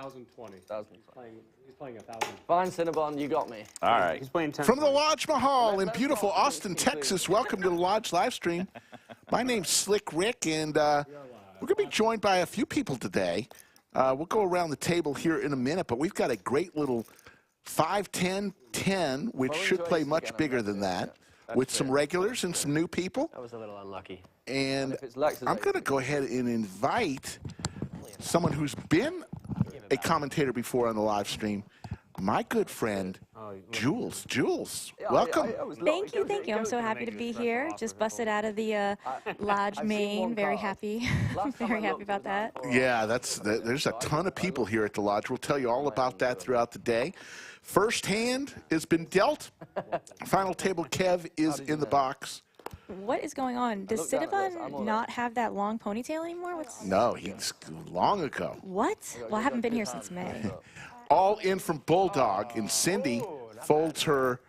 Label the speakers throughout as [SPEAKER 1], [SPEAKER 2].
[SPEAKER 1] 1,020.
[SPEAKER 2] 1,020.
[SPEAKER 1] He's playing 1,000.
[SPEAKER 2] Fine, Cinnabon, you got me.
[SPEAKER 3] All right.
[SPEAKER 1] He's playing 10.
[SPEAKER 4] From the Lodge Mahal in beautiful Austin, Texas, welcome to the Lodge live stream. My name's Slick Rick, and we're going to be joined by a few people today. We'll go around the table here in a minute, but we've got a great little 5-10-10, which should play much bigger than that, with some regulars and some new people.
[SPEAKER 2] That was a little unlucky.
[SPEAKER 4] And I'm going to go ahead and invite someone who's been a commentator before on the live stream, my good friend, Jules. Jules, welcome.
[SPEAKER 5] Thank you, thank you. I'm so happy to be here. Just busted out of the Lodge main. Very happy. Very happy about that.
[SPEAKER 4] Yeah, there's a ton of people here at the Lodge. We'll tell you all about that throughout the day. First hand has been dealt. Final table Kev is in the box.
[SPEAKER 5] What is going on? Does Cinnabon not have that long ponytail anymore?
[SPEAKER 4] No, he's long ago.
[SPEAKER 5] What? Well, I haven't been here since May.
[SPEAKER 4] All in from Bulldog, and Cindy folds her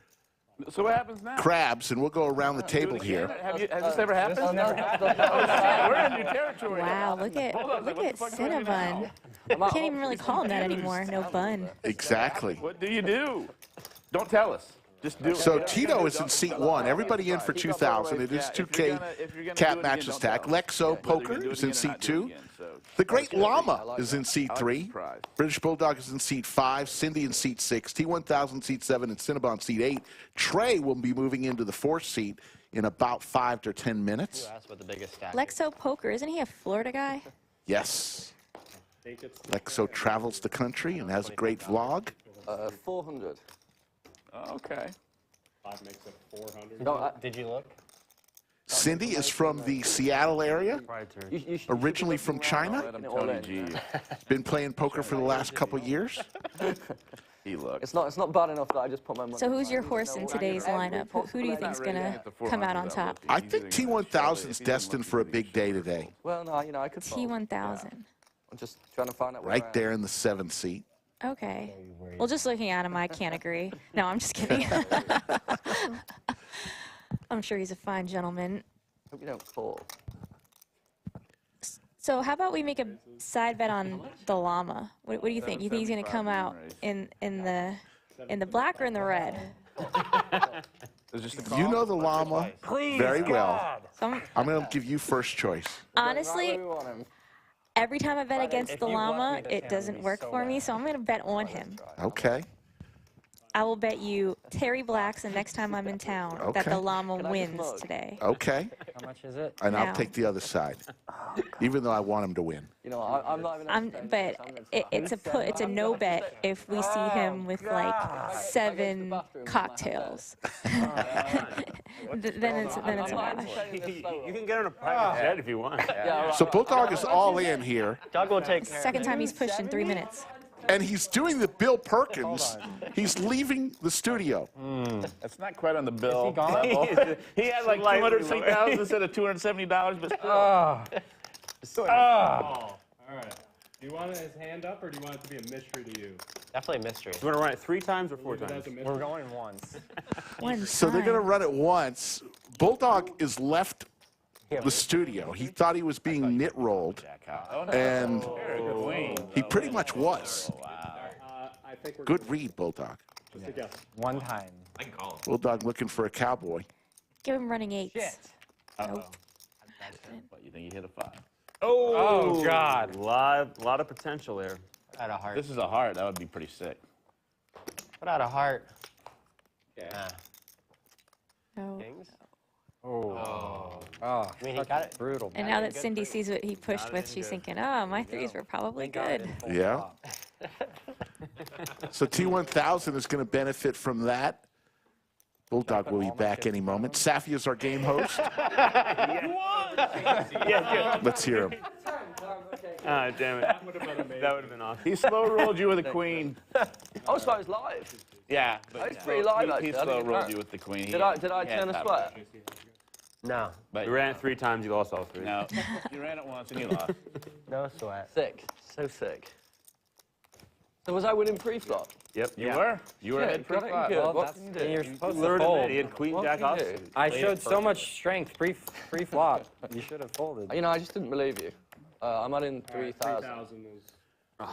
[SPEAKER 3] So what happens now?
[SPEAKER 4] crabs, and we'll go around the table here.
[SPEAKER 3] Has this ever happened? Oh, shit, we're in new territory.
[SPEAKER 5] Wow, look at Cinnabon. Can't even really call him that anymore. No bun.
[SPEAKER 4] Exactly.
[SPEAKER 3] What do you do? Don't tell us. Just do it.
[SPEAKER 4] So Tito is in seat 1. Everybody in for 2,000. It is 2K cat match stack. Lexo Poker is in seat 2. The Great Llama is in seat 3. British Bulldog is in seat 5. Cindy in seat 6. T1000 seat 7 and Cinnabon seat 8. Trey will be moving into the 4th seat in about 5 to 10 minutes.
[SPEAKER 5] Lexo Poker, isn't he a Florida guy?
[SPEAKER 4] Yes. Lexo travels the country and has a great vlog.
[SPEAKER 2] 400.
[SPEAKER 3] Okay.
[SPEAKER 1] 5 makes it 400.
[SPEAKER 2] No, did you look?
[SPEAKER 4] Cindy is from the Seattle area, originally from China. Been playing poker for the last couple years.
[SPEAKER 3] He looks.
[SPEAKER 2] It's not bad enough that I just put my money.
[SPEAKER 5] So who's your horse in today's lineup? Who do you think's gonna come out on top?
[SPEAKER 4] I think T1000 is destined for a big day today.
[SPEAKER 2] Well, no, you know, I could.
[SPEAKER 5] T1000.
[SPEAKER 2] I'm just trying to find out where
[SPEAKER 4] Right there in the 7th seat.
[SPEAKER 5] Okay. Well, just looking at him, I can't agree. No, I'm just kidding. I'm sure he's a fine gentleman.
[SPEAKER 2] Hope you don't fall.
[SPEAKER 5] So how about we make a side bet on the Llama? What do you think? You think he's going to come out in the black or in the red?
[SPEAKER 4] You know the Llama very well.
[SPEAKER 5] So
[SPEAKER 4] I'm going to give you first choice.
[SPEAKER 5] honestly, every time I bet against the Llama, it doesn't work for me, so I'm going to bet on him.
[SPEAKER 4] Okay.
[SPEAKER 5] I will bet you Terry Blacks the next time I'm in town that the Llama wins today.
[SPEAKER 4] Okay.
[SPEAKER 2] How much is it?
[SPEAKER 4] And I'll
[SPEAKER 5] No.
[SPEAKER 4] take the other side, even though I want him to win.
[SPEAKER 2] You know, I'm not even.
[SPEAKER 5] But it's a no bet if we see him with like 7 cocktails. then it's a wash.
[SPEAKER 1] You can get on a private jet if you want.
[SPEAKER 4] So Bulldog is all in here,
[SPEAKER 2] Doug will take care.
[SPEAKER 5] Second time he's pushed in 3 minutes.
[SPEAKER 4] and he's doing the Bill Perkins. He's leaving the studio.
[SPEAKER 3] That's not quite on the bill level. He had like $260,000 instead of $270, but still.
[SPEAKER 1] All right. Do you want his hand up, or do you want it to be a mystery to you?
[SPEAKER 6] Definitely a mystery.
[SPEAKER 1] Do you want to run it 3 times or 4 Leave it times? as a mystery?
[SPEAKER 6] We're going once.
[SPEAKER 5] One
[SPEAKER 4] So they're going to
[SPEAKER 5] time.
[SPEAKER 4] run it once. Bulldog is left the studio. He thought he was being knit rolled, and he pretty much was.
[SPEAKER 1] I think we're
[SPEAKER 4] Good read, Bulldog.
[SPEAKER 1] just a guess.
[SPEAKER 6] One time.
[SPEAKER 4] Bulldog looking for a cowboy.
[SPEAKER 5] Give him running 8s. Nope.
[SPEAKER 3] But you think you hit a 5?
[SPEAKER 6] Oh, God.
[SPEAKER 1] Lot of potential there.
[SPEAKER 6] Put out a heart.
[SPEAKER 3] This is a heart. That would be pretty sick.
[SPEAKER 6] Put out a heart.
[SPEAKER 1] Okay.
[SPEAKER 5] No.
[SPEAKER 6] Kings?
[SPEAKER 2] Oh.
[SPEAKER 6] I mean, he got it.
[SPEAKER 2] Brutal.
[SPEAKER 5] And now that Cindy sees what he pushed with, she's thinking, oh, my 3s were probably good.
[SPEAKER 4] Yeah. So T1000 is going to benefit from that. Bulldog will be back any moment. Safi is our game host. Let's hear him.
[SPEAKER 1] Ah, damn it. That would have been awesome.
[SPEAKER 3] He slow rolled you with a queen.
[SPEAKER 2] Oh, so it's live.
[SPEAKER 3] Yeah, but
[SPEAKER 2] It's pretty live,
[SPEAKER 3] he
[SPEAKER 2] actually. I
[SPEAKER 3] slow
[SPEAKER 2] didn't
[SPEAKER 3] rolled
[SPEAKER 2] know.
[SPEAKER 3] you with the queen.
[SPEAKER 2] Did I turn a sweat?
[SPEAKER 6] No.
[SPEAKER 3] But
[SPEAKER 1] You ran it 3 times, you lost all 3.
[SPEAKER 3] no, you ran it once and you lost.
[SPEAKER 6] No sweat.
[SPEAKER 2] Sick. So sick. So was I winning pre-flop?
[SPEAKER 1] Yep.
[SPEAKER 3] You were. You were ahead
[SPEAKER 2] Good,
[SPEAKER 3] pre-flop.
[SPEAKER 2] good.
[SPEAKER 6] Well,
[SPEAKER 2] What
[SPEAKER 6] that's,
[SPEAKER 2] can you do?
[SPEAKER 6] you're supposed to
[SPEAKER 1] Lured him in. He
[SPEAKER 6] fold.
[SPEAKER 1] had queen
[SPEAKER 2] What
[SPEAKER 1] jack
[SPEAKER 2] can you
[SPEAKER 1] off.
[SPEAKER 2] do?
[SPEAKER 6] I showed so much strength pre-flop. You should have folded.
[SPEAKER 2] You know, I just didn't believe you. I'm at in 3,000.
[SPEAKER 1] 3,000 is.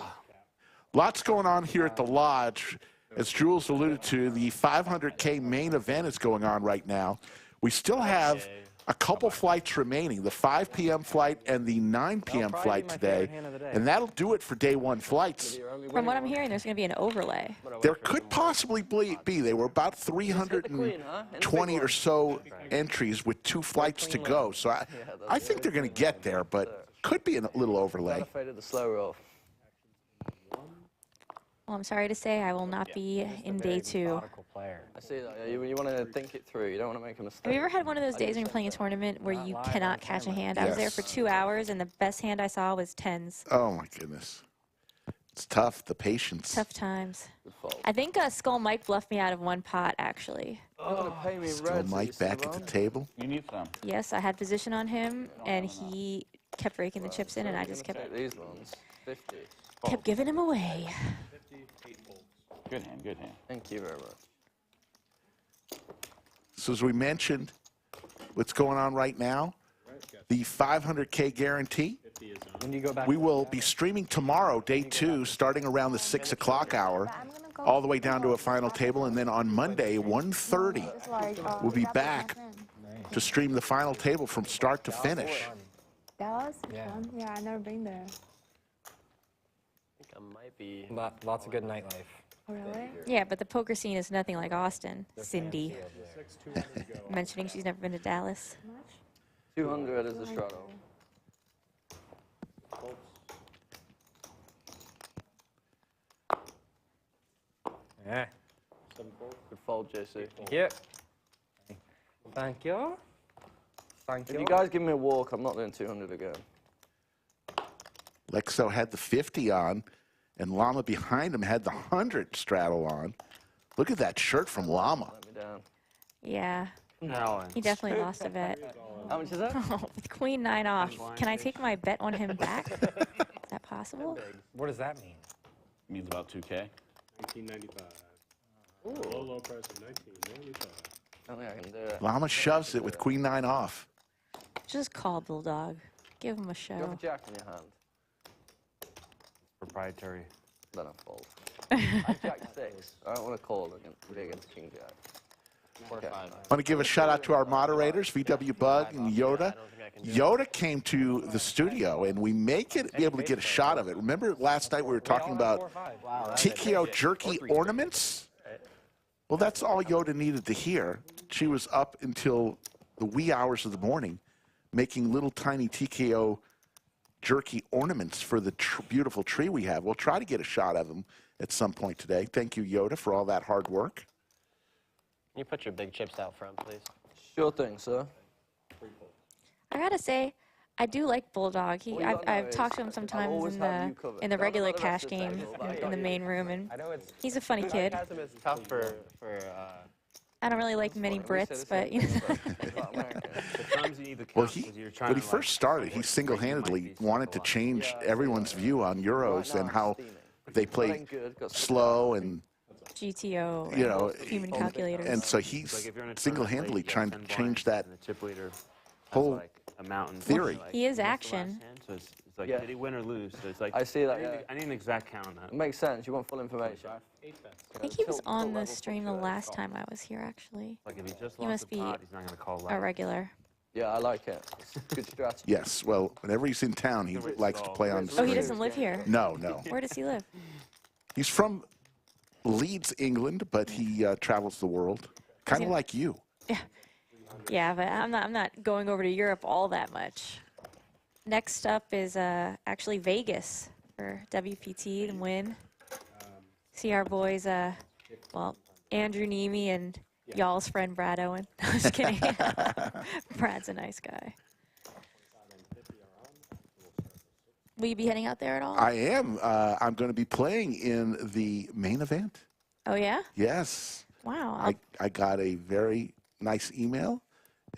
[SPEAKER 4] Lots going on here at the Lodge. As Jules alluded to, the 500K main event is going on right now. We still have a couple flights remaining, the 5 p.m. flight and the 9 p.m. flight today, and that'll do it for day one flights.
[SPEAKER 5] From what I'm hearing, there's going to be an overlay.
[SPEAKER 4] There could possibly be. They were about 320 or so entries with 2 flights to go, so I think they're going to get there, but could be a little overlay.
[SPEAKER 5] Well, I'm sorry to say I will not be in day 2.
[SPEAKER 2] I see that. You want to think it through. You don't want to make a mistake.
[SPEAKER 5] Have you ever had one of those days when you're playing a tournament where you cannot catch a hand? I was there for 2 hours, and the best hand I saw was 10s.
[SPEAKER 4] Oh, my goodness. It's tough, the patience.
[SPEAKER 5] Tough times. I think Skull Mike bluffed me out of 1 pot, actually.
[SPEAKER 4] Still Mike back at the table.
[SPEAKER 3] You need some.
[SPEAKER 5] Yes, I had position on him, and he kept raking the chips in, and I just kept giving him away.
[SPEAKER 3] Good hand, good hand.
[SPEAKER 2] Thank you very much.
[SPEAKER 4] So as we mentioned, what's going on right now, the 500K guarantee.
[SPEAKER 6] When do you go back?
[SPEAKER 4] We will be streaming tomorrow, day 2, starting around the 6 o'clock hour, all the way down to a final table. And then on Monday, 1:30, we'll be back to stream the final table from start to finish.
[SPEAKER 7] Dallas? Fun? Yeah, I've never been there.
[SPEAKER 6] I think I might be. Lots of good nightlife.
[SPEAKER 7] Oh, really?
[SPEAKER 5] Yeah, but the poker scene is nothing like Austin. Cindy. Mentioning she's never been to Dallas.
[SPEAKER 2] 200 is the straddle.
[SPEAKER 6] Yeah.
[SPEAKER 2] Good fold, JC.
[SPEAKER 6] Thank you. Thank you. Thank
[SPEAKER 2] If
[SPEAKER 6] you.
[SPEAKER 2] you guys give me a walk, I'm not doing 200 again.
[SPEAKER 4] Lexo had the 50 on, and Llama behind him had the 100 straddle on. Look at that shirt from Llama.
[SPEAKER 2] Let me down.
[SPEAKER 5] Yeah.
[SPEAKER 6] No.
[SPEAKER 5] He definitely lost a bet.
[SPEAKER 2] How much is that?
[SPEAKER 5] With Queen 9 off. Can I take my bet on him back? Is that possible?
[SPEAKER 6] What does that mean?
[SPEAKER 3] Means about 2K.
[SPEAKER 1] 1995. Low price of 1995.
[SPEAKER 2] I don't think I can do it.
[SPEAKER 4] Llama shoves it with Queen 9 off.
[SPEAKER 5] Just call Bulldog. Give him a
[SPEAKER 2] You
[SPEAKER 5] show.
[SPEAKER 2] have a jack in your hand.
[SPEAKER 6] Proprietary.
[SPEAKER 2] Then I fold. I have jack 6. I don't want to call against King Jack. Okay.
[SPEAKER 4] I want to give a shout out to our moderators, VW Bug and Yoda. Yoda came to the studio, and we may be able to get a shot of it. Remember last night we were talking about TKO Jerky ornaments? Well, that's all Yoda needed to hear. She was up until the wee hours of the morning making little tiny TKO Jerky ornaments for the beautiful tree we have. We'll try to get a shot of them at some point today. Thank you, Yoda, for all that hard work.
[SPEAKER 6] Can you put your big chips out front, please?
[SPEAKER 2] Sure thing, sir.
[SPEAKER 5] I gotta say, I do like Bulldog. I've talked to him sometimes in the regular cash game in the main room, and he's a funny kid.
[SPEAKER 6] It's tough for
[SPEAKER 5] I don't really like many Brits, but you know.
[SPEAKER 4] Well, when he first started, he single-handedly wanted to change everyone's view on Euros and how they play slow and
[SPEAKER 5] GTO,
[SPEAKER 4] you know,
[SPEAKER 5] human calculators.
[SPEAKER 4] and so he's single-handedly trying to change that whole theory.
[SPEAKER 5] He is action.
[SPEAKER 8] So it's like, did he win or lose? So it's like,
[SPEAKER 2] I see that, yeah.
[SPEAKER 8] I need an exact count on that.
[SPEAKER 2] It makes sense. You want full information.
[SPEAKER 5] I think he was on the stream the last time I was here, actually.
[SPEAKER 8] Like if he just
[SPEAKER 5] He
[SPEAKER 8] lost
[SPEAKER 5] must
[SPEAKER 8] the
[SPEAKER 5] be
[SPEAKER 8] pot, he's not going to call
[SPEAKER 5] a
[SPEAKER 8] loud.
[SPEAKER 5] regular.
[SPEAKER 2] Yeah, I like it. It's good strategy.
[SPEAKER 4] Yes, well, whenever he's in town, he likes to play on the
[SPEAKER 5] Oh,
[SPEAKER 4] screen.
[SPEAKER 5] he doesn't live here?
[SPEAKER 4] No, no.
[SPEAKER 5] Where does he live?
[SPEAKER 4] He's from Leeds, England, but he travels the world, kind of like you.
[SPEAKER 5] Yeah. Yeah, but I'm not going over to Europe all that much. Next up is actually Vegas for WPT and win. See our boys, well, Andrew Neeme and y'all's friend Brad Owen. I'm just kidding. Brad's a nice guy. Will you be heading out there at all?
[SPEAKER 4] I am. I'm going to be playing in the main event.
[SPEAKER 5] Oh, yeah?
[SPEAKER 4] Yes.
[SPEAKER 5] Wow.
[SPEAKER 4] I got a very nice email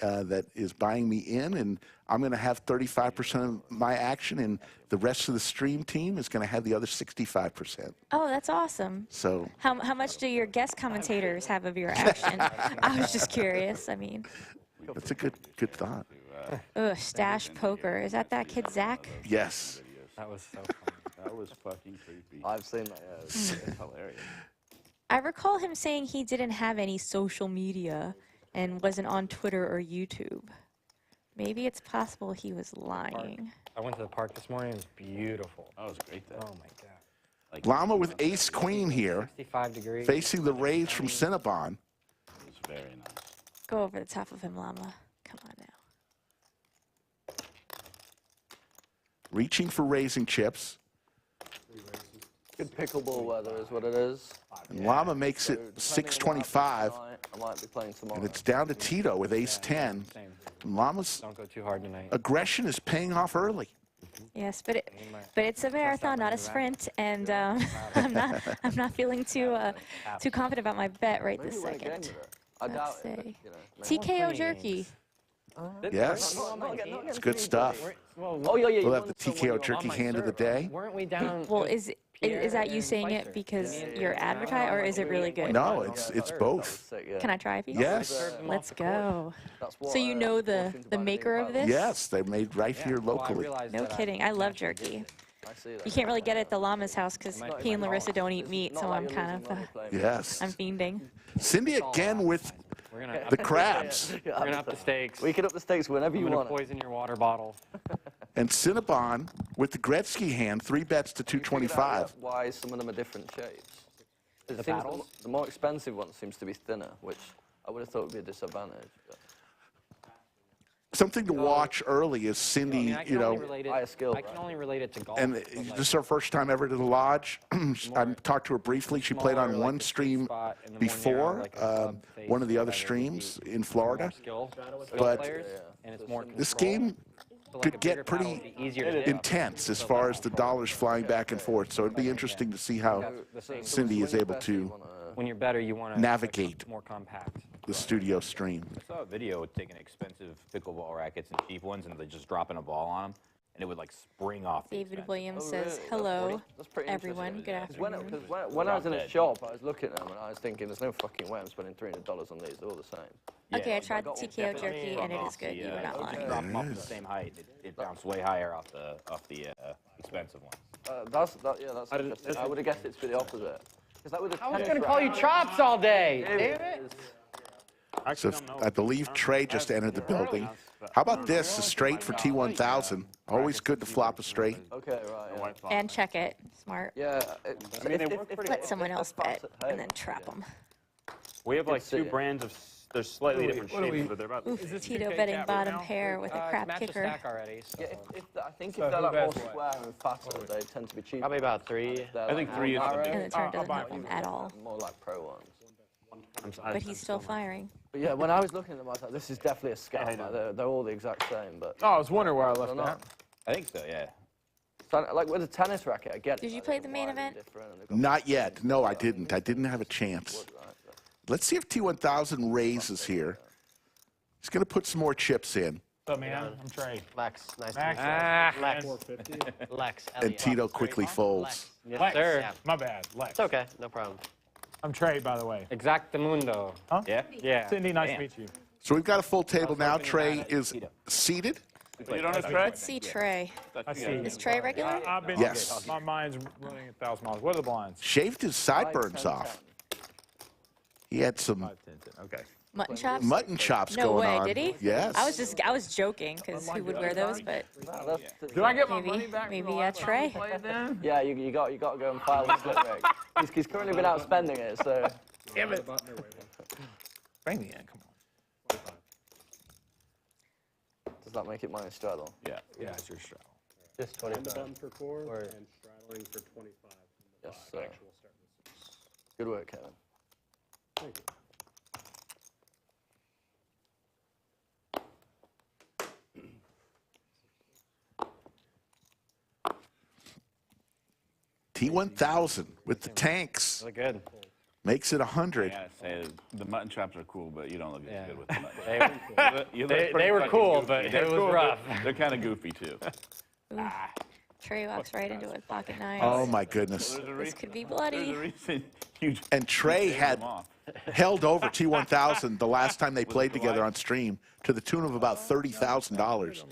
[SPEAKER 4] that is buying me in, and I'm going to have 35% of my action, and the rest of the stream team is going to have the other 65%.
[SPEAKER 5] Oh, that's awesome.
[SPEAKER 4] So
[SPEAKER 5] how much do your guest commentators have of your action? I was just curious. I mean,
[SPEAKER 4] that's a good thought.
[SPEAKER 5] Stache Poker. Is that kid Zach?
[SPEAKER 4] Yes.
[SPEAKER 6] That was so
[SPEAKER 3] That was fucking creepy.
[SPEAKER 2] I've seen that, yeah. It's hilarious.
[SPEAKER 5] I recall him saying he didn't have any social media and wasn't on Twitter or YouTube. Maybe it's possible he was lying.
[SPEAKER 6] I went to the park this morning. It was beautiful.
[SPEAKER 3] That was a great day.
[SPEAKER 6] Oh my god.
[SPEAKER 3] Like,
[SPEAKER 4] Llama with ace queen here,
[SPEAKER 6] 65 degrees.
[SPEAKER 4] facing the raise from Cinnabon.
[SPEAKER 3] it was very nice.
[SPEAKER 5] Go over the top of him, Llama. Come on now.
[SPEAKER 4] Reaching for raising chips.
[SPEAKER 2] Good pickleball weather is what it is.
[SPEAKER 4] And Llama makes
[SPEAKER 2] So,
[SPEAKER 4] it
[SPEAKER 2] depending
[SPEAKER 4] 625.
[SPEAKER 2] on what happens tonight, I might be playing tomorrow.
[SPEAKER 4] And it's down to Tito with ace 10.
[SPEAKER 6] Same.
[SPEAKER 4] And Llama's
[SPEAKER 6] Don't go too hard tonight.
[SPEAKER 4] aggression is paying off early.
[SPEAKER 5] Yes, but it's a marathon, not a sprint, and I'm not feeling too confident about my bet right
[SPEAKER 2] Maybe
[SPEAKER 5] this
[SPEAKER 2] win a game
[SPEAKER 5] second.
[SPEAKER 2] with it. I doubt
[SPEAKER 5] Let's
[SPEAKER 2] it. But,
[SPEAKER 5] see.
[SPEAKER 2] you know, maybe.
[SPEAKER 5] TKO Jerky.
[SPEAKER 4] Yes,
[SPEAKER 2] Not
[SPEAKER 4] it's good stuff.
[SPEAKER 2] Oh, yeah, yeah.
[SPEAKER 4] We'll have the TKO Jerky hand of the day.
[SPEAKER 6] Weren't we down?
[SPEAKER 5] Well, is that you saying it because you're advertising, or is it really good?
[SPEAKER 4] No, it's both.
[SPEAKER 5] Can I try a piece?
[SPEAKER 4] Yes.
[SPEAKER 5] Let's go.
[SPEAKER 2] That's what,
[SPEAKER 5] So you know the maker of this?
[SPEAKER 4] Yes, they're made right here
[SPEAKER 6] Well, I
[SPEAKER 4] locally.
[SPEAKER 6] realized
[SPEAKER 5] No
[SPEAKER 6] that
[SPEAKER 5] kidding. I love jerky.
[SPEAKER 2] I see that.
[SPEAKER 5] You can't really get it at the Llama's house because he and Larissa don't eat meat,
[SPEAKER 2] Not
[SPEAKER 5] so
[SPEAKER 2] like
[SPEAKER 5] I'm
[SPEAKER 2] you're
[SPEAKER 5] kind
[SPEAKER 2] losing
[SPEAKER 5] of,
[SPEAKER 2] money playing
[SPEAKER 4] Yes.
[SPEAKER 5] I'm fiending.
[SPEAKER 4] Cindy again with
[SPEAKER 6] We're gonna
[SPEAKER 4] the crabs.
[SPEAKER 2] Yeah,
[SPEAKER 6] we're gonna up the stakes.
[SPEAKER 2] We can up the stakes whenever
[SPEAKER 6] I'm
[SPEAKER 2] you
[SPEAKER 6] gonna
[SPEAKER 2] want.
[SPEAKER 6] poison your water bottle.
[SPEAKER 4] And Cinnabon with the Gretzky hand, 3 bets to 225.
[SPEAKER 2] Why some of them are different shapes? It
[SPEAKER 6] The
[SPEAKER 2] seems
[SPEAKER 6] paddles?
[SPEAKER 2] the more expensive one seems to be thinner, which I would have thought would be a disadvantage. But
[SPEAKER 4] Something to watch early is Cindy,
[SPEAKER 6] I mean, I can
[SPEAKER 4] you
[SPEAKER 6] only
[SPEAKER 4] know,
[SPEAKER 6] relate it.
[SPEAKER 2] higher skill,
[SPEAKER 6] I can
[SPEAKER 2] right?
[SPEAKER 6] only relate it to golf.
[SPEAKER 4] and
[SPEAKER 6] but, like,
[SPEAKER 4] this is her first time ever to the lodge. I talked to her briefly. She played
[SPEAKER 6] smaller,
[SPEAKER 4] on
[SPEAKER 6] like
[SPEAKER 4] one
[SPEAKER 6] the sweet
[SPEAKER 4] stream
[SPEAKER 6] spot and the more
[SPEAKER 4] before,
[SPEAKER 6] narrow, like a club face
[SPEAKER 4] one of the
[SPEAKER 6] or
[SPEAKER 4] other
[SPEAKER 6] whatever,
[SPEAKER 4] streams
[SPEAKER 6] would be
[SPEAKER 4] in
[SPEAKER 6] more
[SPEAKER 4] Florida.
[SPEAKER 6] skill
[SPEAKER 4] But
[SPEAKER 6] players, and it's more
[SPEAKER 4] This
[SPEAKER 6] control.
[SPEAKER 4] game
[SPEAKER 6] So, like,
[SPEAKER 4] could
[SPEAKER 6] a bigger
[SPEAKER 4] get
[SPEAKER 6] paddle
[SPEAKER 4] pretty
[SPEAKER 6] would be easier to hit.
[SPEAKER 4] intense as far as the dollars flying back and forth. So it'd be interesting to see how
[SPEAKER 6] The same.
[SPEAKER 4] Cindy is able to
[SPEAKER 6] When you're better, you want to
[SPEAKER 4] navigate
[SPEAKER 6] more compact.
[SPEAKER 4] the studio stream.
[SPEAKER 9] I saw a video of taking expensive pickleball rackets and cheap ones and they just dropping a ball on them, and it would like spring off. the
[SPEAKER 5] David
[SPEAKER 9] expensive.
[SPEAKER 5] Williams
[SPEAKER 2] Oh,
[SPEAKER 5] says,
[SPEAKER 2] really?
[SPEAKER 5] hello,
[SPEAKER 2] That's pretty
[SPEAKER 5] everyone. Good
[SPEAKER 2] interesting. When,
[SPEAKER 5] afternoon.
[SPEAKER 2] 'cause when I was in a shop, I was looking at them and I was thinking, there's no fucking way I'm spending $300 on these. They're all the same.
[SPEAKER 5] Okay, I
[SPEAKER 9] Yeah,
[SPEAKER 5] tried the
[SPEAKER 2] got
[SPEAKER 5] TKO
[SPEAKER 9] definitely
[SPEAKER 5] jerky, and it
[SPEAKER 9] off
[SPEAKER 5] is good.
[SPEAKER 9] the,
[SPEAKER 5] You were not
[SPEAKER 9] okay.
[SPEAKER 5] lying.
[SPEAKER 9] Drop them off the same height. It bounced way higher off the expensive ones.
[SPEAKER 2] That's interesting. I would have guessed it to be the opposite. Because that would have.
[SPEAKER 6] I was gonna call you Chops all day. Damn it.
[SPEAKER 4] So I believe Trey just entered the building. How about this? A straight for T1000. Always good to flop a straight.
[SPEAKER 2] Okay, right. Yeah.
[SPEAKER 5] And check it. Smart.
[SPEAKER 2] Yeah.
[SPEAKER 8] I mean, they work pretty
[SPEAKER 5] Let someone else bet, and then trap them.
[SPEAKER 8] We have like
[SPEAKER 2] Could see
[SPEAKER 8] two
[SPEAKER 2] it.
[SPEAKER 8] brands of, they're slightly different shapes, but they're about the
[SPEAKER 5] Oof,
[SPEAKER 8] same.
[SPEAKER 5] Tito betting bottom pair with a crap
[SPEAKER 6] Match the
[SPEAKER 5] kicker.
[SPEAKER 6] stack already. So.
[SPEAKER 2] Yeah, I think if they're like more square and fatter, they tend to be cheaper.
[SPEAKER 6] Probably about 3.
[SPEAKER 2] They're
[SPEAKER 3] I think
[SPEAKER 2] like
[SPEAKER 3] 3 is
[SPEAKER 2] more
[SPEAKER 3] the
[SPEAKER 2] narrow,
[SPEAKER 5] And the turn doesn't help him at all.
[SPEAKER 2] more like pro ones.
[SPEAKER 5] But he's still firing.
[SPEAKER 2] But yeah, when I was looking at them, I was like, this is definitely a scam. Like, they're all the exact same, but
[SPEAKER 10] Oh, I was wondering where I
[SPEAKER 2] I
[SPEAKER 10] left
[SPEAKER 2] don't know.
[SPEAKER 10] that.
[SPEAKER 9] I think so, yeah.
[SPEAKER 2] Like with a tennis racket, I get it.
[SPEAKER 5] Did you
[SPEAKER 2] like,
[SPEAKER 5] play
[SPEAKER 2] they're
[SPEAKER 5] the main
[SPEAKER 2] wildly
[SPEAKER 5] event?
[SPEAKER 2] different and they've got
[SPEAKER 4] Not yet. No, I didn't. I didn't have a chance.
[SPEAKER 2] wood, right, but-
[SPEAKER 4] Let's see if T1000 raises here. He's going to put some more chips in.
[SPEAKER 10] What's up, man? I'm Trey.
[SPEAKER 6] Lex, nice
[SPEAKER 10] Max.
[SPEAKER 6] to
[SPEAKER 10] Lex.
[SPEAKER 6] meet you. Lex,
[SPEAKER 4] And
[SPEAKER 6] Elliot.
[SPEAKER 4] Tito quickly folds.
[SPEAKER 6] Yes,
[SPEAKER 10] Lex.
[SPEAKER 6] sir.
[SPEAKER 10] Yeah, my bad. Lex.
[SPEAKER 6] It's okay, no problem.
[SPEAKER 10] I'm Trey, by the way.
[SPEAKER 6] Exactamundo.
[SPEAKER 10] Huh?
[SPEAKER 9] Yeah?
[SPEAKER 6] Yeah.
[SPEAKER 10] Cindy, nice to meet you.
[SPEAKER 4] So we've got a full table now. Trey is seated.
[SPEAKER 3] You don't have Trey?
[SPEAKER 5] Let's see Trey.
[SPEAKER 10] I see.
[SPEAKER 5] Is Trey regular?
[SPEAKER 10] I've been.
[SPEAKER 4] Yes.
[SPEAKER 10] My mind's running 1,000 miles. What are the blinds?
[SPEAKER 4] Shaved his sideburns off. He had some
[SPEAKER 3] Okay.
[SPEAKER 5] Mutton chops?
[SPEAKER 4] mutton chops
[SPEAKER 5] No
[SPEAKER 4] going
[SPEAKER 5] way,
[SPEAKER 4] on.
[SPEAKER 5] did he?
[SPEAKER 4] Yes.
[SPEAKER 5] I was joking, because who would wear those, but
[SPEAKER 10] Do I get my money
[SPEAKER 5] maybe,
[SPEAKER 10] back?
[SPEAKER 5] maybe Trey.
[SPEAKER 2] Yeah, you got to go and file the split reg. He's currently been out spending it, so.
[SPEAKER 10] Damn it. Bring me in. Come on.
[SPEAKER 2] Does that make it my straddle?
[SPEAKER 3] Yeah.
[SPEAKER 10] Yeah, it's your straddle.
[SPEAKER 6] Just
[SPEAKER 1] On the
[SPEAKER 6] 25.
[SPEAKER 1] button for 4 and straddling for 25.
[SPEAKER 2] Yes,
[SPEAKER 1] The
[SPEAKER 2] sir.
[SPEAKER 1] actual start of the 6.
[SPEAKER 2] Good work, Kevin.
[SPEAKER 1] Thank you.
[SPEAKER 4] T1000 with the tanks
[SPEAKER 6] Really good.
[SPEAKER 4] makes it
[SPEAKER 3] I
[SPEAKER 4] 100.
[SPEAKER 3] gotta say, the mutton chops are cool, but you don't look
[SPEAKER 6] Yeah.
[SPEAKER 3] as good with the mutton
[SPEAKER 6] They,
[SPEAKER 3] chops. You look
[SPEAKER 6] they
[SPEAKER 3] pretty
[SPEAKER 6] were
[SPEAKER 3] fucking
[SPEAKER 6] cool,
[SPEAKER 3] goofy.
[SPEAKER 6] but
[SPEAKER 3] They're
[SPEAKER 6] it was
[SPEAKER 3] cool, but
[SPEAKER 6] rough.
[SPEAKER 3] They're kind of goofy, too.
[SPEAKER 5] Ooh. Trey walks right into it, pocket nines.
[SPEAKER 4] Oh my goodness.
[SPEAKER 3] There's a
[SPEAKER 5] This
[SPEAKER 3] reason-
[SPEAKER 5] could be
[SPEAKER 3] There's a
[SPEAKER 5] bloody.
[SPEAKER 3] reason you
[SPEAKER 4] And Trey
[SPEAKER 3] shaved
[SPEAKER 4] had
[SPEAKER 3] them off.
[SPEAKER 4] held over T1000 the last time they played together on stream to the tune of about $30,000.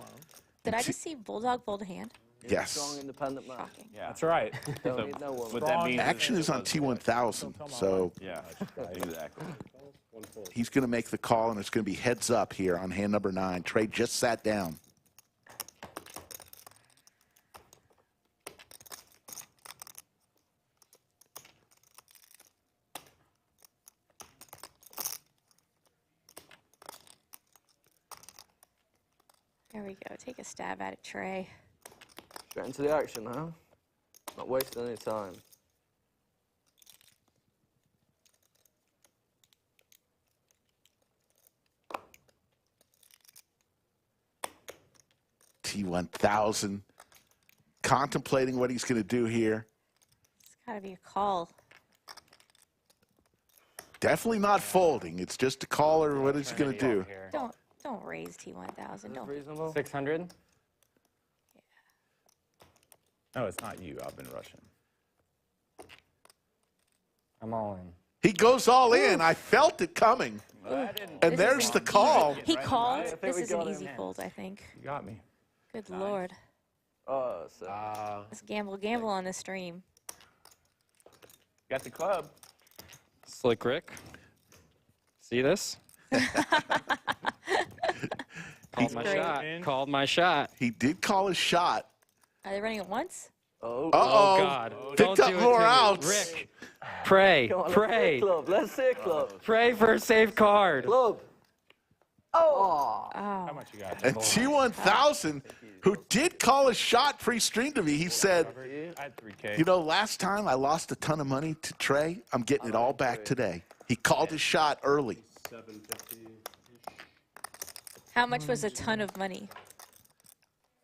[SPEAKER 5] Did I just see Bulldog fold a hand?
[SPEAKER 4] Yes.
[SPEAKER 2] Strong, independent man.
[SPEAKER 5] Shocking.
[SPEAKER 3] Yeah.
[SPEAKER 10] That's right.
[SPEAKER 2] Don't need no one.
[SPEAKER 3] What that means
[SPEAKER 4] Action is on T1000, so
[SPEAKER 3] Yeah, exactly.
[SPEAKER 4] he's going to make the call, and it's going to be heads up here on hand number 9. Trey just sat down.
[SPEAKER 5] There we go. Take a stab at it, Trey.
[SPEAKER 2] Straight into the action, huh? Not wasting any time.
[SPEAKER 4] T1000 contemplating what he's going to do here.
[SPEAKER 5] It's got to be a call.
[SPEAKER 4] Definitely not folding. It's just a call, or what is he going to do?
[SPEAKER 5] Don't raise T1000. Don't.
[SPEAKER 2] Reasonable.
[SPEAKER 6] 600.
[SPEAKER 10] No, it's not you. I've been rushing.
[SPEAKER 6] I'm all in.
[SPEAKER 4] He goes all in. I felt it coming. And there's the call.
[SPEAKER 5] He called. This is an easy fold, I think.
[SPEAKER 10] You got me.
[SPEAKER 5] Good Lord.
[SPEAKER 2] Oh, so.
[SPEAKER 5] Let's gamble on this stream.
[SPEAKER 3] Got the club.
[SPEAKER 6] Slick Rick. See this? Called my
[SPEAKER 5] great.
[SPEAKER 6] shot. Called my shot.
[SPEAKER 4] He did call his shot.
[SPEAKER 5] Are they running it once?
[SPEAKER 2] Oh,
[SPEAKER 6] Oh, God.
[SPEAKER 4] Picked
[SPEAKER 6] Don't
[SPEAKER 4] up
[SPEAKER 6] do it
[SPEAKER 4] more
[SPEAKER 6] to me.
[SPEAKER 4] outs.
[SPEAKER 6] Rick, pray.
[SPEAKER 2] come on,
[SPEAKER 6] Pray.
[SPEAKER 2] Let's see a club.
[SPEAKER 6] Pray for a safe card.
[SPEAKER 2] Club. Oh.
[SPEAKER 10] How much you got?
[SPEAKER 4] And T1000, who did call his shot pre-stream to me, he said,
[SPEAKER 10] I had 3K.
[SPEAKER 4] you know, last time I lost a ton of money to Trey. I'm getting it all back today. He called his shot early.
[SPEAKER 1] 750.
[SPEAKER 5] How much was a ton of money?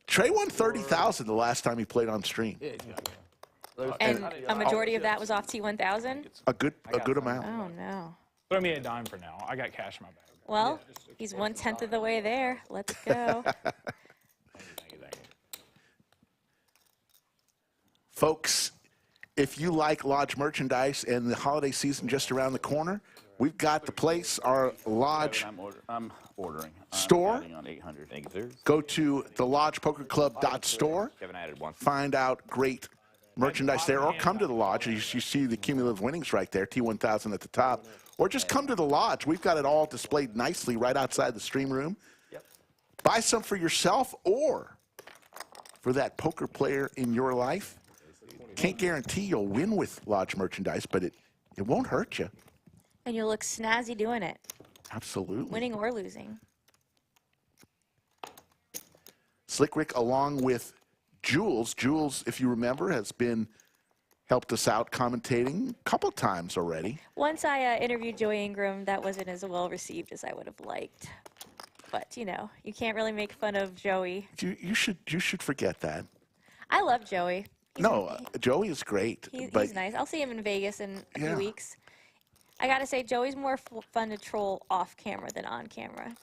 [SPEAKER 4] Trey won 30,000 the last time he played on stream.
[SPEAKER 5] And a majority of that was off T1000?
[SPEAKER 4] A good amount.
[SPEAKER 5] Oh, no.
[SPEAKER 10] Throw me a dime for now. I got cash in my bag.
[SPEAKER 5] Well, he's 1/10 of the way there. Let's go.
[SPEAKER 10] Thank you.
[SPEAKER 4] Folks, if you like Lodge merchandise and the holiday season just around the corner, we've got the place, our Lodge
[SPEAKER 3] I'm ordering.
[SPEAKER 4] store.
[SPEAKER 3] Adding on 800. Thank you, sir.
[SPEAKER 4] Go to thelodgepokerclub.store.
[SPEAKER 9] Kevin added one.
[SPEAKER 4] Find out great merchandise there, or come to the Lodge. You see the cumulative winnings right there, T1000 at the top. Or just come to the Lodge. We've got it all displayed nicely right outside the stream room.
[SPEAKER 2] Yep.
[SPEAKER 4] Buy some for yourself or for that poker player in your life. Can't guarantee you'll win with Lodge merchandise, but it won't hurt you.
[SPEAKER 5] And you'll look snazzy doing it,
[SPEAKER 4] Absolutely.
[SPEAKER 5] winning or losing.
[SPEAKER 4] Slick Rick, along with Jules. Jules, if you remember, has helped us out commentating a couple times already.
[SPEAKER 5] Once I interviewed Joey Ingram, that wasn't as well received as I would have liked. But, you know, you can't really make fun of Joey.
[SPEAKER 4] You should forget that.
[SPEAKER 5] I love Joey.
[SPEAKER 4] Joey is great.
[SPEAKER 5] He's nice. I'll see him in Vegas in a few
[SPEAKER 4] Yeah.
[SPEAKER 5] weeks. I got to say, Joey's more fun to troll off camera than on camera.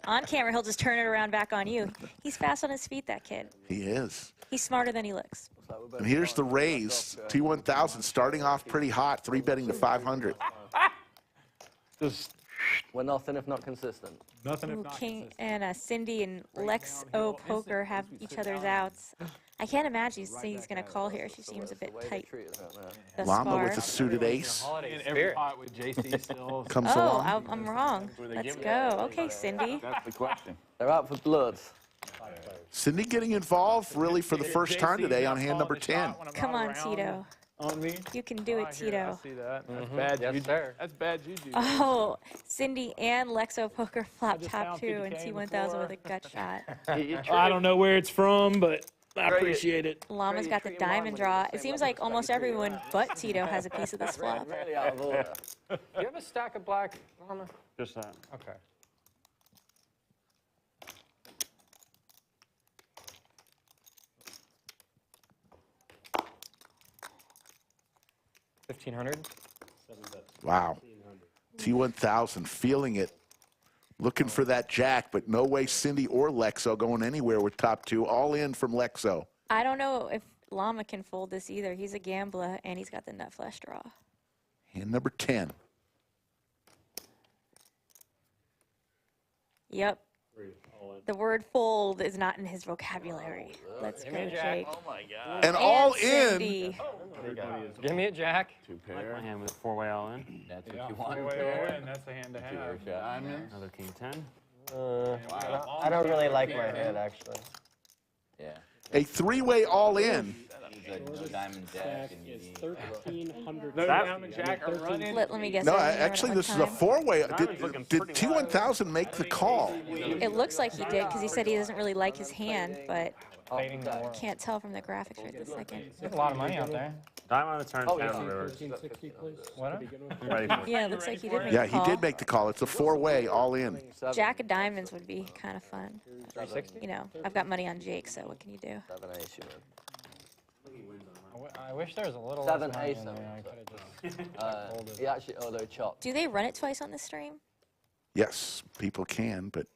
[SPEAKER 5] On camera, he'll just turn it around back on you. He's fast on his feet, that kid.
[SPEAKER 4] He is.
[SPEAKER 5] He's smarter than he looks.
[SPEAKER 4] And here's the raise. T1000 starting off pretty hot, 3-betting to 500.
[SPEAKER 2] We're nothing if not consistent.
[SPEAKER 1] Nothing if
[SPEAKER 5] Ooh,
[SPEAKER 1] not
[SPEAKER 5] King and Cindy and Lexo Poker have each other's outs. I can't imagine Cindy's going to call here. She seems a bit tight. Thus
[SPEAKER 4] Llama
[SPEAKER 5] far.
[SPEAKER 4] with a suited ace
[SPEAKER 1] in every pot with JC still.
[SPEAKER 4] comes
[SPEAKER 5] Oh,
[SPEAKER 4] along.
[SPEAKER 5] I'm wrong. Let's go. Okay, Cindy.
[SPEAKER 3] That's the question.
[SPEAKER 2] They're out for blood.
[SPEAKER 4] Cindy getting involved really for the first time today on hand number 10.
[SPEAKER 5] Come on, Tito.
[SPEAKER 1] On me?
[SPEAKER 5] You can do it, Tito.
[SPEAKER 1] I see that. That's bad
[SPEAKER 6] Yes,
[SPEAKER 1] juju.
[SPEAKER 6] sir.
[SPEAKER 1] That's bad juju.
[SPEAKER 5] Oh, Cindy and Lexo Poker flop top 2 and T1000 with a gut shot.
[SPEAKER 1] I don't know where it's from, but I appreciate it.
[SPEAKER 5] Llama's got the diamond draw. It seems like almost everyone but Tito has a piece of this flop.
[SPEAKER 2] Really out of order.
[SPEAKER 6] Do you have a stack of black, Llama?
[SPEAKER 8] Just that.
[SPEAKER 6] Okay. $1,500.
[SPEAKER 4] Wow. T1000 feeling it. Looking for that jack, but no way Cindy or Lexo going anywhere with top 2. All in from Lexo.
[SPEAKER 5] I don't know if Llama can fold this either. He's a gambler, and he's got the nut flush draw.
[SPEAKER 4] Hand number 10.
[SPEAKER 5] Yep. The word fold is not in his vocabulary. Let's go, Jake.
[SPEAKER 3] Oh my God.
[SPEAKER 4] And all in.
[SPEAKER 5] Cindy.
[SPEAKER 6] Give me a jack.
[SPEAKER 8] Two pair. My hand with four-way all in.
[SPEAKER 9] That's what you want.
[SPEAKER 10] Four-way all-in, that's the hand to have.
[SPEAKER 3] Diamonds.
[SPEAKER 8] Another king 10.
[SPEAKER 6] I don't really like my hand, actually.
[SPEAKER 9] Yeah.
[SPEAKER 4] A three-way all-in.
[SPEAKER 9] No diamond jack. And you need
[SPEAKER 1] 1,300.
[SPEAKER 10] No diamond jack are running.
[SPEAKER 5] Let me guess.
[SPEAKER 4] No,
[SPEAKER 5] I didn't run
[SPEAKER 4] actually,
[SPEAKER 5] it
[SPEAKER 4] this
[SPEAKER 5] one
[SPEAKER 4] is a
[SPEAKER 5] time.
[SPEAKER 4] four-way.
[SPEAKER 8] Diamond's looking
[SPEAKER 4] Did
[SPEAKER 8] pretty
[SPEAKER 4] T1000 make the call?
[SPEAKER 5] It looks like he did because he said he doesn't really like his hand, but
[SPEAKER 6] Fading the world.
[SPEAKER 5] can't tell from the graphics right this second.
[SPEAKER 6] There's a lot of money out there.
[SPEAKER 8] Diamond on the turn,
[SPEAKER 2] Oh,
[SPEAKER 8] 10
[SPEAKER 2] yeah.
[SPEAKER 8] on the river.
[SPEAKER 1] 1360, please.
[SPEAKER 6] What?
[SPEAKER 8] Ready for it.
[SPEAKER 5] Yeah, it looks like he did make
[SPEAKER 4] Yeah,
[SPEAKER 5] the
[SPEAKER 4] he
[SPEAKER 5] call.
[SPEAKER 4] did make the call. It's a four-way all-in.
[SPEAKER 5] Jack of diamonds would be kind of fun.
[SPEAKER 6] 360?
[SPEAKER 5] You know, I've got money on Jake, so what can you do?
[SPEAKER 2] 7 ace, you win.
[SPEAKER 6] I wish there was a little
[SPEAKER 2] Seven
[SPEAKER 6] less money
[SPEAKER 2] ace,
[SPEAKER 6] in there.
[SPEAKER 2] seven,
[SPEAKER 6] I could have just folded.
[SPEAKER 2] He actually, although chopped.
[SPEAKER 5] Do they run it twice on this stream?
[SPEAKER 4] Yes, people can, but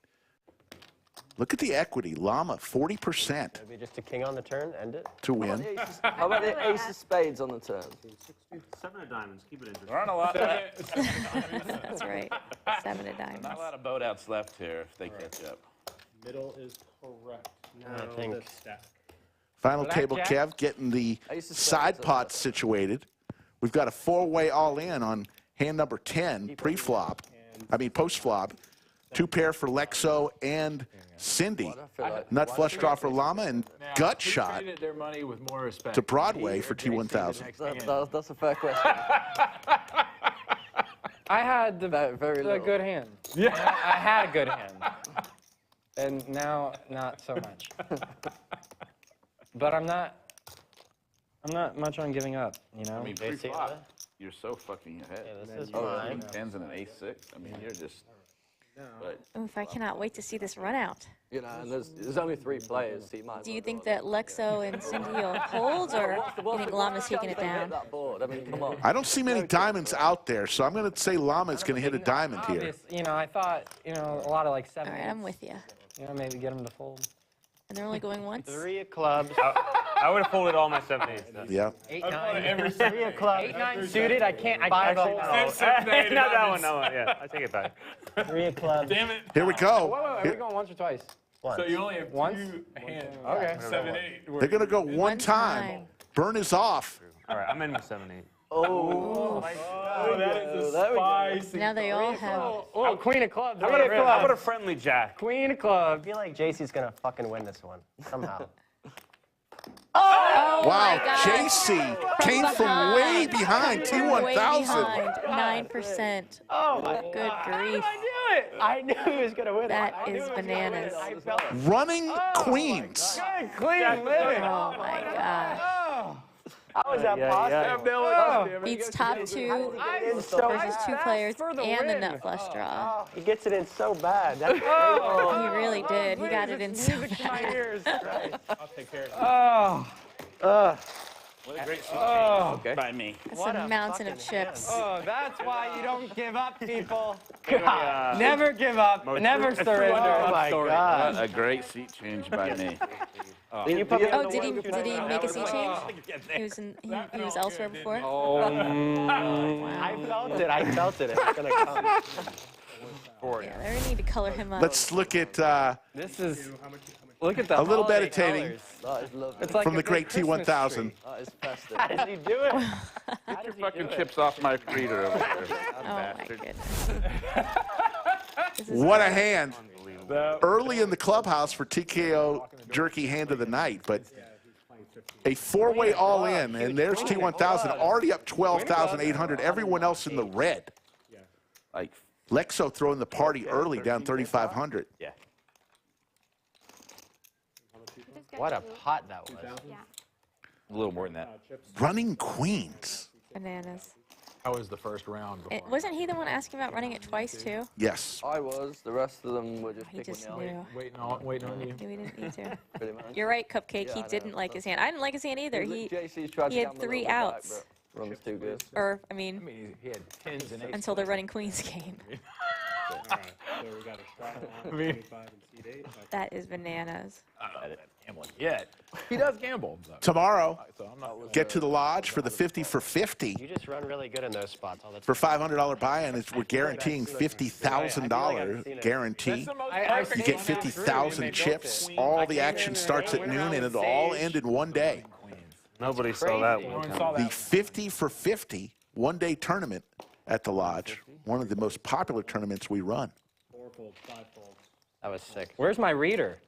[SPEAKER 4] look at the equity. Llama, 40%
[SPEAKER 6] Maybe just a king on the turn, end it.
[SPEAKER 4] to win.
[SPEAKER 2] How about the ace of spades on the turn?
[SPEAKER 8] 7 of diamonds. Keep it interesting.
[SPEAKER 3] There aren't a lot.
[SPEAKER 5] That's right. 7 of diamonds.
[SPEAKER 3] Not a lot of boat outs left here if they catch up.
[SPEAKER 1] Middle is correct. Now
[SPEAKER 6] I think-
[SPEAKER 1] the stack.
[SPEAKER 4] Final
[SPEAKER 6] Black
[SPEAKER 4] table,
[SPEAKER 6] Jack.
[SPEAKER 4] Kev, getting the
[SPEAKER 2] Ace of
[SPEAKER 4] side
[SPEAKER 2] spades,
[SPEAKER 4] pots situated. We've got a four-way all-in on hand number 10, pre-flop. I mean, post-flop. Two pair for Lexo and Cindy. Nut flush draw for Llama and gut shot
[SPEAKER 10] Treated their money with more respect.
[SPEAKER 4] to Broadway for T1000.
[SPEAKER 2] That's a fair question.
[SPEAKER 6] I had the
[SPEAKER 2] Very little.
[SPEAKER 6] good hand. Yeah. I had a good hand. And now, not so much. But I'm not much on giving up, you know?
[SPEAKER 3] I mean, pre-flop, you're so fucking ahead.
[SPEAKER 6] Yeah, this is
[SPEAKER 3] Oh,
[SPEAKER 6] fine.
[SPEAKER 3] tens and an ace six. I mean, you're just. But
[SPEAKER 5] Oof, I cannot wait to see this run out.
[SPEAKER 2] You know, and there's only 3 players, so you might.
[SPEAKER 5] Do you think that Lexo and Cindy will hold, or you think Llama's taking it down?
[SPEAKER 2] That board. I mean, come on.
[SPEAKER 4] I don't see many diamonds out there, so I'm going to say Llama's going to hit a diamond here.
[SPEAKER 6] Obvious, you know, I thought, you know, a lot of like
[SPEAKER 5] All
[SPEAKER 6] 7.
[SPEAKER 5] right, I'm with you.
[SPEAKER 6] You know, maybe get them to fold.
[SPEAKER 5] And they're only going once?
[SPEAKER 6] 3 of clubs.
[SPEAKER 8] I would have folded all my 7 8s.
[SPEAKER 4] Yeah.
[SPEAKER 6] 8 9. 3 of clubs. 8 9 suited. I can't. I
[SPEAKER 10] 5
[SPEAKER 6] fold.
[SPEAKER 8] Not that one. No, yeah, I take it back.
[SPEAKER 6] 3 of clubs.
[SPEAKER 10] Damn it.
[SPEAKER 4] Here we go.
[SPEAKER 6] Wait, are we going once or twice? Once.
[SPEAKER 10] So you only have
[SPEAKER 6] Once?
[SPEAKER 10] 2 hands.
[SPEAKER 6] Okay.
[SPEAKER 10] 7 8.
[SPEAKER 4] They're going to go one time. Burn is off.
[SPEAKER 8] All right, I'm in with 7 8.
[SPEAKER 10] Oh, that is a spicy.
[SPEAKER 5] Now they all have.
[SPEAKER 6] Oh, queen of clubs.
[SPEAKER 8] How about a friendly jack?
[SPEAKER 6] Queen of clubs.
[SPEAKER 11] I feel like JC's gonna fucking win this one somehow.
[SPEAKER 5] Oh
[SPEAKER 4] Wow,
[SPEAKER 5] my God.
[SPEAKER 4] JC came from way behind
[SPEAKER 5] Way
[SPEAKER 4] T1000.
[SPEAKER 5] behind, 9%.
[SPEAKER 11] Oh my
[SPEAKER 5] Good grief.
[SPEAKER 11] I knew he was gonna win.
[SPEAKER 5] That is bananas.
[SPEAKER 11] I felt it.
[SPEAKER 4] Running queens.
[SPEAKER 6] Good, clean living.
[SPEAKER 5] Oh my gosh.
[SPEAKER 11] How is that possible?
[SPEAKER 5] Beats top 2 versus 2 players and the nut flush draw.
[SPEAKER 11] He gets it in so bad. That's
[SPEAKER 5] He really did. He got it in so bad.
[SPEAKER 6] Ears.
[SPEAKER 10] I'll take care of it.
[SPEAKER 6] Oh.
[SPEAKER 3] What a great shoot change by me.
[SPEAKER 5] That's a mountain of chips.
[SPEAKER 6] Oh, that's why you don't give up, people.
[SPEAKER 8] God.
[SPEAKER 6] Never give up. Never surrender.
[SPEAKER 11] Oh my God.
[SPEAKER 3] What a great seat change by me.
[SPEAKER 11] Did you put me
[SPEAKER 5] Oh, did he make a seat change? He was elsewhere before?
[SPEAKER 11] I felt it. I felt it. It was gonna come.
[SPEAKER 5] Yeah, they need to color him up.
[SPEAKER 4] Let's look at
[SPEAKER 6] This is. Look at the
[SPEAKER 4] a little
[SPEAKER 6] holiday
[SPEAKER 4] meditating
[SPEAKER 6] colors.
[SPEAKER 2] That is lovely.
[SPEAKER 6] It's like
[SPEAKER 4] from
[SPEAKER 6] a
[SPEAKER 4] the
[SPEAKER 6] big
[SPEAKER 4] great
[SPEAKER 6] Christmas
[SPEAKER 4] T1000.
[SPEAKER 6] tree.
[SPEAKER 2] That is festive.
[SPEAKER 11] How does he do it?
[SPEAKER 3] Get your fucking chips off my reader over there.
[SPEAKER 5] Oh my goodness. This is
[SPEAKER 4] What a hand. Early in the clubhouse for TKO Jerky hand of the night, but a four-way all-in, and there's T1000 already up 12,800. Everyone else in the red.
[SPEAKER 3] Like,
[SPEAKER 4] Lexo throwing the party early, down 3,500.
[SPEAKER 9] Yeah.
[SPEAKER 11] What a pot that was.
[SPEAKER 9] A little more than that.
[SPEAKER 4] Running queens.
[SPEAKER 5] bananas.
[SPEAKER 10] That was the first round.
[SPEAKER 5] Wasn't he the one asking about running it twice, too?
[SPEAKER 4] Yes.
[SPEAKER 2] I was. The rest of them were just
[SPEAKER 5] He
[SPEAKER 2] picking
[SPEAKER 5] just
[SPEAKER 2] me
[SPEAKER 5] knew.
[SPEAKER 10] Waiting on you.
[SPEAKER 5] We didn't need to.
[SPEAKER 2] pretty much.
[SPEAKER 5] You're right, Cupcake.
[SPEAKER 2] Yeah,
[SPEAKER 5] He
[SPEAKER 2] I know,
[SPEAKER 5] didn't like
[SPEAKER 2] but-
[SPEAKER 5] his hand. I didn't like his hand either.
[SPEAKER 2] JC's tried
[SPEAKER 5] He
[SPEAKER 2] to
[SPEAKER 5] had
[SPEAKER 2] gamble a
[SPEAKER 5] 3
[SPEAKER 2] little bit back,
[SPEAKER 5] outs.
[SPEAKER 2] but runs too good.
[SPEAKER 5] Or, I mean,
[SPEAKER 10] He had tens and eights.
[SPEAKER 5] until the running queens came.
[SPEAKER 1] All right, so we got a straddle on 25 and seat 8.
[SPEAKER 5] That is bananas.
[SPEAKER 10] Gambling yet. He does gamble. So.
[SPEAKER 4] Tomorrow,
[SPEAKER 10] So I'm not
[SPEAKER 4] get to the lodge for the 50 for 50.
[SPEAKER 11] You just run really good in those spots all the time.
[SPEAKER 4] For $500 buy-in, we're guaranteeing $50,000 guarantee. You get 50,000 chips. All the action starts at noon, and it'll all end in one day.
[SPEAKER 8] Nobody saw that one.
[SPEAKER 4] The 50 for 50 one-day tournament at the lodge, one of the most popular tournaments we run.
[SPEAKER 1] 4-fold, 5-fold.
[SPEAKER 11] That was sick. Where's my reader?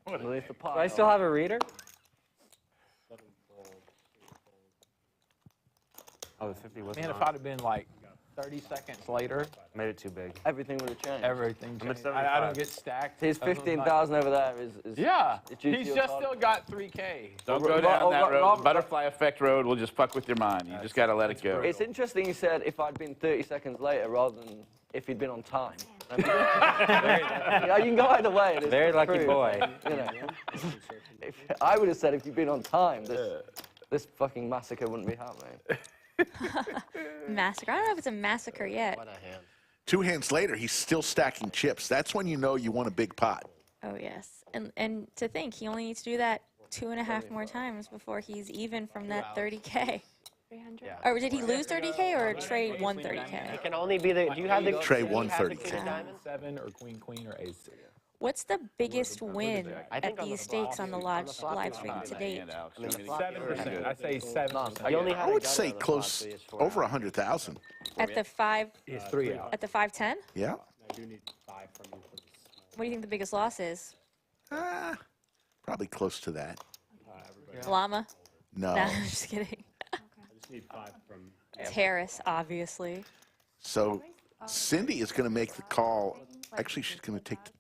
[SPEAKER 2] Release the
[SPEAKER 11] Do
[SPEAKER 2] pot.
[SPEAKER 11] I still have a reader?
[SPEAKER 1] 7-fold, 8-fold.
[SPEAKER 8] Oh, the 50 wasn't
[SPEAKER 10] Man, if
[SPEAKER 8] on.
[SPEAKER 10] I'd have been like 30 seconds later,
[SPEAKER 8] Made it too big.
[SPEAKER 2] Everything would have changed.
[SPEAKER 10] everything
[SPEAKER 8] I'm at
[SPEAKER 10] changed. I don't
[SPEAKER 8] 75.
[SPEAKER 10] get stacked.
[SPEAKER 2] His
[SPEAKER 10] I was
[SPEAKER 2] 15,000 over there is
[SPEAKER 10] Yeah,
[SPEAKER 2] it's due to
[SPEAKER 10] he's
[SPEAKER 2] your
[SPEAKER 10] just
[SPEAKER 2] card.
[SPEAKER 10] still got 3K.
[SPEAKER 3] Don't go down that road. The butterfly effect road will just fuck with your mind. You just got to let it go.
[SPEAKER 2] It's interesting you said if I'd been 30 seconds later rather than if he'd been on time. Yeah, you can go either way. and it's
[SPEAKER 11] Very lucky
[SPEAKER 2] true.
[SPEAKER 11] boy.
[SPEAKER 2] You know, I would have said if you'd been on time, this fucking massacre wouldn't be happening.
[SPEAKER 5] Massacre. I don't know if it's a massacre yet.
[SPEAKER 11] What a hand.
[SPEAKER 4] 2 hands later, he's still stacking chips. That's when you know you won a big pot.
[SPEAKER 5] Oh, yes. And to think, he only needs to do that 2.5 more times before he's even from that 30K.
[SPEAKER 7] 300.
[SPEAKER 5] Or did he lose 30K or Trey won
[SPEAKER 11] It
[SPEAKER 5] 30K?
[SPEAKER 11] can only be the. Do you have the?
[SPEAKER 4] Trey
[SPEAKER 11] do you
[SPEAKER 4] won
[SPEAKER 11] have the
[SPEAKER 4] 30K.
[SPEAKER 11] queen of diamonds?
[SPEAKER 10] 7 or queen or ace.
[SPEAKER 5] What's the biggest win
[SPEAKER 11] I
[SPEAKER 5] at
[SPEAKER 11] think on the
[SPEAKER 5] these stakes on the
[SPEAKER 11] flop-
[SPEAKER 5] lodge
[SPEAKER 11] on the
[SPEAKER 5] live
[SPEAKER 11] flop
[SPEAKER 5] stream
[SPEAKER 11] it's
[SPEAKER 5] to
[SPEAKER 11] not
[SPEAKER 5] date?
[SPEAKER 11] I mean, the flop
[SPEAKER 10] 7%. I say 7%.
[SPEAKER 11] You only
[SPEAKER 4] I
[SPEAKER 11] had a
[SPEAKER 4] would
[SPEAKER 11] gutter
[SPEAKER 4] say
[SPEAKER 11] on the flop,
[SPEAKER 4] close,
[SPEAKER 11] so it's 4
[SPEAKER 4] over
[SPEAKER 11] out.
[SPEAKER 4] 100,000.
[SPEAKER 5] At the 5,
[SPEAKER 10] He's 3 out.
[SPEAKER 5] at the 510?
[SPEAKER 4] Yeah.
[SPEAKER 1] I do need 5 from you for this.
[SPEAKER 5] What do you think the biggest loss is?
[SPEAKER 4] Probably close to that.
[SPEAKER 1] Everybody.
[SPEAKER 5] Llama?
[SPEAKER 4] No.
[SPEAKER 5] Nah, I'm just kidding.
[SPEAKER 1] I just need 5 from.
[SPEAKER 5] Terrace, obviously.
[SPEAKER 4] So Cindy is going to make the call. Actually, she's going to take the...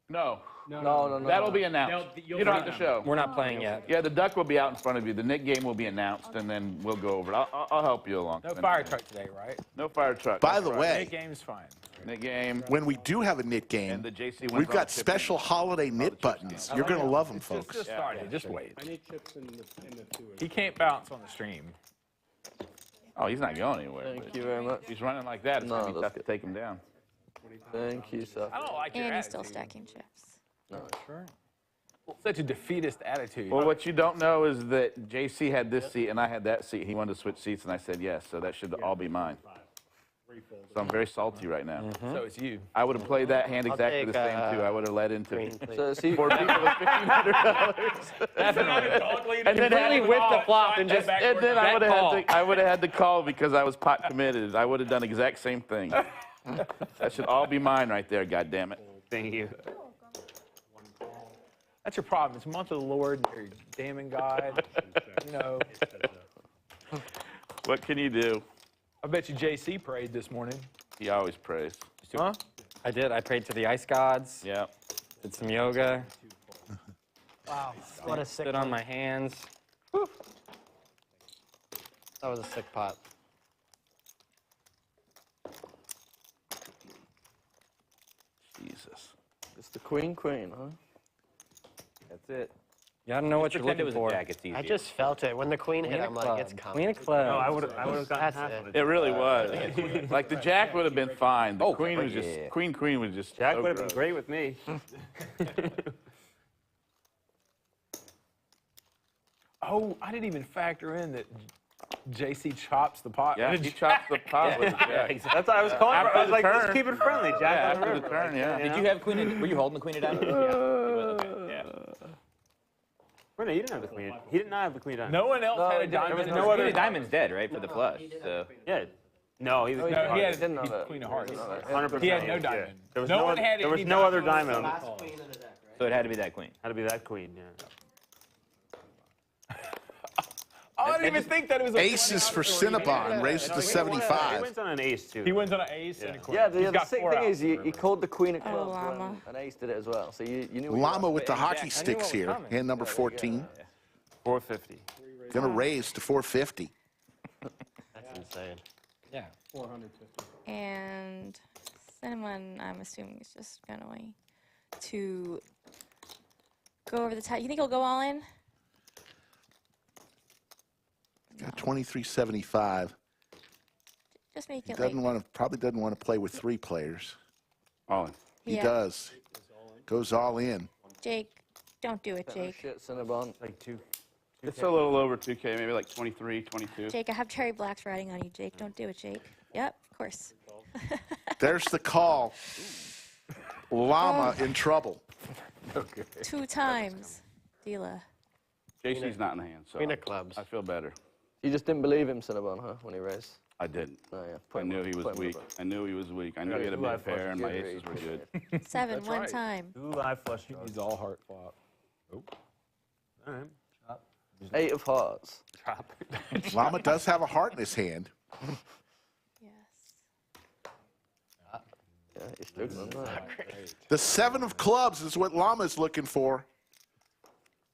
[SPEAKER 3] No.
[SPEAKER 2] No.
[SPEAKER 3] That'll be announced.
[SPEAKER 1] You'll
[SPEAKER 3] You don't
[SPEAKER 1] see
[SPEAKER 3] have to
[SPEAKER 1] them.
[SPEAKER 3] show.
[SPEAKER 11] We're not playing yet.
[SPEAKER 3] Yeah, the duck will be out in front of you. The Nik game will be announced, and then we'll go over it. I'll help you along.
[SPEAKER 10] No fire truck today, right?
[SPEAKER 3] No fire truck.
[SPEAKER 4] By
[SPEAKER 3] That's
[SPEAKER 4] the
[SPEAKER 3] right.
[SPEAKER 4] way,
[SPEAKER 10] Big game's fine.
[SPEAKER 3] Nik game.
[SPEAKER 4] when we do have a knit
[SPEAKER 3] And
[SPEAKER 4] game,
[SPEAKER 3] the JC one's
[SPEAKER 4] we've
[SPEAKER 3] on
[SPEAKER 4] got
[SPEAKER 3] the chip
[SPEAKER 4] special
[SPEAKER 3] in.
[SPEAKER 4] holiday knit buttons. You're going to love them,
[SPEAKER 10] Just
[SPEAKER 4] folks.
[SPEAKER 10] started. Just wait.
[SPEAKER 1] I need chips in the 2.
[SPEAKER 10] He can't bounce on the stream.
[SPEAKER 3] Oh, he's not going anywhere.
[SPEAKER 2] Thank
[SPEAKER 3] but
[SPEAKER 2] you very much.
[SPEAKER 3] If he's running like that, it's
[SPEAKER 2] No,
[SPEAKER 3] going to be
[SPEAKER 2] that's
[SPEAKER 3] tough to take him down.
[SPEAKER 2] Thank you, sir.
[SPEAKER 10] I don't like your
[SPEAKER 5] And he's still
[SPEAKER 10] attitude.
[SPEAKER 5] stacking chips.
[SPEAKER 10] Such a defeatist attitude.
[SPEAKER 3] Well, what you don't know is that JC had this seat and I had that seat. He wanted to switch seats, and I said yes, so that should all be mine.
[SPEAKER 1] 3-fold.
[SPEAKER 3] So I'm very salty right now.
[SPEAKER 10] So it's you.
[SPEAKER 3] I would have played that hand
[SPEAKER 11] I'll
[SPEAKER 3] exactly the
[SPEAKER 11] take,
[SPEAKER 3] same, too. I would have led into
[SPEAKER 11] Green,
[SPEAKER 3] it.
[SPEAKER 11] please.
[SPEAKER 2] So see,
[SPEAKER 3] For people with $1,500.
[SPEAKER 10] And
[SPEAKER 3] then
[SPEAKER 11] Completely whip the flop and just.
[SPEAKER 3] And then I
[SPEAKER 11] Bet
[SPEAKER 3] would have had to call because I was pot committed. I would have done the exact same thing. That should all be mine right there, goddammit.
[SPEAKER 8] Thank you.
[SPEAKER 10] That's your problem. It's month of the Lord. You're damning God. You know.
[SPEAKER 3] What can you do?
[SPEAKER 10] I bet you JC prayed this morning.
[SPEAKER 3] He always prays.
[SPEAKER 10] Huh?
[SPEAKER 11] I did. I prayed to the ice gods.
[SPEAKER 3] Yeah.
[SPEAKER 11] Did some yoga.
[SPEAKER 6] Wow. What a sick
[SPEAKER 11] Stood on my hands.
[SPEAKER 6] That was a sick pot.
[SPEAKER 3] Jesus.
[SPEAKER 2] it's the queen, huh?
[SPEAKER 3] That's it.
[SPEAKER 11] You gotta know what you're
[SPEAKER 9] Pretend it
[SPEAKER 11] looking
[SPEAKER 9] was
[SPEAKER 11] for.
[SPEAKER 9] a jack. It's easy.
[SPEAKER 6] I just felt it. When the queen hit,
[SPEAKER 11] Queen
[SPEAKER 6] I'm
[SPEAKER 11] of
[SPEAKER 6] like, it's
[SPEAKER 11] clubs.
[SPEAKER 6] coming.
[SPEAKER 11] Queen of clubs.
[SPEAKER 8] No, I would have gotten
[SPEAKER 6] That's
[SPEAKER 8] half
[SPEAKER 6] it.
[SPEAKER 8] of it.
[SPEAKER 3] It really was. Like the jack would have been fine. The
[SPEAKER 9] Oh,
[SPEAKER 3] queen was
[SPEAKER 9] yeah.
[SPEAKER 3] just queen was just
[SPEAKER 8] Jack
[SPEAKER 3] so
[SPEAKER 8] would have been
[SPEAKER 3] gross.
[SPEAKER 8] great with me.
[SPEAKER 10] Oh, I didn't even factor in that JC chops the pot.
[SPEAKER 3] Yeah, he chopped the pot with the jack.
[SPEAKER 8] That's what I was calling for.
[SPEAKER 3] After
[SPEAKER 8] I was
[SPEAKER 3] the
[SPEAKER 8] like, let's
[SPEAKER 3] turn.
[SPEAKER 8] keep it friendly. Jack
[SPEAKER 3] Yeah,
[SPEAKER 8] on the
[SPEAKER 3] after the
[SPEAKER 8] river.
[SPEAKER 3] turn, yeah.
[SPEAKER 9] Did you have queen? Were you holding the queen of diamonds? Yeah. Okay. Yeah.
[SPEAKER 8] Wait, no, you didn't have the queen. He did not have the queen of diamonds.
[SPEAKER 10] No one else had a
[SPEAKER 8] there was
[SPEAKER 10] diamond.
[SPEAKER 8] no
[SPEAKER 9] Queen
[SPEAKER 8] other
[SPEAKER 9] of diamonds dead, right, for the flush. So
[SPEAKER 8] Yeah. No, he was.
[SPEAKER 10] No, he had
[SPEAKER 2] didn't have it.
[SPEAKER 10] queen of hearts.
[SPEAKER 8] 100%.
[SPEAKER 10] He had no
[SPEAKER 8] yeah.
[SPEAKER 10] diamond.
[SPEAKER 8] There was
[SPEAKER 10] No
[SPEAKER 8] no,
[SPEAKER 10] one
[SPEAKER 8] other,
[SPEAKER 10] had
[SPEAKER 8] there was
[SPEAKER 10] any
[SPEAKER 8] no other
[SPEAKER 10] diamond.
[SPEAKER 8] diamond.
[SPEAKER 9] so it had to be that queen.
[SPEAKER 8] Had to be that queen, yeah.
[SPEAKER 10] Oh, I didn't even think that it was a
[SPEAKER 4] Aces for Cinnabon, raised to
[SPEAKER 8] He
[SPEAKER 4] 75.
[SPEAKER 8] wins on an ace, too.
[SPEAKER 10] He wins on an ace and a queen.
[SPEAKER 2] Yeah,
[SPEAKER 10] He's
[SPEAKER 2] the
[SPEAKER 10] got
[SPEAKER 2] sick
[SPEAKER 10] 4
[SPEAKER 2] thing
[SPEAKER 10] out.
[SPEAKER 2] is you called the queen of clubs
[SPEAKER 5] Llama.
[SPEAKER 2] and Ace did it as well. So you knew what you
[SPEAKER 4] Llama
[SPEAKER 2] were
[SPEAKER 4] with the
[SPEAKER 2] after.
[SPEAKER 4] hockey sticks here, hand number 14.
[SPEAKER 8] 450.
[SPEAKER 4] Going to raise to 450.
[SPEAKER 6] That's insane.
[SPEAKER 11] Yeah.
[SPEAKER 1] 450.
[SPEAKER 5] And Cinnamon, I'm assuming, is just going to go over the top. You think he'll go all in?
[SPEAKER 4] Got 2375.
[SPEAKER 5] Just make
[SPEAKER 4] He
[SPEAKER 5] it
[SPEAKER 4] doesn't
[SPEAKER 5] like.
[SPEAKER 4] want to, probably doesn't want to play with 3 players.
[SPEAKER 3] Oh,
[SPEAKER 4] He
[SPEAKER 5] Yeah.
[SPEAKER 4] does. Goes all in.
[SPEAKER 5] Jake, don't do it, Jake.
[SPEAKER 2] Shit, Cinnabon.
[SPEAKER 8] Like 2.
[SPEAKER 3] it's a little over 2K, maybe like 23, 22.
[SPEAKER 5] Jake, I have cherry blacks riding on you, Jake. Don't do it, Jake. Yep, of course.
[SPEAKER 4] There's the call. Llama in trouble.
[SPEAKER 5] 2 times. Dila.
[SPEAKER 3] JC's not in the hand, so
[SPEAKER 11] Queen of clubs.
[SPEAKER 3] I feel better.
[SPEAKER 2] You just didn't believe him, Cinnabon, huh, when he raised?
[SPEAKER 3] I didn't.
[SPEAKER 2] Oh, yeah.
[SPEAKER 3] I knew he was weak. I knew he was weak. I knew he had a big pair, and my aces were good.
[SPEAKER 5] 7, one time.
[SPEAKER 10] 2 live flush draws. He's all heart flop. Oh.
[SPEAKER 8] All right.
[SPEAKER 2] 8 of hearts.
[SPEAKER 8] Drop.
[SPEAKER 4] Llama does have a heart in his hand.
[SPEAKER 5] Yes.
[SPEAKER 2] Yeah, he's struggling.
[SPEAKER 4] The 7 of clubs is what Llama's looking for.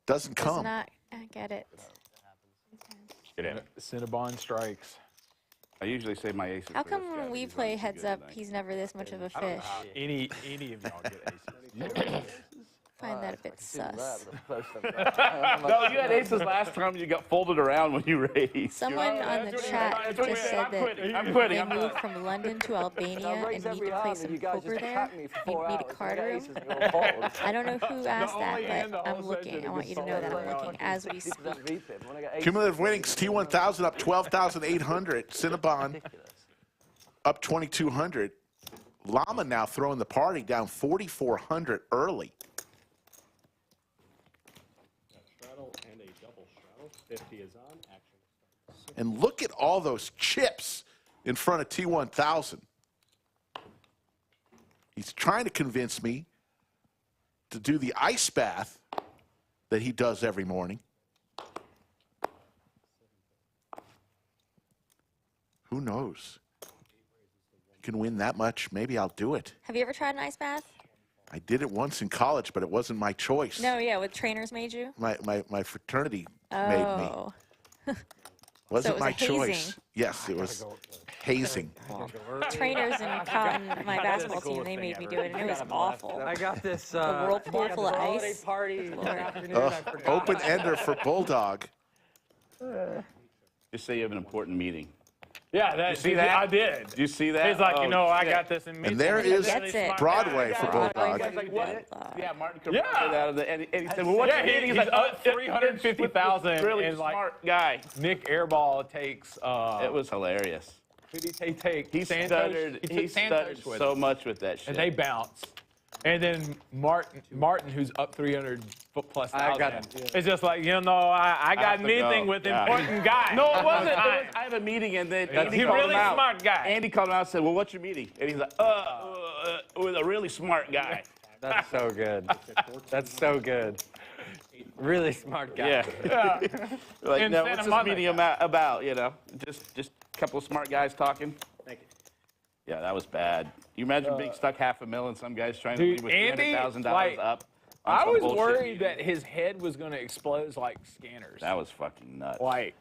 [SPEAKER 4] Doesn't
[SPEAKER 5] Does
[SPEAKER 4] come.
[SPEAKER 5] not get it.
[SPEAKER 3] Get in.
[SPEAKER 10] Cinnabon strikes.
[SPEAKER 3] I usually say my aces.
[SPEAKER 5] How
[SPEAKER 3] for this
[SPEAKER 5] come
[SPEAKER 3] guy.
[SPEAKER 5] when we
[SPEAKER 3] He's
[SPEAKER 5] play
[SPEAKER 3] running too
[SPEAKER 5] heads
[SPEAKER 3] good
[SPEAKER 5] up,
[SPEAKER 3] tonight.
[SPEAKER 5] he's never this much of a fish?
[SPEAKER 10] Any of y'all get aces.
[SPEAKER 5] Find that a bit sus.
[SPEAKER 3] No, you had aces last time. You got folded around when you raised.
[SPEAKER 5] Someone on the chat just said that
[SPEAKER 3] I'm quitting.
[SPEAKER 5] they
[SPEAKER 3] I'm
[SPEAKER 5] moved
[SPEAKER 3] done.
[SPEAKER 5] from London to Albania and need to play some poker there. Need me to card room.
[SPEAKER 2] I
[SPEAKER 5] I don't know who asked that, but I'm looking. I want you to know that I'm looking as we speak.
[SPEAKER 4] Cumulative winnings, T1000 up 12,800. Cinnabon up 2,200. Llama now throwing the party down 4,400 early.
[SPEAKER 1] Straddle and a double straddle. 50 is on. Action.
[SPEAKER 4] And look at all those chips in front of T1000. He's trying to convince me to do the ice bath that he does every morning. Who knows? Can win that much, maybe I'll do it.
[SPEAKER 5] Have you ever tried an ice bath?
[SPEAKER 4] I did it once in college, but it wasn't my choice.
[SPEAKER 5] No, yeah, with trainers made you?
[SPEAKER 4] My fraternity made me.
[SPEAKER 5] Oh.
[SPEAKER 4] Wasn't
[SPEAKER 5] it was
[SPEAKER 4] my
[SPEAKER 5] a hazing.
[SPEAKER 4] choice. Yes, it was hazing.
[SPEAKER 5] Trainers in my basketball team, they made me do it, and it was awful.
[SPEAKER 6] I got this.
[SPEAKER 5] A whirlpool full of ice.
[SPEAKER 6] Party
[SPEAKER 5] Lord.
[SPEAKER 6] afternoon.
[SPEAKER 4] Open ender for Bulldog.
[SPEAKER 3] Just say you have an important meeting.
[SPEAKER 10] Yeah, that,
[SPEAKER 3] see that?
[SPEAKER 10] I did.
[SPEAKER 3] Did you see that?
[SPEAKER 10] He's like,
[SPEAKER 3] Oh,
[SPEAKER 10] you know, I
[SPEAKER 3] shit.
[SPEAKER 10] got this in me.
[SPEAKER 4] And there is
[SPEAKER 5] Gets it.
[SPEAKER 4] Broadway for Bulldog.
[SPEAKER 3] He's like, what? Yeah, Martin could
[SPEAKER 10] Yeah.
[SPEAKER 3] that out of the, and he said, well, what's
[SPEAKER 10] Yeah,
[SPEAKER 3] your meeting?
[SPEAKER 10] he's
[SPEAKER 3] like,
[SPEAKER 10] up 350,000
[SPEAKER 3] really
[SPEAKER 10] and like
[SPEAKER 3] smart guy.
[SPEAKER 10] Nik Airball takes.
[SPEAKER 3] It was hilarious.
[SPEAKER 10] Who did he take?
[SPEAKER 3] He
[SPEAKER 10] Santos?
[SPEAKER 3] stuttered.
[SPEAKER 10] He
[SPEAKER 3] He
[SPEAKER 10] took Santos
[SPEAKER 3] stuttered
[SPEAKER 10] with
[SPEAKER 3] so
[SPEAKER 10] him.
[SPEAKER 3] much with that shit.
[SPEAKER 10] And they bounced. And then Martin, who's up 300 plus thousand, it's just like, you know, I got
[SPEAKER 3] to
[SPEAKER 10] meeting
[SPEAKER 3] go.
[SPEAKER 10] with
[SPEAKER 3] Yeah.
[SPEAKER 10] important guys.
[SPEAKER 3] No, it wasn't. I have a meeting, and then Andy
[SPEAKER 10] He's a
[SPEAKER 3] called
[SPEAKER 10] really
[SPEAKER 3] him out.
[SPEAKER 10] smart guy.
[SPEAKER 3] Andy called him out and said, well, what's your meeting? And he's like, with a really smart guy.
[SPEAKER 6] That's so good. That's so good. Really smart guy.
[SPEAKER 3] Yeah. Like,
[SPEAKER 10] In
[SPEAKER 3] no,
[SPEAKER 10] Santa
[SPEAKER 3] what's this
[SPEAKER 10] Monica.
[SPEAKER 3] meeting about, you know? Just a couple of smart guys talking.
[SPEAKER 1] Thank you.
[SPEAKER 3] Yeah, that was bad. You imagine being stuck $500,000 and some guys trying to
[SPEAKER 10] Dude,
[SPEAKER 3] leave with
[SPEAKER 10] Andy,
[SPEAKER 3] $300,000
[SPEAKER 10] like,
[SPEAKER 3] up. on
[SPEAKER 10] I
[SPEAKER 3] some
[SPEAKER 10] was
[SPEAKER 3] bullshit
[SPEAKER 10] worried
[SPEAKER 3] meeting.
[SPEAKER 10] that his head was going to explode like scanners.
[SPEAKER 3] That was fucking nuts.
[SPEAKER 10] Like,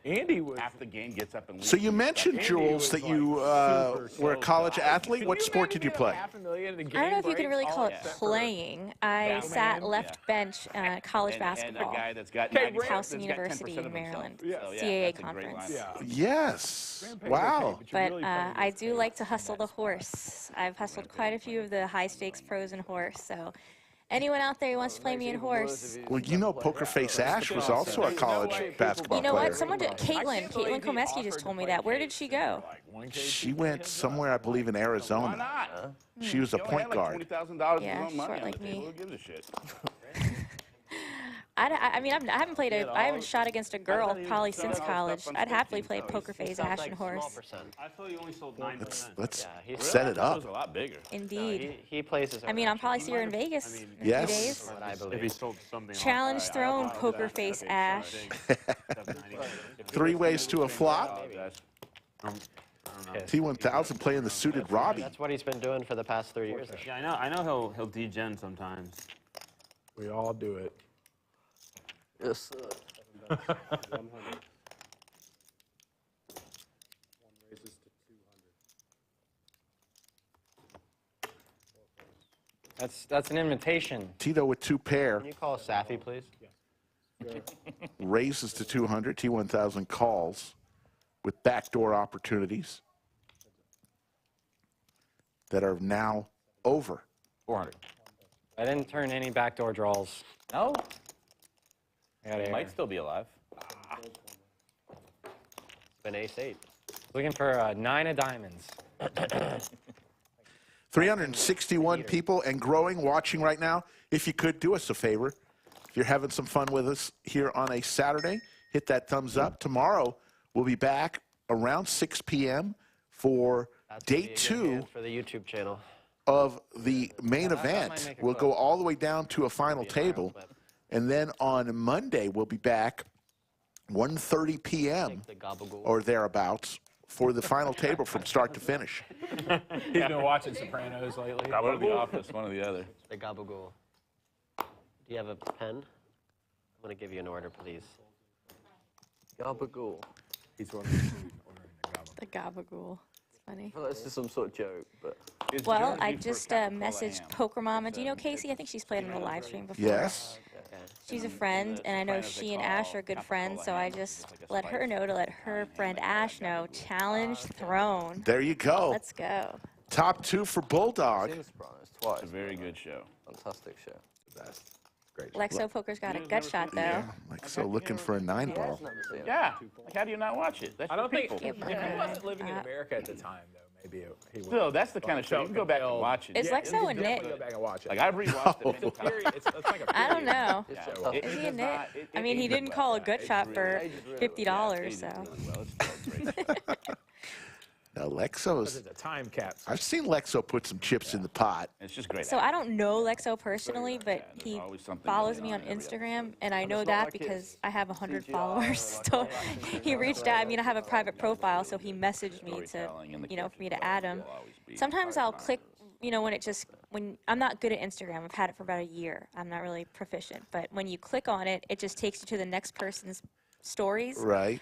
[SPEAKER 10] Andy was.
[SPEAKER 3] Half the game gets up and leaves.
[SPEAKER 4] So you mentioned,
[SPEAKER 10] Andy
[SPEAKER 4] Jules,
[SPEAKER 10] was,
[SPEAKER 4] that you were a college athlete. What sport did you play?
[SPEAKER 5] I don't know if you can really call it playing. I sat left bench college
[SPEAKER 3] and
[SPEAKER 5] basketball.
[SPEAKER 3] a guy that's got
[SPEAKER 5] at
[SPEAKER 3] 90%
[SPEAKER 5] Towson
[SPEAKER 3] that's got
[SPEAKER 5] University
[SPEAKER 3] 10%
[SPEAKER 5] in
[SPEAKER 3] of
[SPEAKER 5] Maryland,
[SPEAKER 3] himself. So, yeah,
[SPEAKER 5] CAA
[SPEAKER 3] that's a great
[SPEAKER 5] conference.
[SPEAKER 3] lineup.
[SPEAKER 4] Yes. Wow.
[SPEAKER 5] But I do like to hustle the horse. I've hustled quite a few of the high stakes pros in horse. So anyone out there who wants to play me in horse,
[SPEAKER 4] Well, you know, Poker Face Ash was also a college basketball
[SPEAKER 5] you know
[SPEAKER 4] player.
[SPEAKER 5] what? Someone did. Caitlin Komeski just told me that. Where did she go?
[SPEAKER 4] She went somewhere, I believe, in
[SPEAKER 3] Why
[SPEAKER 4] Arizona.
[SPEAKER 3] not?
[SPEAKER 4] She was a
[SPEAKER 3] He only
[SPEAKER 4] point
[SPEAKER 3] had like
[SPEAKER 4] guard.
[SPEAKER 3] $20,000
[SPEAKER 5] Yeah,
[SPEAKER 3] of his own money
[SPEAKER 5] short
[SPEAKER 3] on
[SPEAKER 5] like
[SPEAKER 3] the table.
[SPEAKER 5] me.
[SPEAKER 3] Who gives a shit?
[SPEAKER 5] I mean, I haven't played I haven't shot against a girl probably since college. I'd happily play Poker Face Ash and horse.
[SPEAKER 8] I thought you only sold 9%.
[SPEAKER 4] Let's
[SPEAKER 11] Yeah,
[SPEAKER 4] set it
[SPEAKER 3] That
[SPEAKER 4] up.
[SPEAKER 3] was a lot bigger.
[SPEAKER 5] Indeed.
[SPEAKER 11] he plays his own.
[SPEAKER 5] I mean, I'll probably see her in Vegas in a few
[SPEAKER 4] Yes.
[SPEAKER 5] days.
[SPEAKER 11] what I
[SPEAKER 8] If he
[SPEAKER 11] believe.
[SPEAKER 8] sold something
[SPEAKER 5] Challenge thrown, Poker Face Ash.
[SPEAKER 4] 3 ways to a flop.
[SPEAKER 8] I don't know.
[SPEAKER 4] T1000 playing the suited Robbie.
[SPEAKER 11] That's what he's been doing for the past 3 years.
[SPEAKER 8] Yeah, I know he'll degen sometimes.
[SPEAKER 10] We all do it.
[SPEAKER 2] Yes.
[SPEAKER 1] 100. One raises to 200.
[SPEAKER 6] That's an invitation.
[SPEAKER 4] Tito with 2 pair.
[SPEAKER 11] Can you call Safi, please?
[SPEAKER 4] Raises to 200. T1000 calls with backdoor opportunities. that are now over.
[SPEAKER 9] 400.
[SPEAKER 6] I didn't turn any backdoor draws.
[SPEAKER 9] No.
[SPEAKER 6] I got
[SPEAKER 9] It
[SPEAKER 6] air.
[SPEAKER 9] might still be alive.
[SPEAKER 11] It's been ace-8.
[SPEAKER 6] Looking for 9 of diamonds.
[SPEAKER 4] 361 people and growing watching right now. If you could, do us a favor. If you're having some fun with us here on a Saturday, hit that thumbs up. Tomorrow, we'll be back around 6 p.m. for day 2
[SPEAKER 11] for the YouTube channel
[SPEAKER 4] of the main event. We'll go all the way down to a final table. And then on Monday, we'll be back 1:30 p.m. or thereabouts for the final table from start to finish.
[SPEAKER 10] He's been watching Sopranos lately.
[SPEAKER 3] One of the Office, one or the other.
[SPEAKER 11] The gabagool. Do you have a pen? I'm going to give you an order, please.
[SPEAKER 2] Gabagool.
[SPEAKER 10] He's ordering
[SPEAKER 5] The gabagool. It's funny.
[SPEAKER 2] Well, this is some sort of joke, but.
[SPEAKER 5] Well, I just messaged Poker Mama. Do you know Casey? I think she's played on the live stream before.
[SPEAKER 4] Yes.
[SPEAKER 5] She's a friend, and I know she and Ash are good friends, so I just let her know to let her friend Ash know. Challenge thrown.
[SPEAKER 4] There you go.
[SPEAKER 5] Let's go.
[SPEAKER 4] Top 2 for Bulldog.
[SPEAKER 2] Twice.
[SPEAKER 3] It's a very good show.
[SPEAKER 2] Fantastic show.
[SPEAKER 10] great.
[SPEAKER 5] Lexo Poker's got a gut shot, though.
[SPEAKER 4] Yeah, like so looking for a 9-ball.
[SPEAKER 3] Yeah. Like, how do you not watch it? That's
[SPEAKER 10] I don't think
[SPEAKER 3] people.
[SPEAKER 10] if he wasn't living in America at the time, though, maybe he would.
[SPEAKER 3] Still, that's the kind of show you can go back and watch it.
[SPEAKER 5] Is Lexo a Nik?
[SPEAKER 10] Go back and watch it.
[SPEAKER 3] Like, I've rewatched it many times.
[SPEAKER 10] It's like a
[SPEAKER 5] I don't know.
[SPEAKER 3] Yeah.
[SPEAKER 5] Is he a Nik? I mean, he didn't call a gut shot for $50, so.
[SPEAKER 4] Now, Lexo's.
[SPEAKER 10] It's a time capsule.
[SPEAKER 4] I've seen Lexo put some chips in the pot.
[SPEAKER 3] It's just great.
[SPEAKER 5] So I don't know Lexo personally, but
[SPEAKER 3] there's
[SPEAKER 5] he
[SPEAKER 3] always something
[SPEAKER 5] follows
[SPEAKER 3] going
[SPEAKER 5] me
[SPEAKER 3] on
[SPEAKER 5] on
[SPEAKER 3] in every
[SPEAKER 5] Instagram, and I know that because I have 100 followers. So he reached out. I mean, I have a private profile, so he messaged me to, for me to add him. Sometimes I'll click, when I'm not good at Instagram. I've had it for about a year. I'm not really proficient, but when you click on it, it just takes you to the next person's stories.
[SPEAKER 4] Right.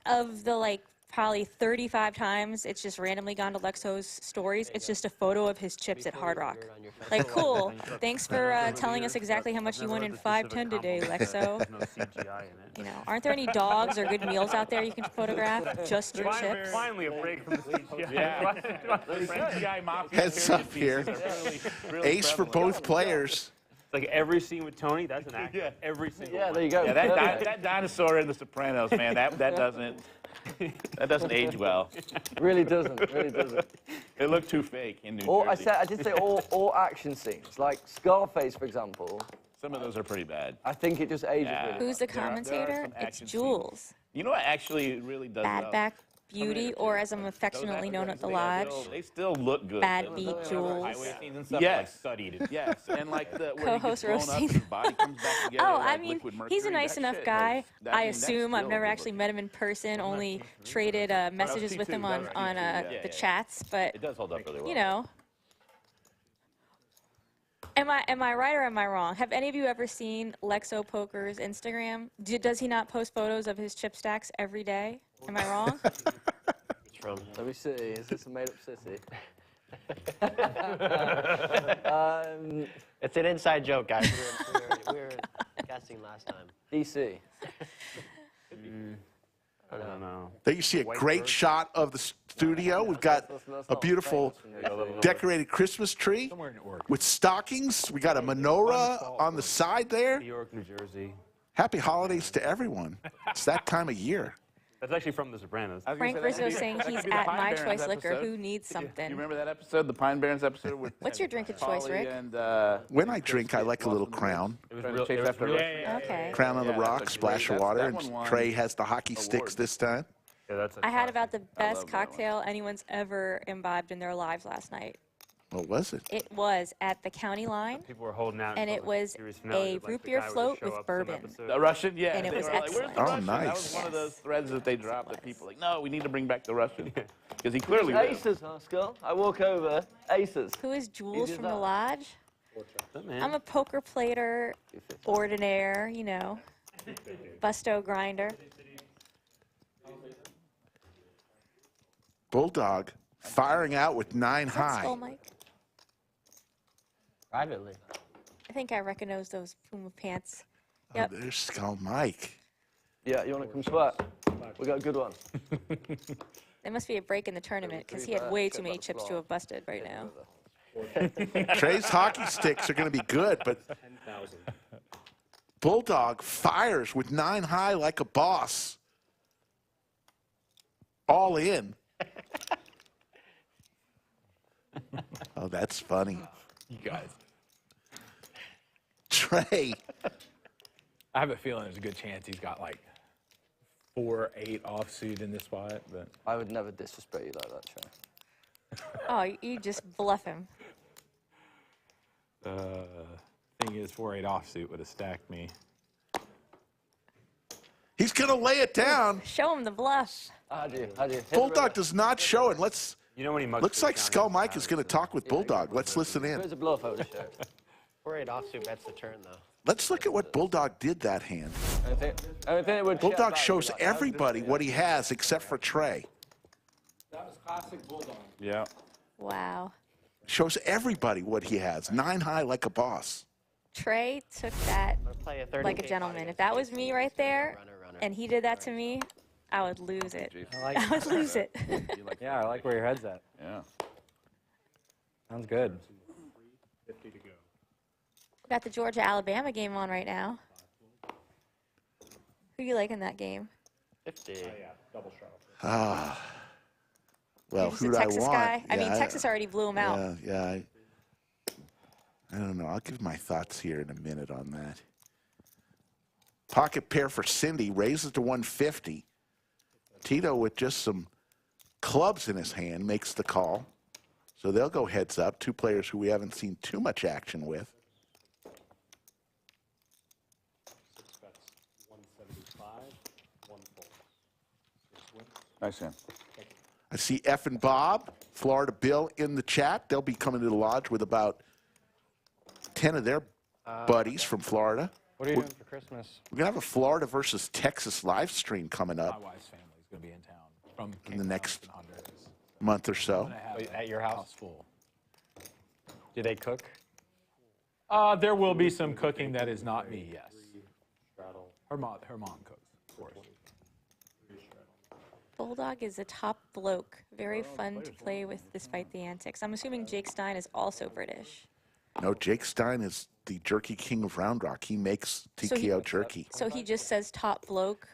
[SPEAKER 5] Of the probably 35 times it's just randomly gone to Lexo's stories. It's just a photo of his chips at Hard Rock. Like, cool. Thanks for telling us exactly how much you won in 5-10 today, Lexo. Aren't there any dogs or good meals out there you can photograph? Just your chips.
[SPEAKER 8] Finally, a break from the CGI.
[SPEAKER 3] Yeah.
[SPEAKER 4] Heads up here. Ace for both players.
[SPEAKER 8] Like every scene with Tony, that's an act. Yeah. Every single one.
[SPEAKER 2] There you go.
[SPEAKER 3] Yeah, that dinosaur in The Sopranos, man, that doesn't age well.
[SPEAKER 2] Really doesn't. Really doesn't.
[SPEAKER 3] It looked too fake in New Jersey.
[SPEAKER 2] I did say all action scenes, like Scarface, for example.
[SPEAKER 3] Some of those are pretty bad.
[SPEAKER 2] I think it just ages
[SPEAKER 3] Yeah.
[SPEAKER 2] really.
[SPEAKER 5] Who's the
[SPEAKER 3] There are
[SPEAKER 5] commentator?
[SPEAKER 3] some
[SPEAKER 5] It's
[SPEAKER 3] action
[SPEAKER 5] Jules.
[SPEAKER 3] You know what actually really does well?
[SPEAKER 5] Bad Back Beauty, or as I'm affectionately known at the lodge,
[SPEAKER 3] They still look good.
[SPEAKER 5] Bad Beat Jules.
[SPEAKER 9] Highway scenes and stuff.
[SPEAKER 3] Yes.
[SPEAKER 9] Studied.
[SPEAKER 3] Yes, and like where
[SPEAKER 5] Co-host
[SPEAKER 3] he gets blown up
[SPEAKER 5] roasting.
[SPEAKER 3] and his body comes back together.
[SPEAKER 5] Oh,
[SPEAKER 3] like
[SPEAKER 5] I mean,
[SPEAKER 3] liquid
[SPEAKER 5] he's a
[SPEAKER 3] mercury,
[SPEAKER 5] nice
[SPEAKER 3] that
[SPEAKER 5] enough
[SPEAKER 3] shit
[SPEAKER 5] guy.
[SPEAKER 3] has- that-
[SPEAKER 5] I
[SPEAKER 3] mean, that's
[SPEAKER 5] assume I've
[SPEAKER 3] still
[SPEAKER 5] never
[SPEAKER 3] good
[SPEAKER 5] actually
[SPEAKER 3] looking.
[SPEAKER 5] met him in person, only traded messages with him on the chats, but
[SPEAKER 9] It does hold up really well.
[SPEAKER 5] Am I right or am I wrong? Have any of you ever seen Lexo Poker's Instagram? Does he not post photos of his chip stacks every day? Am I wrong?
[SPEAKER 2] Let me see. Is this a made-up city?
[SPEAKER 11] It's an inside joke, guys. We were guessing last time.
[SPEAKER 2] DC.
[SPEAKER 8] I don't know.
[SPEAKER 4] There you see a great shot of the studio. We've got a beautiful decorated Christmas tree with stockings. We got a menorah on the side there.
[SPEAKER 8] New York, New Jersey.
[SPEAKER 4] Happy holidays to everyone. It's that time of year.
[SPEAKER 8] That's actually from The Sopranos.
[SPEAKER 5] Frank Rizzo saying he's at My Choice Liquor. Who needs something?
[SPEAKER 3] You remember that episode, the Pine Barrens episode? With
[SPEAKER 5] What's your drink of choice,
[SPEAKER 3] Polly
[SPEAKER 5] Rick?
[SPEAKER 3] And,
[SPEAKER 4] When I drink, I like a little Crown.
[SPEAKER 5] Okay.
[SPEAKER 4] Crown on the
[SPEAKER 3] Yeah,
[SPEAKER 4] rock,
[SPEAKER 3] that's
[SPEAKER 4] splash of
[SPEAKER 3] great.
[SPEAKER 4] water.
[SPEAKER 3] That one
[SPEAKER 4] And
[SPEAKER 3] won
[SPEAKER 4] Trey has the hockey sticks this time.
[SPEAKER 8] Yeah, that's
[SPEAKER 5] I had about the best
[SPEAKER 3] love that one.
[SPEAKER 5] cocktail anyone's ever imbibed in their lives last night.
[SPEAKER 4] What was it?
[SPEAKER 5] It was at the county line,
[SPEAKER 8] People were holding out.
[SPEAKER 5] and
[SPEAKER 8] until
[SPEAKER 5] it was
[SPEAKER 8] the series finale
[SPEAKER 5] a
[SPEAKER 8] that, like,
[SPEAKER 5] root
[SPEAKER 8] the
[SPEAKER 5] beer
[SPEAKER 8] guy would
[SPEAKER 5] float
[SPEAKER 8] show
[SPEAKER 5] with
[SPEAKER 8] up some
[SPEAKER 5] bourbon.
[SPEAKER 8] episode.
[SPEAKER 3] The Russian, yeah.
[SPEAKER 5] And it
[SPEAKER 3] they
[SPEAKER 5] was
[SPEAKER 3] were like, "Where's the
[SPEAKER 5] excellent.
[SPEAKER 4] Oh,
[SPEAKER 3] Russian?" That
[SPEAKER 4] nice.
[SPEAKER 3] was one of those
[SPEAKER 5] Yes.
[SPEAKER 3] threads that they dropped that people like, no, we need to bring back the Russian. Because he clearly will.
[SPEAKER 2] Aces, huh, Skull? I walk over. Aces.
[SPEAKER 5] Who is Jules
[SPEAKER 2] did
[SPEAKER 5] from the
[SPEAKER 2] that.
[SPEAKER 5] lodge?
[SPEAKER 8] That man.
[SPEAKER 5] I'm a poker plater, ordinaire, busto grinder.
[SPEAKER 4] Bulldog firing out with 9
[SPEAKER 5] Is that
[SPEAKER 4] high.
[SPEAKER 5] Skull Mike?
[SPEAKER 11] Privately.
[SPEAKER 5] I think I recognize those Puma pants.
[SPEAKER 4] Oh,
[SPEAKER 5] Yep.
[SPEAKER 4] there's Skull Mike.
[SPEAKER 2] Yeah, you want to come sweat? We got a good one.
[SPEAKER 5] There must be a break in the tournament because he had way too many chips to have busted right now.
[SPEAKER 4] Trey's hockey sticks are going to be good, but
[SPEAKER 8] 10,000.
[SPEAKER 4] Bulldog fires with 9 high like a boss. All in. Oh, that's funny.
[SPEAKER 10] You guys.
[SPEAKER 4] Trey.
[SPEAKER 10] I have a feeling there's a good chance he's got like 4-8 offsuit in this spot, but
[SPEAKER 2] I would never disrespect you like that, Trey.
[SPEAKER 5] Oh, you just bluff him.
[SPEAKER 10] thing is 4-8 offsuit would have stacked me.
[SPEAKER 4] He's going to lay it down.
[SPEAKER 5] Show him the bluff.
[SPEAKER 2] How do you?
[SPEAKER 4] Bulldog does not show it. Let's.
[SPEAKER 8] You know when he mugs
[SPEAKER 4] Looks
[SPEAKER 8] goes
[SPEAKER 4] like
[SPEAKER 8] down,
[SPEAKER 4] Skull
[SPEAKER 8] he's
[SPEAKER 4] Mike
[SPEAKER 8] down,
[SPEAKER 4] is going to talk with Bulldog. Let's listen in.
[SPEAKER 2] There's a bluff, I would have showed.
[SPEAKER 11] 4-8 offsuit bets the turn, though.
[SPEAKER 4] Let's look at what Bulldog did that hand.
[SPEAKER 2] I think it would
[SPEAKER 4] Bulldog shows everybody what he has except for Trey.
[SPEAKER 6] That was classic Bulldog.
[SPEAKER 3] Yeah.
[SPEAKER 5] Wow.
[SPEAKER 4] Shows everybody what he has. 9 high like a boss.
[SPEAKER 5] Trey took that
[SPEAKER 11] I'm gonna play a 30K
[SPEAKER 5] like a gentleman. If that was me right there and he did that to me, I would lose it. I would lose it.
[SPEAKER 6] Yeah, I like where your head's at.
[SPEAKER 3] Yeah.
[SPEAKER 6] Sounds good.
[SPEAKER 1] 50 to go.
[SPEAKER 5] We got the Georgia-Alabama game on right now. Who you like in that game?
[SPEAKER 11] 50.
[SPEAKER 1] Oh, yeah, double straddle.
[SPEAKER 4] Ah. Well,
[SPEAKER 5] You're just
[SPEAKER 4] who
[SPEAKER 5] a
[SPEAKER 4] do I
[SPEAKER 5] Texas
[SPEAKER 4] want?
[SPEAKER 5] guy? I mean,
[SPEAKER 4] Yeah,
[SPEAKER 5] Texas already blew him out.
[SPEAKER 4] Yeah. I don't know. I'll give my thoughts here in a minute on that. Pocket pair for Cindy raises to 150. Tito with just some clubs in his hand makes the call. So they'll go heads up. 2 players who we haven't seen too much action with.
[SPEAKER 1] 6 bets, 175, 1 fold. 6 wins.
[SPEAKER 3] Nice hand.
[SPEAKER 4] I see F and Bob, Florida Bill in the chat. They'll be coming to the lodge with about 10 of their buddies from Florida.
[SPEAKER 6] What are you doing for Christmas?
[SPEAKER 4] We're going to have a Florida versus Texas live stream coming
[SPEAKER 10] My
[SPEAKER 4] up
[SPEAKER 10] wife's family is going to be in town from
[SPEAKER 4] in the next
[SPEAKER 10] Honduras.
[SPEAKER 4] month or so.
[SPEAKER 6] At your house?
[SPEAKER 10] Full.
[SPEAKER 6] Do they cook?
[SPEAKER 10] There will be some cooking that is not me, yes.
[SPEAKER 1] Straddle.
[SPEAKER 10] Her mom cooks, of course.
[SPEAKER 5] Bulldog is a top bloke. Very fun to play with despite the antics. I'm assuming Jake Stein is also British.
[SPEAKER 4] No, Jake Stein is the jerky king of Round Rock. He makes
[SPEAKER 5] So he-
[SPEAKER 4] TKO jerky.
[SPEAKER 5] So he just says top bloke?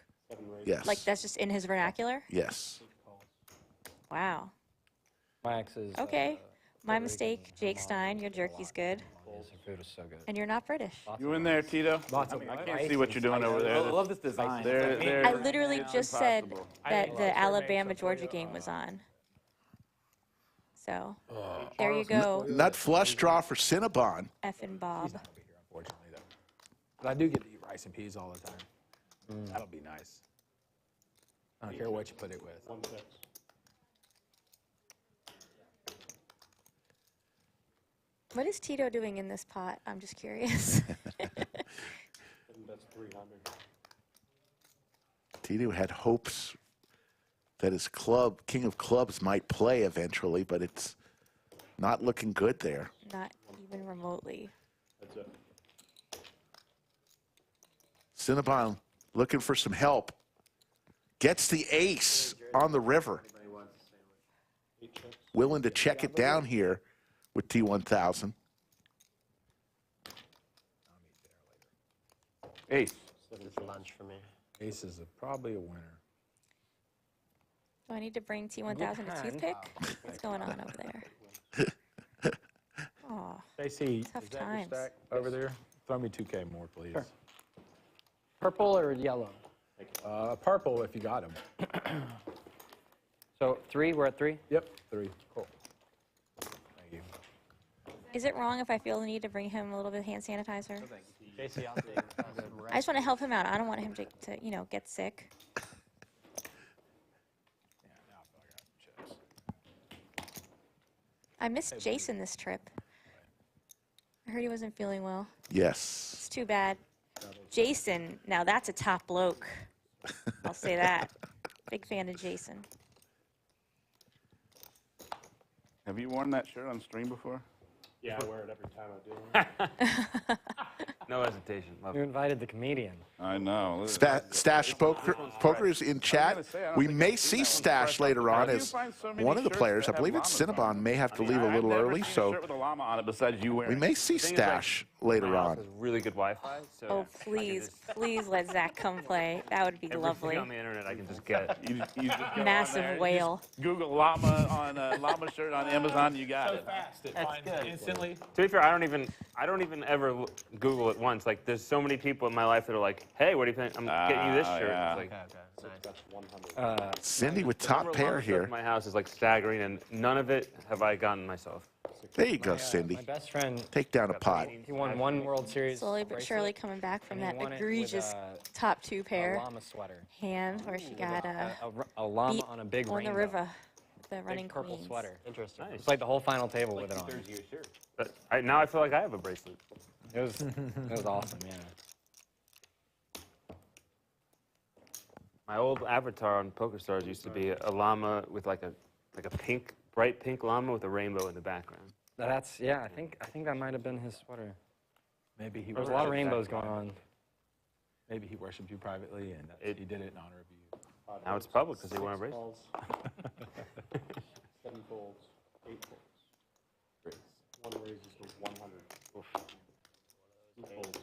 [SPEAKER 4] Yes.
[SPEAKER 5] Like that's just in his vernacular?
[SPEAKER 4] Yes.
[SPEAKER 5] Wow.
[SPEAKER 6] Max is.
[SPEAKER 5] Okay. My mistake. Jake Stein, your jerky's good.
[SPEAKER 6] Yes, her food is so good.
[SPEAKER 5] And you're not British.
[SPEAKER 3] You in there, Tito?
[SPEAKER 10] Lots
[SPEAKER 3] I can't see what you're doing over there.
[SPEAKER 6] I love this design.
[SPEAKER 5] I literally just said that the Alabama-Georgia game was on. So, there you go,
[SPEAKER 4] Nut flush draw for Cinnabon.
[SPEAKER 5] F and Bob.
[SPEAKER 10] Unfortunately, though. But I do get to eat rice and peas all the time. That'll be nice. I don't care what you put it with.
[SPEAKER 1] 1 6.
[SPEAKER 5] What is Tito doing in this pot? I'm just curious.
[SPEAKER 1] 7 bets, 300.
[SPEAKER 4] Tito had hopes that his club, King of Clubs, might play eventually, but it's not looking good there.
[SPEAKER 5] Not even remotely.
[SPEAKER 1] That's it.
[SPEAKER 4] Cinnabon looking for some help. Gets the ace on the river.
[SPEAKER 1] 8 chips.
[SPEAKER 4] Willing to check it down here with T1000.
[SPEAKER 3] Ace.
[SPEAKER 11] It's lunch for me.
[SPEAKER 10] Ace is probably a winner.
[SPEAKER 5] Do I need to bring T1000 a toothpick? What's going on over there? Oh,
[SPEAKER 10] JC,
[SPEAKER 5] Tough
[SPEAKER 10] is that your
[SPEAKER 5] times.
[SPEAKER 10] stack over there? Throw me 2K more, please.
[SPEAKER 6] Sure. Purple or yellow?
[SPEAKER 10] Purple if you got him.
[SPEAKER 6] So 3, we're at 3?
[SPEAKER 10] Yep, 3. Cool. Thank you.
[SPEAKER 5] is it wrong if I feel the need to bring him a little bit of hand sanitizer?
[SPEAKER 11] JC, I'll take
[SPEAKER 5] I just want to help him out. I don't want him to get sick. I missed Jason this trip. I heard he wasn't feeling well.
[SPEAKER 4] Yes.
[SPEAKER 5] It's too bad. Jason, now that's a top bloke. I'll say that. Big fan of Jason.
[SPEAKER 3] Have you worn that shirt on stream before?
[SPEAKER 1] Yeah, I wear it every time I do.
[SPEAKER 8] No hesitation. Love
[SPEAKER 6] You
[SPEAKER 8] it.
[SPEAKER 6] invited the comedian.
[SPEAKER 3] I know.
[SPEAKER 4] Stache Poker is in chat. We may see Stache later on as one of the players. I believe it's Cinnabon may have to leave a little early, so we may see Stache later on.
[SPEAKER 8] Really good Wi-Fi. So
[SPEAKER 5] Oh, please, please let Zach come play. That would be lovely.
[SPEAKER 8] Everything on the internet I can just get.
[SPEAKER 3] You just go
[SPEAKER 5] Massive
[SPEAKER 3] on there,
[SPEAKER 5] whale.
[SPEAKER 3] Just Google Llama on Llama shirt on Amazon, you got it.
[SPEAKER 10] Fast, it finds instantly.
[SPEAKER 8] To be fair, I don't even ever Google it once. Like, there's so many people in my life that are like, "Hey, what do you think? I'm getting you this shirt."
[SPEAKER 3] Yeah.
[SPEAKER 8] It's like,
[SPEAKER 4] Cindy with top pair here.
[SPEAKER 8] my house is like staggering, and none of it have I gotten myself.
[SPEAKER 4] There you go, Cindy.
[SPEAKER 6] My best friend,
[SPEAKER 4] Take down a pot.
[SPEAKER 6] he won 1 World Series.
[SPEAKER 5] Slowly but
[SPEAKER 6] bracelet,
[SPEAKER 5] surely coming back from
[SPEAKER 6] and he
[SPEAKER 5] that
[SPEAKER 6] won it
[SPEAKER 5] egregious
[SPEAKER 6] with,
[SPEAKER 5] top 2
[SPEAKER 6] a
[SPEAKER 5] pair
[SPEAKER 6] llama sweater.
[SPEAKER 5] hand where she got
[SPEAKER 6] A llama
[SPEAKER 5] beat
[SPEAKER 6] on a big
[SPEAKER 5] on
[SPEAKER 6] rainbow.
[SPEAKER 5] the river. The
[SPEAKER 6] Big
[SPEAKER 5] running
[SPEAKER 6] purple
[SPEAKER 5] queens.
[SPEAKER 6] sweater.
[SPEAKER 11] Interesting.
[SPEAKER 8] Nice.
[SPEAKER 6] Played the whole final table with it on.
[SPEAKER 8] But now I feel like I have a bracelet.
[SPEAKER 6] It was awesome, yeah.
[SPEAKER 8] My old avatar on PokerStars used to be a llama with like a pink, bright pink llama with a rainbow in the background.
[SPEAKER 6] That's yeah. I think that might have been his sweater.
[SPEAKER 10] Maybe he
[SPEAKER 6] There was a lot of rainbows going on.
[SPEAKER 10] Maybe he worshipped you privately, and he did it in honor of you.
[SPEAKER 8] Now it's public because they want a bracelet.
[SPEAKER 1] 7 folds, 8 folds. One raises to 100. 2 folds. 3 folds.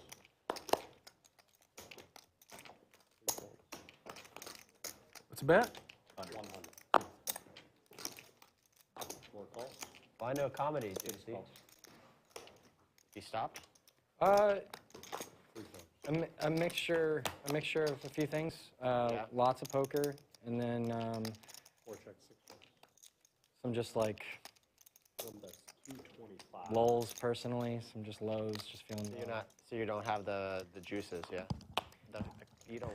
[SPEAKER 10] What's a bet?
[SPEAKER 1] 100. 4 calls.
[SPEAKER 11] Why no comedy, JC? He stopped?
[SPEAKER 6] A mixture of a few things. Lots of poker, and then
[SPEAKER 1] 4 checks, 6 checks.
[SPEAKER 6] some just like
[SPEAKER 1] 1 bets, 225.
[SPEAKER 6] lulls personally, some just lows, just feeling.
[SPEAKER 11] So you don't have the juices, yeah? You don't.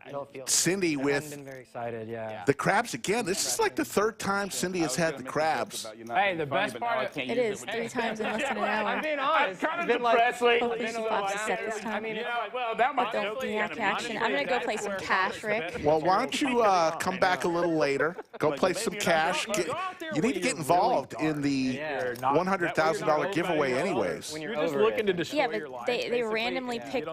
[SPEAKER 11] You don't feel.
[SPEAKER 4] Cindy
[SPEAKER 6] I hadn't
[SPEAKER 4] with
[SPEAKER 6] been very excited, yeah.
[SPEAKER 4] the crabs again. This is like the 3rd time Cindy has had the crabs.
[SPEAKER 10] Hey, the best part.
[SPEAKER 5] It is 3 times in less than an hour.
[SPEAKER 6] I'm being honest.
[SPEAKER 3] Kind
[SPEAKER 6] I've
[SPEAKER 3] of
[SPEAKER 6] been like,
[SPEAKER 3] depressed lately.
[SPEAKER 5] Hopefully she pops set this time.
[SPEAKER 6] I mean,
[SPEAKER 3] Well, that might
[SPEAKER 5] Don't be action. I'm gonna go play some cash, Rick.
[SPEAKER 4] Well, why don't you come back a little later? Go play some cash. You need to get involved in the $100,000 giveaway anyways.
[SPEAKER 6] when
[SPEAKER 10] You're
[SPEAKER 6] you're
[SPEAKER 10] just
[SPEAKER 6] over
[SPEAKER 10] looking
[SPEAKER 6] it.
[SPEAKER 10] to destroy
[SPEAKER 5] Yeah,
[SPEAKER 10] your
[SPEAKER 5] but
[SPEAKER 10] life.
[SPEAKER 5] they randomly pick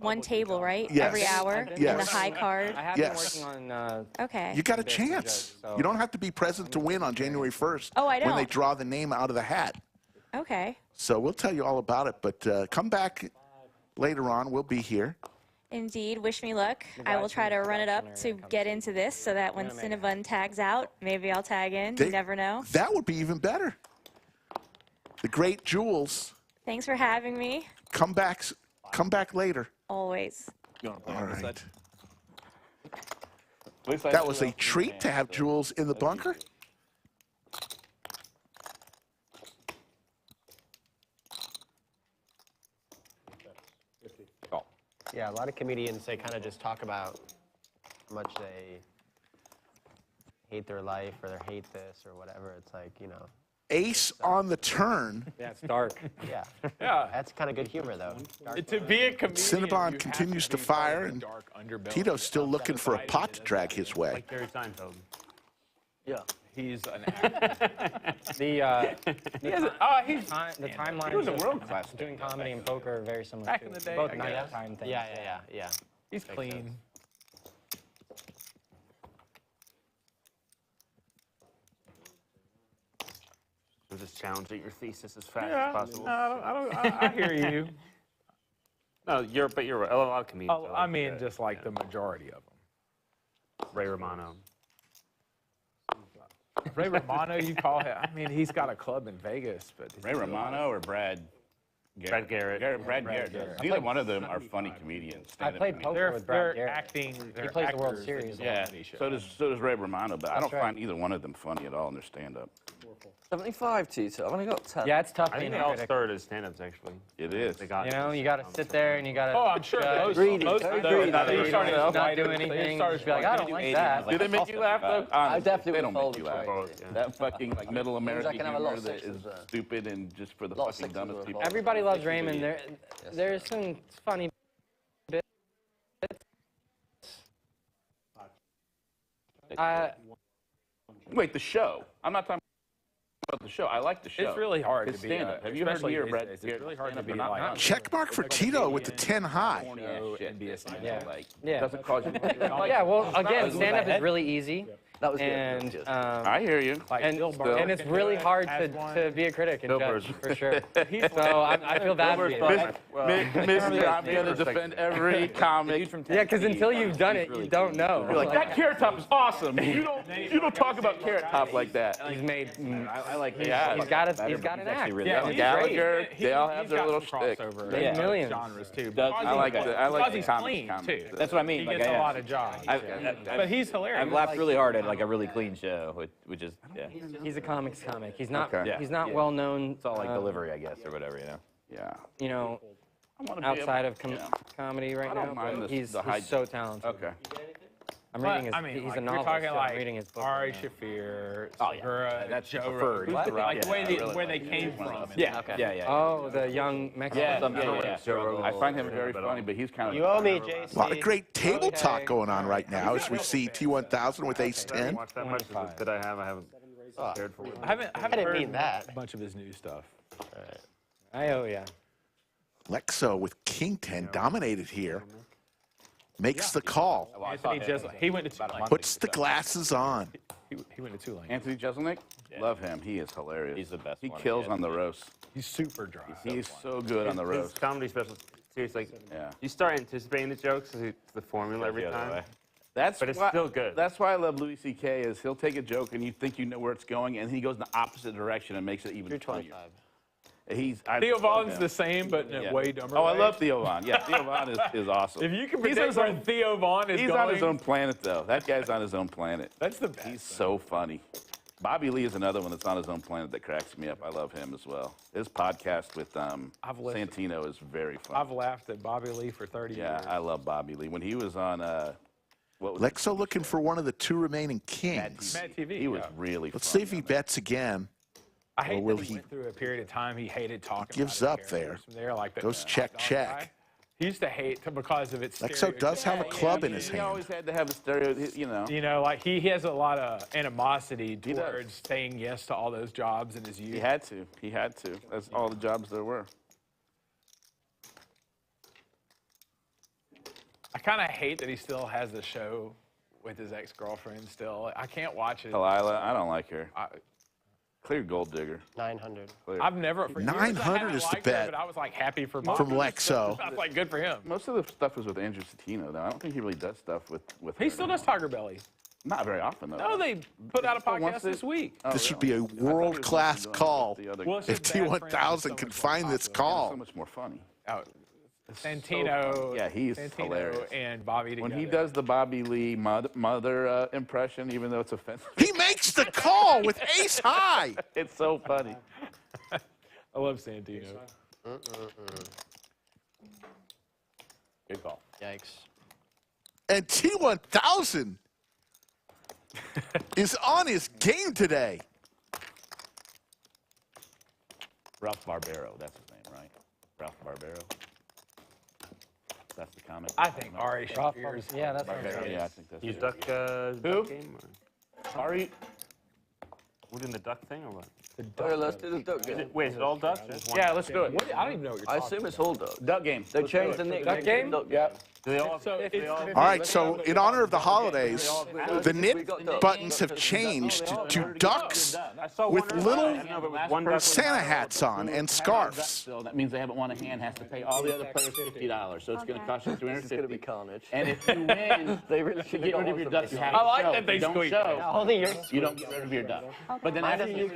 [SPEAKER 5] one table, right?
[SPEAKER 4] Yes.
[SPEAKER 5] Every hour in the
[SPEAKER 4] Yes.
[SPEAKER 5] high card.
[SPEAKER 6] I have
[SPEAKER 4] Yes.
[SPEAKER 6] been working on.
[SPEAKER 5] Okay.
[SPEAKER 4] You got a chance. You don't have to be present to win on January 1st
[SPEAKER 5] Oh, I
[SPEAKER 4] when they
[SPEAKER 5] don't.
[SPEAKER 4] draw the name out of the hat.
[SPEAKER 5] Okay.
[SPEAKER 4] So we'll tell you all about it, but come back later on. We'll be here.
[SPEAKER 5] Indeed. Wish me luck. I will try to run it up to get into this so that when Cinnabon tags out, maybe I'll tag in. You never know.
[SPEAKER 4] That would be even better. The great Jules.
[SPEAKER 5] Thanks for having me.
[SPEAKER 4] Come back later.
[SPEAKER 5] Always.
[SPEAKER 4] All right. That was a treat to have Jules in the bunker.
[SPEAKER 11] Yeah, a lot of comedians, they kind of just talk about how much they hate their life or they hate this or whatever. It's like, you know.
[SPEAKER 4] Ace on the turn.
[SPEAKER 6] Yeah, it's dark.
[SPEAKER 11] Yeah.
[SPEAKER 10] Yeah.
[SPEAKER 11] That's kind of good humor, though.
[SPEAKER 10] To be a comedian,
[SPEAKER 4] Cinnabon
[SPEAKER 10] you
[SPEAKER 4] continues
[SPEAKER 10] have
[SPEAKER 4] to
[SPEAKER 10] be
[SPEAKER 4] fire,
[SPEAKER 10] part of
[SPEAKER 4] and
[SPEAKER 10] the dark underbelly.
[SPEAKER 4] Tito's still looking for a pot to drag his way.
[SPEAKER 8] Like Jerry Seinfeld.
[SPEAKER 10] Yeah. He's an actor.
[SPEAKER 6] The timeline.
[SPEAKER 3] He was a world-class
[SPEAKER 6] doing comedy and poker are very similar.
[SPEAKER 10] Back
[SPEAKER 6] too.
[SPEAKER 10] in the day,
[SPEAKER 6] both
[SPEAKER 10] I
[SPEAKER 6] night
[SPEAKER 10] guess.
[SPEAKER 6] time things.
[SPEAKER 11] Yeah.
[SPEAKER 10] He's clean.
[SPEAKER 8] I'm just challenging your thesis as fast as possible.
[SPEAKER 10] I hear you.
[SPEAKER 8] No, you're right. A lot of comedians.
[SPEAKER 10] Oh, I mean, just like the majority of them.
[SPEAKER 8] Ray Romano.
[SPEAKER 10] Ray Romano, you call him. I mean, he's got a club in Vegas, but
[SPEAKER 3] Ray Romano or Brad
[SPEAKER 8] Brad Garrett.
[SPEAKER 3] Brad Garrett. Neither one of them are funny comedians.
[SPEAKER 6] I played poker with
[SPEAKER 10] They're
[SPEAKER 6] Brad Garrett.
[SPEAKER 10] acting.
[SPEAKER 6] He plays the World Series.
[SPEAKER 3] Yeah, so does Ray Romano, but I don't
[SPEAKER 6] right.
[SPEAKER 3] find either one of them funny at all in their stand-up.
[SPEAKER 2] 75, Tito. I've only got 10.
[SPEAKER 6] Yeah, it's tough
[SPEAKER 8] I
[SPEAKER 6] being
[SPEAKER 8] think
[SPEAKER 6] a
[SPEAKER 8] they all
[SPEAKER 6] critic.
[SPEAKER 8] started as stand-ups, actually.
[SPEAKER 3] It is.
[SPEAKER 8] They got
[SPEAKER 6] You know, you got to sit there and you got to.
[SPEAKER 10] Oh, I'm sure most
[SPEAKER 2] Greedy,
[SPEAKER 10] of
[SPEAKER 2] very
[SPEAKER 10] those
[SPEAKER 2] greedy.
[SPEAKER 10] they started
[SPEAKER 6] not do anything. Just be like, I don't like that.
[SPEAKER 3] Did they make you laugh, though?
[SPEAKER 2] I definitely
[SPEAKER 3] They don't
[SPEAKER 2] would
[SPEAKER 3] make you
[SPEAKER 2] fold
[SPEAKER 3] laugh.
[SPEAKER 2] the trade.
[SPEAKER 3] That fucking like middle American
[SPEAKER 2] can have a lot
[SPEAKER 3] humor
[SPEAKER 2] of
[SPEAKER 3] that is
[SPEAKER 2] sixes there.
[SPEAKER 3] stupid and just for the
[SPEAKER 2] Lot of
[SPEAKER 3] fucking
[SPEAKER 2] sixes
[SPEAKER 3] dumbest
[SPEAKER 2] were
[SPEAKER 3] people.
[SPEAKER 2] involved.
[SPEAKER 6] Everybody loves Raymond. There's some funny bits.
[SPEAKER 3] Wait, the show. I'm not talking about about the show. I like the show.
[SPEAKER 10] It's really hard
[SPEAKER 3] His
[SPEAKER 10] to be.
[SPEAKER 3] stand-up. Have you heard
[SPEAKER 10] especially
[SPEAKER 3] me or
[SPEAKER 10] these
[SPEAKER 3] Brad?
[SPEAKER 10] days, It's really hard to be
[SPEAKER 3] stand-up or not?
[SPEAKER 10] like.
[SPEAKER 4] Check mark for Tito with the 10 high.
[SPEAKER 10] And be a stand-up.
[SPEAKER 6] Yeah.
[SPEAKER 3] Like,
[SPEAKER 6] Yeah.
[SPEAKER 3] doesn't cause you.
[SPEAKER 6] Yeah, well, again, stand-up is
[SPEAKER 2] ahead.
[SPEAKER 6] really easy.
[SPEAKER 2] That was good.
[SPEAKER 6] And,
[SPEAKER 3] I hear you.
[SPEAKER 6] and it's really hard to be a critic and
[SPEAKER 8] Bill
[SPEAKER 6] judge,
[SPEAKER 8] Burr.
[SPEAKER 6] for sure. So I feel bad for you.
[SPEAKER 3] Mr. I'm going to defend every comic.
[SPEAKER 6] Yeah, because until you've done it, you don't know.
[SPEAKER 3] You're like, that Carrot Top is awesome. You don't talk about Carrot Top like that.
[SPEAKER 6] He's made.
[SPEAKER 3] I like
[SPEAKER 6] He's got an act.
[SPEAKER 3] Yeah, Gallagher, they all have their little shtick.
[SPEAKER 6] Made millions.
[SPEAKER 10] Genres too.
[SPEAKER 3] I like the
[SPEAKER 10] he's
[SPEAKER 3] comics
[SPEAKER 10] clean too.
[SPEAKER 9] That's what I mean.
[SPEAKER 10] He
[SPEAKER 9] Like,
[SPEAKER 10] gets a
[SPEAKER 9] yeah.
[SPEAKER 10] lot of jobs. But he's hilarious.
[SPEAKER 9] I've laughed really hard at like a really clean show, which is
[SPEAKER 6] He's a comics comic. He's not.
[SPEAKER 3] Okay.
[SPEAKER 6] He's not well known.
[SPEAKER 9] It's all like delivery, I guess, or whatever, you know.
[SPEAKER 3] Yeah.
[SPEAKER 6] You know,
[SPEAKER 3] I wanna be
[SPEAKER 6] outside
[SPEAKER 3] able-
[SPEAKER 6] of
[SPEAKER 3] yeah.
[SPEAKER 6] comedy right
[SPEAKER 3] I don't
[SPEAKER 6] now.
[SPEAKER 3] mind
[SPEAKER 6] But
[SPEAKER 3] this- the
[SPEAKER 6] he's so talented.
[SPEAKER 3] Okay.
[SPEAKER 6] I'm reading his.
[SPEAKER 10] I mean,
[SPEAKER 6] he's
[SPEAKER 10] like,
[SPEAKER 6] a
[SPEAKER 10] you're
[SPEAKER 6] novelist.
[SPEAKER 10] talking
[SPEAKER 6] so
[SPEAKER 10] like
[SPEAKER 6] I'm reading his book.
[SPEAKER 10] Ari
[SPEAKER 6] right now.
[SPEAKER 10] Shafir,
[SPEAKER 9] Oh, yeah.
[SPEAKER 10] Segura,
[SPEAKER 9] That's
[SPEAKER 10] Joe
[SPEAKER 9] preferred.
[SPEAKER 10] Rogan, like
[SPEAKER 3] Yeah,
[SPEAKER 10] where they came from.
[SPEAKER 9] Yeah.
[SPEAKER 6] Oh, the young Mexican.
[SPEAKER 3] I find him very funny, but he's kind of.
[SPEAKER 11] You owe me, JC.
[SPEAKER 4] A lot of great table talk going on right now as we see T1000 with ace 10.
[SPEAKER 8] Watch that much that I haven't cared for it.
[SPEAKER 10] I haven't
[SPEAKER 11] didn't
[SPEAKER 10] heard
[SPEAKER 11] mean that.
[SPEAKER 10] a bunch of his new stuff.
[SPEAKER 6] I owe ya.
[SPEAKER 4] Lexo with king 10 dominated here. Makes the call.
[SPEAKER 10] Anthony Jeselnik, he went to Tulane.
[SPEAKER 4] Puts the glasses on.
[SPEAKER 10] He went to Tulane.
[SPEAKER 3] Anthony Jeselnik, love him. He is hilarious.
[SPEAKER 9] He's the best
[SPEAKER 3] He
[SPEAKER 9] one.
[SPEAKER 3] kills on the roast.
[SPEAKER 10] He's super dry.
[SPEAKER 3] He's so good on the
[SPEAKER 8] His
[SPEAKER 3] roast.
[SPEAKER 8] comedy special, seriously, like,
[SPEAKER 3] Yeah.
[SPEAKER 8] you start anticipating the jokes, it's the formula every
[SPEAKER 9] The other
[SPEAKER 8] time.
[SPEAKER 9] way.
[SPEAKER 3] That's
[SPEAKER 8] But it's
[SPEAKER 3] why,
[SPEAKER 8] still good.
[SPEAKER 3] That's why I love Louis C.K. is he'll take a joke and you think you know where it's going, and he goes in the opposite direction and makes it even
[SPEAKER 11] You're
[SPEAKER 3] funnier.
[SPEAKER 11] 25.
[SPEAKER 3] Theo
[SPEAKER 10] Theo Vaughn's the same, but in a way dumber
[SPEAKER 3] Oh, I
[SPEAKER 10] way.
[SPEAKER 3] love Theo Vaughn. Yeah, Theo Vaughn is awesome.
[SPEAKER 10] If you can
[SPEAKER 3] He's
[SPEAKER 10] predict where Theo Vaughn is
[SPEAKER 3] He's
[SPEAKER 10] going,
[SPEAKER 3] on his own planet, though. That guy's on his own planet.
[SPEAKER 10] that's the best.
[SPEAKER 3] He's so funny. Bobby Lee is another one that's on his own planet that cracks me up. I love him as well. His podcast with
[SPEAKER 10] listened.
[SPEAKER 3] Santino is very funny.
[SPEAKER 10] I've laughed at Bobby Lee for 30
[SPEAKER 3] Yeah,
[SPEAKER 10] years.
[SPEAKER 3] I love Bobby Lee. When he was on, what was
[SPEAKER 4] Lexo looking for one of the two remaining kings.
[SPEAKER 10] Mad TV.
[SPEAKER 3] he was really
[SPEAKER 4] Let's
[SPEAKER 3] funny
[SPEAKER 4] see if he
[SPEAKER 3] on there.
[SPEAKER 4] bets again.
[SPEAKER 10] I hate
[SPEAKER 4] Or will
[SPEAKER 10] that he
[SPEAKER 4] he-
[SPEAKER 10] went through a period of time he hated talking.
[SPEAKER 4] gives
[SPEAKER 10] about
[SPEAKER 4] up
[SPEAKER 10] his
[SPEAKER 4] there.
[SPEAKER 10] characters from there, like the
[SPEAKER 4] Goes check,
[SPEAKER 10] dog
[SPEAKER 4] check.
[SPEAKER 10] guy. He used to hate because of its.
[SPEAKER 4] Lexo does have a
[SPEAKER 10] stereotypes.
[SPEAKER 4] club in his
[SPEAKER 3] He
[SPEAKER 4] hand.
[SPEAKER 3] always had to have a stereo, you know.
[SPEAKER 10] You know, like he has a lot of animosity
[SPEAKER 3] does.
[SPEAKER 10] towards saying yes to all those jobs in his youth.
[SPEAKER 3] He had to. He had to. That's all the jobs there were.
[SPEAKER 10] I kind of hate that he still has the show with his ex-girlfriend still. I can't watch it.
[SPEAKER 3] Delilah, I don't like her.
[SPEAKER 10] I,
[SPEAKER 3] Clear gold digger.
[SPEAKER 11] 900.
[SPEAKER 3] Clear.
[SPEAKER 10] I've never. For years, I
[SPEAKER 4] 900
[SPEAKER 10] haven't
[SPEAKER 4] is the
[SPEAKER 10] liked her,
[SPEAKER 4] bet
[SPEAKER 10] but I was like happy for
[SPEAKER 4] from Lexo.
[SPEAKER 10] I was like, good for him.
[SPEAKER 3] Most of the stuff was with Andrew Citino, though. I don't think he really does stuff with
[SPEAKER 10] He
[SPEAKER 3] her
[SPEAKER 10] still
[SPEAKER 3] anymore.
[SPEAKER 10] does Tiger Belly.
[SPEAKER 3] Not very often, though.
[SPEAKER 10] No, they put out a
[SPEAKER 3] Oh, once
[SPEAKER 10] podcast
[SPEAKER 3] they-
[SPEAKER 10] this week.
[SPEAKER 3] Oh,
[SPEAKER 4] This should
[SPEAKER 3] really?
[SPEAKER 4] be a
[SPEAKER 3] I thought he was
[SPEAKER 4] world-class
[SPEAKER 3] doing
[SPEAKER 4] call.
[SPEAKER 3] the other
[SPEAKER 10] Well,
[SPEAKER 3] guy.
[SPEAKER 10] it's
[SPEAKER 4] If
[SPEAKER 10] just Bad Friends is
[SPEAKER 4] T1000
[SPEAKER 10] so
[SPEAKER 4] can
[SPEAKER 10] much
[SPEAKER 4] find
[SPEAKER 10] more
[SPEAKER 4] this
[SPEAKER 10] popular.
[SPEAKER 3] so
[SPEAKER 4] call.
[SPEAKER 3] much more funny.
[SPEAKER 10] Oh,
[SPEAKER 3] so
[SPEAKER 10] Santino.
[SPEAKER 3] funny. Yeah, he's
[SPEAKER 10] Santino
[SPEAKER 3] hilarious.
[SPEAKER 10] and Bobby together.
[SPEAKER 3] When he does the Bobby Lee mother impression, even though it's offensive,
[SPEAKER 4] He makes the call with ace high.
[SPEAKER 3] it's so funny.
[SPEAKER 10] I love Santino.
[SPEAKER 3] Good call.
[SPEAKER 11] Yikes.
[SPEAKER 4] And T1000 is on his game today.
[SPEAKER 3] Ralph Barbero, that's his name, right? Ralph Barbero. That's the comment.
[SPEAKER 10] I think Ari Shafir is.
[SPEAKER 6] Yeah, that's
[SPEAKER 3] Barbero, yeah, I think that's
[SPEAKER 8] You
[SPEAKER 3] it.
[SPEAKER 8] duck, duck game? Or?
[SPEAKER 3] Ari,
[SPEAKER 8] We're doing the duck thing or what?
[SPEAKER 2] Okay, let's do the duck
[SPEAKER 8] Is
[SPEAKER 2] game.
[SPEAKER 8] it, wait, is it all ducks or just one?
[SPEAKER 3] yeah, let's do it.
[SPEAKER 10] What, I don't even know what you're
[SPEAKER 2] I
[SPEAKER 10] talking
[SPEAKER 2] assume it's all duck.
[SPEAKER 3] Duck game.
[SPEAKER 2] They changed the nickname.
[SPEAKER 6] Duck game?
[SPEAKER 2] Duck
[SPEAKER 3] Yeah.
[SPEAKER 8] Do they all?
[SPEAKER 10] So
[SPEAKER 8] they all
[SPEAKER 4] All right, so in honor of the holidays, the knit buttons have changed to ducks with little Santa hats on and scarves.
[SPEAKER 3] So that means they haven't won a hand, has to pay all the other players $50. So it's going to cost you $350.
[SPEAKER 2] It's going to be carnage.
[SPEAKER 3] And if you win,
[SPEAKER 2] They really
[SPEAKER 3] to
[SPEAKER 2] should
[SPEAKER 3] get rid of your duck, you have
[SPEAKER 10] I
[SPEAKER 3] to
[SPEAKER 10] like
[SPEAKER 3] show.
[SPEAKER 10] that they
[SPEAKER 3] If you don't
[SPEAKER 10] squeak.
[SPEAKER 3] show,
[SPEAKER 11] Holding your.
[SPEAKER 3] you don't get rid of your duck. But then after you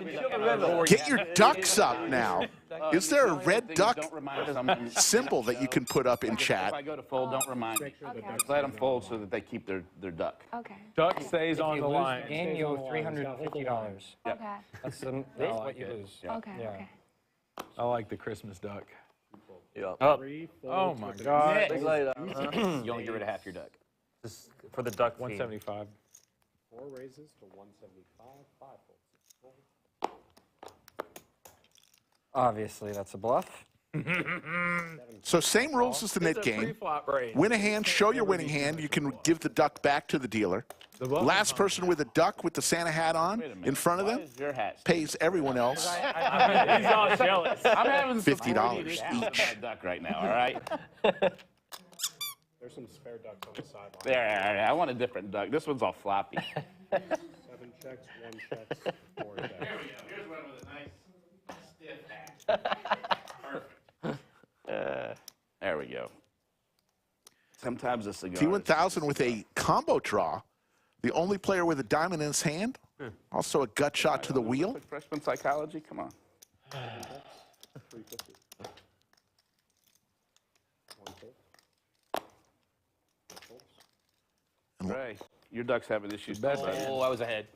[SPEAKER 4] Get your ducks up now. Is there a red duck
[SPEAKER 3] Don't remind someone.
[SPEAKER 4] symbol that you can put up in
[SPEAKER 3] If
[SPEAKER 4] chat?
[SPEAKER 3] I go to fold, don't remind me.
[SPEAKER 7] Okay.
[SPEAKER 3] Just let them fold so that they keep their duck.
[SPEAKER 7] Okay.
[SPEAKER 10] Duck stays on
[SPEAKER 6] You
[SPEAKER 10] the
[SPEAKER 6] lose
[SPEAKER 10] line.
[SPEAKER 6] the game, you owe $350.
[SPEAKER 7] Okay.
[SPEAKER 6] That's what you lose.
[SPEAKER 7] Okay.
[SPEAKER 6] Yeah.
[SPEAKER 7] Okay.
[SPEAKER 10] I like the Christmas duck.
[SPEAKER 2] Yeah.
[SPEAKER 10] Oh my God.
[SPEAKER 2] Big later.
[SPEAKER 9] You only get rid of half your duck.
[SPEAKER 8] This for the duck team.
[SPEAKER 10] 175.
[SPEAKER 1] 4 raises to 175, 5 folds.
[SPEAKER 6] Obviously, that's a bluff.
[SPEAKER 4] So same rules as the net game.
[SPEAKER 10] Pre-flop raise.
[SPEAKER 4] Win a hand, show your winning hand. You can give the duck back to the dealer. Last person with a duck with the Santa hat on in front of them pays everyone else
[SPEAKER 10] He's all jealous.
[SPEAKER 3] I'm having
[SPEAKER 4] $50 each.
[SPEAKER 3] duck right now, all right?
[SPEAKER 1] There's some spare ducks on the sideline.
[SPEAKER 3] There, I want a different duck. This one's all floppy.
[SPEAKER 1] 7 checks, 1 checks, 4 checks.
[SPEAKER 3] There we go. Here's one with a nice stiff hat. Perfect. There we go. Sometimes a cigar.
[SPEAKER 4] T1000 with a combo draw. The only player with a diamond in his hand. Also a gut shot to the wheel.
[SPEAKER 3] Freshman psychology, come on.
[SPEAKER 1] 350. 1 fold.
[SPEAKER 3] Ray, your duck's having issues.
[SPEAKER 9] Oh, I was ahead.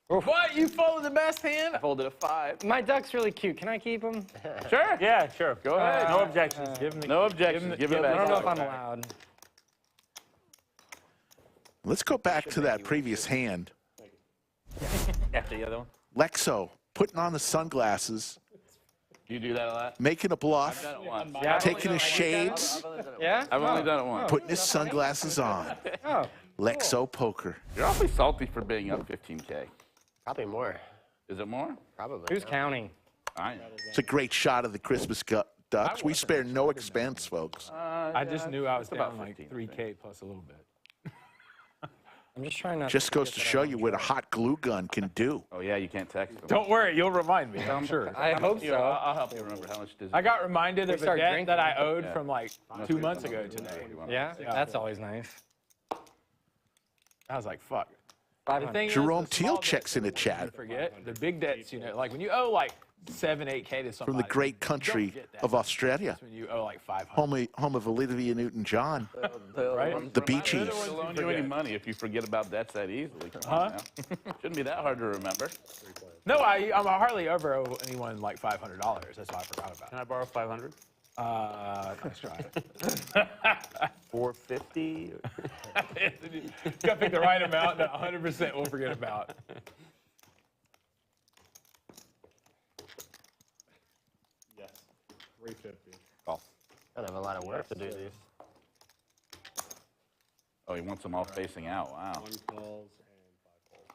[SPEAKER 10] What? You folded the best hand?
[SPEAKER 9] I folded a 5.
[SPEAKER 11] My duck's really cute. Can I keep him?
[SPEAKER 3] Sure.
[SPEAKER 8] Yeah, sure.
[SPEAKER 3] Go ahead.
[SPEAKER 8] No objections.
[SPEAKER 3] No objections. Give it
[SPEAKER 11] I
[SPEAKER 3] back.
[SPEAKER 11] don't know if I'm allowed.
[SPEAKER 4] Let's go back to that previous hand.
[SPEAKER 9] After the other one?
[SPEAKER 4] Lexo putting on the sunglasses,
[SPEAKER 3] You do that a lot?
[SPEAKER 4] making a bluff,
[SPEAKER 3] Done it once.
[SPEAKER 4] taking his shades,
[SPEAKER 11] Yeah?
[SPEAKER 3] I've only done it once.
[SPEAKER 4] putting his sunglasses on.
[SPEAKER 11] Oh,
[SPEAKER 4] Lexo Poker.
[SPEAKER 3] You're awfully salty for being up 15K.
[SPEAKER 11] probably more.
[SPEAKER 3] Is it more?
[SPEAKER 11] Probably.
[SPEAKER 6] Who's counting?
[SPEAKER 3] I am.
[SPEAKER 4] It's a great shot of the Christmas ducks. We spare no expense, folks.
[SPEAKER 10] I just knew I was
[SPEAKER 3] about
[SPEAKER 10] down like
[SPEAKER 3] 15,
[SPEAKER 10] 3K plus a little bit.
[SPEAKER 6] I'm just trying not
[SPEAKER 4] Just
[SPEAKER 6] to
[SPEAKER 4] goes to show you what a hot glue gun can do.
[SPEAKER 3] Oh, yeah, you can't text them.
[SPEAKER 10] Don't worry, you'll remind me, I'm sure.
[SPEAKER 6] I hope
[SPEAKER 3] Here,
[SPEAKER 6] so.
[SPEAKER 3] I'll help you remember how much it is.
[SPEAKER 10] I got reminded of a
[SPEAKER 6] start
[SPEAKER 10] debt
[SPEAKER 6] drinking.
[SPEAKER 10] that I owed
[SPEAKER 3] Yeah.
[SPEAKER 10] from like 2 months ago today.
[SPEAKER 6] Yeah? That's always nice.
[SPEAKER 10] I was like, fuck. The
[SPEAKER 6] 500.
[SPEAKER 10] thing is,
[SPEAKER 4] Jerome
[SPEAKER 10] the small
[SPEAKER 4] Teal checks in the
[SPEAKER 10] debts you
[SPEAKER 4] chat.
[SPEAKER 10] forget the big debts, you know, like when you owe like 7, 8K to somebody.
[SPEAKER 4] From the great
[SPEAKER 10] you don't
[SPEAKER 4] country
[SPEAKER 10] get that.
[SPEAKER 4] of Australia,
[SPEAKER 10] That's when you owe like 500.
[SPEAKER 4] home of Olivia Newton-John,
[SPEAKER 10] Right?
[SPEAKER 4] the Bee Gees.
[SPEAKER 3] They don't loan you any money if you forget about debts that easily. Come on now. Shouldn't be that hard to remember.
[SPEAKER 10] No, I'm hardly ever owe anyone like $500. That's why I forgot about
[SPEAKER 8] Can I borrow 500?
[SPEAKER 10] it. Nice try.
[SPEAKER 8] 450?
[SPEAKER 10] Gotta pick the right amount that 100% we'll forget about.
[SPEAKER 1] Yes. 350.
[SPEAKER 11] I don't have a lot of work to do these.
[SPEAKER 3] Oh, he wants them all facing out. Wow.
[SPEAKER 1] 1 calls and 5 folds.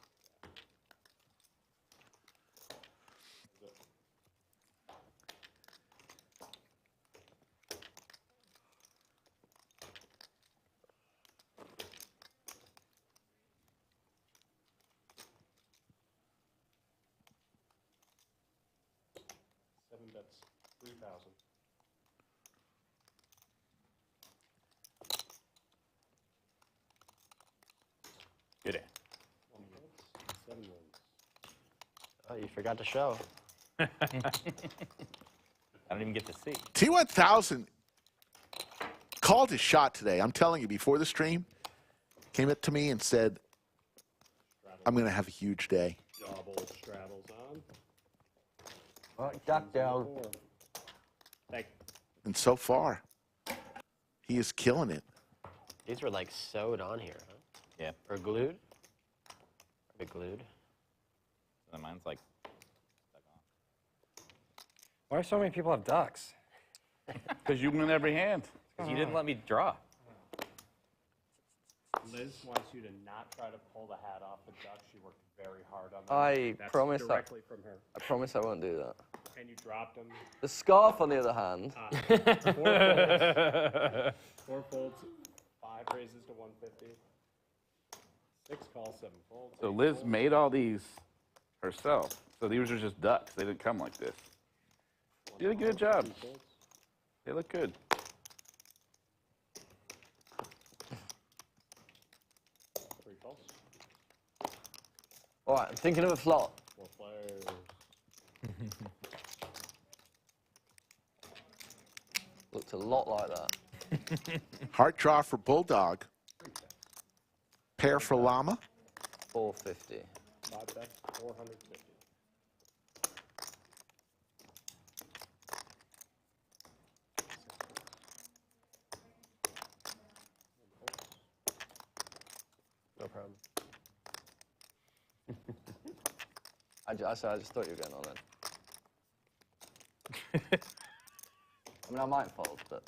[SPEAKER 1] Seven bets, 3,000.
[SPEAKER 3] Good hand.
[SPEAKER 1] 1 wins, 7 wins.
[SPEAKER 11] Oh, you forgot to show.
[SPEAKER 9] I don't even get to see.
[SPEAKER 4] T1000 called his shot today. I'm telling you, before the stream, came up to me and said, I'm going to have a huge day.
[SPEAKER 1] Double straddles on.
[SPEAKER 2] Duck down.
[SPEAKER 1] 4. Thank you.
[SPEAKER 4] And so far, he is killing it.
[SPEAKER 11] These were like sewed on here, huh?
[SPEAKER 9] Yeah.
[SPEAKER 11] Or glued? Probably glued.
[SPEAKER 9] And mine's like stuck
[SPEAKER 6] Why do so many people have ducks?
[SPEAKER 3] Because you win every hand.
[SPEAKER 9] on. Because you didn't let me draw.
[SPEAKER 1] Liz wants you to not try to pull the hat off the duck. She worked very hard on that.
[SPEAKER 2] I
[SPEAKER 1] That's
[SPEAKER 2] promise that.
[SPEAKER 1] directly from her.
[SPEAKER 2] I promise I won't do that.
[SPEAKER 1] And you dropped them.
[SPEAKER 2] The scarf, on the other hand.
[SPEAKER 1] 4 folds, 5 raises to 150. 6 calls, 7 folds.
[SPEAKER 3] So
[SPEAKER 1] 8
[SPEAKER 3] Liz
[SPEAKER 1] folds.
[SPEAKER 3] made all these herself. So these are just ducks. They didn't come like this. You did a good job.
[SPEAKER 1] 2 folds.
[SPEAKER 3] They look good.
[SPEAKER 1] 3 calls.
[SPEAKER 2] All right, I'm thinking of a flop.
[SPEAKER 1] 4 players.
[SPEAKER 2] Looked a lot like that.
[SPEAKER 4] Heart draw for Bulldog. Pair for Llama.
[SPEAKER 2] 450.
[SPEAKER 1] 5 bets, 450.
[SPEAKER 11] No problem.
[SPEAKER 2] I just thought you were going on then. I mean, I might fold, but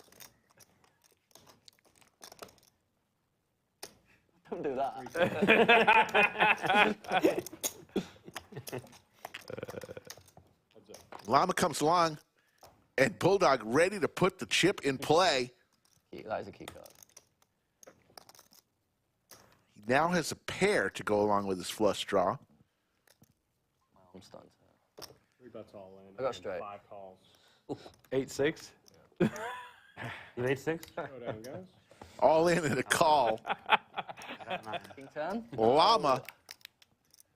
[SPEAKER 2] don't do that.
[SPEAKER 4] Llama comes along, and Bulldog ready to put the chip in play.
[SPEAKER 2] That is a key card.
[SPEAKER 4] He now has a pair to go along with his flush draw.
[SPEAKER 2] I'm stunned.
[SPEAKER 1] 3 bets all in.
[SPEAKER 2] I got straight.
[SPEAKER 1] 5 calls.
[SPEAKER 10] 8-6.
[SPEAKER 8] You 8-6?
[SPEAKER 1] Go down, guys.
[SPEAKER 4] All in and a call.
[SPEAKER 2] King 10?
[SPEAKER 4] Llama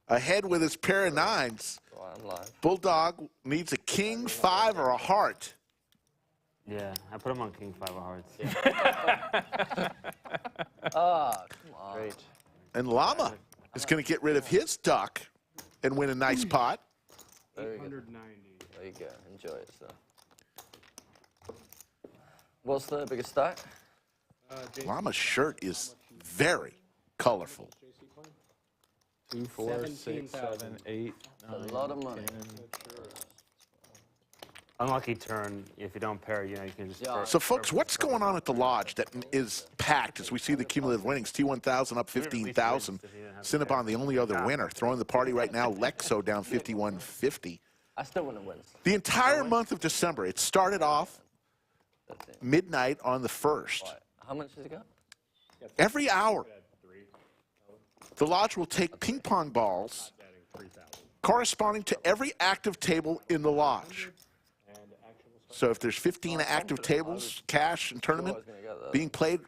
[SPEAKER 4] ahead with his pair of 9s.
[SPEAKER 2] Right, I'm live.
[SPEAKER 4] Bulldog needs a king, 5, or a heart.
[SPEAKER 8] Yeah, I put him on king 5 of hearts.
[SPEAKER 2] Ah, come on.
[SPEAKER 11] Great.
[SPEAKER 4] And Llama is going to get rid of his duck and win a nice pot.
[SPEAKER 2] Very good.
[SPEAKER 1] 890.
[SPEAKER 2] There you go. Enjoy it, sir. What's the biggest stack?
[SPEAKER 4] Llama's shirt is very colorful.
[SPEAKER 10] 2, 4, 6, 7, 8,
[SPEAKER 2] A lot of money.
[SPEAKER 8] Unlucky turn. If you don't pair, you know, you can just.
[SPEAKER 2] Yeah.
[SPEAKER 4] So, folks, what's going on at the lodge that is packed as we see the cumulative winnings? T1000 up 15,000. Cinnabon, the only other winner, throwing the party right now. Lexo down 51.50.
[SPEAKER 2] I still want to win.
[SPEAKER 4] The entire month of December, it started off midnight on the 1st.
[SPEAKER 2] Right. How much has it got?
[SPEAKER 4] Every hour, the lodge will take ping pong balls corresponding to every active table in the lodge. So if there's 15 active tables, cash and tournament being played,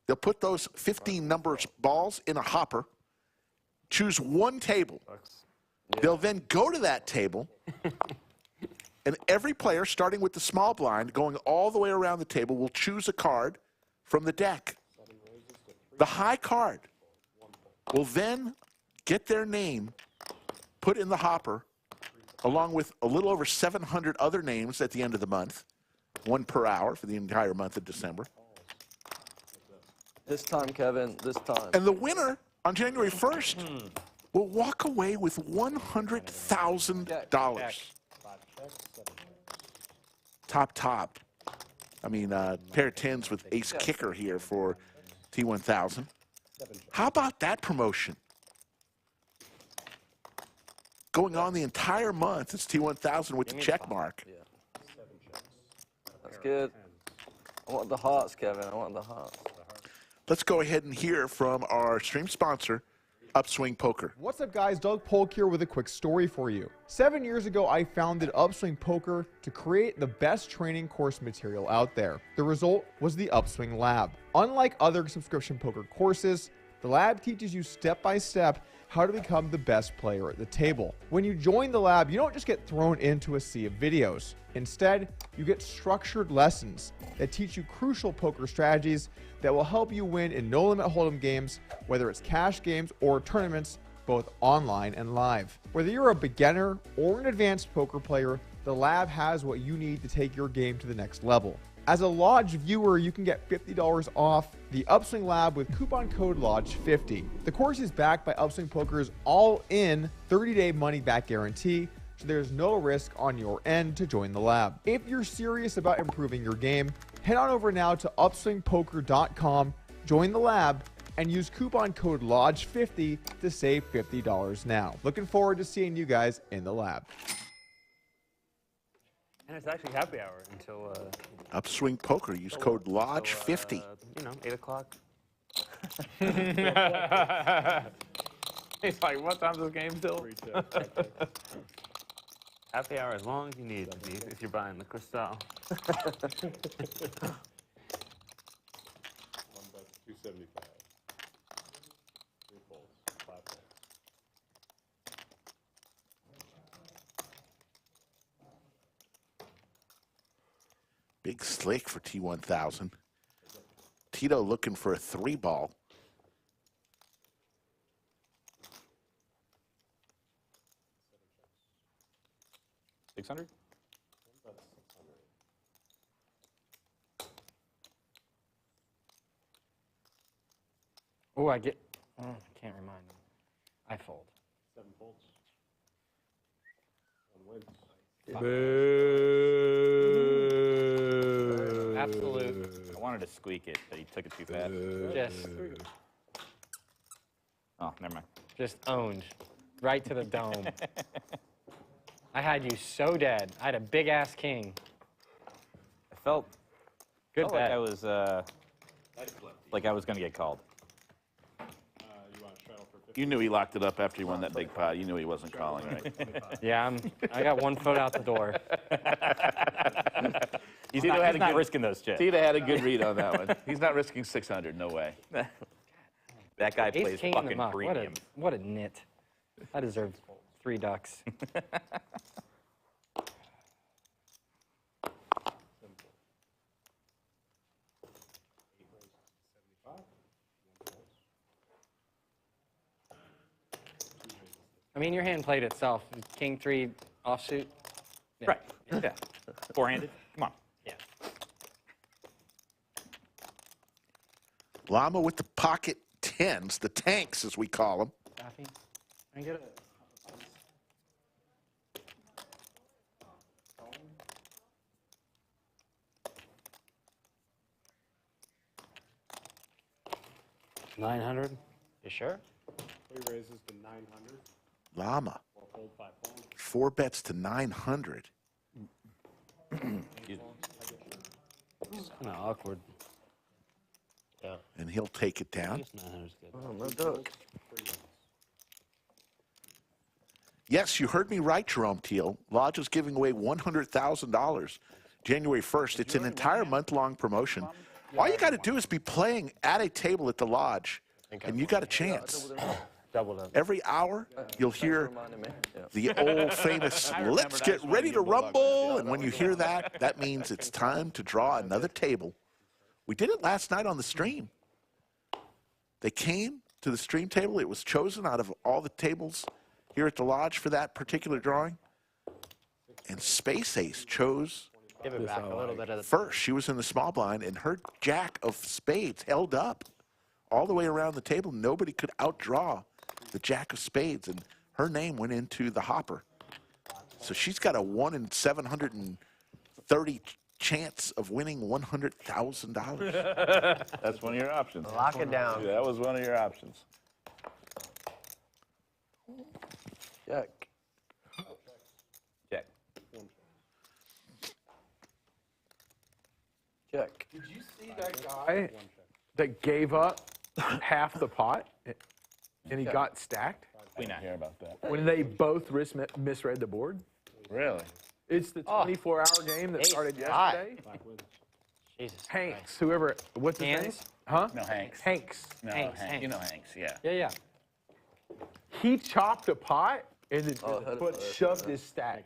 [SPEAKER 4] they'll put those 15 numbers balls in a hopper, choose one table. They'll then go to that table, and every player, starting with the small blind, going all the way around the table, will choose a card from the deck. The high card will then get their name put in the hopper, along with a little over 700 other names at the end of the month, 1 per hour for the entire month of December.
[SPEAKER 2] This time, Kevin, this time.
[SPEAKER 4] And the winner on January 1st will walk away with $100,000. Top. I mean, pair of 10s with ace kicker here for T1000. How about that promotion? Going on the entire month, it's T1000 with the check mark.
[SPEAKER 2] Yeah. That's good. I want the hearts, Kevin. I want the hearts.
[SPEAKER 4] Let's go ahead and hear from our stream sponsor, Upswing Poker.
[SPEAKER 12] What's up, guys? Doug Polk here with a quick story for you. 7 years ago, I founded Upswing Poker to create the best training course material out there. The result was the Upswing Lab. Unlike other subscription poker courses, the lab teaches you step-by-step how to become the best player at the table. When you join the lab, you don't just get thrown into a sea of videos. Instead, you get structured lessons that teach you crucial poker strategies that will help you win in no-limit hold'em games, whether it's cash games or tournaments, both online and live. Whether you're a beginner or an advanced poker player, the lab has what you need to take your game to the next level. As a Lodge viewer, you can get $50 off the Upswing Lab with coupon code LODGE50. The course is backed by Upswing Poker's all-in 30-day money-back guarantee, so there's no risk on your end to join the lab. If you're serious about improving your game, head on over now to upswingpoker.com, join the lab, and use coupon code LODGE50 to save $50 now. Looking forward to seeing you guys in the lab.
[SPEAKER 8] And it's actually happy hour until.
[SPEAKER 4] Upswing Poker, use code LODGE50.
[SPEAKER 8] You know, 8 o'clock.
[SPEAKER 10] He's like, what time's this game till?
[SPEAKER 8] Happy hour as long as you need if you're buying the Cristal.
[SPEAKER 1] 1 bet 275. 3 folds. 5 folds.
[SPEAKER 4] Big slick for T1000. Tito looking for a 3-ball.
[SPEAKER 9] $600?
[SPEAKER 6] Oh, I get. Oh, I can't remind me. I fold.
[SPEAKER 1] 7 folds. 1 wins.
[SPEAKER 10] Boo.
[SPEAKER 6] absolute.
[SPEAKER 9] I wanted to squeak it, but he took it too fast.
[SPEAKER 6] Just,
[SPEAKER 9] Oh, never mind.
[SPEAKER 6] just owned, right to the dome. I had you so dead. I had a big ass king.
[SPEAKER 9] I felt
[SPEAKER 6] Good
[SPEAKER 9] like
[SPEAKER 6] bet.
[SPEAKER 9] I was going to get called.
[SPEAKER 3] You knew he locked it up after he won that big pot. You knew he wasn't calling, right?
[SPEAKER 6] Yeah, I got 1 foot out the door.
[SPEAKER 9] He's not risking those chips.
[SPEAKER 3] Tito had a good read on that one. He's not risking 600. No way.
[SPEAKER 9] That guy
[SPEAKER 6] Ace
[SPEAKER 9] plays
[SPEAKER 6] king in the
[SPEAKER 9] fucking
[SPEAKER 6] muck.
[SPEAKER 9] premium.
[SPEAKER 6] What a nit. I deserved 3 ducks. I mean, your hand played itself. King 3 offsuit. Yeah.
[SPEAKER 9] Right. Yeah. Four-handed. Come on.
[SPEAKER 6] Yeah.
[SPEAKER 4] Llama with the pocket tens, the tanks as we call them.
[SPEAKER 6] Coffee? Can I get a... $900.
[SPEAKER 11] You sure?
[SPEAKER 1] 3 raises to 900.
[SPEAKER 4] Llama,
[SPEAKER 1] Or hold 5 pawns.
[SPEAKER 4] 4 bets to 900.
[SPEAKER 8] It's kind of awkward.
[SPEAKER 11] Yeah.
[SPEAKER 4] And he'll take it down.
[SPEAKER 2] Oh, no duck.
[SPEAKER 4] Yes, you heard me right, Jerome Teal. Lodge is giving away $100,000 January 1st. It's an entire month-long promotion. All you got to do is be playing at a table at the Lodge, and you got a chance.
[SPEAKER 6] Doubled up.
[SPEAKER 4] Every hour, you'll hear the old famous, let's get ready to rumble. And when you hear that, that means it's time to draw another table. We did it last night on the stream. They came to the stream table. It was chosen out of all the tables here at the Lodge for that particular drawing. And Space Ace chose
[SPEAKER 11] Give it back a little bit of the
[SPEAKER 4] first. She was in the small blind, and her jack of spades held up all the way around the table. Nobody could outdraw the jack of spades, and her name went into the hopper. So she's got a 1 in 730 chance of winning $100,000.
[SPEAKER 3] That's one of your options.
[SPEAKER 11] Lock it down.
[SPEAKER 3] Yeah, that was one of your options.
[SPEAKER 2] Jack.
[SPEAKER 9] Check.
[SPEAKER 2] Jack.
[SPEAKER 10] Did you see that guy that gave up half the pot and he got stacked?
[SPEAKER 3] We not hear about that.
[SPEAKER 10] When they both misread the board?
[SPEAKER 3] Really?
[SPEAKER 10] It's the 24-hour game that started yesterday.
[SPEAKER 11] Jesus
[SPEAKER 10] Hanks,
[SPEAKER 11] Christ.
[SPEAKER 10] whoever, what's his name?
[SPEAKER 6] Hands?
[SPEAKER 10] Huh?
[SPEAKER 3] No, Hanks.
[SPEAKER 10] Hanks.
[SPEAKER 3] No,
[SPEAKER 6] Hanks,
[SPEAKER 3] Hanks.
[SPEAKER 6] Hanks.
[SPEAKER 3] You know Hanks, yeah.
[SPEAKER 6] Yeah, yeah.
[SPEAKER 10] He chopped a pot and then
[SPEAKER 2] Oh, I heard
[SPEAKER 10] but
[SPEAKER 2] about it.
[SPEAKER 10] shoved his stack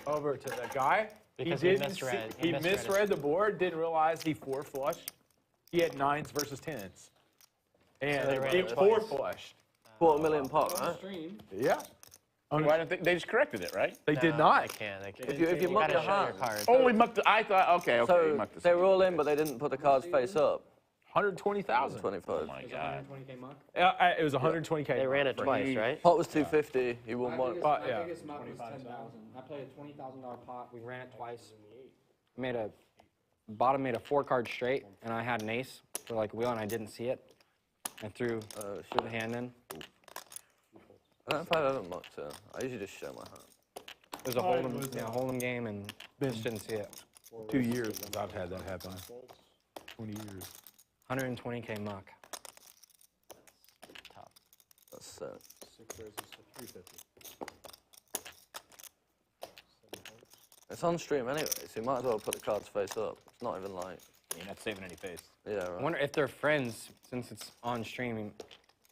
[SPEAKER 10] over to the guy.
[SPEAKER 11] Because
[SPEAKER 10] he
[SPEAKER 11] he
[SPEAKER 10] didn't
[SPEAKER 11] misread-
[SPEAKER 10] see,
[SPEAKER 11] he
[SPEAKER 10] he
[SPEAKER 11] misread
[SPEAKER 10] misread the board, didn't realize he four flushed. He had 9s versus 10s. And
[SPEAKER 11] they ran
[SPEAKER 10] it
[SPEAKER 11] it
[SPEAKER 10] four
[SPEAKER 11] twice.
[SPEAKER 10] flushed.
[SPEAKER 2] $250,000 pot, right?
[SPEAKER 10] Yeah.
[SPEAKER 3] Why don't they just corrected it, right?
[SPEAKER 10] They did
[SPEAKER 11] No,
[SPEAKER 10] not.
[SPEAKER 11] They can't. They can't.
[SPEAKER 2] If you muck
[SPEAKER 11] gotta
[SPEAKER 2] your
[SPEAKER 11] show your
[SPEAKER 2] hand.
[SPEAKER 11] cards.
[SPEAKER 3] Oh, we mucked. I thought. Okay, okay.
[SPEAKER 2] So
[SPEAKER 3] we mucked this.
[SPEAKER 2] they were all in, but they didn't put the cards face up.
[SPEAKER 10] 120,000.
[SPEAKER 2] 25.
[SPEAKER 3] Oh my God.
[SPEAKER 10] It was 120K.
[SPEAKER 11] They ran it twice, right?
[SPEAKER 2] Pot was 250. He won one.
[SPEAKER 10] Pot, yeah.
[SPEAKER 6] muck was 10,000. I played a $20,000 pot. We ran it twice. Bottom made a 4-card straight, and I had an ace for like a wheel, and I didn't see it. I threw the hand in.
[SPEAKER 2] I don't know if I've ever mucked it. I usually just show my hand.
[SPEAKER 6] It was a hold'em game, and just didn't see it.
[SPEAKER 10] 2 years since I've had that happen. 20 years.
[SPEAKER 6] 120K muck.
[SPEAKER 2] That's sick.
[SPEAKER 1] 6 raises to 350.
[SPEAKER 2] It's on stream anyway, so you might as well put the cards face up. It's not even like,
[SPEAKER 9] You're not saving any face.
[SPEAKER 2] yeah,
[SPEAKER 6] I
[SPEAKER 2] right.
[SPEAKER 6] wonder if they're friends, since it's on stream.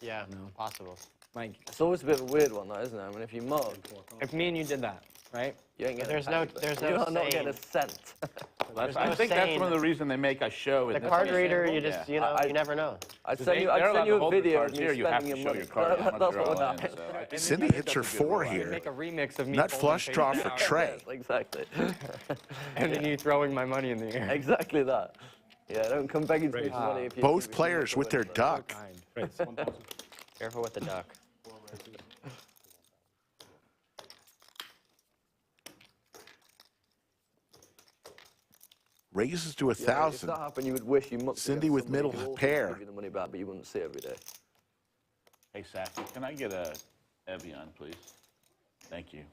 [SPEAKER 11] Yeah, possible.
[SPEAKER 6] Like,
[SPEAKER 2] It's always a bit of a weird one, though, isn't it? I mean, if you mug,
[SPEAKER 6] if me and you did that, right?
[SPEAKER 2] you ain't getting
[SPEAKER 11] There's
[SPEAKER 2] a
[SPEAKER 11] no-
[SPEAKER 2] penny.
[SPEAKER 11] there's
[SPEAKER 2] You're
[SPEAKER 11] no
[SPEAKER 2] not getting a
[SPEAKER 11] saying.
[SPEAKER 2] cent.
[SPEAKER 3] That's,
[SPEAKER 11] no
[SPEAKER 3] I think that's
[SPEAKER 11] saying-
[SPEAKER 3] one of the reasons they make a show.
[SPEAKER 11] The
[SPEAKER 3] in this
[SPEAKER 11] card
[SPEAKER 3] case.
[SPEAKER 11] reader, you just, you know,
[SPEAKER 2] I-
[SPEAKER 11] you never know.
[SPEAKER 2] I'd
[SPEAKER 3] They're
[SPEAKER 2] send you, I'd
[SPEAKER 3] allowed
[SPEAKER 2] send
[SPEAKER 3] to
[SPEAKER 2] you a
[SPEAKER 3] hold the
[SPEAKER 2] video
[SPEAKER 3] cards
[SPEAKER 2] of you
[SPEAKER 3] here. You have
[SPEAKER 2] spending
[SPEAKER 3] to
[SPEAKER 2] your
[SPEAKER 3] show
[SPEAKER 2] money.
[SPEAKER 3] your card. how much
[SPEAKER 2] That's
[SPEAKER 3] you're
[SPEAKER 2] what would
[SPEAKER 3] all in,
[SPEAKER 2] happen.
[SPEAKER 3] so.
[SPEAKER 4] Cindy hits her 4
[SPEAKER 6] You
[SPEAKER 4] here.
[SPEAKER 6] make a remix of me.
[SPEAKER 4] Nut
[SPEAKER 6] folding
[SPEAKER 4] flush
[SPEAKER 6] face
[SPEAKER 4] draw for
[SPEAKER 6] down,
[SPEAKER 4] Trey.
[SPEAKER 2] Yes, exactly.
[SPEAKER 6] and then you throwing my money in the air.
[SPEAKER 2] Exactly that. Yeah, don't come begging me for money if you
[SPEAKER 4] Both
[SPEAKER 2] if you
[SPEAKER 4] players
[SPEAKER 2] make a
[SPEAKER 4] with their
[SPEAKER 2] win, so.
[SPEAKER 4] duck.
[SPEAKER 1] Raise 1,000.
[SPEAKER 11] Careful with the duck.
[SPEAKER 1] 4 raises.
[SPEAKER 4] Raises to
[SPEAKER 2] If
[SPEAKER 4] 1,000.
[SPEAKER 2] that happened, you would wish you must.
[SPEAKER 4] Cindy with middle pair.
[SPEAKER 2] Give you the money back, but you wouldn't see it every day.
[SPEAKER 3] Hey, Sassy, can I get a Evian, please? Thank you.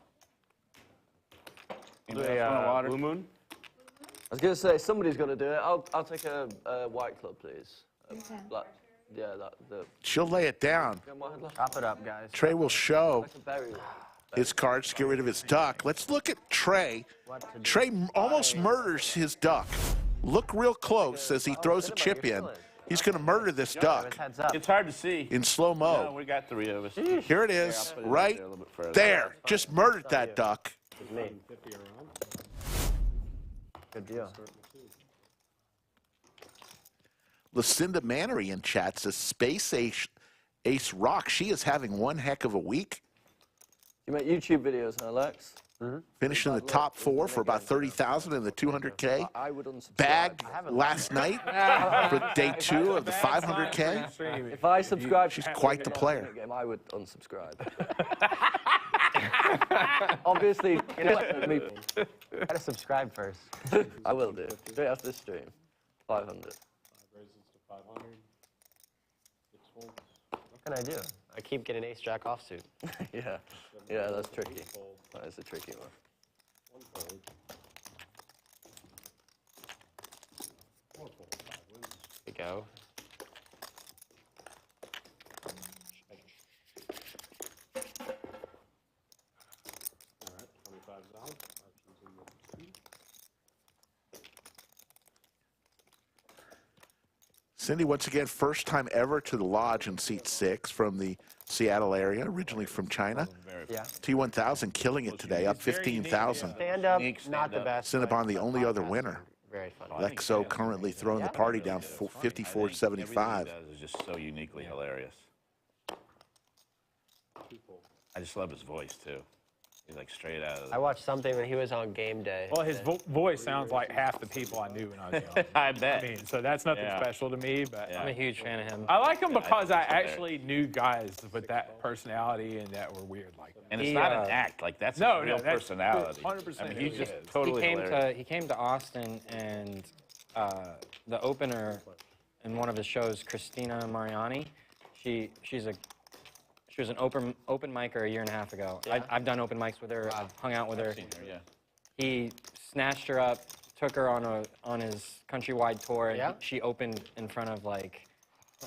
[SPEAKER 3] Anybody else want a water?
[SPEAKER 8] Blue Moon?
[SPEAKER 2] I was going to say, somebody's got to do it. I'll take a white club, please. Black. Yeah,
[SPEAKER 4] She'll lay it down.
[SPEAKER 11] Chop it up, guys.
[SPEAKER 4] Trey will show his cards to get rid of his duck. Let's look at Trey. Trey almost murders his duck. Look real close as he throws a chip in. He's going to murder this duck.
[SPEAKER 3] It's hard to see.
[SPEAKER 4] In slow-mo.
[SPEAKER 3] No, we got 3 of us.
[SPEAKER 4] Here it is, right there. Just murdered that duck.
[SPEAKER 11] Good deal.
[SPEAKER 4] Lucinda Mannery in chat says Space Ace Rock. She is having one heck of a week.
[SPEAKER 2] You make YouTube videos, huh, Lex?
[SPEAKER 4] Finishing the top 4 for about 30,000 in the 200K. Bag last night for day 2 of the 500K.
[SPEAKER 2] If I subscribe,
[SPEAKER 4] she's quite the player.
[SPEAKER 2] I would unsubscribe. Obviously, you know, me.
[SPEAKER 11] Gotta subscribe first.
[SPEAKER 2] I will do. Straight after this stream. 500.
[SPEAKER 1] Raises to 500. 6 folds.
[SPEAKER 11] What can I do? I keep getting ace jack offsuit.
[SPEAKER 2] Yeah, that's tricky. That is a tricky one.
[SPEAKER 1] 1 fold. 4 fold. 5 wins.
[SPEAKER 11] Here we go.
[SPEAKER 1] All right, 25 down. Options in the 2.
[SPEAKER 4] Cindy, once again, first time ever to the lodge in seat 6 from the Seattle area, originally from China.
[SPEAKER 11] Yeah.
[SPEAKER 4] T1000 killing it today, up 15,000.
[SPEAKER 11] Stand up, not the best.
[SPEAKER 4] Cinnabon, the only other winner.
[SPEAKER 11] Very fun.
[SPEAKER 4] Lexo currently throwing the party down 54.75.
[SPEAKER 3] It's just so uniquely hilarious. I just love his voice, too. He's like straight out of the...
[SPEAKER 11] I watched something when he was on game day.
[SPEAKER 10] Well, his voice sounds like half the people I knew when I was young.
[SPEAKER 3] I bet.
[SPEAKER 10] I mean, so that's nothing special to me, but
[SPEAKER 6] I'm a huge fan of him.
[SPEAKER 10] I like him because I actually knew guys with that personality and that were weird like that.
[SPEAKER 3] And it's not an act. Like, that's his real personality.
[SPEAKER 10] 100%.
[SPEAKER 3] I mean, he's just totally hilarious.
[SPEAKER 6] He came to Austin, and the opener in one of his shows, Christina Mariani, she was an open micer a year and a half ago.
[SPEAKER 11] Yeah.
[SPEAKER 6] I've done open mics with her. I've hung out with her.
[SPEAKER 3] I've seen her, yeah.
[SPEAKER 6] He snatched her up, took her on his countrywide tour, and
[SPEAKER 11] Yeah.
[SPEAKER 6] she opened in front of like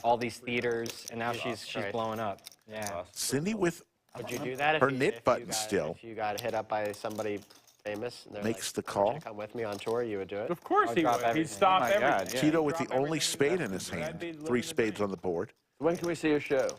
[SPEAKER 6] all these theaters, and now she's blowing up. Yeah.
[SPEAKER 4] Cindy with
[SPEAKER 11] Would you do that if
[SPEAKER 4] her
[SPEAKER 11] you,
[SPEAKER 4] knit
[SPEAKER 11] if
[SPEAKER 4] button
[SPEAKER 11] you got,
[SPEAKER 4] still.
[SPEAKER 11] If you got hit up by somebody famous, and they're
[SPEAKER 4] Makes
[SPEAKER 11] like,
[SPEAKER 4] the call.
[SPEAKER 11] "Come with me on tour," you would do it?
[SPEAKER 10] Of course he would. He'd stop everything.
[SPEAKER 4] Tito with the only spade in his hand. 3 spades on the board.
[SPEAKER 2] When can we see your show?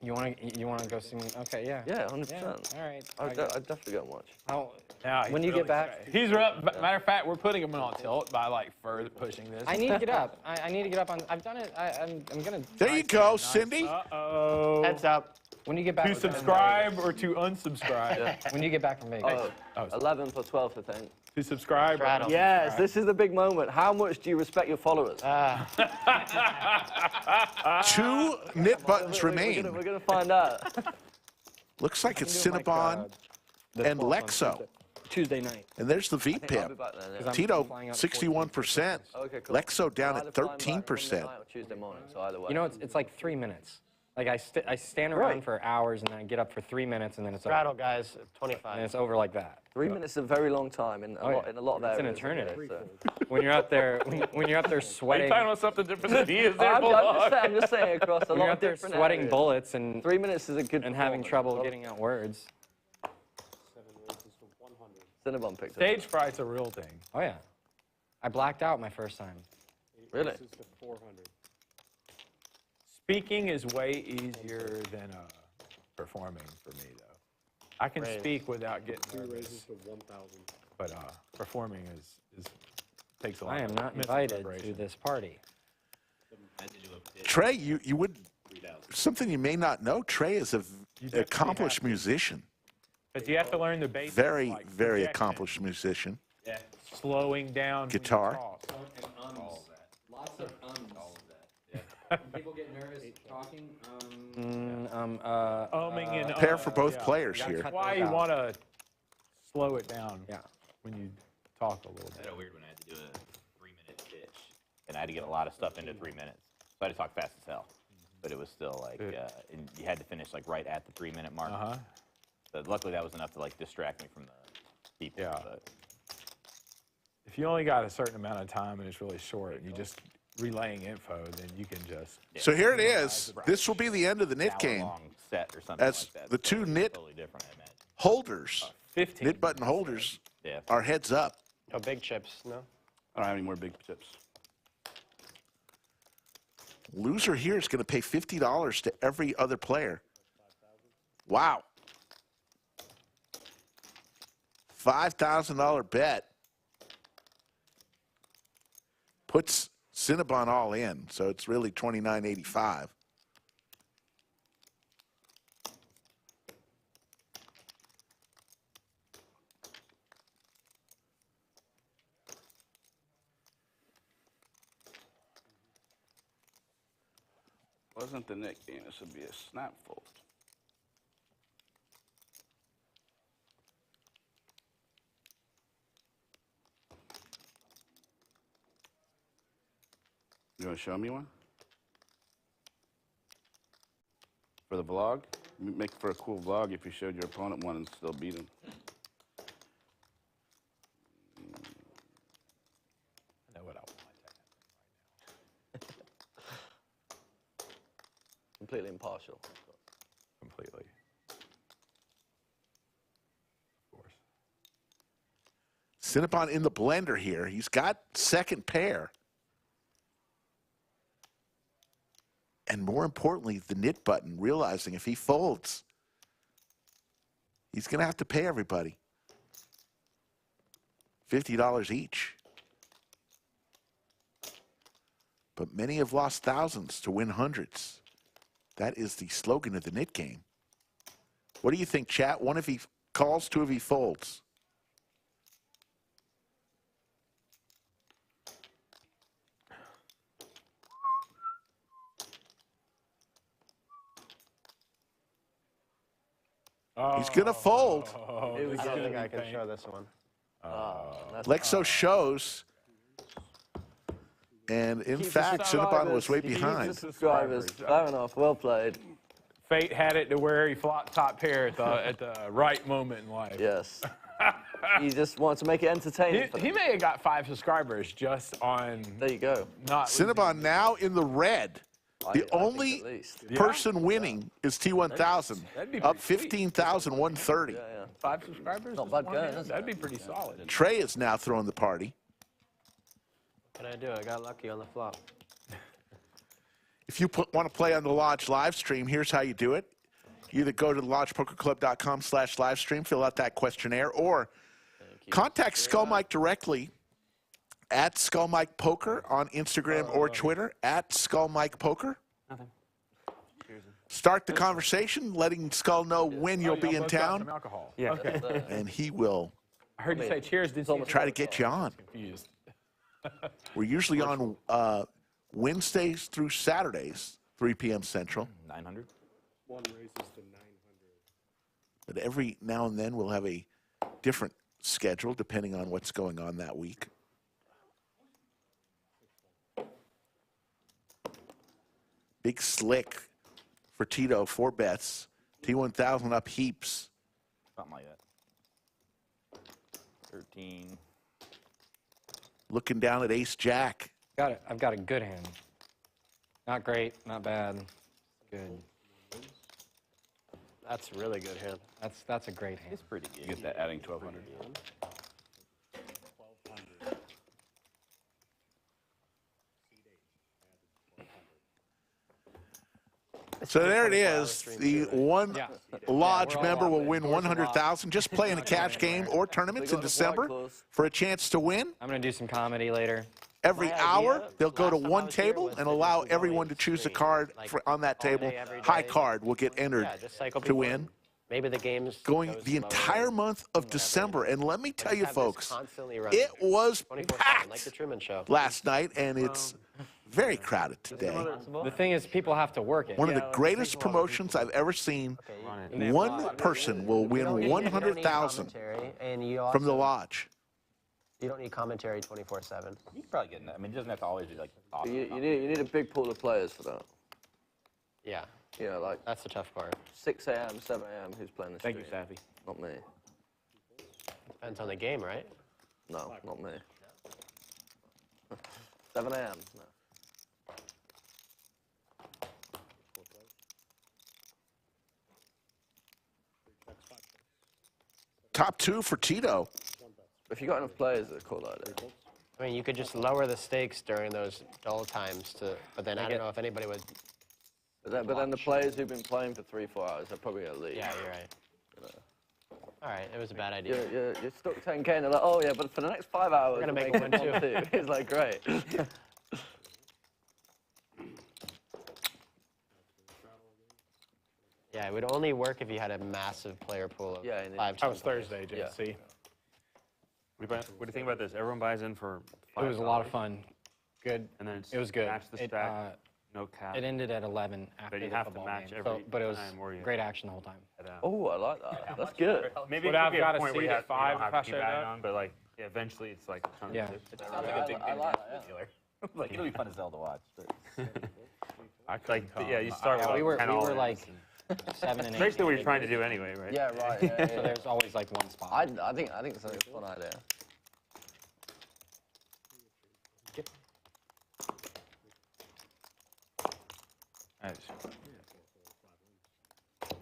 [SPEAKER 6] You want to go see me? Okay, yeah.
[SPEAKER 2] Yeah, 100%.
[SPEAKER 6] All right.
[SPEAKER 2] I'd definitely go and watch.
[SPEAKER 6] When you get back,
[SPEAKER 10] he's matter of fact, we're putting him on tilt by like further pushing this.
[SPEAKER 6] I need to get up. I need to get up on. I've done it. I'm gonna.
[SPEAKER 4] There you go, Cindy.
[SPEAKER 10] Uh-oh.
[SPEAKER 11] Heads up.
[SPEAKER 6] When you get back.
[SPEAKER 10] To subscribe or to unsubscribe?
[SPEAKER 6] Yeah. When you get back from Vegas.
[SPEAKER 2] 11 plus 12, I think.
[SPEAKER 10] To subscribe.
[SPEAKER 11] Straddles.
[SPEAKER 2] Yes, this is the big moment. How much do you respect your followers?
[SPEAKER 4] 2 knit buttons remain.
[SPEAKER 2] We're going to find out.
[SPEAKER 4] Looks like it's Cinnabon and Lexo.
[SPEAKER 6] Tuesday night.
[SPEAKER 4] And there's the V pip. Tito, 61%.
[SPEAKER 2] Okay, cool.
[SPEAKER 4] Lexo down at
[SPEAKER 2] Either flying back
[SPEAKER 4] 13%.
[SPEAKER 2] Monday night or Tuesday morning, so either way.
[SPEAKER 6] You know, it's like 3 minutes. Like I stand around for hours, and then I get up for 3 minutes, and then it's
[SPEAKER 11] Straddle,
[SPEAKER 6] over.
[SPEAKER 11] guys, 25.
[SPEAKER 6] And it's over like that.
[SPEAKER 2] 3 minutes is a very long time in a lot of
[SPEAKER 6] It's an
[SPEAKER 2] areas.
[SPEAKER 6] eternity.
[SPEAKER 2] So.
[SPEAKER 6] When you're out there, when you're out there
[SPEAKER 3] Are you
[SPEAKER 6] sweating.
[SPEAKER 3] talking about something different than he is there,
[SPEAKER 2] I'm just saying across a
[SPEAKER 6] When
[SPEAKER 2] lot
[SPEAKER 6] you're
[SPEAKER 2] of
[SPEAKER 6] out there
[SPEAKER 2] different
[SPEAKER 6] sweating
[SPEAKER 2] areas.
[SPEAKER 6] bullets and
[SPEAKER 2] 3 minutes is a good
[SPEAKER 6] and having
[SPEAKER 2] performance.
[SPEAKER 6] trouble getting out words.
[SPEAKER 1] 7 raises to 100.
[SPEAKER 2] Cinnabon picked
[SPEAKER 10] Stage fright's a real thing.
[SPEAKER 6] Oh yeah, I blacked out my first time.
[SPEAKER 1] 8
[SPEAKER 2] Really?
[SPEAKER 1] raises to 400.
[SPEAKER 10] Speaking is way easier than performing for me, though. I can speak without getting
[SPEAKER 1] 2
[SPEAKER 10] nervous,
[SPEAKER 1] raises to 1,000.
[SPEAKER 10] but performing is takes a lot.
[SPEAKER 6] I am
[SPEAKER 10] of
[SPEAKER 6] not
[SPEAKER 10] mental
[SPEAKER 6] invited to
[SPEAKER 10] preparation.
[SPEAKER 6] this party.
[SPEAKER 4] Trey, you would, something you may not know, Trey is an accomplished musician.
[SPEAKER 10] But you have to learn the basics.
[SPEAKER 4] Very,
[SPEAKER 10] like
[SPEAKER 4] very
[SPEAKER 10] projection,
[SPEAKER 4] accomplished musician.
[SPEAKER 10] slowing down. when you
[SPEAKER 4] Guitar.
[SPEAKER 10] talk.
[SPEAKER 6] Lots of People get nervous talking.
[SPEAKER 10] Umming and
[SPEAKER 4] Pair for both players here.
[SPEAKER 10] That's why you want to slow it down.
[SPEAKER 6] Yeah.
[SPEAKER 10] When you talk a little
[SPEAKER 9] I
[SPEAKER 10] bit.
[SPEAKER 9] had a weird one. I had to do a 3-minute pitch, and I had to get a lot of stuff into 3 minutes. So I had to talk fast as hell. But it was still like, and you had to finish like right at the 3-minute mark. So luckily that was enough to like distract me from the people.
[SPEAKER 10] Yeah.
[SPEAKER 9] But
[SPEAKER 10] If you only got a certain amount of time and it's really short, and you just relaying info, then you can just.
[SPEAKER 4] So here it is. This will be the end of the knit game.
[SPEAKER 9] hour-long set or something
[SPEAKER 4] As
[SPEAKER 9] like that.
[SPEAKER 4] the two knit
[SPEAKER 9] Totally different, I imagine.
[SPEAKER 4] holders,
[SPEAKER 10] 15.
[SPEAKER 4] knit button holders,
[SPEAKER 9] Yeah.
[SPEAKER 4] are heads up.
[SPEAKER 11] No big chips, no?
[SPEAKER 1] I don't have any more big chips.
[SPEAKER 4] Loser here is going to pay $50 to every other player. Wow. $5,000 bet puts Cinnabon all in, so it's really $29.85.
[SPEAKER 3] Wasn't the Nik game. This would be a snap fold. You want to show me one? For the vlog? Make for a cool vlog if you showed your opponent one and still beat him.
[SPEAKER 10] I know what I want.
[SPEAKER 2] Completely impartial.
[SPEAKER 10] Completely. Of course.
[SPEAKER 4] Cinnabon in the blender here. He's got second pair. And more importantly, the knit button, realizing if he folds, he's going to have to pay everybody $50 each. But many have lost thousands to win hundreds. That is the slogan of the knit game. What do you think, chat? One if he calls, two if he folds. He's going to fold.
[SPEAKER 11] I don't think I can show this one.
[SPEAKER 4] Lexo shows. And in fact, Cinnabon was way behind.
[SPEAKER 2] Subscribers, fair enough, well played.
[SPEAKER 10] Fate had it to where he flopped top pair at the right moment in life.
[SPEAKER 2] Yes. He just wants to make it entertaining.
[SPEAKER 10] He may have got 5 subscribers just on.
[SPEAKER 2] There you go.
[SPEAKER 10] Not
[SPEAKER 4] Cinnabon now in the red. The only person winning is T1000, up 15,130.
[SPEAKER 2] Yeah.
[SPEAKER 10] 5 subscribers?
[SPEAKER 2] Not bad going, is it?
[SPEAKER 10] That'd be pretty solid.
[SPEAKER 4] Trey is now throwing the party.
[SPEAKER 11] What can I do? I got lucky on the flop.
[SPEAKER 4] If you want to play on the Lodge live stream, here's how you do it. You either go to lodgepokerclub.com/livestream, fill out that questionnaire, or contact Skull Mike directly at Skull Mike Poker on Instagram or Twitter, at Skull Mike Poker. Start the conversation, letting Skull know when you'll be in town,
[SPEAKER 10] Yeah.
[SPEAKER 2] Okay.
[SPEAKER 4] and he will
[SPEAKER 10] I heard you say cheers. Did you
[SPEAKER 4] try to get you on.
[SPEAKER 10] confused?
[SPEAKER 4] We're usually on Wednesdays through Saturdays, 3 p.m. Central.
[SPEAKER 9] 900.
[SPEAKER 1] One raises to 900.
[SPEAKER 4] But every now and then we'll have a different schedule depending on what's going on that week. Big slick for Tito, 4 bets. T1000 up heaps.
[SPEAKER 9] Something like that. 13.
[SPEAKER 4] Looking down at Ace Jack.
[SPEAKER 6] Got it. I've got a good hand. Not great, not bad. Good.
[SPEAKER 11] That's a really good hand.
[SPEAKER 6] That's a great hand.
[SPEAKER 9] It's pretty good.
[SPEAKER 3] You get that adding 1,200.
[SPEAKER 4] So there it is. The one
[SPEAKER 6] Yeah.
[SPEAKER 4] lodge
[SPEAKER 6] we're all
[SPEAKER 4] member
[SPEAKER 6] on
[SPEAKER 4] will
[SPEAKER 6] it.
[SPEAKER 4] win 100,000. Just play in a cash game or tournaments in December for a chance to win.
[SPEAKER 6] I'm going to do some comedy later.
[SPEAKER 4] Every hour, they'll go to one table and allow everyone to choose a card on that table. High card will get entered
[SPEAKER 11] Yeah, just cycle
[SPEAKER 4] to
[SPEAKER 11] people
[SPEAKER 4] win.
[SPEAKER 11] in. Maybe the game's
[SPEAKER 4] Going
[SPEAKER 11] goes
[SPEAKER 4] the
[SPEAKER 11] slower.
[SPEAKER 4] entire month of December. And let me tell you,
[SPEAKER 11] Have this
[SPEAKER 4] folks,
[SPEAKER 11] constantly running.
[SPEAKER 4] it was
[SPEAKER 11] 24/7, like the
[SPEAKER 4] packed
[SPEAKER 11] Truman Show.
[SPEAKER 4] last night, and it's very crowded today.
[SPEAKER 6] The thing is, people have to work it.
[SPEAKER 4] One of the greatest promotions I've ever seen. One person will win 100,000
[SPEAKER 11] And you also,
[SPEAKER 4] from the lodge.
[SPEAKER 11] You don't need commentary 24/7.
[SPEAKER 9] You can probably get in that. I mean, it doesn't have to always be like awesome.
[SPEAKER 2] You need a big pool of players for that.
[SPEAKER 11] Yeah.
[SPEAKER 2] You know, like
[SPEAKER 11] That's the tough part.
[SPEAKER 2] 6 a.m., 7 a.m. Who's playing this?
[SPEAKER 8] Thank you, Safi.
[SPEAKER 2] Not me.
[SPEAKER 11] Depends on the game, right?
[SPEAKER 2] No, not me. 7 a.m. No.
[SPEAKER 4] Top 2 for Tito.
[SPEAKER 2] If you got enough players that call like that.
[SPEAKER 11] I mean, you could just lower the stakes during those dull times but then I don't know if anybody would.
[SPEAKER 2] But then the players who've been playing for 3-4 hours are probably at least.
[SPEAKER 11] Yeah, you're right.
[SPEAKER 2] You know.
[SPEAKER 11] All right, it was a bad idea.
[SPEAKER 2] You're stuck 10K and they're like, oh yeah, but for the next 5 hours,
[SPEAKER 11] We're gonna
[SPEAKER 2] we're
[SPEAKER 11] make
[SPEAKER 2] making
[SPEAKER 11] one too.
[SPEAKER 2] It's like, great.
[SPEAKER 11] Yeah, it would only work if you had a massive player pool of 5.
[SPEAKER 10] That was Thursday, JC.
[SPEAKER 8] What do you think about this? Everyone buys in for $5.
[SPEAKER 6] It was a lot of fun. Good.
[SPEAKER 8] And then
[SPEAKER 6] it was good.
[SPEAKER 8] Match the stack, no cap.
[SPEAKER 6] It ended at 11 after
[SPEAKER 8] But you
[SPEAKER 6] the
[SPEAKER 8] have to
[SPEAKER 6] football
[SPEAKER 8] match
[SPEAKER 6] game.
[SPEAKER 8] every
[SPEAKER 6] But it was
[SPEAKER 8] time, or you
[SPEAKER 6] great action the whole time.
[SPEAKER 2] Oh, I like that. That's good.
[SPEAKER 8] Maybe
[SPEAKER 10] Would
[SPEAKER 8] it
[SPEAKER 10] I
[SPEAKER 8] could be
[SPEAKER 10] have got
[SPEAKER 8] a
[SPEAKER 10] a
[SPEAKER 8] point where
[SPEAKER 10] seat
[SPEAKER 8] you
[SPEAKER 10] at
[SPEAKER 8] have,
[SPEAKER 10] 5
[SPEAKER 8] you don't
[SPEAKER 10] if I
[SPEAKER 8] have to keep
[SPEAKER 10] showed
[SPEAKER 8] adding
[SPEAKER 10] up?
[SPEAKER 8] on, but like eventually it's like a ton
[SPEAKER 6] Yeah.
[SPEAKER 8] of
[SPEAKER 9] It sounds like a big
[SPEAKER 2] I like that.
[SPEAKER 9] dealer. Like, it'll be fun as hell to watch.
[SPEAKER 8] like, yeah, you start with
[SPEAKER 6] we were
[SPEAKER 8] 10 all in.
[SPEAKER 6] like 7 and 8.
[SPEAKER 8] Basically what you're trying to do anyway, right?
[SPEAKER 2] Yeah, right. Yeah,
[SPEAKER 6] So there's always like one spot.
[SPEAKER 2] I think it's a fun idea.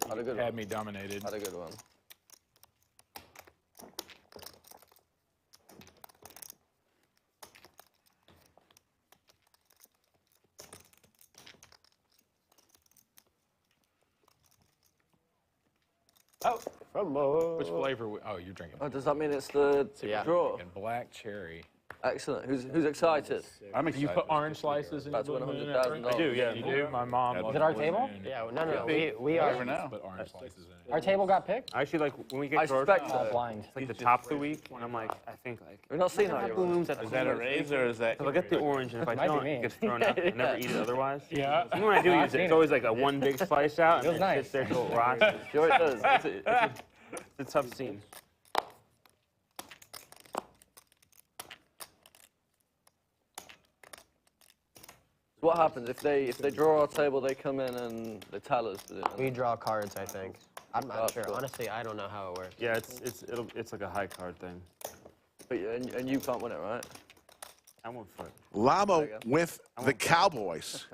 [SPEAKER 2] Had a good
[SPEAKER 10] Had
[SPEAKER 2] one.
[SPEAKER 10] me dominated.
[SPEAKER 2] Had a good one.
[SPEAKER 11] Oh, from
[SPEAKER 10] Which flavor? Oh, you're drinking.
[SPEAKER 2] Oh, does that mean it's the draw?
[SPEAKER 10] And black cherry.
[SPEAKER 2] Excellent. Who's excited?
[SPEAKER 10] I'm excited. You put orange slices in your
[SPEAKER 2] About to win
[SPEAKER 10] Blue Moon
[SPEAKER 2] $100,000.
[SPEAKER 10] I do, yeah. You do? My mom.
[SPEAKER 6] Is it our table?
[SPEAKER 11] Yeah, no. We are.
[SPEAKER 10] Put orange slices in it.
[SPEAKER 6] Our table got picked?
[SPEAKER 8] I actually like when we get
[SPEAKER 2] I
[SPEAKER 8] drawers,
[SPEAKER 2] suspect
[SPEAKER 6] Oh,
[SPEAKER 2] so.
[SPEAKER 6] blind.
[SPEAKER 8] it's like the top of the week when I'm like, I think like.
[SPEAKER 2] We've not seen that yet.
[SPEAKER 8] Blooms at
[SPEAKER 13] Is that a raise or is that?
[SPEAKER 8] If I get the orange and if I
[SPEAKER 6] Might be
[SPEAKER 8] don't,
[SPEAKER 6] me.
[SPEAKER 8] it gets thrown out. I never eat it otherwise.
[SPEAKER 10] Yeah.
[SPEAKER 8] Even when I do
[SPEAKER 6] I've
[SPEAKER 8] use it,
[SPEAKER 6] seen
[SPEAKER 8] it's
[SPEAKER 6] it.
[SPEAKER 8] always like a one big slice out and
[SPEAKER 6] Feels
[SPEAKER 8] it
[SPEAKER 6] nice.
[SPEAKER 8] sits there till it rots.
[SPEAKER 2] Sure it does.
[SPEAKER 8] It's a tough scene.
[SPEAKER 2] What happens if they draw our table? They come in and they tell us.
[SPEAKER 11] We draw cards, I think. I'm
[SPEAKER 2] Oh,
[SPEAKER 11] not sure.
[SPEAKER 2] cool.
[SPEAKER 11] Honestly, I don't know how it works.
[SPEAKER 8] Yeah, it's like a high card thing.
[SPEAKER 2] But, and you can't win it, right?
[SPEAKER 8] I won't foot.
[SPEAKER 4] Llama with the Cowboys.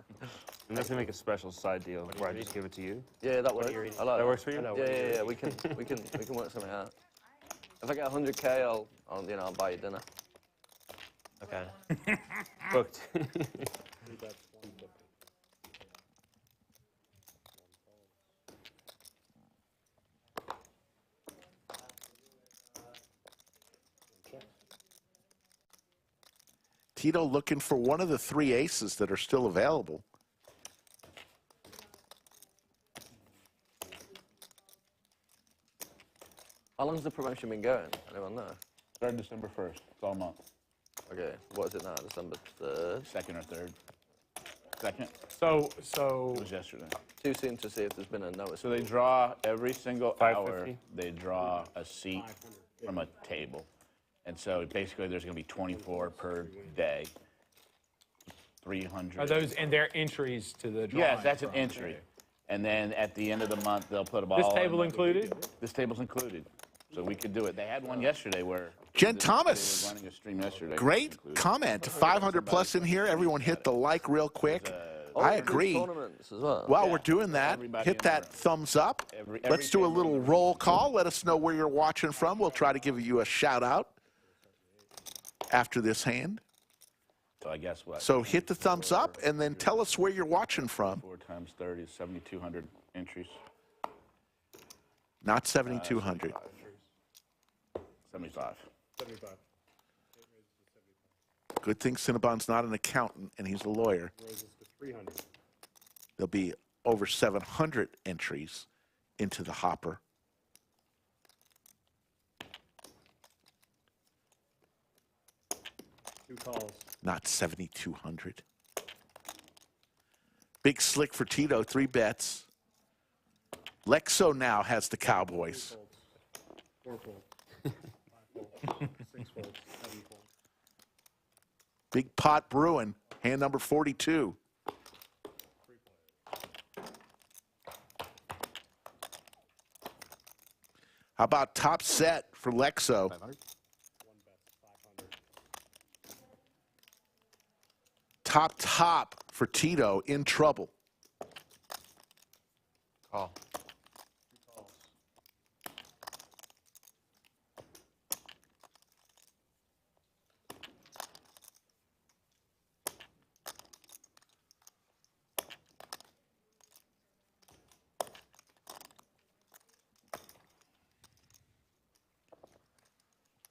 [SPEAKER 8] Unless we make a special side deal where I just give it to you.
[SPEAKER 2] Yeah, that works. I like
[SPEAKER 8] That works for you?
[SPEAKER 2] Yeah. We can work something out. If I get 100K, I'll buy you dinner.
[SPEAKER 11] Okay.
[SPEAKER 8] Booked.
[SPEAKER 4] Tito looking for one of the 3 aces that are still available.
[SPEAKER 2] How long's the promotion been going? Anyone know?
[SPEAKER 13] Started December 1st. It's all month.
[SPEAKER 2] Okay, what is it now? December 3rd?
[SPEAKER 13] Second or third. Second.
[SPEAKER 10] So
[SPEAKER 13] It was yesterday.
[SPEAKER 2] Too soon to see if there's been a notice.
[SPEAKER 13] So they draw every single hour.
[SPEAKER 8] 550?
[SPEAKER 13] They draw a seat from a table, and so basically there's going to be 24 per day. 300.
[SPEAKER 10] are those and their entries to the drawing?
[SPEAKER 13] Yes, that's an entry. And then at the end of the month, they'll put a ball.
[SPEAKER 10] This
[SPEAKER 13] in
[SPEAKER 10] table
[SPEAKER 13] the-
[SPEAKER 10] included?
[SPEAKER 13] This table's included. So we could do it. They had one yesterday where.
[SPEAKER 4] Jen
[SPEAKER 13] they
[SPEAKER 4] Thomas.
[SPEAKER 13] were running a stream yesterday.
[SPEAKER 4] Great comment. 500 plus in here. Everyone hit the like real quick. I agree.
[SPEAKER 2] Tournaments as well.
[SPEAKER 4] While we're doing that,
[SPEAKER 13] Everybody
[SPEAKER 4] hit
[SPEAKER 13] in the
[SPEAKER 4] that
[SPEAKER 13] room.
[SPEAKER 4] thumbs up.
[SPEAKER 13] Every
[SPEAKER 4] Let's do a
[SPEAKER 13] camera in
[SPEAKER 4] little
[SPEAKER 13] the
[SPEAKER 4] roll call. Let us know where you're watching from. We'll try to give you a shout out after this hand.
[SPEAKER 13] So I guess what?
[SPEAKER 4] So hit the thumbs up and then tell us where you're watching from.
[SPEAKER 13] 4 times 30 is 7,200 entries.
[SPEAKER 4] Not 7,200.
[SPEAKER 13] 75.
[SPEAKER 4] Good thing Cinnabon's not an accountant and he's a lawyer. There'll be over 700 entries into the hopper.
[SPEAKER 1] Two calls.
[SPEAKER 4] Not 7,200. Big slick for Tito, 3 bets. Lexo now has the Cowboys.
[SPEAKER 1] 4 folds. 5 folds. 6 folds. 7 folds.
[SPEAKER 4] Big pot brewing. Hand number 42. How about top set for Lexo?
[SPEAKER 13] 500.
[SPEAKER 4] Top for Tito, in trouble.
[SPEAKER 11] Call.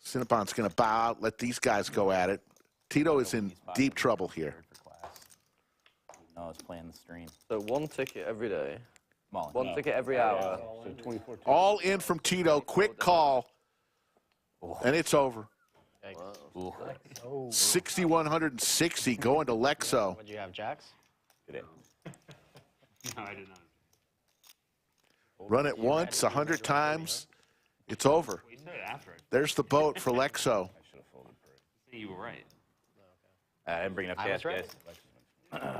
[SPEAKER 4] Cinnabon's going to bow out, let these guys go at it. Tito is in deep trouble here.
[SPEAKER 9] No, it's playing the stream.
[SPEAKER 2] So 1 ticket every day.
[SPEAKER 9] One
[SPEAKER 2] ticket every hour.
[SPEAKER 4] All in from Tito. Quick call. And it's over.
[SPEAKER 11] Wow.
[SPEAKER 4] 6,160 going to Lexo.
[SPEAKER 11] What'd you have, Jacks?
[SPEAKER 9] Good in.
[SPEAKER 8] No, I did not.
[SPEAKER 4] Run it once, 100 times. It's over.
[SPEAKER 8] You said it after.
[SPEAKER 4] There's the boat for Lexo.
[SPEAKER 8] You were right.
[SPEAKER 9] I didn't bring enough cash, guys.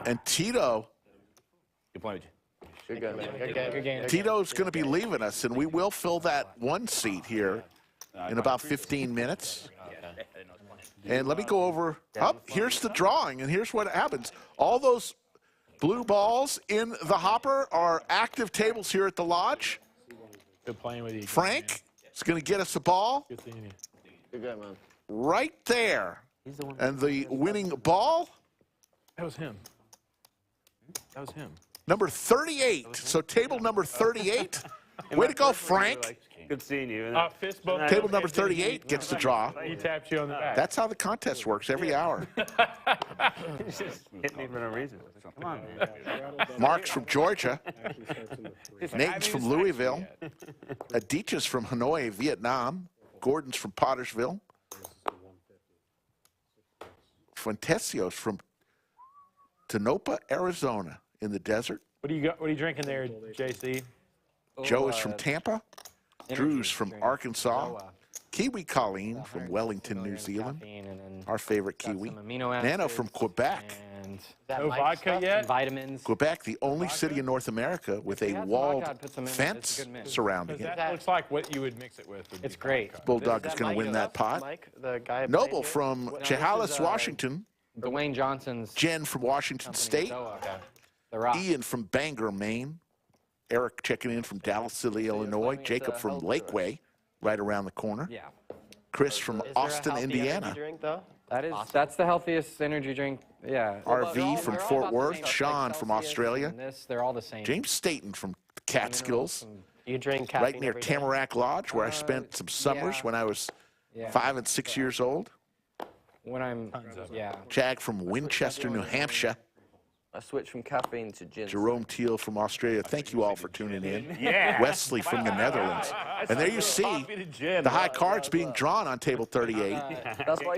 [SPEAKER 4] And Tito,
[SPEAKER 9] Good point.
[SPEAKER 2] Good game, man.
[SPEAKER 11] Good game.
[SPEAKER 4] Tito's going to be leaving us, and we will fill that 1 seat here in about 15 minutes. And let me go over. Here's the drawing, and here's what happens. All those blue balls in the hopper are active tables here at the lodge.
[SPEAKER 10] Good playing with you.
[SPEAKER 4] Frank is going to get us a ball
[SPEAKER 10] Good seeing you.
[SPEAKER 2] Good game, man.
[SPEAKER 4] right there. And the winning ball,
[SPEAKER 10] That was him. That was him.
[SPEAKER 4] number 38. So table number 38. Way to go, Frank.
[SPEAKER 8] Good seeing you.
[SPEAKER 10] Fist bump.
[SPEAKER 4] Table number 38 gets the draw.
[SPEAKER 10] He tapped you on the back.
[SPEAKER 4] That's how the contest works every hour.
[SPEAKER 8] Just hit me for no reason. Come on, man.
[SPEAKER 4] Mark's from Georgia. Nathan's from Louisville. Aditya's from Hanoi, Vietnam. Gordon's from Pottersville. Fuentesio's from Tonopah, Arizona, in the desert.
[SPEAKER 10] What do you got? What are you drinking there, JC?
[SPEAKER 4] Joe is from Tampa. Drew's from Arkansas. Kiwi Colleen from Wellington, New Zealand. Our favorite Kiwi. Nano from Quebec.
[SPEAKER 10] No vodka yet?
[SPEAKER 6] Vitamins.
[SPEAKER 4] Quebec, the only city in North America with a walled fence surrounding it.
[SPEAKER 10] That looks like what you would mix it with.
[SPEAKER 6] It's great.
[SPEAKER 4] Bulldog is going to win that pot.
[SPEAKER 11] Mike, the guy
[SPEAKER 4] Noble from Chehalis, Washington.
[SPEAKER 6] Dwayne Johnson's.
[SPEAKER 4] Jen from Washington State.
[SPEAKER 6] The Rock.
[SPEAKER 4] Ian from Bangor, Maine. Eric checking in from Dallas City, Illinois. Jacob from Lakeway, right around the corner.
[SPEAKER 6] Yeah.
[SPEAKER 4] Chris from Austin, Indiana.
[SPEAKER 11] Drink, though?
[SPEAKER 6] That's the healthiest energy drink. Yeah.
[SPEAKER 4] RV from Fort Worth. Sean from Australia.
[SPEAKER 6] They're all the same.
[SPEAKER 4] James Staten from Catskills.
[SPEAKER 11] You drink
[SPEAKER 4] Right
[SPEAKER 11] caffeine
[SPEAKER 4] near
[SPEAKER 11] every day?
[SPEAKER 4] Tamarack Lodge, where I spent some summers when I was 5 and 6 years old.
[SPEAKER 6] When I'm,
[SPEAKER 4] Jag from Winchester, New Hampshire.
[SPEAKER 2] I switched from caffeine to gin.
[SPEAKER 4] Jerome Teal from Australia. Thank you all for tuning in.
[SPEAKER 3] Yeah.
[SPEAKER 4] Wesley from the Netherlands. And there you see the high cards being drawn on table 38.
[SPEAKER 2] That's why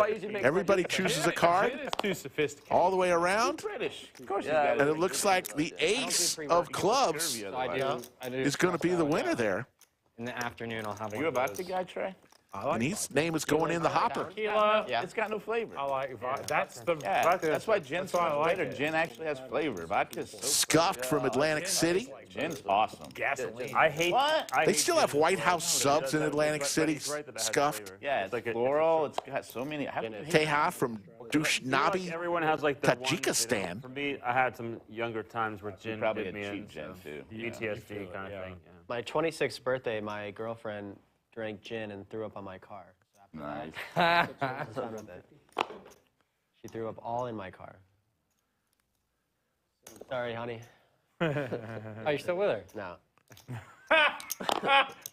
[SPEAKER 2] you usually make
[SPEAKER 4] Everybody chooses a card
[SPEAKER 10] It's too sophisticated.
[SPEAKER 4] all the way around.
[SPEAKER 3] British. Of course
[SPEAKER 2] Yeah.
[SPEAKER 4] And it looks like the ace of clubs
[SPEAKER 6] So I do
[SPEAKER 4] is going to be the winner there.
[SPEAKER 6] in the afternoon. I'll have
[SPEAKER 3] Are
[SPEAKER 6] one
[SPEAKER 3] you a
[SPEAKER 6] of those.
[SPEAKER 3] vodka guy, Trey?
[SPEAKER 4] And his name is going in the hopper.
[SPEAKER 10] Tequila.
[SPEAKER 11] Yeah.
[SPEAKER 3] It's got no flavor.
[SPEAKER 10] I like vodka. That's the
[SPEAKER 3] Yeah,
[SPEAKER 10] vodka.
[SPEAKER 3] that's why gin's so
[SPEAKER 10] why I
[SPEAKER 3] much
[SPEAKER 10] like
[SPEAKER 3] better.
[SPEAKER 10] it.
[SPEAKER 3] Gin actually has flavor. Vodka's so
[SPEAKER 4] Scuffed from Atlantic City.
[SPEAKER 3] Gin's awesome.
[SPEAKER 10] Gasoline.
[SPEAKER 8] I hate.
[SPEAKER 3] What?
[SPEAKER 8] I
[SPEAKER 4] They
[SPEAKER 8] hate
[SPEAKER 4] still
[SPEAKER 8] gin.
[SPEAKER 4] have White House subs in Atlantic City.
[SPEAKER 8] He's right that it has
[SPEAKER 4] Scuffed.
[SPEAKER 8] flavor.
[SPEAKER 3] Yeah, it's
[SPEAKER 8] like a-
[SPEAKER 3] floral. It's got so many. I haven't
[SPEAKER 4] Teja from
[SPEAKER 8] Like
[SPEAKER 4] Dushnami,
[SPEAKER 8] everyone has like the one that they
[SPEAKER 4] Tajikistan.
[SPEAKER 8] don't- For me, I had some younger times where gin
[SPEAKER 3] probably
[SPEAKER 8] did me
[SPEAKER 3] a
[SPEAKER 8] in.
[SPEAKER 3] cheap gin,
[SPEAKER 8] so
[SPEAKER 3] too.
[SPEAKER 8] PTSD kind of thing. Yeah.
[SPEAKER 11] My 26th birthday, my girlfriend drank gin and threw up on my car.
[SPEAKER 3] Nice.
[SPEAKER 11] I was done with it. She threw up all in my car. Sorry, honey.
[SPEAKER 6] Oh, you're still with her?
[SPEAKER 11] No.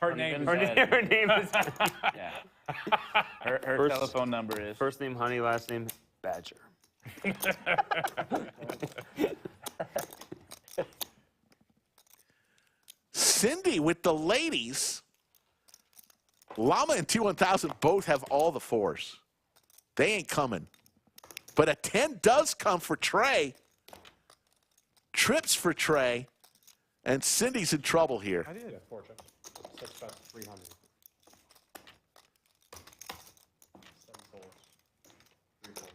[SPEAKER 10] Her name.
[SPEAKER 8] Her name is.
[SPEAKER 3] Yeah. Her telephone number is.
[SPEAKER 8] First name Honey, last name Badger.
[SPEAKER 4] Cindy with the ladies. Llama and T1000 both have all the fours. They ain't coming. But a 10 does come for Trey. Trips for Trey. And Cindy's in trouble here.
[SPEAKER 1] I did. Fortune. That's about 300. 7 fours. 3 fours.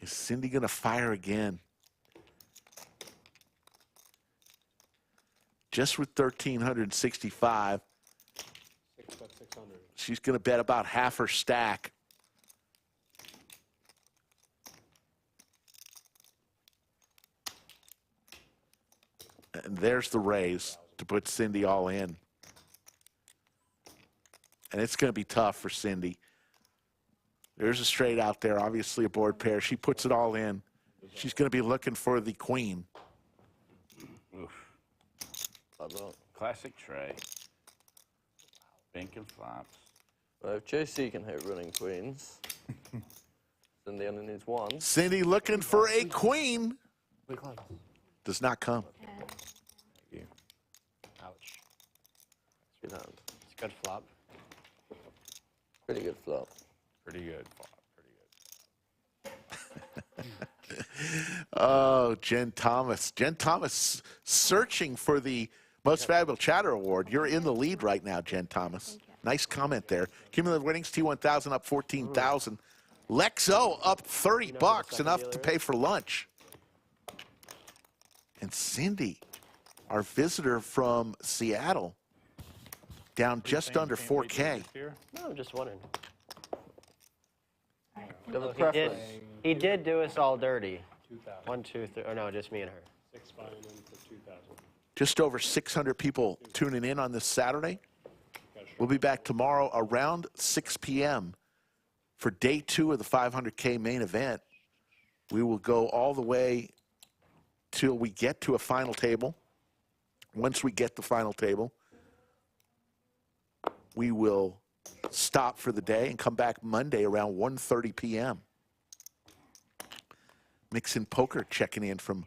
[SPEAKER 4] Is Cindy going to fire again? Just with 1,365.
[SPEAKER 1] 600.
[SPEAKER 4] She's going to bet about half her stack. And there's the raise to put Cindy all in. And it's going to be tough for Cindy. There's a straight out there, obviously a board pair. She puts it all in. She's going to be looking for the queen.
[SPEAKER 3] Oof. Classic Trey. Bink and flops.
[SPEAKER 2] Well, if JC can hit running queens, Cindy only needs one.
[SPEAKER 4] Cindy looking for a queen. Does not come.
[SPEAKER 11] Ouch.
[SPEAKER 2] Good hand.
[SPEAKER 11] It's a good flop.
[SPEAKER 2] Pretty good flop.
[SPEAKER 8] Pretty good flop. Pretty good.
[SPEAKER 4] Oh, Jen Thomas. Jen Thomas searching for the Most Valuable Chatter Award. You're in the lead right now, Jen Thomas. Nice comment there. Cumulative winnings, T1000 up 14,000. Lexo up 30 bucks, enough to pay for lunch. And Cindy, our visitor from Seattle, down just under 4K.
[SPEAKER 11] No, I'm just wondering.
[SPEAKER 2] He
[SPEAKER 11] did do us all dirty. 1, 2, 3. Oh no, just me and her.
[SPEAKER 1] 6 buying in for 2,000.
[SPEAKER 4] Just over 600 people tuning in on this Saturday. We'll be back tomorrow around 6 p.m. for day 2 of the 500K main event. We will go all the way till we get to a final table. Once we get the final table, we will stop for the day and come back Monday around 1:30 p.m. Mixin Poker checking in from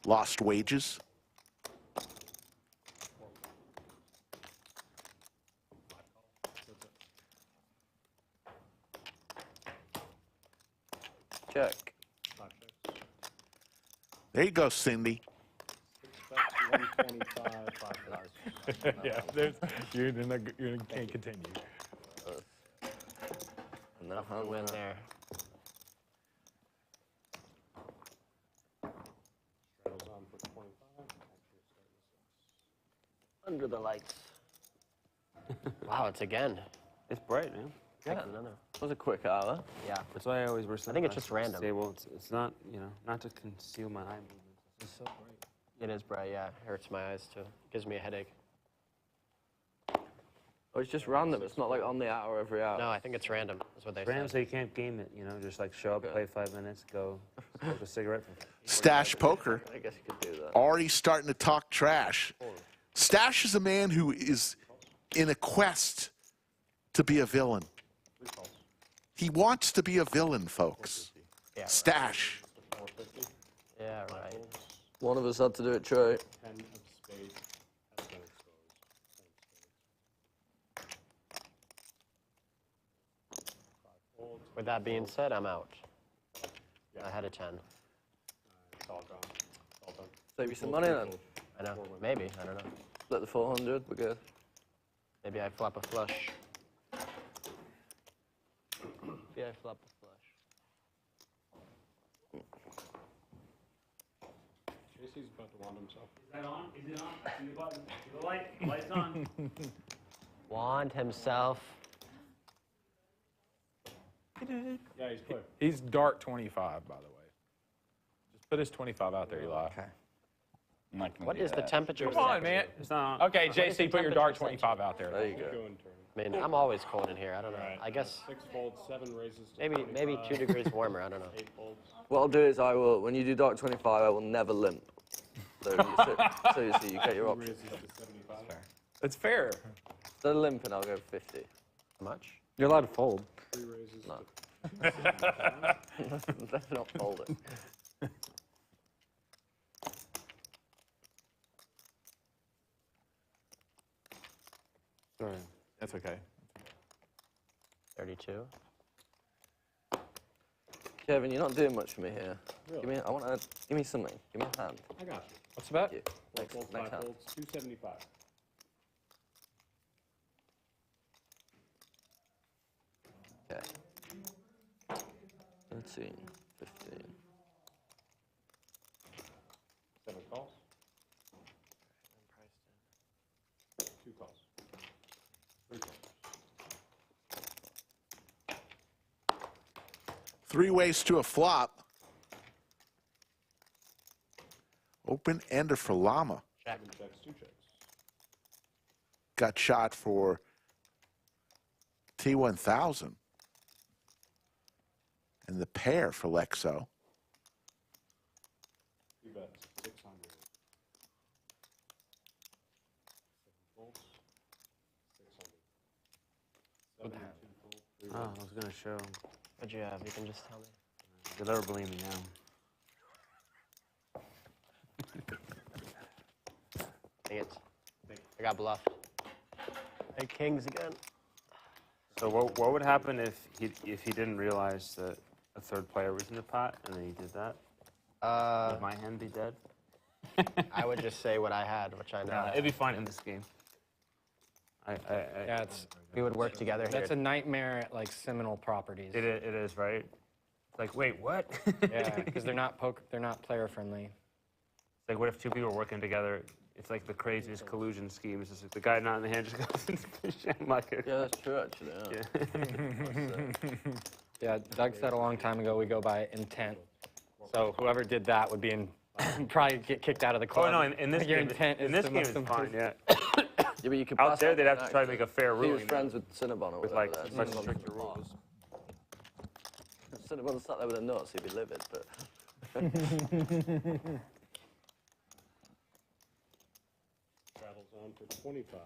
[SPEAKER 4] Lost Wages.
[SPEAKER 2] Check.
[SPEAKER 4] There you go, Cindy.
[SPEAKER 1] 125,
[SPEAKER 10] Yeah, you can't continue.
[SPEAKER 2] No
[SPEAKER 11] Win there.
[SPEAKER 1] straddles on for 25.
[SPEAKER 2] Under the lights.
[SPEAKER 11] Wow, it's again.
[SPEAKER 8] It's bright, man.
[SPEAKER 11] Yeah.
[SPEAKER 2] It was a quick hour.
[SPEAKER 11] Yeah.
[SPEAKER 8] That's why I always wear
[SPEAKER 11] I think it's just random.
[SPEAKER 8] Stable. It's not, you know, not to conceal my eye movements. It's just so bright.
[SPEAKER 11] It is bright, yeah. It hurts my eyes too. Gives me a headache.
[SPEAKER 2] Oh, it's just random. It's not like on the hour every hour.
[SPEAKER 11] No, I think it's random. That's what they
[SPEAKER 8] Random,
[SPEAKER 11] said.
[SPEAKER 8] so you can't game it, you know, just like show up, play 5 minutes, go smoke a cigarette.
[SPEAKER 4] Stache Poker
[SPEAKER 2] I guess you could do that.
[SPEAKER 4] already starting to talk trash. Stache is a man who is in a quest to be a villain. He wants to be a villain, folks.
[SPEAKER 11] Yeah,
[SPEAKER 4] Stache.
[SPEAKER 11] Yeah, right.
[SPEAKER 2] One of us had to do it, Trey.
[SPEAKER 1] 10 of spades has been exposed. 10 spades. 5 folds.
[SPEAKER 11] With that being said, I'm out. I had a 10.
[SPEAKER 1] It's all gone. It's all done.
[SPEAKER 2] Save you some money then.
[SPEAKER 11] I know. Maybe. I don't know.
[SPEAKER 2] Split the 400, we're good.
[SPEAKER 11] Maybe I flop a flush. Maybe I flop a flush.
[SPEAKER 1] JC's about to wand himself.
[SPEAKER 3] Is that on? Is it on? See the button? See the light? The light's on.
[SPEAKER 11] Wand himself.
[SPEAKER 1] Yeah, he's clear.
[SPEAKER 10] He's dark 25, by the way. Just put his 25 out there, Eli.
[SPEAKER 11] Okay.
[SPEAKER 3] I'm not gonna
[SPEAKER 11] What
[SPEAKER 3] do
[SPEAKER 11] is the
[SPEAKER 3] that.
[SPEAKER 11] temperature?
[SPEAKER 10] Come on, man.
[SPEAKER 8] It's not on.
[SPEAKER 10] Okay, JC, put your dark 25 out there.
[SPEAKER 2] There you go.
[SPEAKER 1] Go in turn.
[SPEAKER 11] I mean, I'm always cold in here. I don't know.
[SPEAKER 1] Alright.
[SPEAKER 11] I guess
[SPEAKER 1] 6 folds, 7 raises. to
[SPEAKER 11] maybe
[SPEAKER 1] 25,
[SPEAKER 11] 2 degrees warmer. I don't know.
[SPEAKER 1] 8 folds.
[SPEAKER 2] What I'll do is I will, when you do dark 25, I will never limp. So you get your
[SPEAKER 1] 2
[SPEAKER 2] option.
[SPEAKER 1] raises to 75.
[SPEAKER 10] It's fair.
[SPEAKER 2] Instead of limping, I'll go 50.
[SPEAKER 11] How much?
[SPEAKER 6] You're allowed to fold.
[SPEAKER 1] 3 raises
[SPEAKER 2] No.
[SPEAKER 1] to 75.
[SPEAKER 2] Let's not fold it.
[SPEAKER 8] Sorry.
[SPEAKER 13] That's okay.
[SPEAKER 11] 32.
[SPEAKER 2] Kevin, you're not doing much for me here.
[SPEAKER 1] Really?
[SPEAKER 2] Give me something. Give me a hand.
[SPEAKER 1] I got you.
[SPEAKER 10] What's the bet?
[SPEAKER 2] Thank you.
[SPEAKER 1] 4
[SPEAKER 2] Next,
[SPEAKER 1] folds,
[SPEAKER 2] next
[SPEAKER 1] 5
[SPEAKER 2] hand.
[SPEAKER 1] folds, 275.
[SPEAKER 2] Okay. 13, 15.
[SPEAKER 4] 3 ways to a flop. Open ender for Llama.
[SPEAKER 11] Check.
[SPEAKER 4] Got shot for T1000. And the pair for Lexo.
[SPEAKER 1] You bet 600. 7 folds. 600. 72
[SPEAKER 3] Oh, I was going to show.
[SPEAKER 11] What'd you have? You can just tell me.
[SPEAKER 3] You'll never believe me now.
[SPEAKER 11] Dang it. I got bluffed. Hey, kings again.
[SPEAKER 8] So what would happen if he didn't realize that a third player was in the pot and then he did that? Would my hand be dead?
[SPEAKER 11] I would just say what I had, which I know.
[SPEAKER 8] It'd be fine in this game.
[SPEAKER 6] Yeah,
[SPEAKER 11] we would work together here.
[SPEAKER 6] That's a nightmare at like Seminole properties.
[SPEAKER 8] It is, right? It's like, wait, what?
[SPEAKER 6] Yeah, because they're not player friendly.
[SPEAKER 8] It's like, what if 2 people are working together? It's like the craziest collusion scheme. It's just like the guy not in the hand just goes into the sham like a...
[SPEAKER 2] Yeah, that's true, actually.
[SPEAKER 6] Yeah, Doug said a long time ago we go by intent. So whoever did that would be probably get kicked out of the club.
[SPEAKER 8] Oh, no, in this
[SPEAKER 6] Your
[SPEAKER 8] game,
[SPEAKER 6] intent
[SPEAKER 8] in this
[SPEAKER 6] is
[SPEAKER 8] game it's fine, yeah.
[SPEAKER 2] Yeah, but you could
[SPEAKER 8] Out there, they'd have to try to make a fair
[SPEAKER 2] He
[SPEAKER 8] ruling.
[SPEAKER 2] was friends with Cinnabon or
[SPEAKER 8] with
[SPEAKER 2] whatever.
[SPEAKER 8] like
[SPEAKER 2] there.
[SPEAKER 8] much stricter rules.
[SPEAKER 2] If Cinnabon sat there with a nuts, he'd be livid, but...
[SPEAKER 1] Straddles on for 25.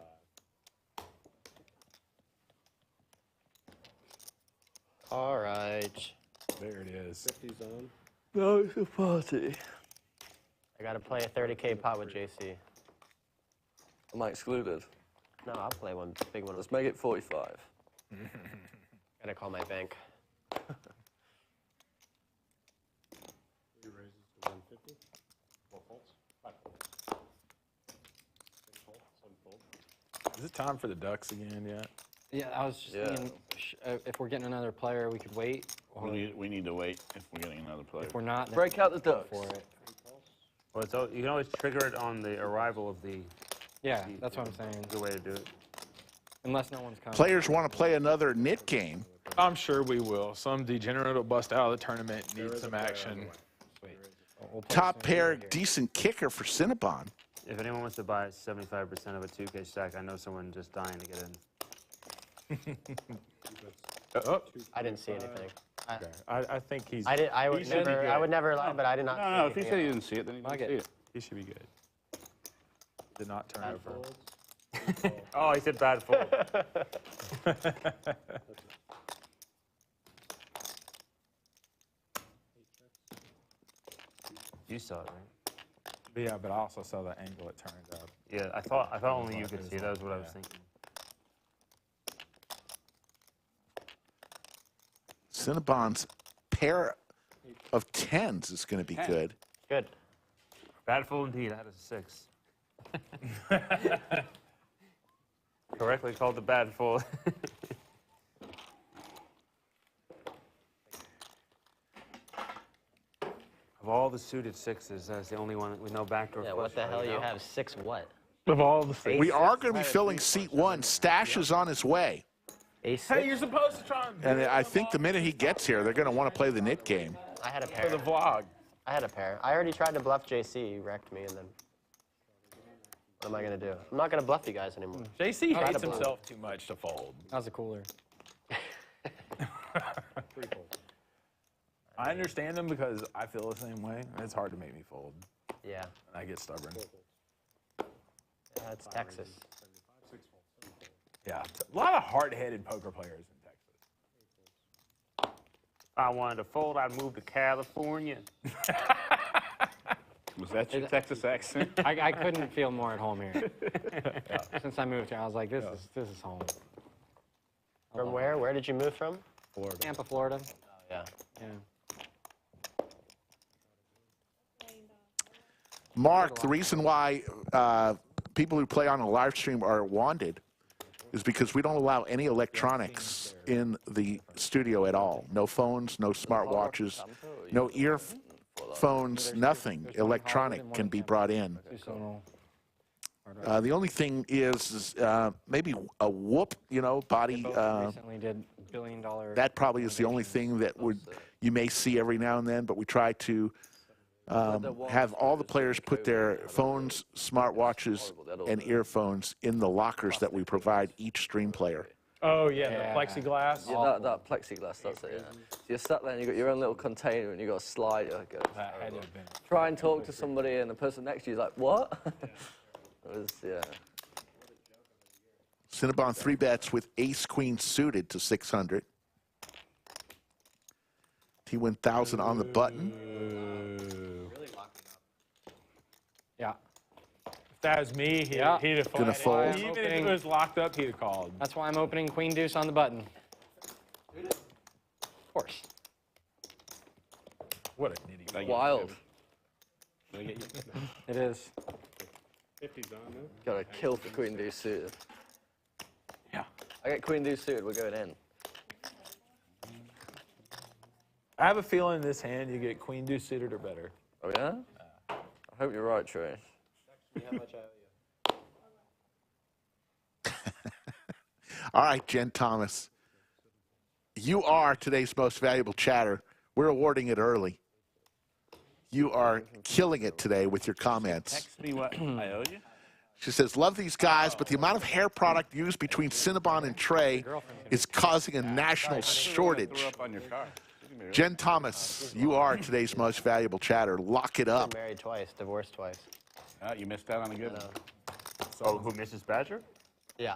[SPEAKER 11] All right.
[SPEAKER 10] There it is.
[SPEAKER 1] 50's on.
[SPEAKER 2] No, it's a party.
[SPEAKER 11] I got to play a 30K pot with JC.
[SPEAKER 2] Am I excluded?
[SPEAKER 11] No, I'll play one big one.
[SPEAKER 2] Let's make it 45.
[SPEAKER 11] Gotta call my bank.
[SPEAKER 1] 3 raises to 150. 4 folds. 5 folds. 6 folds. 7 folds.
[SPEAKER 10] Is it time for the Ducks again yet?
[SPEAKER 6] Yeah, I was just thinking, if we're getting another player, we could wait. Or
[SPEAKER 13] We need to wait if we're getting another player.
[SPEAKER 6] if we're not, then
[SPEAKER 2] Break out the
[SPEAKER 6] go
[SPEAKER 2] Ducks.
[SPEAKER 6] for it.
[SPEAKER 8] Well, you can always trigger it on the arrival of the...
[SPEAKER 6] Yeah, that's what I'm saying.
[SPEAKER 8] Good way to do it.
[SPEAKER 6] Unless no one's coming.
[SPEAKER 4] Players want to play another knit game.
[SPEAKER 10] I'm sure we will. Some degenerate will bust out of the tournament, need some action.
[SPEAKER 6] We'll play
[SPEAKER 4] Top
[SPEAKER 6] some
[SPEAKER 4] pair,
[SPEAKER 6] here.
[SPEAKER 4] decent kicker for Cinnabon.
[SPEAKER 8] If anyone wants to buy 75% of a 2K stack, I know someone just dying to get in.
[SPEAKER 11] I didn't see anything.
[SPEAKER 10] I think he's...
[SPEAKER 11] I would never lie, but I did not see
[SPEAKER 13] No, if he
[SPEAKER 11] anything
[SPEAKER 13] said he
[SPEAKER 11] else.
[SPEAKER 13] didn't see it, then he didn't see it.
[SPEAKER 10] He should be good. Did not turn
[SPEAKER 1] Bad
[SPEAKER 10] over.
[SPEAKER 1] folds.
[SPEAKER 8] Oh, he said bad fold. You saw it, right?
[SPEAKER 10] But yeah, but I also saw the angle it turned up.
[SPEAKER 8] Yeah, I thought only you could see. That was what I was thinking.
[SPEAKER 4] Cinnabon's pair of 10s is going to be good.
[SPEAKER 11] Good.
[SPEAKER 8] Bad fold indeed. I had a 6. Correctly called the bad fold. Of all the suited 6s, that's the only one with no backdoor.
[SPEAKER 11] Yeah, what the hell you have? 6 what?
[SPEAKER 10] Of all the things.
[SPEAKER 4] We are going to be filling seat 1. Stache is on his way.
[SPEAKER 11] A6?
[SPEAKER 10] Hey, you're supposed to try
[SPEAKER 4] And I think the minute he gets here, they're going to want to play the knit game.
[SPEAKER 11] I had a
[SPEAKER 10] for
[SPEAKER 11] pair.
[SPEAKER 10] the vlog.
[SPEAKER 11] I had a pair. I already tried to bluff JC. He wrecked me, and then... What am I going to do? I'm not going to bluff you guys anymore.
[SPEAKER 10] JC
[SPEAKER 11] Try
[SPEAKER 10] hates
[SPEAKER 11] to bluff.
[SPEAKER 10] himself too much to fold.
[SPEAKER 6] How's a cooler?
[SPEAKER 1] 3 folds.
[SPEAKER 10] I understand him because I feel the same way. It's hard to make me fold.
[SPEAKER 11] Yeah.
[SPEAKER 10] And I get stubborn.
[SPEAKER 1] 4 folds.
[SPEAKER 11] Yeah, it's Texas.
[SPEAKER 1] 75, 6 folds. 7 folds.
[SPEAKER 10] Yeah. A lot of hard-headed poker players in Texas.
[SPEAKER 8] If I wanted to fold, I'd move to California.
[SPEAKER 13] Was that your Texas accent?
[SPEAKER 6] I couldn't feel more at home here. Since I moved here, I was like, this is home.
[SPEAKER 11] From where? Where did you move from?
[SPEAKER 10] Florida.
[SPEAKER 6] Tampa, Florida.
[SPEAKER 11] Oh, yeah.
[SPEAKER 6] Yeah.
[SPEAKER 4] Mark, the reason why people who play on a live stream are wanted is because we don't allow any electronics in the studio at all. No phones, no smartwatches, no earphones, nothing electronic can be brought in. The only thing is maybe a whoop, body.
[SPEAKER 6] Recently did billion-dollar.
[SPEAKER 4] That probably is the only thing that you may see every now and then, but we try to have all the players put their phones, smartwatches, and earphones in the lockers that we provide each stream player.
[SPEAKER 10] Oh, yeah, the plexiglass.
[SPEAKER 2] Yeah, that plexiglass, that's it, yeah. So you're sat there and you've got your own little container and you've got a slider. Try and talk to somebody and the person next to you is like, what? It was, yeah.
[SPEAKER 4] Cinnabon 3-bets with ace-queen suited to 600. T1000 on the button.
[SPEAKER 10] Yeah. If that was me, he'd have
[SPEAKER 4] Gonna fold.
[SPEAKER 10] Even if it was locked up, he'd have called.
[SPEAKER 6] That's why I'm opening queen deuce on the button. Of course.
[SPEAKER 10] What a nitty.
[SPEAKER 2] Wild.
[SPEAKER 6] It is.
[SPEAKER 1] 50's on there.
[SPEAKER 2] Got to kill for queen deuce suited.
[SPEAKER 10] Yeah.
[SPEAKER 2] I get queen deuce suited, we're going in.
[SPEAKER 10] I have a feeling in this hand you get queen deuce suited or better.
[SPEAKER 2] Oh, yeah? I hope you're right, Trey.
[SPEAKER 4] All right, Jen Thomas. You are today's most valuable chatter. We're awarding it early. You are killing it today with your comments.
[SPEAKER 13] Text me what I owe you.
[SPEAKER 4] She says, love these guys, but the amount of hair product used between Cinnabon and Trey is causing a national shortage. Jen Thomas, you are today's most valuable chatter. Lock it up.
[SPEAKER 11] Married twice, divorced twice.
[SPEAKER 13] You missed out on a good one.
[SPEAKER 8] So who, Mrs. Badger?
[SPEAKER 11] Yeah.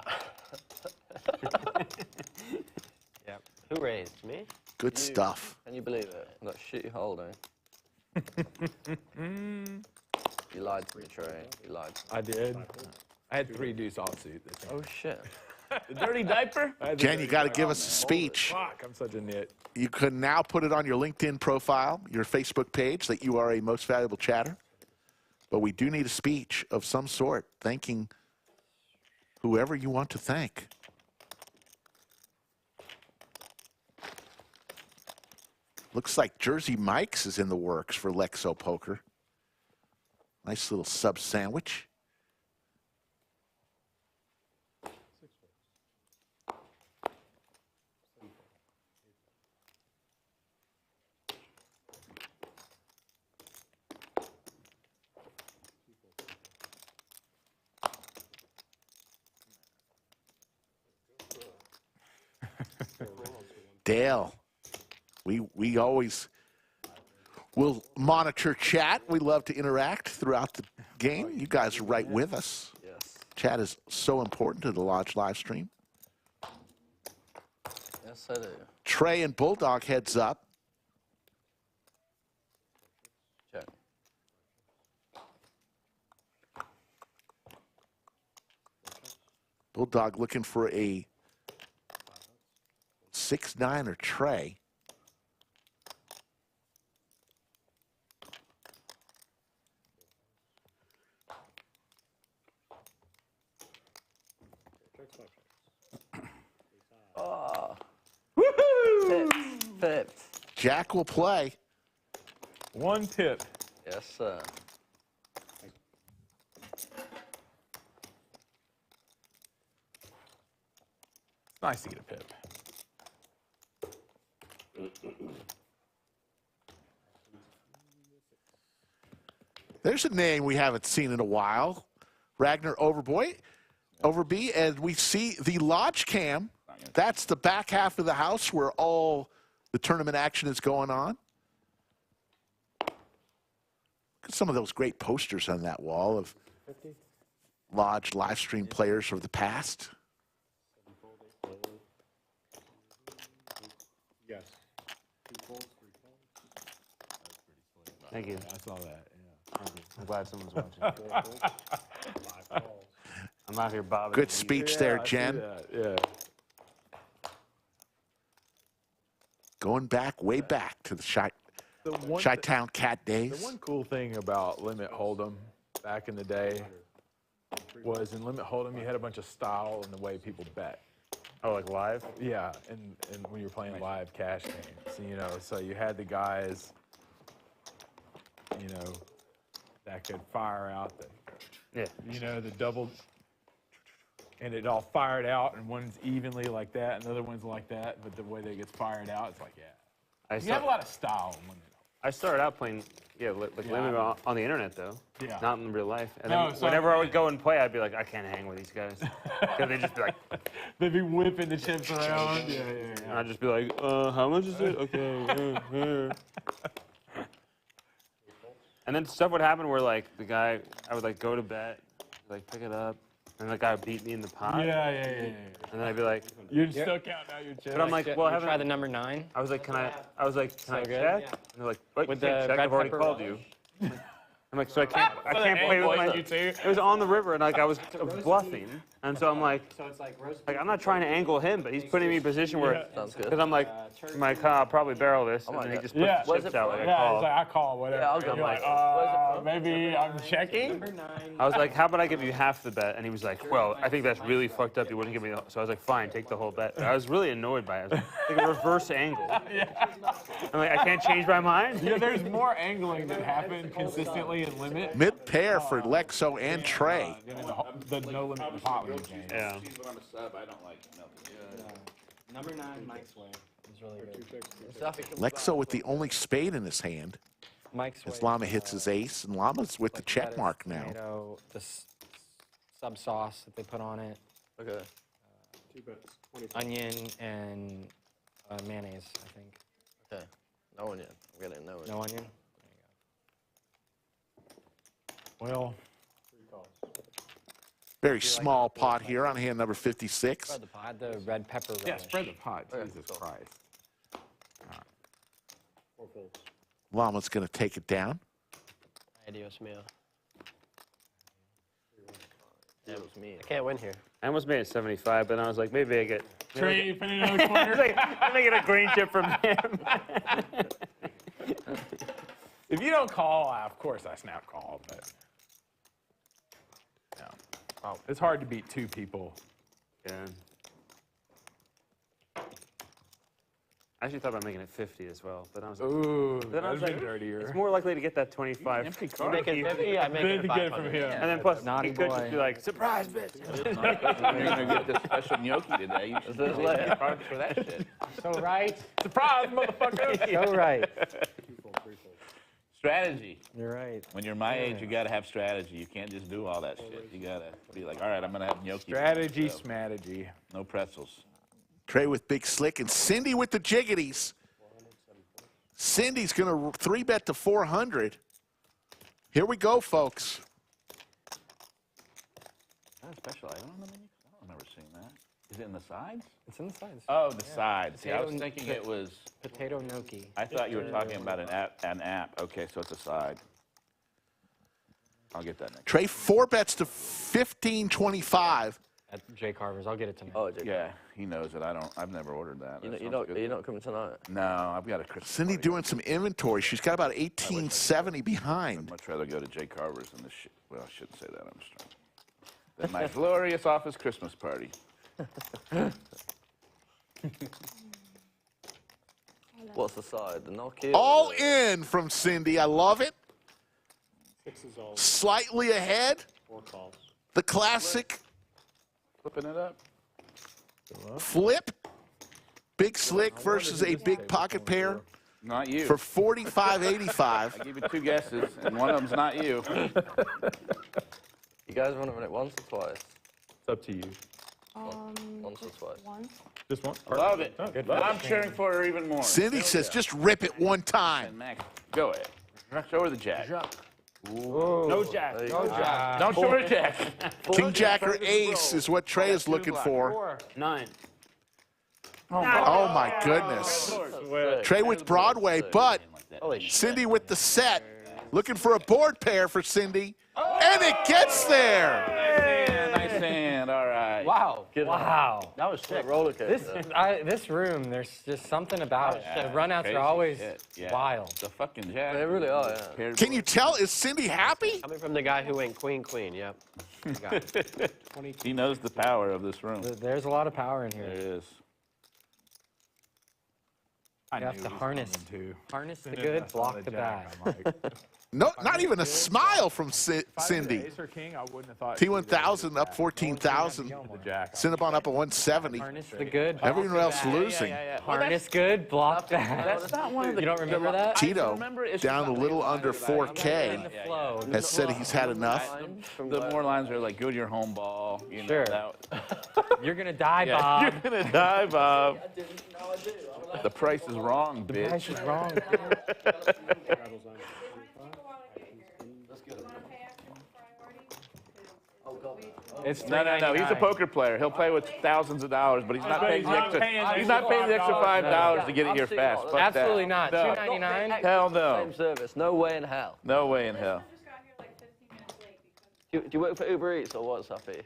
[SPEAKER 11] Yeah. Who raised me?
[SPEAKER 4] Good stuff.
[SPEAKER 2] Can you believe it? That shitty hole, You lied to me, Trey. You lied to me.
[SPEAKER 10] I did. I had 3 deuce offsuit.
[SPEAKER 2] Oh, shit.
[SPEAKER 13] The dirty diaper?
[SPEAKER 4] Jen, you got to give us a speech.
[SPEAKER 10] Fuck, I'm such a nit.
[SPEAKER 4] You can now put it on your LinkedIn profile, your Facebook page, that you are a most valuable chatter. But we do need a speech of some sort, thanking whoever you want to thank. Looks like Jersey Mike's is in the works for Lexo Poker. Nice little sub sandwich. Dale, we always will monitor chat. We love to interact throughout the game. You guys are right with us.
[SPEAKER 2] Yes.
[SPEAKER 4] Chat is so important to the Lodge live stream.
[SPEAKER 2] Yes, I do.
[SPEAKER 4] Trey and Bulldog heads up.
[SPEAKER 2] Check.
[SPEAKER 4] Bulldog looking for a 6-9 or Trey.
[SPEAKER 2] Oh. Woohoo! Pipped.
[SPEAKER 4] Jack will play.
[SPEAKER 10] 1 pip.
[SPEAKER 2] Yes, sir.
[SPEAKER 10] It's nice to get a pip.
[SPEAKER 4] There's a name we haven't seen in a while. Ragnar Overby, and we see the Lodge Cam. That's the back half of the house where all the tournament action is going on. Look at some of those great posters on that wall of Lodge live stream players of the past.
[SPEAKER 1] Yes. 2 folds, 3 folds.
[SPEAKER 8] Thank you.
[SPEAKER 10] I saw that.
[SPEAKER 8] I'm glad someone's watching. I'm out here bobbing.
[SPEAKER 4] Good speech there, Jen.
[SPEAKER 10] Yeah.
[SPEAKER 4] Going back, way back to the Chi-Town Cat days.
[SPEAKER 10] The one cool thing about Limit Hold'em back in the day was in Limit Hold'em you had a bunch of style in the way people bet.
[SPEAKER 8] Oh, like live?
[SPEAKER 10] Yeah, and when you're playing live cash games, you know, so you had the guys, you know, that could fire out the,
[SPEAKER 8] yeah,
[SPEAKER 10] you know, the double, and it all fired out, and one's evenly like that, and the other one's like that, but the way that it gets fired out, it's like, yeah. You have a lot of style.
[SPEAKER 8] I started out playing, like living on the internet, though.
[SPEAKER 10] Yeah.
[SPEAKER 8] Not in real life. And then whenever I would go and play, I'd be like, I can't hang with these guys. Because they'd just be like...
[SPEAKER 10] They'd be whipping the chips around. Yeah.
[SPEAKER 8] And I'd just be like, how much is it? Okay. And then stuff would happen where, like, the guy, I would, like, go to bet, like, pick it up, and the guy would beat me in the pot.
[SPEAKER 10] Yeah.
[SPEAKER 8] And then I'd be like...
[SPEAKER 10] You're still counting out your chips.
[SPEAKER 8] But I'm like, well,
[SPEAKER 6] try the number 9.
[SPEAKER 8] I was like, can I check?
[SPEAKER 6] Yeah.
[SPEAKER 8] And they're like, what,
[SPEAKER 6] With
[SPEAKER 8] you can't
[SPEAKER 6] the
[SPEAKER 8] check,
[SPEAKER 6] red
[SPEAKER 8] I've already
[SPEAKER 6] pepper
[SPEAKER 8] called
[SPEAKER 6] relish.
[SPEAKER 8] you. I'm like, so I can't play with my... It was on the river, and like I was bluffing, and so I'm like, I'm not trying to angle him, but he's putting me in a position where, because I'm like, I'll probably barrel this, and then he just puts chips out like I call.
[SPEAKER 10] It's like, I call, whatever.
[SPEAKER 2] Yeah,
[SPEAKER 10] You're like, maybe I'm checking?
[SPEAKER 8] I was like, how about I give you half the bet? And he was like, well, I think that's really fucked up. You wouldn't give me the... So I was like, fine, take the whole bet. But I was really annoyed by it. I was like a reverse angle. I'm like, I can't change my mind?
[SPEAKER 10] Yeah, there's more angling that happened consistently in limit.
[SPEAKER 4] Mid-pair for Lexo and Trey.
[SPEAKER 10] The no limit in the pot limit game.
[SPEAKER 8] Yeah.
[SPEAKER 13] When I'm a sub, I don't like melting.
[SPEAKER 6] Number 9, Mike's way. It's really good.
[SPEAKER 4] Lexo with the only spade in his hand.
[SPEAKER 6] Mike's way.
[SPEAKER 4] As Llama hits his ace, and Llama's with the check mark now.
[SPEAKER 6] Tomato, the sub sauce that they put on it.
[SPEAKER 2] Okay.
[SPEAKER 6] Onion and mayonnaise, I think.
[SPEAKER 2] Okay. No onion. I'm getting no onion.
[SPEAKER 6] No onion?
[SPEAKER 10] Well,
[SPEAKER 4] Very small pot here on hand number 56.
[SPEAKER 6] Spread the pot, the red pepper relish.
[SPEAKER 10] yeah, spread the pot. Jesus Christ.
[SPEAKER 4] Llama's going to take it down.
[SPEAKER 11] Adios, mio.
[SPEAKER 2] That was me.
[SPEAKER 11] I can't win here.
[SPEAKER 8] I almost made it 75, but I was like, maybe I get...
[SPEAKER 10] Trey, put it in the corner.
[SPEAKER 8] Let me get a green chip from him.
[SPEAKER 10] If you don't call, of course I snap call, but no. It's hard to beat 2 people.
[SPEAKER 8] Yeah. I actually thought about making it 50 as well, but I was like,
[SPEAKER 10] ooh,
[SPEAKER 8] then I was like,
[SPEAKER 10] dirtier.
[SPEAKER 8] It's more likely to get that 25.
[SPEAKER 11] You make it 50, I make it 500.
[SPEAKER 8] And then plus,
[SPEAKER 6] Naughty
[SPEAKER 8] he could
[SPEAKER 6] boy.
[SPEAKER 8] just be like, surprise, bitch.
[SPEAKER 13] You're going to get this special gnocchi today. You should pay cards for that shit.
[SPEAKER 6] So right.
[SPEAKER 10] Surprise, motherfucker.
[SPEAKER 6] So right.
[SPEAKER 13] Strategy.
[SPEAKER 6] You're right.
[SPEAKER 13] When you're my age, you got to have strategy. You can't just do all that shit. You got to be like, all right, I'm going to have gnocchi.
[SPEAKER 10] Strategy, smategy.
[SPEAKER 13] No pretzels.
[SPEAKER 4] Trey with big slick and Cindy with the jiggities. Cindy's going to 3-bet to 400. Here we go, folks.
[SPEAKER 13] That's special. I don't remember seeing that. Is it in the sides?
[SPEAKER 6] It's in the sides.
[SPEAKER 13] Oh, the sides. See, I was thinking it was...
[SPEAKER 6] Potato gnocchi.
[SPEAKER 13] I thought you were talking about an app. Okay, so it's a side. I'll get that next.
[SPEAKER 4] Trey 4-bets to 15.25.
[SPEAKER 6] At Jay Carver's. I'll get it tonight.
[SPEAKER 2] Oh, Jay.
[SPEAKER 13] Yeah, he knows it. I've never ordered that.
[SPEAKER 2] You're not coming tonight?
[SPEAKER 13] No, I've got a Christmas
[SPEAKER 4] Cindy
[SPEAKER 13] party.
[SPEAKER 4] doing some inventory. She's got about 1870 behind.
[SPEAKER 13] I'd much rather go to Jay Carver's than this shit. Well, I shouldn't say that. I'm just trying. Than my glorious office Christmas party.
[SPEAKER 2] What's the side? The knock
[SPEAKER 4] All in from Cindy. I love it.
[SPEAKER 1] 6 is all.
[SPEAKER 4] Slightly ahead.
[SPEAKER 1] 4 calls.
[SPEAKER 4] The classic
[SPEAKER 13] Flipping it up.
[SPEAKER 4] flip. Big slick versus a big pocket pair
[SPEAKER 13] Not you.
[SPEAKER 4] for 45.85.
[SPEAKER 13] I gave you 2 guesses, and one of them's not you.
[SPEAKER 2] You guys want to run it once or twice?
[SPEAKER 10] It's up to you.
[SPEAKER 2] Once or twice?
[SPEAKER 7] Once.
[SPEAKER 10] Just one?
[SPEAKER 13] Love it. I'm cheering for her even more.
[SPEAKER 4] Cindy says just rip it one time.
[SPEAKER 13] And Max, go ahead. Show her the jack.
[SPEAKER 8] No jack.
[SPEAKER 6] No jack.
[SPEAKER 13] Don't show her the jack.
[SPEAKER 4] King, jack, or ace is what Trey is looking for.
[SPEAKER 8] 9.
[SPEAKER 4] Oh, my goodness. Trey with Broadway, but Cindy with the set. Looking for a board pair for Cindy. And it gets there.
[SPEAKER 13] Nice hand. All right.
[SPEAKER 6] Wow. Wow.
[SPEAKER 11] That was sick.
[SPEAKER 2] Roller coaster.
[SPEAKER 6] This room, there's just something about it. The runouts
[SPEAKER 13] Crazy
[SPEAKER 6] are always
[SPEAKER 13] shit. Yeah.
[SPEAKER 6] wild.
[SPEAKER 13] The fucking jack.
[SPEAKER 2] They really are, yeah.
[SPEAKER 4] Can you tell? Is Cindy happy?
[SPEAKER 11] Coming from the guy who went queen, queen, yep. Got it.
[SPEAKER 13] He knows the power of this room.
[SPEAKER 6] There's a lot of power in
[SPEAKER 13] There
[SPEAKER 6] here.
[SPEAKER 13] it is.
[SPEAKER 6] You have to harness the good, block the bad.
[SPEAKER 4] No, not even a smile from Cindy.
[SPEAKER 10] Ace or king, I wouldn't have thought.
[SPEAKER 4] T1000 up 14,000. Cinnabon up at 170.
[SPEAKER 6] Harness the good.
[SPEAKER 4] Everyone else losing.
[SPEAKER 6] Harness good, block bad.
[SPEAKER 9] That's not one of the.
[SPEAKER 6] You don't remember that?
[SPEAKER 4] Tito, down a little under 4K, has said he's had enough.
[SPEAKER 13] The more lines are like, good your home ball. You know,
[SPEAKER 6] Sure. You're going to die, Bob.
[SPEAKER 13] You're going to die, Bob. The price is wrong, bitch.
[SPEAKER 6] The price is wrong. It's
[SPEAKER 13] No. He's a poker player. He'll play with thousands of dollars, but he's not paying the extra. He's not paying the extra $5 to get it here fast. Fuck
[SPEAKER 6] Absolutely
[SPEAKER 13] that.
[SPEAKER 6] not. $2.99.
[SPEAKER 13] Hell no.
[SPEAKER 2] Same service. No way in hell.
[SPEAKER 13] No way in hell.
[SPEAKER 2] Do you work for Uber Eats or what, Safi?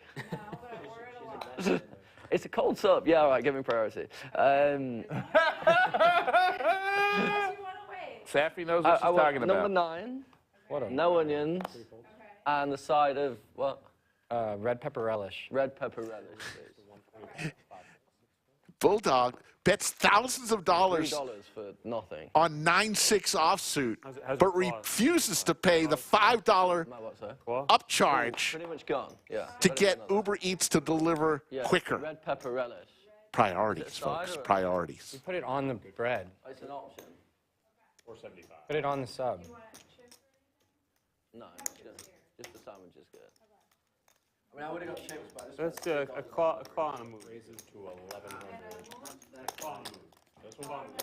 [SPEAKER 2] It's a cold sub. Yeah, all right, give me priority.
[SPEAKER 13] Safi knows what she's talking about.
[SPEAKER 2] Number 9. No onions. And the side of what?
[SPEAKER 6] Red pepper relish.
[SPEAKER 2] Red pepper relish.
[SPEAKER 4] Bulldog bets thousands of dollars
[SPEAKER 2] $3 for nothing
[SPEAKER 4] on 9-6 offsuit, but refuses to pay the $5 upcharge
[SPEAKER 2] pretty much gone. Yeah.
[SPEAKER 4] to get Uber Eats to deliver quicker.
[SPEAKER 2] Red pepper relish.
[SPEAKER 4] Priorities, folks. Priorities.
[SPEAKER 6] We put it on the bread.
[SPEAKER 2] It's an option.
[SPEAKER 1] $4.75.
[SPEAKER 6] Put it on the sub.
[SPEAKER 2] No, just the sandwich is good. I mean, I would have got chips, but
[SPEAKER 8] Let's do a claw on a move.
[SPEAKER 1] Raises to 1,100. Claw on a move. This one's on a move.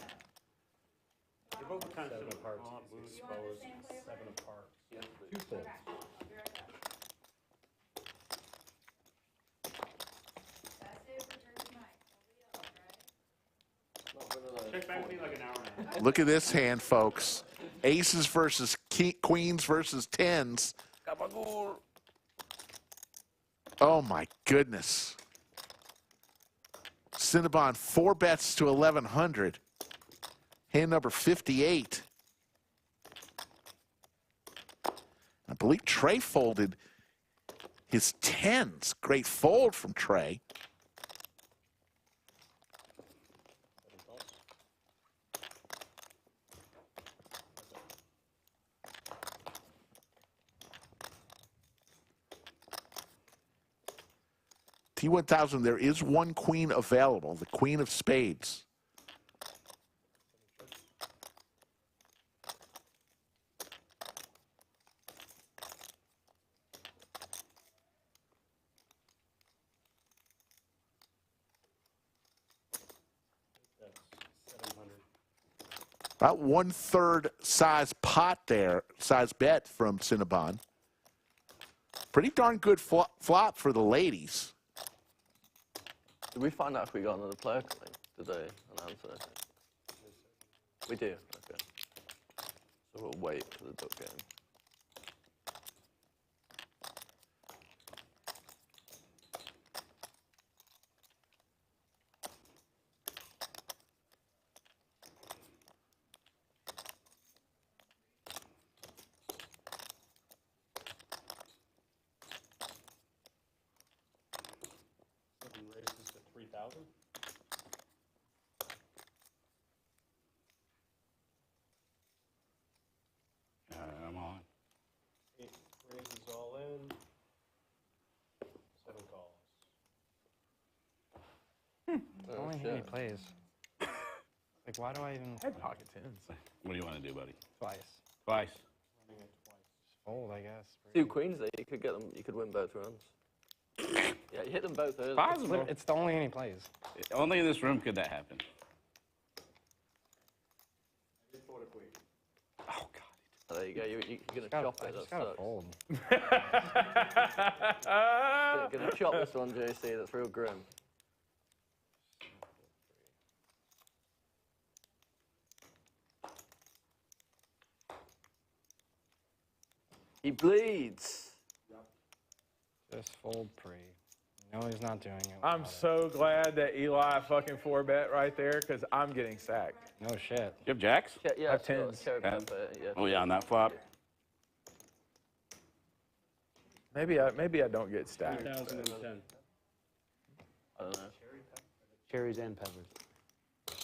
[SPEAKER 1] They're both kind of 7 apart. Exposed, 7 apart. 2 folds. Check back with me like an hour and a half.
[SPEAKER 4] Look at this hand, folks. Aces versus queens versus 10s. Oh, my goodness. Cinnabon, 4 bets to 1,100. Hand number 58. I believe Trey folded his 10s. Great fold from Trey. T1000, there is one queen available, the queen of spades. About 1/3 size pot there, size bet from Cinnabon. Pretty darn good flop for the ladies.
[SPEAKER 2] Did we find out if we got another player coming? Did they announce it? We do, okay. So we'll wait for the duck game.
[SPEAKER 1] Raises to 3,000.
[SPEAKER 13] I'm on.
[SPEAKER 1] 8 raises all in. 7 calls.
[SPEAKER 6] I don't think he plays. Like, why do I even...
[SPEAKER 10] Head pocket 10s.
[SPEAKER 13] What do you want to do, buddy?
[SPEAKER 6] Twice.
[SPEAKER 13] Twice.
[SPEAKER 1] Running it twice.
[SPEAKER 6] Fold, I guess.
[SPEAKER 2] 2 queens there, you could get them. You could win both rounds. Yeah, you hit them both early.
[SPEAKER 6] It's the only one he plays.
[SPEAKER 13] Only in this room could that happen.
[SPEAKER 2] Oh God! There you go. You're gonna chop it.
[SPEAKER 6] I just gotta fold.
[SPEAKER 2] You're gonna chop this one, JC. That's real grim. He bleeds.
[SPEAKER 6] Just fold pre. No, he's not doing it.
[SPEAKER 10] I'm so glad that Eli fucking 4-bet right there because I'm getting sacked.
[SPEAKER 6] No shit.
[SPEAKER 13] You have jacks?
[SPEAKER 2] Yeah,
[SPEAKER 10] I have 10s.
[SPEAKER 13] Oh, yeah, on that flop.
[SPEAKER 10] Maybe I don't get stacked.
[SPEAKER 1] 2,010.
[SPEAKER 2] I don't know.
[SPEAKER 14] Cherries and peppers.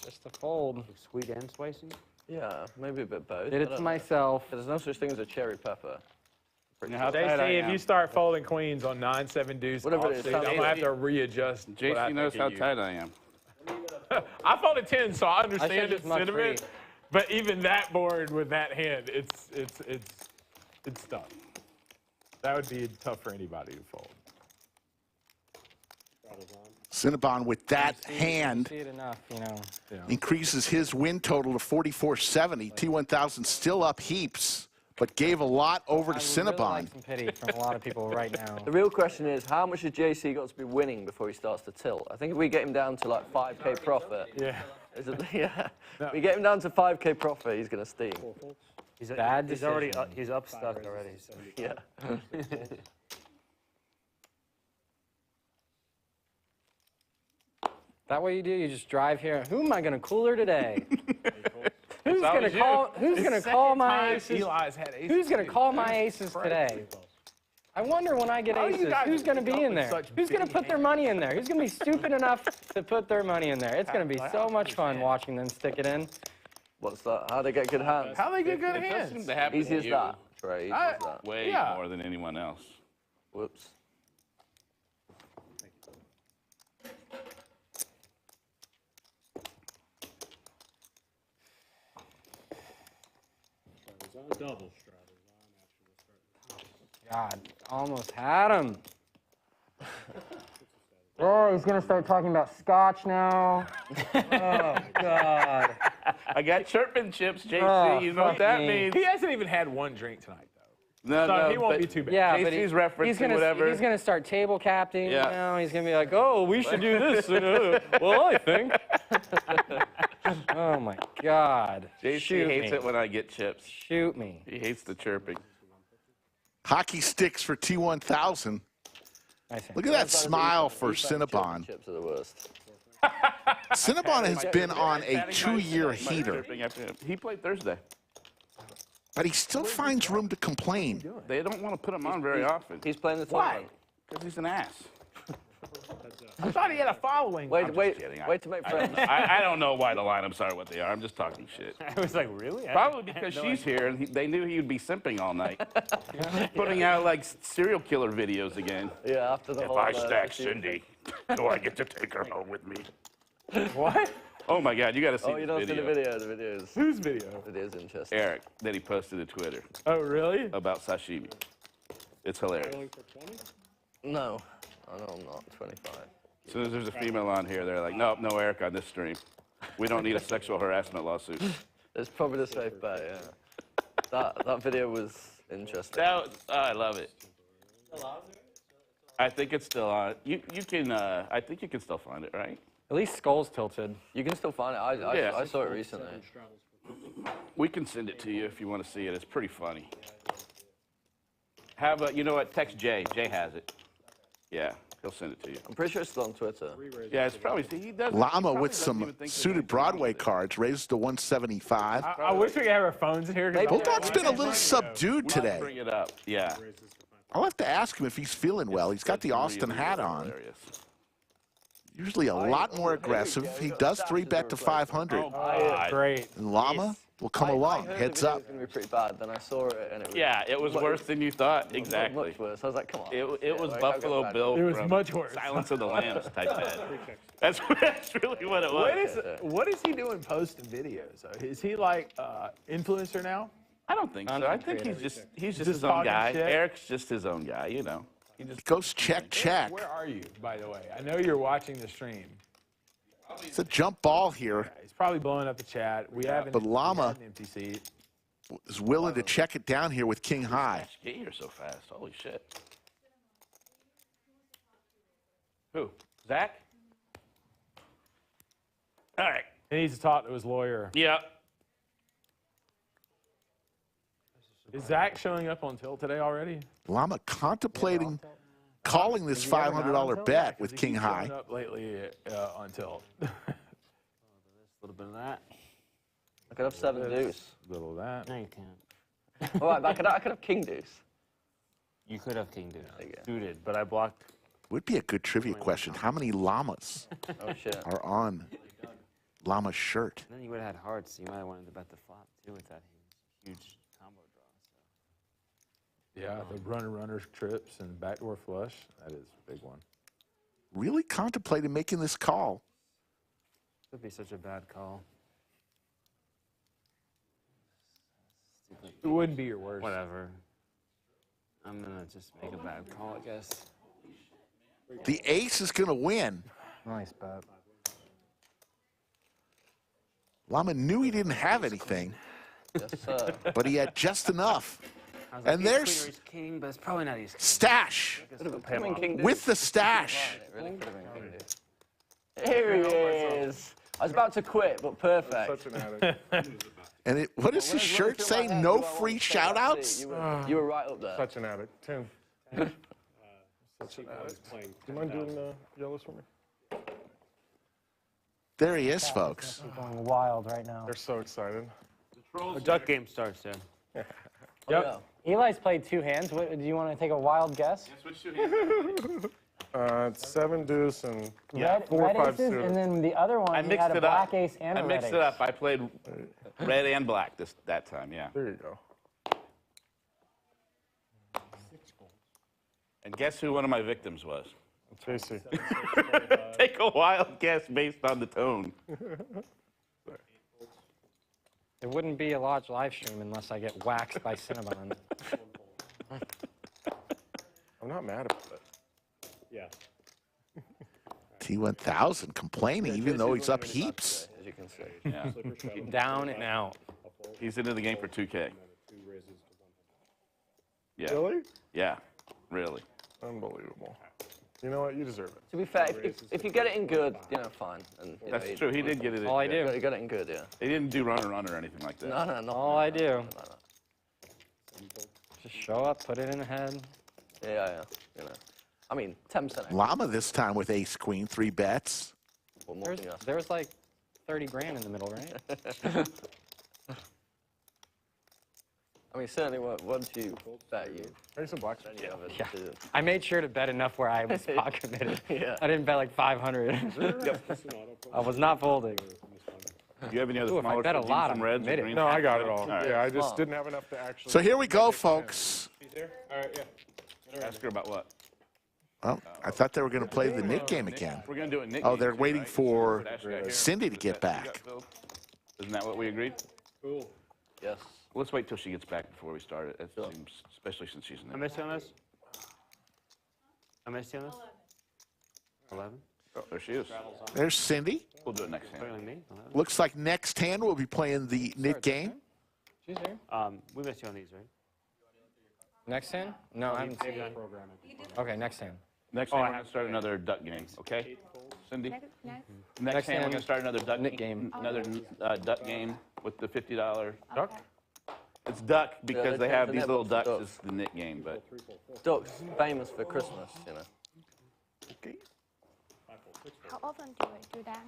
[SPEAKER 6] Just Just a fold.
[SPEAKER 8] Sweet and spicy?
[SPEAKER 2] Yeah, maybe a bit both.
[SPEAKER 6] Did it to myself.
[SPEAKER 2] There's no such thing as a cherry pepper.
[SPEAKER 10] JC, if you start folding queens on 9-7 deuce,
[SPEAKER 2] Whatever it is,
[SPEAKER 10] I'm gonna have to readjust.
[SPEAKER 13] JC knows how tight I am.
[SPEAKER 10] I folded 10, so I understand
[SPEAKER 6] just
[SPEAKER 10] it's
[SPEAKER 6] muck
[SPEAKER 10] cinnamon.
[SPEAKER 6] free.
[SPEAKER 10] But even that board with that hand, it's tough. That would be tough for anybody to fold.
[SPEAKER 4] Cinnabon with that hand
[SPEAKER 6] See it enough, you know.
[SPEAKER 4] increases his win total to 4470. T1000 still up heaps, but gave a lot over to
[SPEAKER 6] I would really
[SPEAKER 4] Cinnabon.
[SPEAKER 6] like some pity from a lot of people right now.
[SPEAKER 2] The real question is, how much has JC got to be winning before he starts to tilt? I think if we get him down to like 5K profit,
[SPEAKER 10] Yeah.
[SPEAKER 2] If we get him down to 5K profit, he's going to steam.
[SPEAKER 8] He's
[SPEAKER 6] decision.
[SPEAKER 8] he's up stuck already. So.
[SPEAKER 2] Yeah.
[SPEAKER 6] That way you do, you just drive here. Who am I going to cooler today? Who's going to call? Who's going to call my aces?
[SPEAKER 10] Eli's had aces.
[SPEAKER 6] Who's going to call my aces today? I wonder when I get aces, who's going to be in there? Who's going to put their money in there? Who's going to be stupid enough to put their money in there? It's going to be so much fun watching them stick it in.
[SPEAKER 2] What's that? How they get good hands?
[SPEAKER 10] How they get good
[SPEAKER 13] It does
[SPEAKER 10] hands?
[SPEAKER 13] seem to happen
[SPEAKER 2] Easy
[SPEAKER 13] to
[SPEAKER 2] as
[SPEAKER 13] you
[SPEAKER 2] that, Trey. Easy as that.
[SPEAKER 13] way
[SPEAKER 10] Yeah.
[SPEAKER 13] more than anyone else.
[SPEAKER 2] Whoops.
[SPEAKER 1] Double straddles.
[SPEAKER 6] God, almost had him. Oh, he's gonna start talking about scotch now. Oh God.
[SPEAKER 13] I got chirping chips, JC.
[SPEAKER 6] Oh,
[SPEAKER 13] you know what
[SPEAKER 6] fuck
[SPEAKER 13] that
[SPEAKER 6] me.
[SPEAKER 13] means.
[SPEAKER 10] He hasn't even had one drink tonight, though.
[SPEAKER 13] No,
[SPEAKER 10] So
[SPEAKER 13] no,
[SPEAKER 10] he won't
[SPEAKER 13] but
[SPEAKER 10] be too bad.
[SPEAKER 6] Yeah, but
[SPEAKER 13] JC's referencing
[SPEAKER 6] he's gonna,
[SPEAKER 13] whatever.
[SPEAKER 6] He's gonna start table capting.
[SPEAKER 13] Yeah.
[SPEAKER 6] You know, he's gonna be like, oh, we should do this. Well, I think. Oh my God.
[SPEAKER 13] JC
[SPEAKER 6] Shoot
[SPEAKER 13] hates
[SPEAKER 6] me.
[SPEAKER 13] it when I get chips.
[SPEAKER 6] Shoot me.
[SPEAKER 13] He hates the chirping.
[SPEAKER 4] Hockey sticks for T1000. Look at that smile for Cinnabon.
[SPEAKER 2] Chips are the worst.
[SPEAKER 4] Cinnabon has been on a 2-year heater,
[SPEAKER 13] He played Thursday.
[SPEAKER 4] but he still finds room to complain.
[SPEAKER 13] They don't want to put him on very often.
[SPEAKER 2] He's playing the
[SPEAKER 13] Why?
[SPEAKER 2] tournament.
[SPEAKER 13] Because he's an ass.
[SPEAKER 10] I thought he had a following.
[SPEAKER 2] Wait
[SPEAKER 13] I'm
[SPEAKER 2] to make friends.
[SPEAKER 13] I don't know why the lineups are what they are. I'm just talking shit.
[SPEAKER 8] I was like, really?
[SPEAKER 13] Probably because she's here and they knew he would be simping all night. Putting out like serial killer videos again.
[SPEAKER 2] Yeah, after the
[SPEAKER 13] If
[SPEAKER 2] whole.
[SPEAKER 13] I stack Cindy, do I get to take her home with me?
[SPEAKER 10] What?
[SPEAKER 13] Oh my God, you got to see
[SPEAKER 2] Oh, you don't see the video. The video is.
[SPEAKER 10] Whose video?
[SPEAKER 2] It is interesting.
[SPEAKER 13] Eric, that he posted to Twitter
[SPEAKER 10] Oh, really?
[SPEAKER 13] about sashimi. It's hilarious.
[SPEAKER 2] No. Oh, no, I'm not. 25.
[SPEAKER 13] As soon as there's a female on here, they're like, nope, no Eric on this stream. We don't need a sexual harassment lawsuit.
[SPEAKER 2] It's probably the safe bet, yeah. That video was interesting.
[SPEAKER 13] I love it. I think it's still on. You can. I think you can still find it, right?
[SPEAKER 6] At least skull's tilted.
[SPEAKER 2] You can still find it. I saw it recently.
[SPEAKER 13] We can send it to you if you want to see it. It's pretty funny. You know what? Text Jay. Jay has it. Yeah, he'll send it to you.
[SPEAKER 2] I'm pretty sure it's still on Twitter.
[SPEAKER 13] Yeah, it's probably. He does.
[SPEAKER 4] Llama with some suited Broadway cards raises to 175.
[SPEAKER 10] I wish we could have our phones in here.
[SPEAKER 4] Bulldog's been a little subdued today.
[SPEAKER 13] Bring it up. Yeah.
[SPEAKER 4] I'll have to ask him if he's feeling well. He's got the Austin hat on. Usually a lot more aggressive. He does 3-bet to 500.
[SPEAKER 13] Oh,
[SPEAKER 10] great.
[SPEAKER 4] And Llama will come along. Heads up.
[SPEAKER 2] It was going to be pretty bad. Then I saw it and it was.
[SPEAKER 13] Yeah, it was worse than you thought. Exactly.
[SPEAKER 2] Much worse. I was like, come on.
[SPEAKER 13] It was Buffalo Bill
[SPEAKER 10] It was
[SPEAKER 13] from
[SPEAKER 10] much worse.
[SPEAKER 13] Silence of the Lambs type bad. That's really what it was.
[SPEAKER 10] What is he doing posting videos? Is he like influencer now?
[SPEAKER 13] I don't think so. I think he's just his own
[SPEAKER 10] talking
[SPEAKER 13] guy.
[SPEAKER 10] shit?
[SPEAKER 13] Eric's just his own guy, you know. He just
[SPEAKER 4] goes check.
[SPEAKER 10] Where are you, by the way? I know you're watching the stream.
[SPEAKER 4] It's a jump ball here.
[SPEAKER 10] He's probably blowing up the chat. We haven't.
[SPEAKER 4] But Llama
[SPEAKER 10] an empty seat.
[SPEAKER 4] is willing to check it down here with King High.
[SPEAKER 13] get here so fast. Holy shit. Who? Zach? All right.
[SPEAKER 10] He needs to talk to his lawyer.
[SPEAKER 13] Yeah.
[SPEAKER 10] Is Zach showing up on tilt today already?
[SPEAKER 4] Llama contemplating calling this $500 bet with King High.
[SPEAKER 10] Showing up lately on tilt.
[SPEAKER 8] A little bit of that.
[SPEAKER 2] I could have 7 deuce.
[SPEAKER 10] A little of that.
[SPEAKER 8] No, you can't.
[SPEAKER 2] All right, but I could have king deuce.
[SPEAKER 8] You could have king deuce. Suited, but I blocked.
[SPEAKER 4] Would be a good trivia question. How many llamas
[SPEAKER 2] Oh shit.
[SPEAKER 4] are on Llama shirt.
[SPEAKER 8] And then you would have had hearts, so you might have wanted to bet the flop too with that huge combo draw.
[SPEAKER 10] Yeah, the runner trips and backdoor flush. That is a big one.
[SPEAKER 4] Really contemplated making this call.
[SPEAKER 8] Would be such a bad call.
[SPEAKER 10] It wouldn't be your worst.
[SPEAKER 8] Whatever. I'm gonna just make a bad call, I guess.
[SPEAKER 4] The ace is gonna win.
[SPEAKER 6] Nice bet.
[SPEAKER 4] Llama knew he didn't have anything,
[SPEAKER 2] Yes, sir.
[SPEAKER 4] but he had just enough.
[SPEAKER 8] I was like,
[SPEAKER 4] And
[SPEAKER 8] ace
[SPEAKER 4] there's
[SPEAKER 8] queen or ace king, but it's probably not ace king.
[SPEAKER 4] Stache with the stash.
[SPEAKER 2] Really could have been king, dude. Here he is. I was about to quit, but perfect.
[SPEAKER 10] Such an addict.
[SPEAKER 4] And what does his shirt say? No free shout-outs?
[SPEAKER 2] You were right up there.
[SPEAKER 10] Such an addict. 10. Such an addict. Do you mind doing the yellows for me?
[SPEAKER 4] There he is, folks.
[SPEAKER 6] We're going wild right now.
[SPEAKER 10] They're so excited.
[SPEAKER 8] The duck game starts there.
[SPEAKER 10] Yep.
[SPEAKER 6] Eli's played 2 hands. What, do you want to take a wild guess?
[SPEAKER 9] Switch to hands.
[SPEAKER 10] It's 7 deuce and
[SPEAKER 6] Red,
[SPEAKER 10] 4
[SPEAKER 6] red
[SPEAKER 10] 5
[SPEAKER 6] aces,
[SPEAKER 10] suited.
[SPEAKER 6] and then the other one,
[SPEAKER 9] I
[SPEAKER 6] he
[SPEAKER 9] mixed
[SPEAKER 6] had a
[SPEAKER 9] it
[SPEAKER 6] black
[SPEAKER 9] up.
[SPEAKER 6] ace and a
[SPEAKER 9] I
[SPEAKER 6] red
[SPEAKER 9] mixed
[SPEAKER 6] ace.
[SPEAKER 9] it up. I played red and black that time, yeah.
[SPEAKER 10] There you go.
[SPEAKER 9] And guess who one of my victims was?
[SPEAKER 10] Tracy.
[SPEAKER 9] Take a wild guess based on the tone.
[SPEAKER 6] It wouldn't be a large live stream unless I get waxed by Cinnabon.
[SPEAKER 10] I'm not mad about it.
[SPEAKER 1] Yeah.
[SPEAKER 4] T1000 complaining, even though he's up heaps.
[SPEAKER 2] As you can see.
[SPEAKER 9] Yeah.
[SPEAKER 6] Down and out.
[SPEAKER 9] He's into the game for 2K. Yeah.
[SPEAKER 10] Really?
[SPEAKER 9] Yeah, really.
[SPEAKER 10] Unbelievable. You know what? You deserve it.
[SPEAKER 2] To be fair, if you get it in good, you know, fine. And, you
[SPEAKER 9] That's
[SPEAKER 2] know,
[SPEAKER 9] true. He did get it in.
[SPEAKER 6] All I
[SPEAKER 9] good.
[SPEAKER 6] do.
[SPEAKER 2] You got it in good, yeah.
[SPEAKER 9] He didn't do runner or anything like that.
[SPEAKER 2] No, not
[SPEAKER 6] All I do.
[SPEAKER 2] No.
[SPEAKER 6] Just show up, put it in the head.
[SPEAKER 2] Yeah. You know, I mean, 10%.
[SPEAKER 4] Llama this time with ace queen, 3 bets.
[SPEAKER 2] What more can you ask?
[SPEAKER 6] There's like 30 grand in the middle, right?
[SPEAKER 2] I mean, certainly once you bet, you.
[SPEAKER 10] There's some black.
[SPEAKER 2] Yeah.
[SPEAKER 6] I made sure to bet enough where I was pot committed.
[SPEAKER 2] Yeah.
[SPEAKER 6] I didn't bet like 500. I was not folding.
[SPEAKER 9] Do you have any other
[SPEAKER 6] Ooh, if I
[SPEAKER 9] smaller
[SPEAKER 6] bet a
[SPEAKER 9] stuff?
[SPEAKER 6] lot,
[SPEAKER 9] Some
[SPEAKER 6] I'm
[SPEAKER 9] reds or
[SPEAKER 6] committed.
[SPEAKER 9] greens?
[SPEAKER 10] No, I got it all.
[SPEAKER 9] right.
[SPEAKER 10] Yeah, I just didn't have enough to actually.
[SPEAKER 4] So here we go, folks.
[SPEAKER 10] All right, yeah.
[SPEAKER 9] Ask her about what?
[SPEAKER 4] Well, I thought they were going to play the Nik game again.
[SPEAKER 9] We're going to do it Nik
[SPEAKER 4] Oh,
[SPEAKER 9] game
[SPEAKER 4] they're
[SPEAKER 9] too,
[SPEAKER 4] waiting
[SPEAKER 9] right?
[SPEAKER 4] for
[SPEAKER 9] Ask her here.
[SPEAKER 4] Cindy to get back.
[SPEAKER 9] Isn't that what we agreed?
[SPEAKER 1] Cool.
[SPEAKER 2] Yes.
[SPEAKER 9] Let's wait till she gets back before we start it. It seems, especially since she's
[SPEAKER 8] I
[SPEAKER 9] new.
[SPEAKER 8] missed you on this? I missed you on this? 11?
[SPEAKER 9] Oh, there she is.
[SPEAKER 4] There's Cindy.
[SPEAKER 9] We'll do it next hand.
[SPEAKER 8] Clearly me. 11.
[SPEAKER 4] Looks like next hand we'll be playing the Nik game.
[SPEAKER 6] She's here.
[SPEAKER 8] We missed you on these, right?
[SPEAKER 6] Next hand? No, I haven't seen
[SPEAKER 8] Maybe
[SPEAKER 6] it. Okay, next hand.
[SPEAKER 9] Next hand, we're going to start another duck game, okay? Cindy?
[SPEAKER 7] Next.
[SPEAKER 9] Next hand, we're going to start another duck
[SPEAKER 6] Nik game.
[SPEAKER 9] Another duck game with the $50.
[SPEAKER 10] Duck?
[SPEAKER 9] It's duck because they have these little ducks.
[SPEAKER 2] ducks.
[SPEAKER 9] It's the Nik game, but
[SPEAKER 2] Ducks, famous for Christmas, you know.
[SPEAKER 9] okay.
[SPEAKER 7] How often do we do that?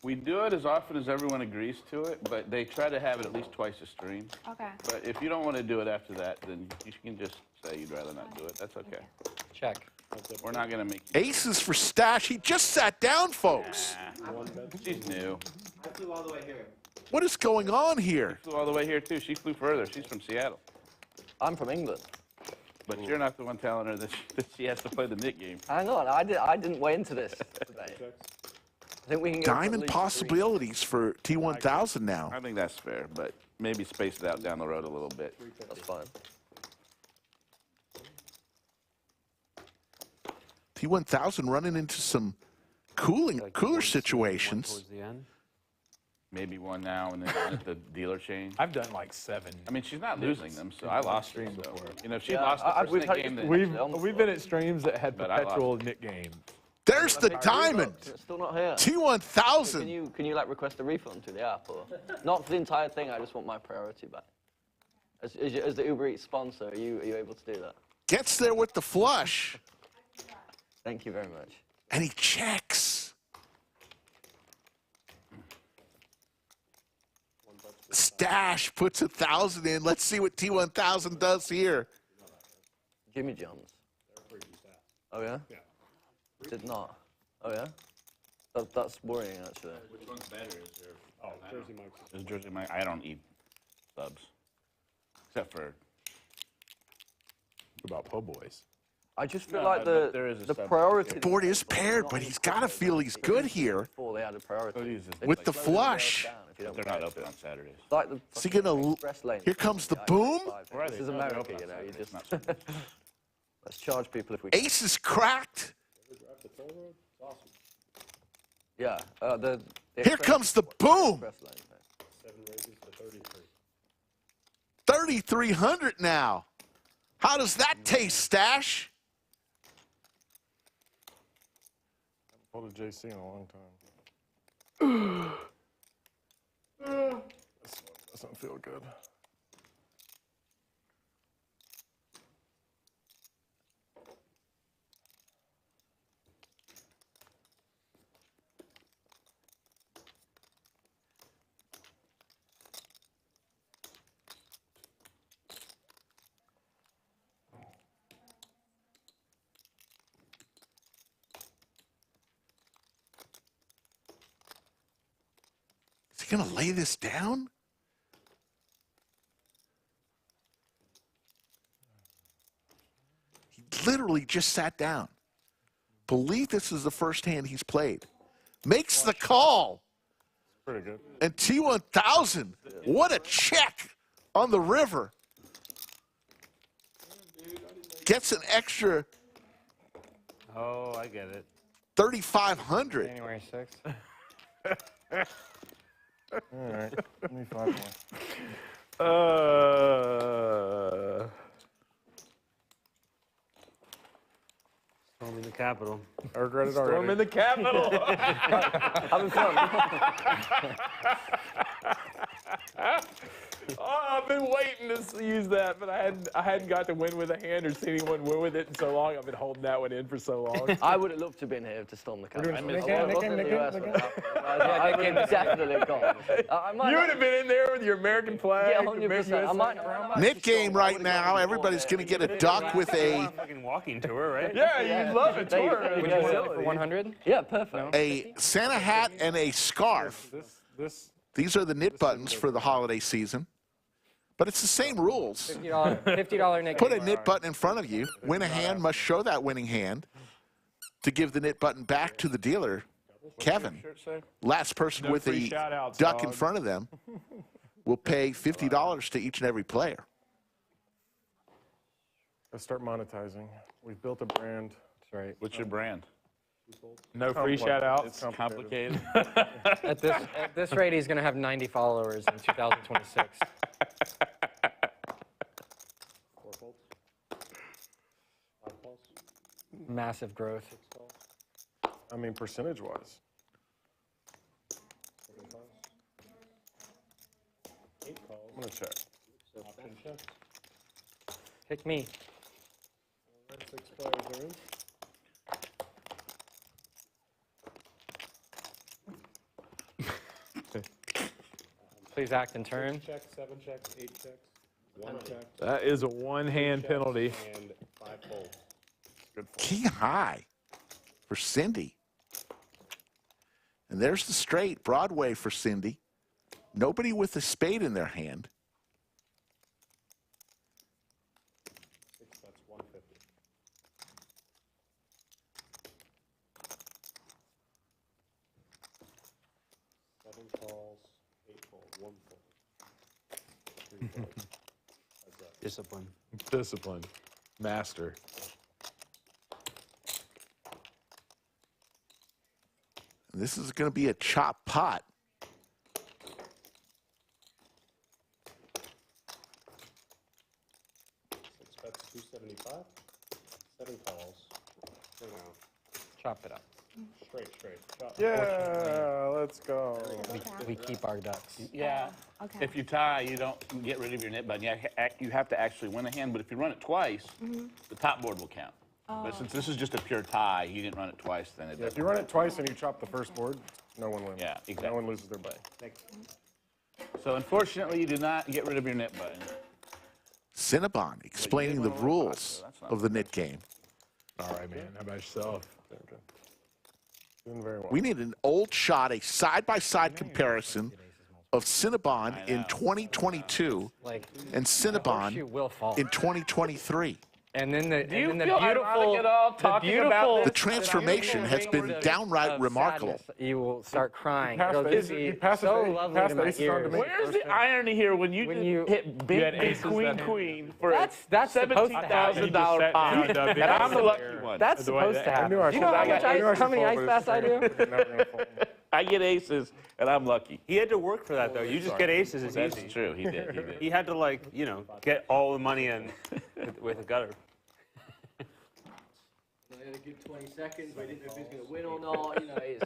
[SPEAKER 9] We do it as often as everyone agrees to it, but they try to have it at least twice a stream.
[SPEAKER 7] Okay.
[SPEAKER 9] But if you don't want to do it after that, then you can just say you'd rather not do it. That's okay.
[SPEAKER 6] Check.
[SPEAKER 9] We're not going to make you.
[SPEAKER 4] Aces for Stache. He just sat down, folks.
[SPEAKER 9] She's new.
[SPEAKER 14] I flew all the way here.
[SPEAKER 4] What is going on here?
[SPEAKER 9] She flew all the way here, too. She flew further. She's from Seattle.
[SPEAKER 2] I'm from England.
[SPEAKER 9] But you're not the one telling her that she has to play the Nik game.
[SPEAKER 2] Hang on, I didn't weigh into this today. I think we can go for at
[SPEAKER 4] Diamond
[SPEAKER 2] least
[SPEAKER 4] possibilities for T1000 now.
[SPEAKER 9] I think that's fair, but maybe space it out down the road a little bit.
[SPEAKER 2] 3. That's fine.
[SPEAKER 4] T1000 running into some cooler situations.
[SPEAKER 8] Towards the end.
[SPEAKER 9] Maybe one now and then at the dealer chain.
[SPEAKER 10] I've done like 7.
[SPEAKER 9] I mean, she's not losing them, so I lost her. So, you know, if she
[SPEAKER 2] Yeah,
[SPEAKER 9] lost the first
[SPEAKER 2] we've
[SPEAKER 9] Nik
[SPEAKER 2] had-
[SPEAKER 9] game, then
[SPEAKER 10] We've been at streams that had
[SPEAKER 9] But I lost.
[SPEAKER 10] perpetual Nik game.
[SPEAKER 4] There's the diamond.
[SPEAKER 2] It's still not here.
[SPEAKER 4] T1000.
[SPEAKER 2] Can you like request a refund to the app or not for the entire thing? I just want my priority back. As the Uber Eats sponsor, are you able to do that?
[SPEAKER 4] Gets there with the flush.
[SPEAKER 2] Thank you very much.
[SPEAKER 4] And he checks. Stache puts 1,000 in. Let's see what T1000 does here.
[SPEAKER 2] Jimmy John's. Oh yeah?
[SPEAKER 1] Yeah.
[SPEAKER 2] Did not. Oh yeah? That's worrying, actually.
[SPEAKER 13] Which one's better? Is there?
[SPEAKER 1] Oh, Jersey Mike's.
[SPEAKER 13] Is Jersey Mike? I don't eat subs, except for.
[SPEAKER 10] What about po' boys?
[SPEAKER 2] I just feel like the priority.
[SPEAKER 4] The board is paired, but he's got to feel he's good here.
[SPEAKER 2] Before they had a priority.
[SPEAKER 4] With the flush.
[SPEAKER 13] They're not open on Saturdays.
[SPEAKER 2] Like the
[SPEAKER 4] Is he gonna? Here comes the boom.
[SPEAKER 2] This is America, you know. You just let's charge people if we.
[SPEAKER 4] Ace is cracked.
[SPEAKER 2] Yeah.
[SPEAKER 4] Here comes the boom. 3,300 now. How does that taste, Stache?
[SPEAKER 14] I haven't pulled a JC in a long time. This one doesn't feel good.
[SPEAKER 4] Is he gonna lay this down? He literally just sat down. Believe this is the first hand he's played. Makes the call.
[SPEAKER 14] Pretty good.
[SPEAKER 4] And T1000, what a check on the river. Gets an extra.
[SPEAKER 8] Oh, I get it.
[SPEAKER 4] 3,500.
[SPEAKER 6] January 6th.
[SPEAKER 14] All right, give me 5 more.
[SPEAKER 8] Storming the Capitol.
[SPEAKER 14] I regret it already.
[SPEAKER 10] Storming the Capitol.
[SPEAKER 2] Having fun.
[SPEAKER 10] Oh, I've been waiting to use that, but I hadn't got to win with a hand or see anyone win with it in so long. I've been holding that one in for so long.
[SPEAKER 2] I would have loved to have been here to storm the Capitol. I
[SPEAKER 6] Nick,
[SPEAKER 2] would have definitely gone.
[SPEAKER 10] You would have been in there with your American flag.
[SPEAKER 2] Yeah, 100%.
[SPEAKER 4] Nick game right now. Everybody's going to get a duck with a
[SPEAKER 8] Fucking walking tour, right?
[SPEAKER 10] Yeah, you'd love a tour.
[SPEAKER 6] Would you sell it for 100?
[SPEAKER 2] Yeah, perfect.
[SPEAKER 4] a Santa hat and a scarf. These are the knit buttons for the holiday season. But it's the same rules.
[SPEAKER 6] $50 Nick.
[SPEAKER 4] Put a knit button in front of you. Win a hand must show that winning hand to give the knit button back to the dealer, Kevin. Last person with a duck in front of them will pay $50 to each and every player.
[SPEAKER 14] Let's start monetizing. We've built a brand.
[SPEAKER 6] That's right.
[SPEAKER 13] What's your brand?
[SPEAKER 10] No free shout-outs.
[SPEAKER 14] It's complicated.
[SPEAKER 6] At this rate, he's going to have 90 followers in 2026.
[SPEAKER 1] 4 folds. 5 calls.
[SPEAKER 6] Massive growth.
[SPEAKER 1] 6 calls.
[SPEAKER 14] I mean, percentage-wise.
[SPEAKER 1] 7 calls. 8 calls.
[SPEAKER 14] I'm going to check.
[SPEAKER 1] Option checks.
[SPEAKER 6] Pick me.
[SPEAKER 1] All right, 6 players are in.
[SPEAKER 6] Please act in turn.
[SPEAKER 1] 6 checks, 7 checks, 8 checks, 1 check.
[SPEAKER 10] That is a one-hand penalty.
[SPEAKER 1] And 5 folds.
[SPEAKER 14] Good fold.
[SPEAKER 4] King high for Cindy. And there's the straight, Broadway for Cindy. Nobody with a spade in their hand.
[SPEAKER 1] 6 bets, 150. 7 calls, 8 folds, 1 fold. 3 folds. How's that?
[SPEAKER 8] Discipline.
[SPEAKER 10] Discipline. Master.
[SPEAKER 4] And this is going to be a chop pot.
[SPEAKER 1] Six bets, 275. 7 calls. Turn out.
[SPEAKER 6] Chop it up.
[SPEAKER 1] Straight. Chop.
[SPEAKER 14] Yeah, let's go.
[SPEAKER 6] We keep our ducks.
[SPEAKER 13] Yeah.
[SPEAKER 7] Okay.
[SPEAKER 13] If you tie, you don't get rid of your knit button. You have to actually win a hand, but if you run it twice, the top board will count. But since this is just a pure tie, you didn't run it twice, then it
[SPEAKER 14] Yeah, if
[SPEAKER 13] doesn't.
[SPEAKER 14] you run it twice and you chop the first board, no one wins.
[SPEAKER 13] Yeah, exactly.
[SPEAKER 14] No one loses their bet.
[SPEAKER 13] So unfortunately, you did not get rid of your knit button.
[SPEAKER 4] Cinnabon explaining the rules of the knit game.
[SPEAKER 10] All right, man. How about yourself?
[SPEAKER 14] Doing very well.
[SPEAKER 4] We need an old shot, a side-by-side comparison of Cinnabon in 2022 and Cinnabon in 2023.
[SPEAKER 6] And then the,
[SPEAKER 13] Do you
[SPEAKER 6] and then
[SPEAKER 13] feel
[SPEAKER 6] the beautiful,
[SPEAKER 13] ironic at all talking about
[SPEAKER 4] The
[SPEAKER 13] this?
[SPEAKER 4] transformation has been downright remarkable.
[SPEAKER 6] sadness, you will start crying.
[SPEAKER 14] Passed
[SPEAKER 6] It'll
[SPEAKER 14] the
[SPEAKER 6] just
[SPEAKER 14] aces-
[SPEAKER 6] be
[SPEAKER 14] he passed the
[SPEAKER 6] so
[SPEAKER 14] ace-
[SPEAKER 6] lovely
[SPEAKER 14] passed
[SPEAKER 6] to
[SPEAKER 14] the
[SPEAKER 6] my
[SPEAKER 14] aces on to
[SPEAKER 6] ears.
[SPEAKER 14] me.
[SPEAKER 13] Where's the irony here when you hit
[SPEAKER 10] had
[SPEAKER 13] big
[SPEAKER 10] aces
[SPEAKER 13] queen
[SPEAKER 10] that-
[SPEAKER 13] queen for
[SPEAKER 6] That's supposed to happen.
[SPEAKER 13] $17,000 pot, and I'm the lucky one.
[SPEAKER 6] That's supposed to happen.
[SPEAKER 14] I
[SPEAKER 6] You know how many ice baths I do?
[SPEAKER 13] I get aces, and I'm lucky.
[SPEAKER 8] He had to work for that, though. You just get aces, it's
[SPEAKER 13] That's
[SPEAKER 8] easy.
[SPEAKER 13] true. He did. He did.
[SPEAKER 8] He had to, like, you know, get all the money in with a gutter.
[SPEAKER 2] He had a good 20 seconds. We didn't know if he was going to win or not. You know, it's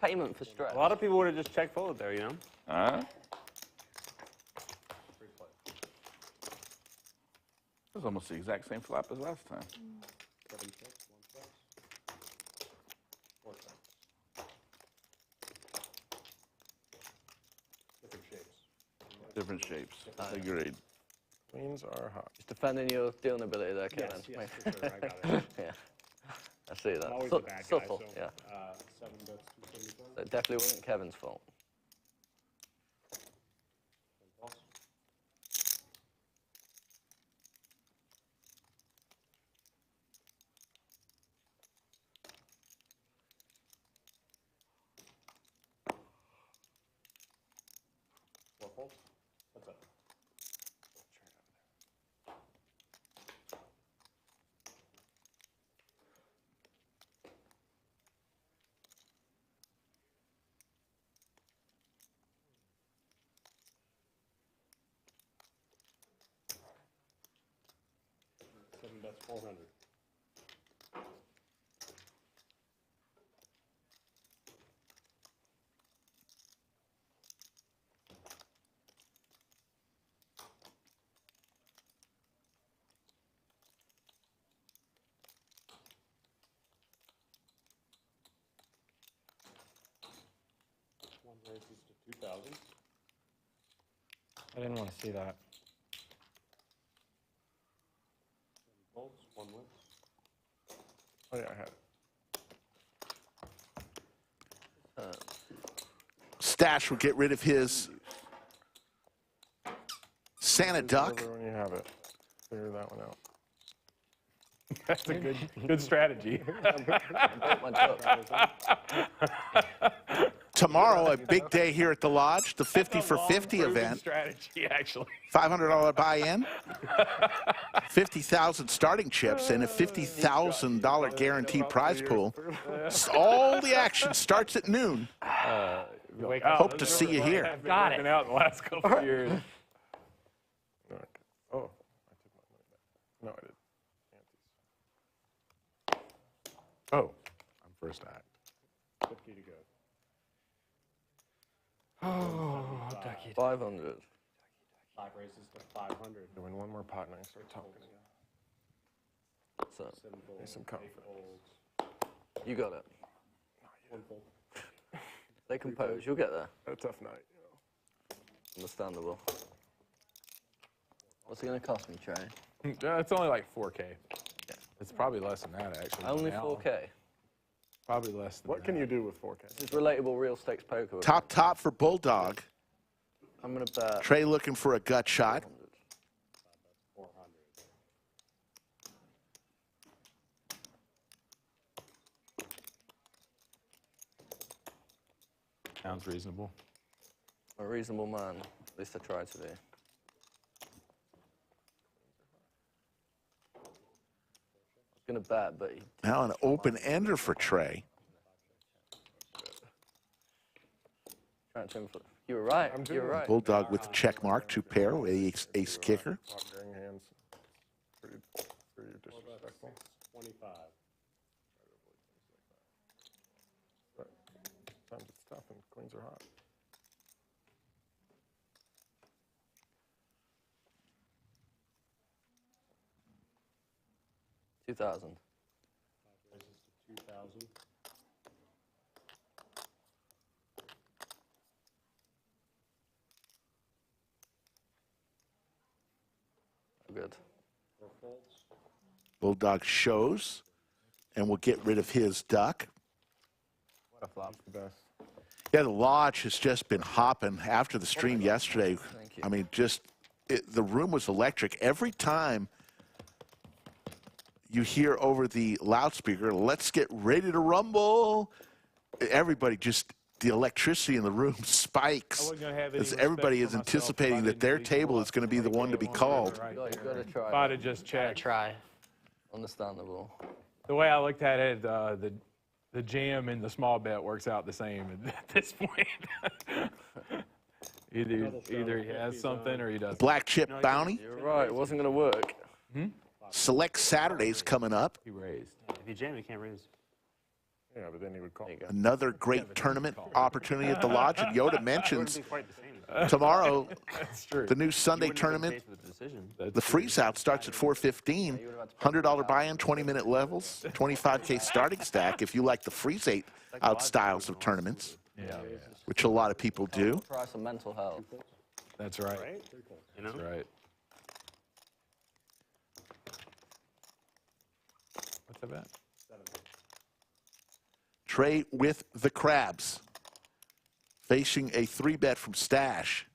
[SPEAKER 2] payment for stress.
[SPEAKER 8] A lot of people would have just check folded there, you know?
[SPEAKER 13] That was almost the exact same flop as last time. Different shapes. Agreed.
[SPEAKER 14] Queens are hot.
[SPEAKER 2] Just defending your dealing ability there, Kevin.
[SPEAKER 1] Yes, for sure. I got it.
[SPEAKER 2] Yeah. I see that.
[SPEAKER 1] I'm always the bad guy,
[SPEAKER 2] Subtle,
[SPEAKER 1] so,
[SPEAKER 2] yeah.
[SPEAKER 1] 7 bets, 275.
[SPEAKER 2] So it definitely wasn't Kevin's fault.
[SPEAKER 1] What's up? Seven bets, 400. One raises to 2,000.
[SPEAKER 6] I didn't want to see that.
[SPEAKER 1] Folds, one win.
[SPEAKER 14] Oh, yeah, I had it.
[SPEAKER 4] Stache will get rid of his Santa duck.
[SPEAKER 14] When you have it, figure that one out. That's a good strategy.
[SPEAKER 4] Tomorrow, a big day here at the Lodge, the 50 for 50 event.
[SPEAKER 10] Strategy, actually.
[SPEAKER 4] $500 buy-in, 50,000 starting chips, and a $50,000 guaranteed prize pool. All the action starts at noon. Hope to see you here.
[SPEAKER 6] Got it.
[SPEAKER 10] Been out in the last couple of years.
[SPEAKER 14] Oh, I took my money back. No, I didn't. Oh, I'm first act.
[SPEAKER 1] 50 to go.
[SPEAKER 6] Oh, ducky.
[SPEAKER 2] 500.
[SPEAKER 1] 5 raises to 500.
[SPEAKER 14] I win one more pot and I start talking again.
[SPEAKER 2] So,
[SPEAKER 14] Need some confidence.
[SPEAKER 2] you got it.
[SPEAKER 1] One fold.
[SPEAKER 2] Stay composed. You'll get there.
[SPEAKER 14] Had a tough night.
[SPEAKER 2] Understandable. What's it going to cost me, Trey?
[SPEAKER 10] It's only like 4K. It's probably less than that, actually.
[SPEAKER 2] Only
[SPEAKER 10] now.
[SPEAKER 2] 4K.
[SPEAKER 10] Probably less than
[SPEAKER 14] What
[SPEAKER 10] that.
[SPEAKER 14] can you do with 4K?
[SPEAKER 2] This is relatable real stakes poker.
[SPEAKER 4] Top for Bulldog.
[SPEAKER 2] I'm going to bet.
[SPEAKER 4] Trey looking for a gut shot.
[SPEAKER 1] 400.
[SPEAKER 10] Sounds reasonable.
[SPEAKER 2] A reasonable man. At least I tried to be. I was going to bet, but
[SPEAKER 4] Now an open ender for Trey.
[SPEAKER 2] trying to influence. You were right. You were right.
[SPEAKER 4] Bulldog with the check mark, 2 pair with ace kicker.
[SPEAKER 14] During hands. Pretty disrespectful.
[SPEAKER 1] 25.
[SPEAKER 14] But sometimes it's tough and queens are hot.
[SPEAKER 2] $2,000.
[SPEAKER 1] 5 raises to 2,000.
[SPEAKER 2] Good.
[SPEAKER 1] 4 folds.
[SPEAKER 4] Bulldog shows and will get rid of his duck.
[SPEAKER 11] What a flop.
[SPEAKER 14] The best.
[SPEAKER 4] Yeah, the lodge has just been hopping after the stream yesterday. I mean, the room was electric. Every time you hear over the loudspeaker, "Let's get ready to rumble," everybody just, the electricity in the room spikes as everybody is anticipating that their table is going to be the one to be called.
[SPEAKER 2] You've got to try.
[SPEAKER 10] If I'd have just checked.
[SPEAKER 11] Try.
[SPEAKER 2] Understandable.
[SPEAKER 10] The way I looked at it, the jam and the small bet works out the same at this point. either he has something or he doesn't.
[SPEAKER 4] Black chip bounty.
[SPEAKER 2] You're right. It wasn't going to work.
[SPEAKER 4] Select Saturdays coming up.
[SPEAKER 10] He raised.
[SPEAKER 8] If you jam, you can't raise.
[SPEAKER 14] Yeah, but then he would call.
[SPEAKER 4] Another great tournament opportunity at the lodge. And Yoda mentions tomorrow, the new Sunday tournament, the freeze out starts at 4:15. $100 buy-in, 20-minute levels, 25K starting stack if you like the freeze out styles of tournaments, which a lot of people do.
[SPEAKER 2] Price of mental health.
[SPEAKER 10] That's right. That's right. What's that bet?
[SPEAKER 4] Trey with the crabs, facing a 3-bet from Stache.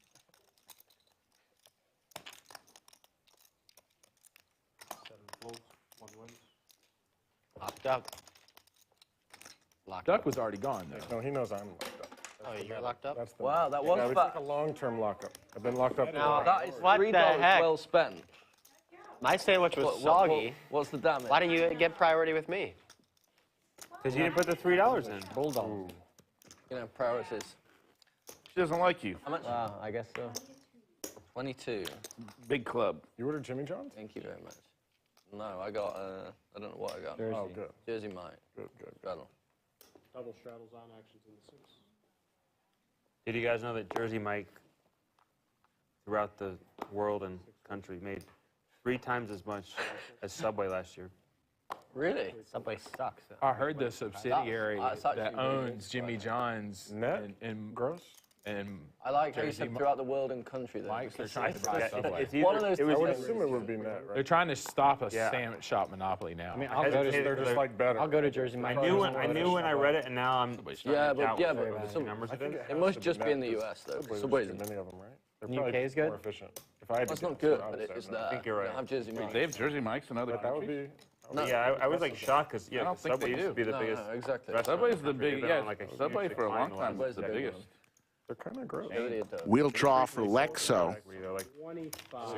[SPEAKER 11] Locked up.
[SPEAKER 10] Duck was already gone, though.
[SPEAKER 14] No, he knows I'm locked up.
[SPEAKER 11] Oh, you're locked up?
[SPEAKER 14] That's the,
[SPEAKER 2] Wow, that was
[SPEAKER 14] it's like a long-term lockup. I've been locked up.
[SPEAKER 11] Now,
[SPEAKER 2] That is
[SPEAKER 11] what
[SPEAKER 2] $3
[SPEAKER 11] the heck?
[SPEAKER 2] well spent.
[SPEAKER 11] My sandwich was soggy.
[SPEAKER 2] What's the damage?
[SPEAKER 11] Why didn't you get priority with me?
[SPEAKER 8] Because you didn't put the $3 in.
[SPEAKER 2] Bulldog. You know, priorities.
[SPEAKER 13] She doesn't like you.
[SPEAKER 2] How much? Wow, I guess so. 22.
[SPEAKER 13] Big club.
[SPEAKER 14] You ordered Jimmy John's?
[SPEAKER 2] Thank you very much. No, I got, I don't know what I got.
[SPEAKER 14] Jersey. Oh, good.
[SPEAKER 2] Jersey Mike.
[SPEAKER 14] Good.
[SPEAKER 2] Straddle.
[SPEAKER 1] Double straddles on actions in the 6.
[SPEAKER 8] Did you guys know that Jersey Mike, throughout the world and country, made 3 times as much as Subway last year?
[SPEAKER 2] Really?
[SPEAKER 11] Subway sucks.
[SPEAKER 10] I heard the subsidiary
[SPEAKER 2] That's actually
[SPEAKER 10] that
[SPEAKER 2] really
[SPEAKER 10] owns
[SPEAKER 2] good.
[SPEAKER 10] Jimmy John's
[SPEAKER 14] and gross.
[SPEAKER 10] And
[SPEAKER 2] I like how you
[SPEAKER 10] Jersey
[SPEAKER 2] said throughout the world and country.
[SPEAKER 10] Mike's are trying to buy Subway.
[SPEAKER 2] One of those.
[SPEAKER 14] I would assume it would be net, right?
[SPEAKER 10] They're trying to stop a sandwich shop monopoly now.
[SPEAKER 1] I mean,
[SPEAKER 14] They're just like better.
[SPEAKER 6] I'll go to Jersey
[SPEAKER 8] I
[SPEAKER 6] Mike.
[SPEAKER 8] knew when I read it, and now I'm
[SPEAKER 2] Yeah, but
[SPEAKER 8] some numbers of it.
[SPEAKER 2] it must just be in the US though. Subway's in.
[SPEAKER 14] Many of them, right? They're
[SPEAKER 6] UK
[SPEAKER 14] probably
[SPEAKER 6] is good?
[SPEAKER 14] more efficient. If I had to
[SPEAKER 2] It's
[SPEAKER 14] guess,
[SPEAKER 2] not good,
[SPEAKER 14] I would
[SPEAKER 2] but
[SPEAKER 14] say
[SPEAKER 2] it's
[SPEAKER 14] no.
[SPEAKER 2] there.
[SPEAKER 8] I think you're right.
[SPEAKER 2] Have Jersey Mike.
[SPEAKER 13] They have Jersey Mikes in other
[SPEAKER 14] That would
[SPEAKER 13] countries.
[SPEAKER 14] be.
[SPEAKER 2] No.
[SPEAKER 8] Yeah, I was like shocked because
[SPEAKER 13] I don't think
[SPEAKER 8] Subway
[SPEAKER 13] they
[SPEAKER 8] used to
[SPEAKER 13] do.
[SPEAKER 8] be the biggest.
[SPEAKER 2] No, exactly.
[SPEAKER 8] restaurant
[SPEAKER 13] Subway's
[SPEAKER 8] in
[SPEAKER 13] the
[SPEAKER 8] country.
[SPEAKER 13] big,
[SPEAKER 8] They've been on, like, a
[SPEAKER 13] Subway
[SPEAKER 8] huge
[SPEAKER 13] for a long
[SPEAKER 8] decline
[SPEAKER 13] time was
[SPEAKER 2] Subway's
[SPEAKER 13] the
[SPEAKER 2] the big
[SPEAKER 13] biggest.
[SPEAKER 2] one.
[SPEAKER 14] They're kind of gross.
[SPEAKER 4] We'll draw for Lexo.
[SPEAKER 8] Like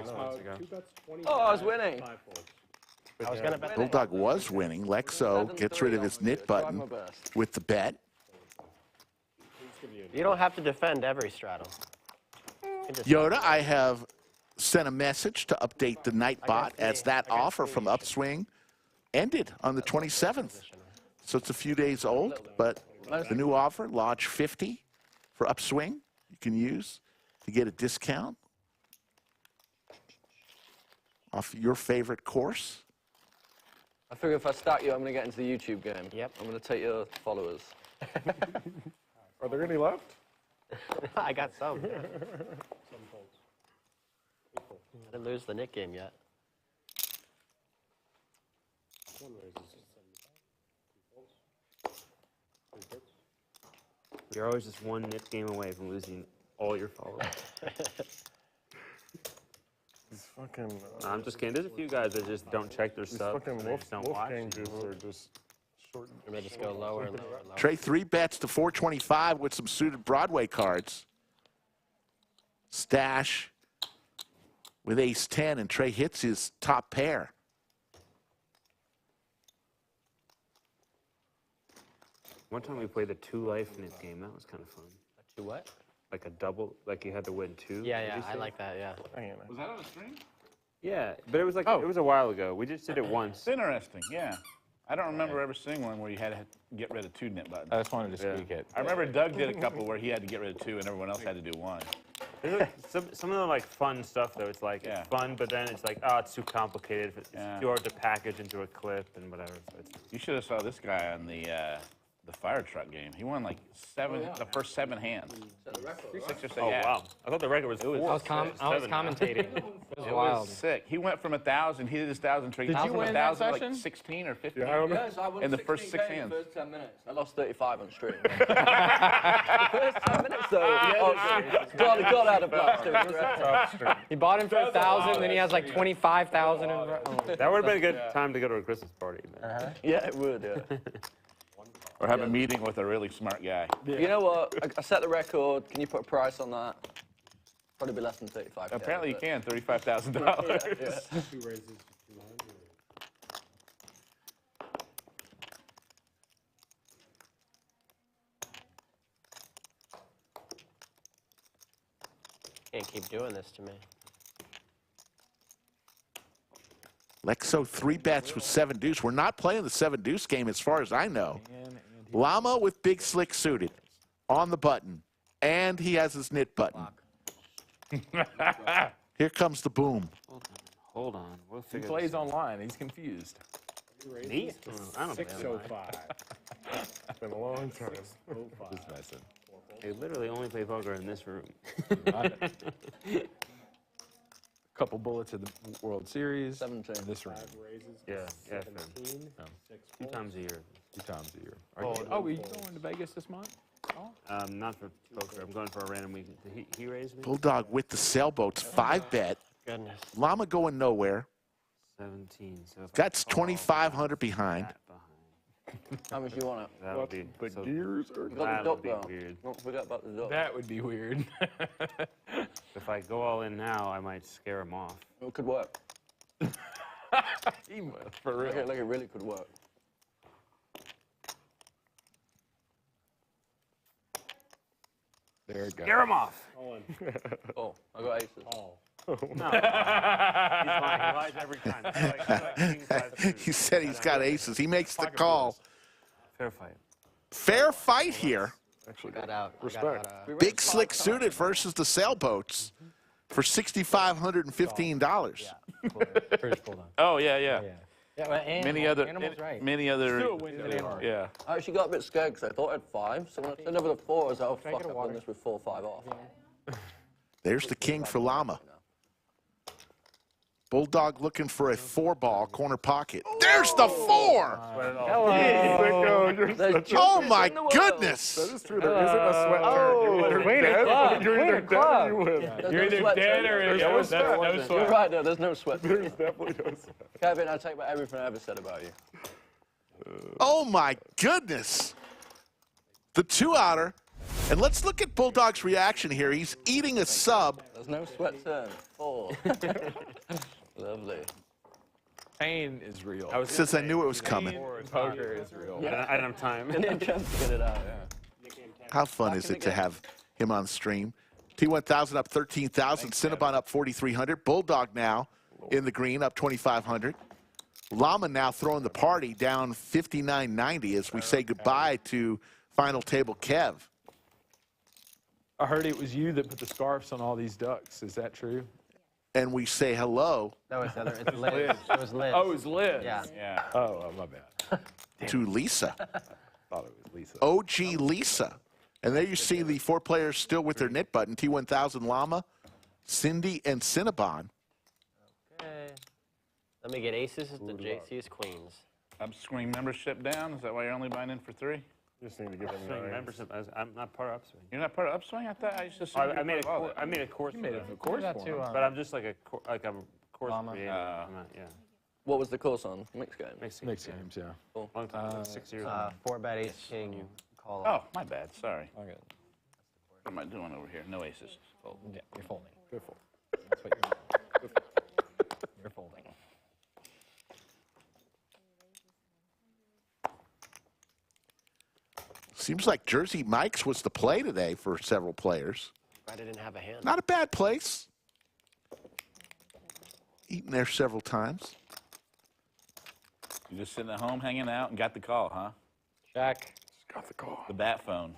[SPEAKER 8] 6 months ago.
[SPEAKER 2] Oh, I was winning.
[SPEAKER 11] I was gonna bet.
[SPEAKER 4] Bulldog was winning. Lexo gets rid of his knit button with the bet.
[SPEAKER 11] You don't have to defend every straddle. You can just-
[SPEAKER 4] Yoda, I have sent a message to update the Nightbot as that offer from Upswing ended on the 27th. So it's a few days old, but the new offer, Lodge 50 for Upswing, you can use to get a discount off your favorite course.
[SPEAKER 2] I figure if I start you, I'm going to get into the YouTube game.
[SPEAKER 11] Yep.
[SPEAKER 2] I'm going to take your followers.
[SPEAKER 14] Are there any left?
[SPEAKER 11] I got some. Yeah. I didn't lose the Nik game yet.
[SPEAKER 8] You're always just one nit game away from losing all your followers.
[SPEAKER 14] These fucking.
[SPEAKER 8] I'm just kidding. There's a few guys that just don't check their
[SPEAKER 14] These
[SPEAKER 8] stuff.
[SPEAKER 14] fucking
[SPEAKER 8] They just don't watch.
[SPEAKER 14] Wolfgang juices are just short.
[SPEAKER 11] And they just go lower and lower and lower.
[SPEAKER 4] Trey 3 bets to 425 with some suited Broadway cards. Stache with ace 10, and Trey hits his top pair.
[SPEAKER 8] One time we played a 2-life nit game. That was kind of fun.
[SPEAKER 11] To what?
[SPEAKER 8] Like a double, like you had to win 2.
[SPEAKER 11] Yeah, I like that. Yeah.
[SPEAKER 13] Was that on the stream?
[SPEAKER 8] Yeah, but it was like it was a while ago. We just did it once.
[SPEAKER 13] It's interesting, yeah. I don't remember ever seeing one where you had to get rid of 2 knit buttons.
[SPEAKER 10] I just wanted to squeak it.
[SPEAKER 13] I remember Doug did a couple where he had to get rid of 2 and everyone else had to do 1.
[SPEAKER 8] Some of the like fun stuff though. It's like it's fun, but then it's like it's too complicated. It's too hard to package into a clip and whatever. So
[SPEAKER 13] You should have saw this guy on the the fire truck game. He won like the first 7 hands. 6 or 7.
[SPEAKER 8] Oh, wow. I thought the record was 4.
[SPEAKER 6] I was commentating. It was
[SPEAKER 13] It
[SPEAKER 6] wild.
[SPEAKER 13] was sick. He went from 1,000. He did his 1,000 trick.
[SPEAKER 10] Did you win that session?
[SPEAKER 13] Like 16 or 15.
[SPEAKER 10] Yeah, I don't know.
[SPEAKER 2] Yes, I won
[SPEAKER 13] in the first 6
[SPEAKER 2] 16K in
[SPEAKER 13] hands.
[SPEAKER 2] the first 10 minutes. I lost 35 on stream. The first 10 minutes, though. God had a blast. It was tough.
[SPEAKER 6] He bought him for 1,000, then he has like 25,000.
[SPEAKER 8] That would have been a good time to go to a Christmas party.
[SPEAKER 2] Yeah, it would, yeah.
[SPEAKER 13] Or have a meeting with a really smart guy.
[SPEAKER 2] Yeah. You know what? I set the record. Can you put a price on that? Probably be less than 35K.
[SPEAKER 13] Apparently you can, $35,000.
[SPEAKER 2] Yeah.
[SPEAKER 1] 2 raises to 200.
[SPEAKER 11] Can't keep doing this to me.
[SPEAKER 4] Lexo 3 bets with 7 deuce. We're not playing the 7 deuce game as far as I know. Llama with big slick suited on the button. And he has his knit button. Here comes the boom.
[SPEAKER 8] Hold on. We'll
[SPEAKER 10] He
[SPEAKER 8] figure
[SPEAKER 10] plays online. He's confused.
[SPEAKER 8] Me? I don't
[SPEAKER 1] 605. It's been a long time. 605.
[SPEAKER 10] Just messing.
[SPEAKER 8] They literally only play poker in this room.
[SPEAKER 10] Couple bullets of the World Series.
[SPEAKER 2] 17.
[SPEAKER 10] In this room.
[SPEAKER 1] 5 raises.
[SPEAKER 8] Yeah,
[SPEAKER 1] 17.
[SPEAKER 10] Oh.
[SPEAKER 1] 6
[SPEAKER 8] 2 times a year.
[SPEAKER 10] 2 times a year. Are you going to Vegas this month? Oh.
[SPEAKER 8] Not for poker. I'm going for a random week. He raised me?
[SPEAKER 4] Bulldog with the sailboats. 5 bet.
[SPEAKER 11] Goodness.
[SPEAKER 4] Llama going nowhere.
[SPEAKER 8] 17. So if
[SPEAKER 4] That's 2,500 behind.
[SPEAKER 2] How much do you want it?
[SPEAKER 8] That would be
[SPEAKER 10] The
[SPEAKER 8] so,
[SPEAKER 10] gears are...
[SPEAKER 2] You got
[SPEAKER 8] that
[SPEAKER 2] the
[SPEAKER 8] would
[SPEAKER 2] duck,
[SPEAKER 8] be
[SPEAKER 2] though.
[SPEAKER 8] weird.
[SPEAKER 2] Don't forget about the duck.
[SPEAKER 10] That would be weird.
[SPEAKER 8] If I go all in now, I might scare him off.
[SPEAKER 2] It could work.
[SPEAKER 10] He must, for real.
[SPEAKER 2] Like it really could work.
[SPEAKER 10] There it goes.
[SPEAKER 8] Scare him off!
[SPEAKER 1] All in.
[SPEAKER 2] Oh, I got aces.
[SPEAKER 1] All.
[SPEAKER 8] No. He's lying. He lies every time. It's like king, 5 suited.
[SPEAKER 4] He said he's got aces. He makes the call.
[SPEAKER 8] Fair fight.
[SPEAKER 4] Fair fight here.
[SPEAKER 10] Actually,
[SPEAKER 11] Got out.
[SPEAKER 10] respect.
[SPEAKER 4] Big slick suited versus the sailboats for $6,515.
[SPEAKER 13] Oh, yeah, yeah.
[SPEAKER 6] Yeah, well, Animal's right.
[SPEAKER 13] Many other,
[SPEAKER 10] Still a window.
[SPEAKER 13] yeah.
[SPEAKER 2] I actually got a bit scared because I thought I had 5. So when I turned over the 4, I was like, oh, fuck, I've done this with 4 5 off.
[SPEAKER 4] There's the king for Llama. Bulldog looking for a 4-ball corner pocket. There's the 4! Oh my goodness!
[SPEAKER 14] That is true. There isn't a sweat turn. You're either dead or you win.
[SPEAKER 10] You're either dead or
[SPEAKER 14] There's no
[SPEAKER 10] no
[SPEAKER 14] sweat.
[SPEAKER 10] sweat.
[SPEAKER 2] You're right, there's no sweat.
[SPEAKER 14] There's definitely no sweat.
[SPEAKER 2] Kevin, I take back everything I ever said about you.
[SPEAKER 4] Oh my goodness! The 2-outer. And let's look at Bulldog's reaction here. He's eating a sub.
[SPEAKER 2] There's no sweat turn. 4. Lovely.
[SPEAKER 10] Pain is real.
[SPEAKER 4] Since I knew it was coming.
[SPEAKER 10] Poker is real.
[SPEAKER 8] Yeah. I didn't have time.
[SPEAKER 2] Didn't have a chance to get it out.
[SPEAKER 4] How fun is it to have him on stream? T1000 up 13,000. Cinnabon up 4,300. Bulldog now in the green up 2,500. Llama now throwing the party down 59.90 as we say goodbye to final table Kev.
[SPEAKER 10] I heard it was you that put the scarves on all these ducks. Is that true?
[SPEAKER 4] And we say hello
[SPEAKER 11] No, it's Liz. It was Liz.
[SPEAKER 10] Oh, it was Liz.
[SPEAKER 11] Yeah.
[SPEAKER 13] Yeah.
[SPEAKER 10] Oh, my bad.
[SPEAKER 4] to Lisa.
[SPEAKER 10] Thought it was Lisa.
[SPEAKER 4] OG Lisa. And there you see the 4 players still with their knit button. T1000 Llama, Cindy, and Cinnabon.
[SPEAKER 11] Okay. Let me get aces to JC's queens.
[SPEAKER 13] Upswing membership down? Is that why you're only buying in for 3?
[SPEAKER 14] Just need to give them
[SPEAKER 8] Upswing membership. I'm not part of Upswing.
[SPEAKER 13] You're not part of Upswing? I thought I used to see
[SPEAKER 8] I made a course.
[SPEAKER 10] You made a course for him.
[SPEAKER 8] But I'm just like a course creator. I'm not, yeah.
[SPEAKER 2] What was the course on? Mixed game?
[SPEAKER 8] Mixed
[SPEAKER 10] Mixed games, yeah.
[SPEAKER 2] Cool.
[SPEAKER 8] Long time, 6 years.
[SPEAKER 11] 4-bet ace king call.
[SPEAKER 13] Oh, my bad. Sorry.
[SPEAKER 10] Okay.
[SPEAKER 13] What am I doing over here? No aces.
[SPEAKER 10] Fold. Yeah, you're folding. Good fold. That's what you're doing. You're folding.
[SPEAKER 4] Seems like Jersey Mike's was the play today for several players.
[SPEAKER 11] I didn't have a hand.
[SPEAKER 4] Not a bad place. Eaten there several times.
[SPEAKER 13] You just sitting at home hanging out and got the call, huh?
[SPEAKER 6] Check.
[SPEAKER 14] Got the call.
[SPEAKER 13] The bat phone.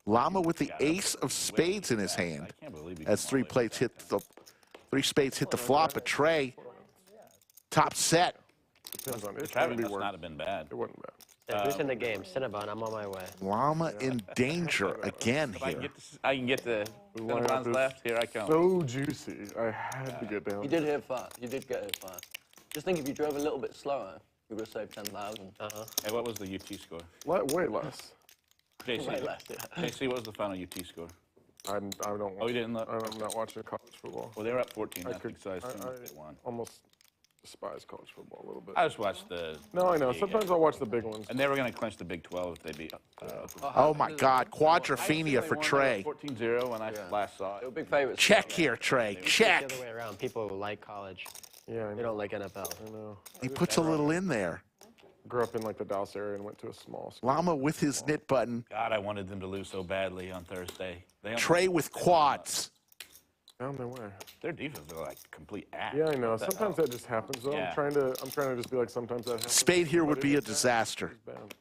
[SPEAKER 4] Llama with the ace of spades in his hand.
[SPEAKER 13] I can't believe he
[SPEAKER 4] As 3 spades hit the flop. A Trey top set.
[SPEAKER 14] Depends on it. It
[SPEAKER 13] Traffic
[SPEAKER 14] can be
[SPEAKER 13] must
[SPEAKER 14] worse.
[SPEAKER 13] not have been bad.
[SPEAKER 14] It wasn't bad.
[SPEAKER 11] Who's in the game? Cinnabon, I'm on my way.
[SPEAKER 4] Llama in danger again here.
[SPEAKER 13] I can get the Cinnabon's left. Here I come.
[SPEAKER 14] So juicy. I had to get down.
[SPEAKER 2] You did hit fast. You did get hit fast. Just think if you drove a little bit slower, you would have saved 10,000.
[SPEAKER 13] Hey, what was the UT score?
[SPEAKER 14] Way less.
[SPEAKER 13] JC,
[SPEAKER 2] Way less, yeah.
[SPEAKER 13] JC, what was the final UT score?
[SPEAKER 14] I don't.
[SPEAKER 13] Oh, you didn't look?
[SPEAKER 14] I'm not watching college football.
[SPEAKER 13] Well, they were up 14, I think, so I assume
[SPEAKER 14] I
[SPEAKER 13] they won.
[SPEAKER 14] almost despise college football a little bit.
[SPEAKER 13] I just watched the...
[SPEAKER 14] No, I know. Sometimes I'll watch the big ones.
[SPEAKER 13] And they were going to clinch the Big 12 if they beat...
[SPEAKER 4] Oh, my God. Quadrophenia for Trey.
[SPEAKER 13] 14-0 when I last saw it.
[SPEAKER 2] Big favorites.
[SPEAKER 4] Check here, Trey. Check.
[SPEAKER 11] The other way around. People like college.
[SPEAKER 14] Yeah,
[SPEAKER 11] they don't like NFL.
[SPEAKER 14] I know.
[SPEAKER 4] He puts a little in there.
[SPEAKER 14] Grew up in like the Dallas area and went to a small school.
[SPEAKER 4] Llama with his knit button.
[SPEAKER 13] God, I wanted them to lose so badly on Thursday.
[SPEAKER 4] Trey with quads.
[SPEAKER 14] Down their way.
[SPEAKER 13] Their defense is like complete ass.
[SPEAKER 14] Yeah, I know. Sometimes that just happens though.
[SPEAKER 13] Yeah.
[SPEAKER 14] I'm trying to just be like sometimes that happens.
[SPEAKER 4] Spade here would be a disaster.
[SPEAKER 14] It was bad.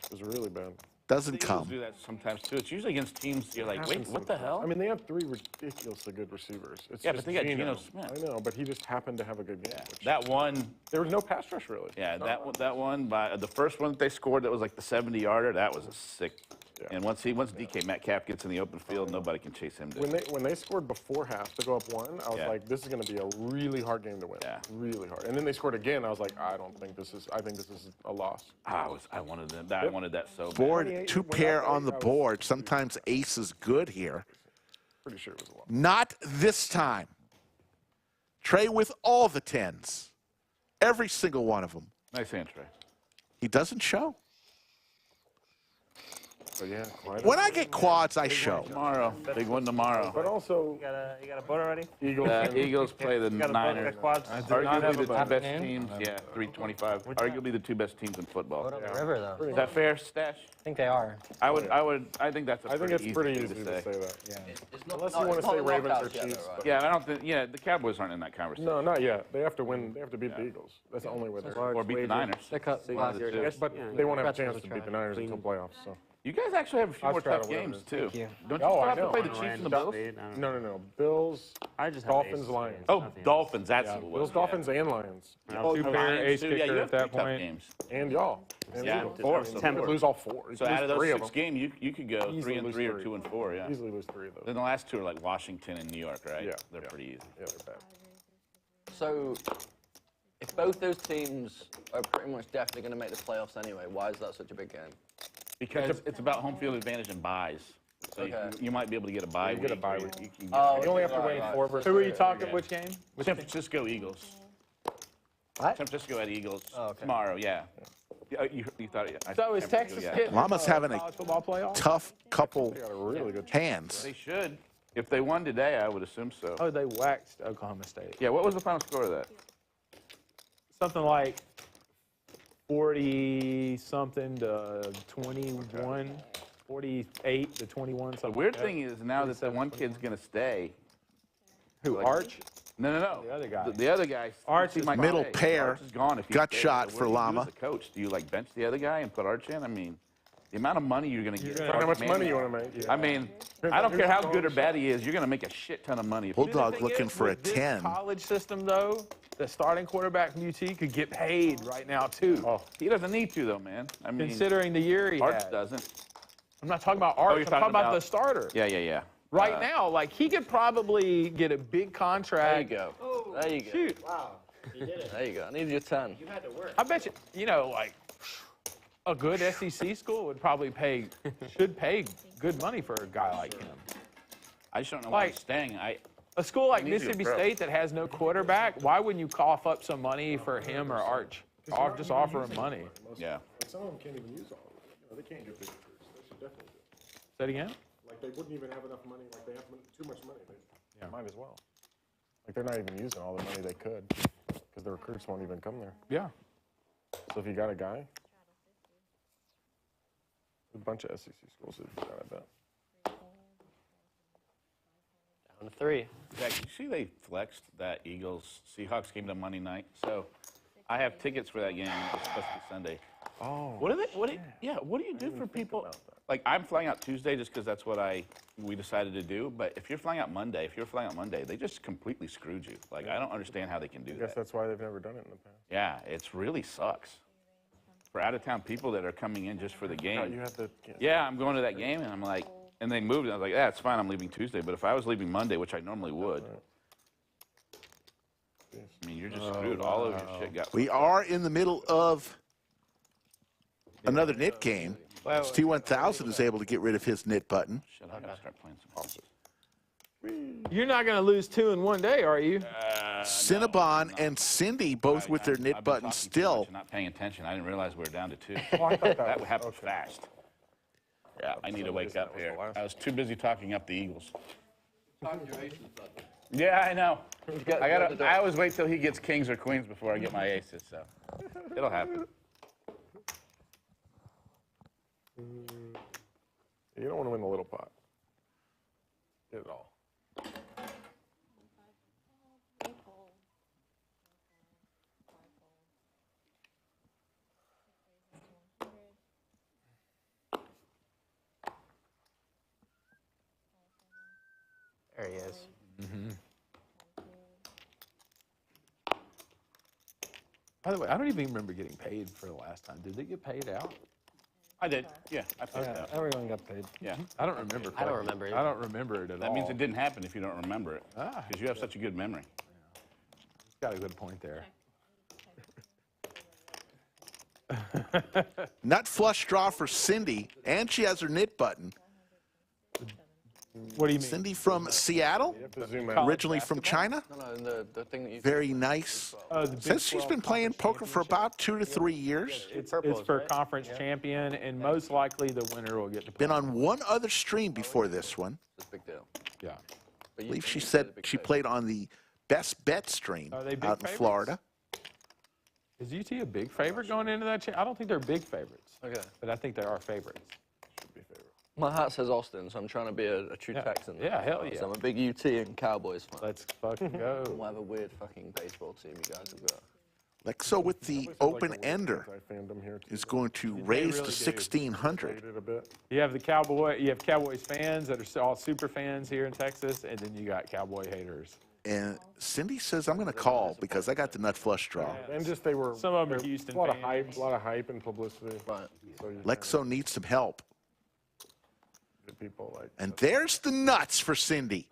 [SPEAKER 14] It was really bad.
[SPEAKER 4] Doesn't
[SPEAKER 13] The Eagles do that sometimes too. It's usually against teams you're like, wait, what the hell?
[SPEAKER 14] I mean, they have 3 ridiculously good receivers. It's
[SPEAKER 13] Yeah,
[SPEAKER 14] just
[SPEAKER 13] but they got Geno Smith.
[SPEAKER 14] I know, but he just happened to have a good game.
[SPEAKER 13] That one,
[SPEAKER 14] there was no pass rush really.
[SPEAKER 13] yeah, that one by the first one that they scored that was like the 70-yarder. That was a sick. And once DK Metcalf gets in the open field, nobody can chase him down.
[SPEAKER 14] When they scored before half to go up 1, I was
[SPEAKER 13] Yeah.
[SPEAKER 14] like, this is going to be a really hard game to win.
[SPEAKER 13] Yeah.
[SPEAKER 14] Really hard. And then they scored again. I was like, I think this is a loss.
[SPEAKER 13] I wanted them. I wanted that so bad.
[SPEAKER 4] Board, 2 pair on the board. Sometimes ace is good here.
[SPEAKER 14] Pretty sure it was a loss.
[SPEAKER 4] Not this time. Trey with all the 10s. Every single one of them.
[SPEAKER 13] Nice hand, Trey.
[SPEAKER 4] He doesn't show.
[SPEAKER 14] But yeah,
[SPEAKER 4] When I get quads, I show.
[SPEAKER 13] Tomorrow. Big one tomorrow.
[SPEAKER 14] But also,
[SPEAKER 8] You got a boat already?
[SPEAKER 13] Eagles play the
[SPEAKER 8] got a boat,
[SPEAKER 13] Niners.
[SPEAKER 8] got quads?
[SPEAKER 13] Arguably the 2 best teams. Yeah, 325. Arguably the 2 best teams in football.
[SPEAKER 11] Boat on the river, though.
[SPEAKER 13] Is that fair, Stache?
[SPEAKER 11] I think they are.
[SPEAKER 13] I think that's a
[SPEAKER 14] I think it's pretty easy
[SPEAKER 13] thing
[SPEAKER 14] to say that.
[SPEAKER 11] Yeah.
[SPEAKER 14] Unless you want to say Ravens or Chiefs.
[SPEAKER 13] Yeah, I don't think. Yeah, the Cowboys aren't in that conversation.
[SPEAKER 14] No, not yet. They have to win. They have to beat the Eagles. That's the only way they're.
[SPEAKER 13] Or beat the Niners.
[SPEAKER 11] They cut last year.
[SPEAKER 14] But they won't have a chance to beat the Niners until playoffs. So.
[SPEAKER 13] You guys actually have a few more tough games too. Don't you
[SPEAKER 14] Oh,
[SPEAKER 13] still
[SPEAKER 14] I
[SPEAKER 13] have to
[SPEAKER 14] know.
[SPEAKER 13] play the Chiefs and the Bills?
[SPEAKER 14] No. Bills, Dolphins, Lions.
[SPEAKER 13] Oh, Dolphins. That's
[SPEAKER 14] Yeah,
[SPEAKER 13] what it was.
[SPEAKER 14] Bills, Dolphins, and Lions.
[SPEAKER 13] Oh,
[SPEAKER 6] 2 pair,
[SPEAKER 13] Lions,
[SPEAKER 6] ace
[SPEAKER 13] too. Yeah, you
[SPEAKER 6] kicker
[SPEAKER 13] have
[SPEAKER 6] at that
[SPEAKER 13] 3 tough
[SPEAKER 6] point.
[SPEAKER 13] games.
[SPEAKER 14] And y'all. And
[SPEAKER 13] Yeah,
[SPEAKER 14] Eagles.
[SPEAKER 13] 4.
[SPEAKER 14] So you could lose all 4. You
[SPEAKER 13] So
[SPEAKER 14] could
[SPEAKER 13] out
[SPEAKER 14] lose
[SPEAKER 13] of
[SPEAKER 14] 3
[SPEAKER 13] those
[SPEAKER 14] of
[SPEAKER 13] 6
[SPEAKER 14] them.
[SPEAKER 13] games, you could go
[SPEAKER 14] Easily
[SPEAKER 13] 3 and
[SPEAKER 14] lose
[SPEAKER 13] 3 or
[SPEAKER 14] 3.
[SPEAKER 13] 2 and 4. Yeah.
[SPEAKER 14] Easily lose 3 of those.
[SPEAKER 13] Then the last 2 are like Washington and New York, right?
[SPEAKER 14] Yeah,
[SPEAKER 13] They're pretty easy.
[SPEAKER 14] Yeah, they're bad.
[SPEAKER 2] So, if both those teams are pretty much definitely going to make the playoffs anyway, why is that such a big game?
[SPEAKER 13] Because it's about home field advantage and buys. So you might be able to get a bye week.
[SPEAKER 14] get a bye
[SPEAKER 13] where
[SPEAKER 14] week.
[SPEAKER 13] You can
[SPEAKER 2] Oh,
[SPEAKER 14] You only have to win 4 versus.
[SPEAKER 6] Who are you talking? Which game?
[SPEAKER 13] San Francisco Eagles.
[SPEAKER 11] What?
[SPEAKER 13] San Francisco at Eagles
[SPEAKER 11] Oh, okay.
[SPEAKER 13] tomorrow, yeah. You thought it.
[SPEAKER 6] So is Texas hitting
[SPEAKER 4] Llama's having a
[SPEAKER 6] college football playoff?
[SPEAKER 4] tough couple
[SPEAKER 14] They got a really good.
[SPEAKER 4] hands.
[SPEAKER 13] They should. If they won today, I would assume so.
[SPEAKER 6] Oh, they waxed Oklahoma State.
[SPEAKER 13] Yeah, what was the final score of that?
[SPEAKER 6] Something like 40-something to 21, 48 to 21.
[SPEAKER 13] The
[SPEAKER 6] Something
[SPEAKER 13] weird
[SPEAKER 6] like that.
[SPEAKER 13] thing is now that the one kid's going to stay.
[SPEAKER 6] Who,
[SPEAKER 13] like-
[SPEAKER 6] Arch?
[SPEAKER 13] No.
[SPEAKER 6] The other guy.
[SPEAKER 13] The other guy.
[SPEAKER 6] Arch
[SPEAKER 13] he
[SPEAKER 6] is
[SPEAKER 13] might
[SPEAKER 4] middle
[SPEAKER 13] stay.
[SPEAKER 4] pair.
[SPEAKER 13] Arch is gone if he
[SPEAKER 4] Gut
[SPEAKER 13] stays.
[SPEAKER 4] shot
[SPEAKER 13] So
[SPEAKER 4] for
[SPEAKER 13] what do you do
[SPEAKER 4] Llama.
[SPEAKER 13] as a coach, do you like bench the other guy and put Arch in? I mean, the amount of money you're going to get.
[SPEAKER 14] Find how much money you want to make.
[SPEAKER 13] I mean, I don't care how good or bad he is. You're going to make a shit ton of money.
[SPEAKER 4] Bulldog looking for a
[SPEAKER 6] With this
[SPEAKER 4] 10.
[SPEAKER 6] college system, though, the starting quarterback from UT could get paid right now, too.
[SPEAKER 14] Oh,
[SPEAKER 13] He doesn't need to, though, man. I mean,
[SPEAKER 6] Considering the year he
[SPEAKER 13] Arch
[SPEAKER 6] had.
[SPEAKER 13] doesn't.
[SPEAKER 6] I'm not talking about Arch.
[SPEAKER 13] you're
[SPEAKER 6] I'm talking
[SPEAKER 13] talking
[SPEAKER 6] about the
[SPEAKER 13] about-
[SPEAKER 6] starter.
[SPEAKER 13] Yeah.
[SPEAKER 6] Right now, like, he could probably get a big contract.
[SPEAKER 2] There you go. There you go.
[SPEAKER 6] Shoot.
[SPEAKER 11] Wow. You did it.
[SPEAKER 2] There you go. I need your 10.
[SPEAKER 11] You had to work.
[SPEAKER 6] I bet you, like, a good SEC school would probably should pay good money for a guy like him.
[SPEAKER 13] I just don't know why
[SPEAKER 6] Like-
[SPEAKER 13] he's staying.
[SPEAKER 6] A school like
[SPEAKER 13] He needs to
[SPEAKER 6] Mississippi
[SPEAKER 13] go pro.
[SPEAKER 6] State that has no quarterback, why wouldn't you cough up some money for him or Arch? Just offer him money.
[SPEAKER 13] Yeah.
[SPEAKER 14] some of them can't even use all of it. They can't get big recruits. They should definitely do it.
[SPEAKER 6] Say it again?
[SPEAKER 14] Like, they wouldn't even have enough money. Like, they have too much money. They might as well. Like, they're not even using all the money they could because the recruits won't even come there.
[SPEAKER 6] Yeah.
[SPEAKER 14] So if you got a guy, a bunch of SEC schools that do that, I bet.
[SPEAKER 11] Down to 3.
[SPEAKER 13] Jack, you see they flexed that Eagles Seahawks game to Monday night. So I have tickets for that game. It's supposed to be Sunday.
[SPEAKER 14] Oh.
[SPEAKER 13] What do you do for people? Like, I'm flying out Tuesday just because that's what we decided to do. But if you're flying out Monday, they just completely screwed you. Like, I don't understand how they can do
[SPEAKER 14] I guess
[SPEAKER 13] that.
[SPEAKER 14] that's why they've never done it in the past.
[SPEAKER 13] Yeah, it really sucks. for out-of-town people that are coming in just for the game.
[SPEAKER 14] You have to,
[SPEAKER 13] Yeah, I'm going to that game, and I'm like, and they moved, and I was like, yeah, it's fine, I'm leaving Tuesday. But if I was leaving Monday, which I normally would, I mean, you're just screwed. All of your shit got.
[SPEAKER 4] We are in the middle of another knit game. T1000 is able to get rid of his knit button.
[SPEAKER 13] Shit, I gotta start playing some horses.
[SPEAKER 10] You're not going to lose 2 in one day, are you?
[SPEAKER 4] Cinnabon and Cindy both with their knit buttons still.
[SPEAKER 13] I'm not paying attention. I didn't realize we were down to 2.
[SPEAKER 14] I thought
[SPEAKER 13] That happened fast. Yeah, I need to wake up here. I was too busy talking up the Eagles. Yeah, I know. I always wait till he gets kings or queens before I get my aces, so it'll happen.
[SPEAKER 14] You don't want to win the little pot. Get it all.
[SPEAKER 11] There he is.
[SPEAKER 10] By the way, I don't even remember getting paid for the last time. Did they get paid out?
[SPEAKER 13] I did. Yeah, I paid out.
[SPEAKER 6] Everyone got paid.
[SPEAKER 13] Yeah.
[SPEAKER 10] I don't remember.
[SPEAKER 11] I don't remember it.
[SPEAKER 10] I don't remember it at all.
[SPEAKER 13] That means it didn't happen if you don't remember it. Because you have such a good memory.
[SPEAKER 10] Got a good point there.
[SPEAKER 4] Nut flush draw for Cindy, and she has her knit button.
[SPEAKER 10] What do you mean?
[SPEAKER 4] Cindy from Seattle, originally from China.
[SPEAKER 2] No, the thing that you
[SPEAKER 4] Very nice. Says she's been playing poker for about 2 to 3 years.
[SPEAKER 10] It's for conference champion, and most likely the winner will get to play.
[SPEAKER 4] Been on one other stream before this one.
[SPEAKER 2] It's a big deal.
[SPEAKER 10] Yeah.
[SPEAKER 4] I believe she said she played on the Best Bet stream
[SPEAKER 10] Are they big
[SPEAKER 4] out in
[SPEAKER 10] favorites?
[SPEAKER 4] Florida.
[SPEAKER 10] Is UT a big favorite going into that? I don't think they're big favorites.
[SPEAKER 2] Okay.
[SPEAKER 10] But I think they are favorites.
[SPEAKER 2] My hat says Austin, so I'm trying to be a true Texan.
[SPEAKER 10] Yeah, hell yeah.
[SPEAKER 2] So I'm a big UT and Cowboys fan.
[SPEAKER 10] Let's fucking go.
[SPEAKER 2] Whatever weird fucking baseball team you guys have got.
[SPEAKER 4] Lexo with the open ender is going to raise to 1,600.
[SPEAKER 10] You have Cowboys fans that are all super fans here in Texas, and then you got Cowboy haters.
[SPEAKER 4] And Cindy says, I'm going to call because I got the nut flush draw.
[SPEAKER 14] And just they were
[SPEAKER 10] some of them are Houston
[SPEAKER 14] a lot
[SPEAKER 10] fans.
[SPEAKER 14] of hype and publicity.
[SPEAKER 2] Right.
[SPEAKER 14] So
[SPEAKER 4] Lexo needs some help.
[SPEAKER 14] People like.
[SPEAKER 4] And there's the nuts for Cindy.